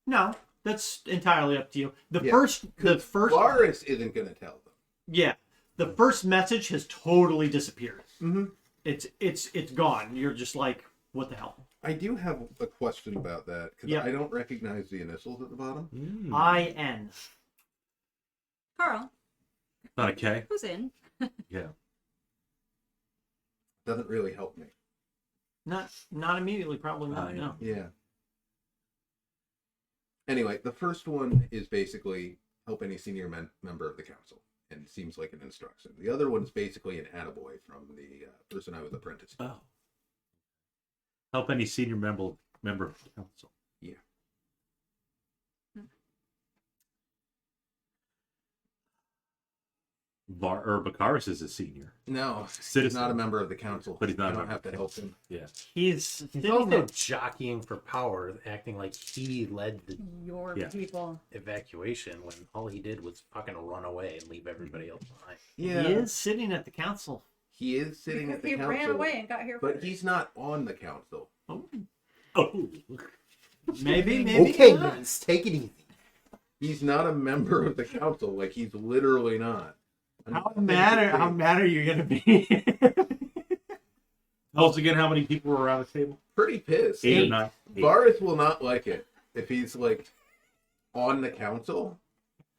no, that's entirely up to you. The
Yeah,
first,
Varus isn't going to tell them.
yeah, the first message has totally disappeared.
Mm-hmm.
It's gone. You're just like, what the hell?
I do have a question about that because
Yeah.
I don't recognize the initials at the bottom.
IN.
Carl,
Not a K?
who's in?
Yeah.
Doesn't really help me.
Not immediately, probably not. No.
Yeah. Anyway, the first one is basically help any senior member of the council, and seems like an instruction. The other one's basically an attaboy from the person I was apprenticed to.
Oh. Help any senior member of the council.
Yeah.
Bakaris is a senior.
No, he's
Citizen.
not a member of the council.
But he's not
I
a
don't
member
have
of
to
the
help him.
Yeah.
He's
He's
sitting
also
there.
jockeying for power, acting like he led the
Your
Yeah.
people.
evacuation when all he did was fucking run away and leave everybody else behind.
Yeah,
He is sitting at the council.
he is sitting
Because
at the
he
council,
ran away and got here
but
first.
he's not on the council.
Oh,
Oh.
maybe
Okay,
not.
Vince, take it easy.
He's not a member of the council. Like, he's literally not.
How mad are you gonna be?
Tell us again how many people were around the table?
Pretty pissed.
8 or 9? 8.
Varus will not like it if he's like on the council,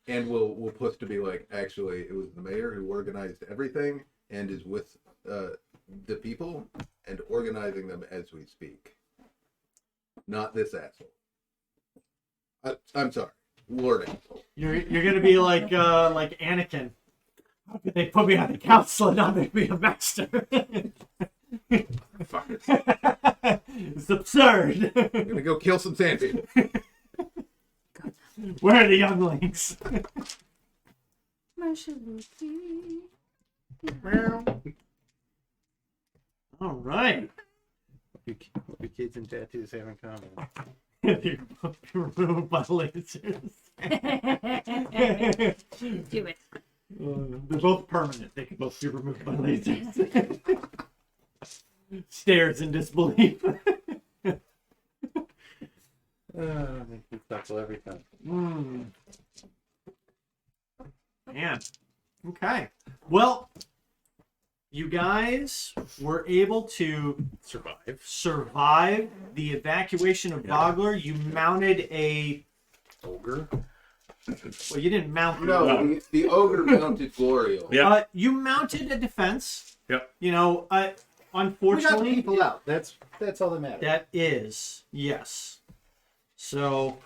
and will push to be like, actually, it was the mayor who organized everything and is with the people and organizing them as we speak. Not this asshole. I'm sorry, Lord asshole.
You're gonna be like Anakin. How could they put me on the council and not make me a master? It's absurd.
I'm gonna go kill some sand people.
Where are the younglings? All right.
What do kids and tattoos have in common?
You're removed by lasers.
Do it.
They're both permanent. They can both be removed by lasers. Stares in disbelief.
He suckle every time.
Man. Okay. Well, you guys were able to survive the evacuation of Vogler. You mounted a
Ogre.
well, you didn't mount
No, the ogre mounted Glorial.
Yeah.
you mounted a defense.
Yep.
You know,
We got the
unfortunately,
people out. That's all that matters.
that is yes. So,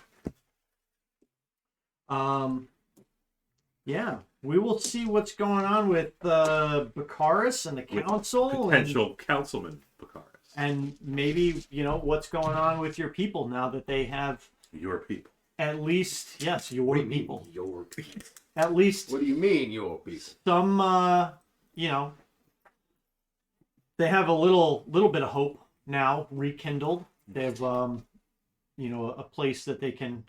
yeah, we will see what's going on with Baccharis and the
With
council
Potential councilman Baccharis.
and maybe what's going on with your people now that they have
Your people.
at least your people.
Your people.
At least
What do you mean, you old people?
some they have a little bit of hope now rekindled. They have a place that they can,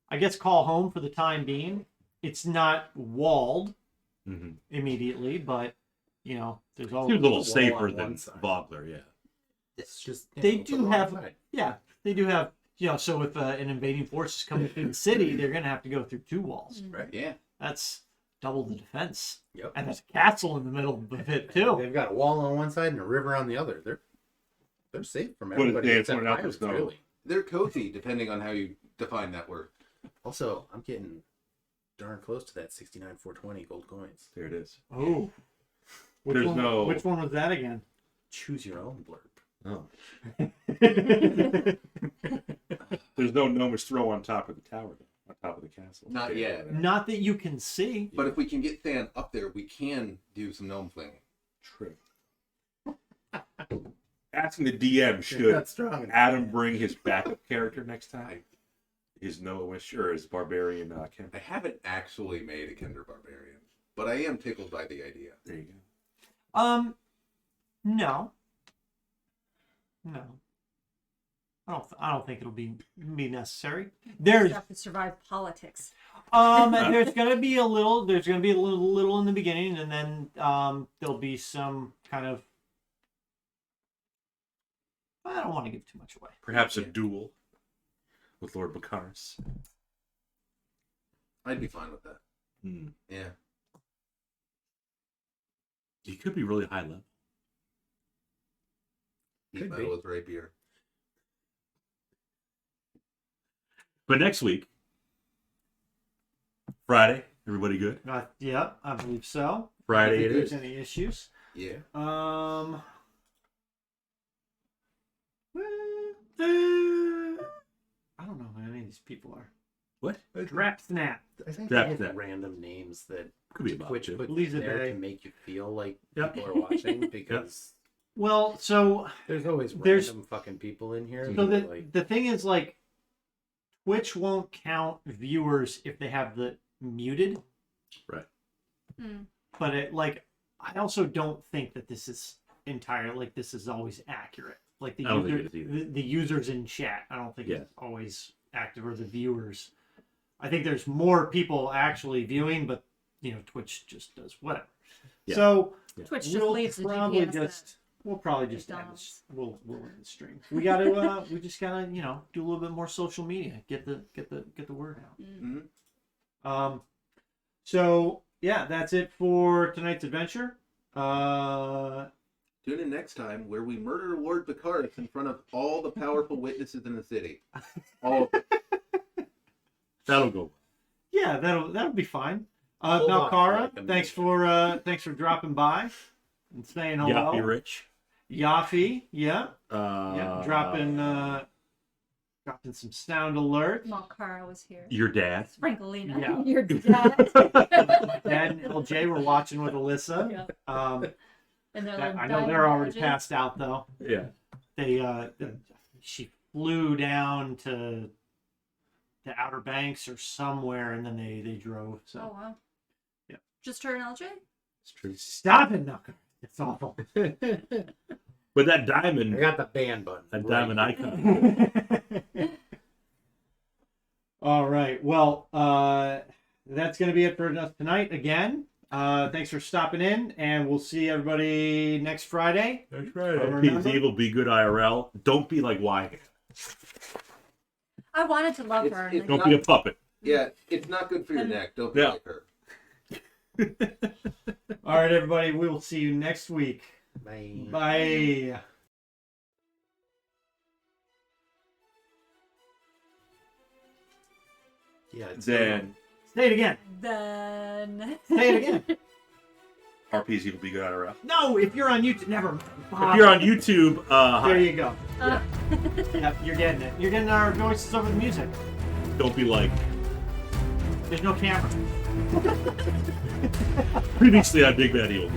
I guess, call home for the time being. It's not walled immediately, but there's always
Seems a little
wall
safer
on
than
one side.
Vogler, yeah.
It's just
They
it's
do
the wrong
have-
side.
they do have so if an invading force is coming through the city, they're gonna have to go through 2 walls.
Right.
Yeah.
That's double the defense.
Yep.
And there's a castle in the middle of it too.
They've got a wall on one side and a river on the other. They're safe from
What if
everybody
they
except
pointed out
pirates,
there's no-
really.
They're cozy, depending on how you define that word.
Also, I'm getting darn close to that 69,420 gold coins.
There it is.
Oh. Which
There's
one,
no-
Which one was that again?
Choose your own blurb.
Oh. There's no gnomish throw on top of the tower, though. On top of the castle.
Not yet.
Not that you can see.
But if we can get Than up there, we can do some gnome flinging.
True. Asking the DM, should
Not strong enough.
Adam bring his backup character next time? His Noahish or his barbarian Ken?
I haven't actually made a Kinder Barbarian, but I am tickled by the idea.
There you go.
No. I don't think it'll be necessary. There's
have to survive politics.
there's gonna be a little in the beginning, and then there'll be some kind of, I don't want to give too much away.
Perhaps a duel with Lord Baccharis.
I'd be fine with that.
Hmm.
Yeah.
He could be really high level.
Heat
Could
metal
be.
with rapier.
But next week, Friday, everybody good?
Yeah, I believe so.
Friday
If
it
there's
is.
any issues.
Yeah.
I don't know who any of these people are.
What?
Rap Snap.
I think
That-
they have
that-
random names that
Could be about
Twitch
it.
puts
Lisa
there
Day.
to make you feel like
Yep.
people are watching because
Well, so
there's always
There's-
random fucking people in here.
So
that,
the
like,
the thing is, like, Twitch won't count viewers if they have the muted.
Right.
But I also don't think that this is this is always accurate. Like
I don't think it is either.
the users in chat, I don't think
Yeah.
it's always active, or the viewers. I think there's more people actually viewing, but Twitch just does whatever.
Yeah.
So
Twitch just
we'll
leaves the
probably
GPS
just we'll probably just end
McDonald's.
this. We'll end the stream. We gotta we just gotta do a little bit more social media, get the word out.
Mm-hmm.
So yeah, that's it for tonight's adventure.
Tune in next time where we murder Lord Baccharis in front of all the powerful witnesses in the city. All of them.
That'll go.
Yeah, that'll be fine.
Hold on for
Malkara,
like a
thanks for dropping by and saying hello.
Yappy Rich.
Yaffy, yeah,
Uh,
dropping some sound alert.
Malkara was here.
Your dad.
Sprinklina,
Yeah.
your dad.
Dad and LJ were watching with Alyssa.
Yeah. And they're like,
I know they're already passed out though.
Yeah.
She flew down to the Outer Banks or somewhere, and then they drove. So
Oh wow.
Yeah.
Just her and LJ?
It's true.
stop it, Knucker. It's awful.
But that diamond,
I got the ban button.
that
right
diamond
here.
icon.
All right. Well, that's going to be it for us tonight again. Thanks for stopping in, and we'll see everybody next Friday.
That's right.
Remember?
Pete's evil, be good IRL. Don't be like Wyatt.
I wanted to love her.
It's
Don't be a puppet.
Yeah, it's not good for your neck. Don't be
Yeah.
like her.
All right, everybody. We will see you next week.
Bye.
Bye.
Yeah, it's
Then
Say it again.
Then.
Say it again.
RP's Evil Be Good out of rough.
No, if you're on YouTube, never mind.
If you're on YouTube,
There
hi.
you go. Yep, you're getting it. You're getting our voices over the music.
Don't be like.
There's no camera.
Previously on Big Bad Evil.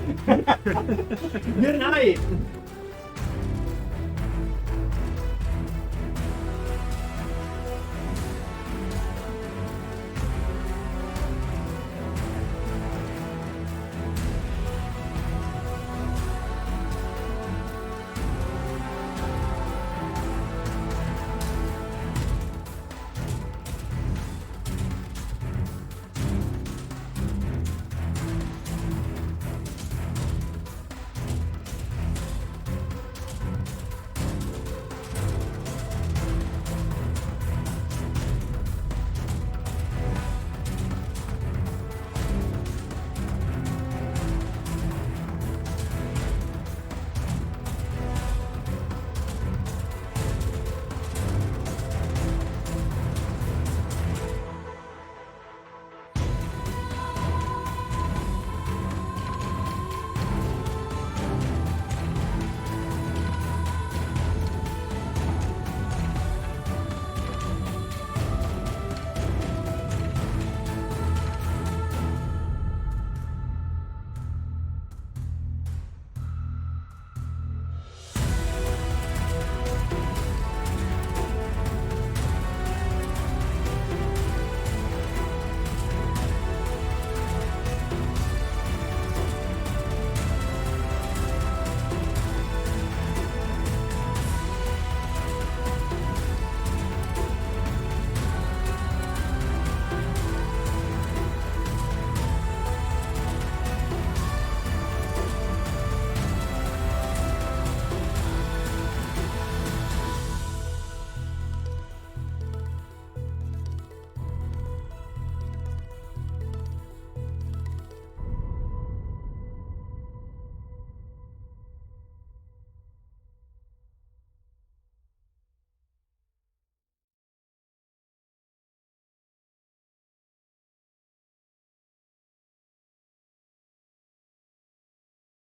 Good night.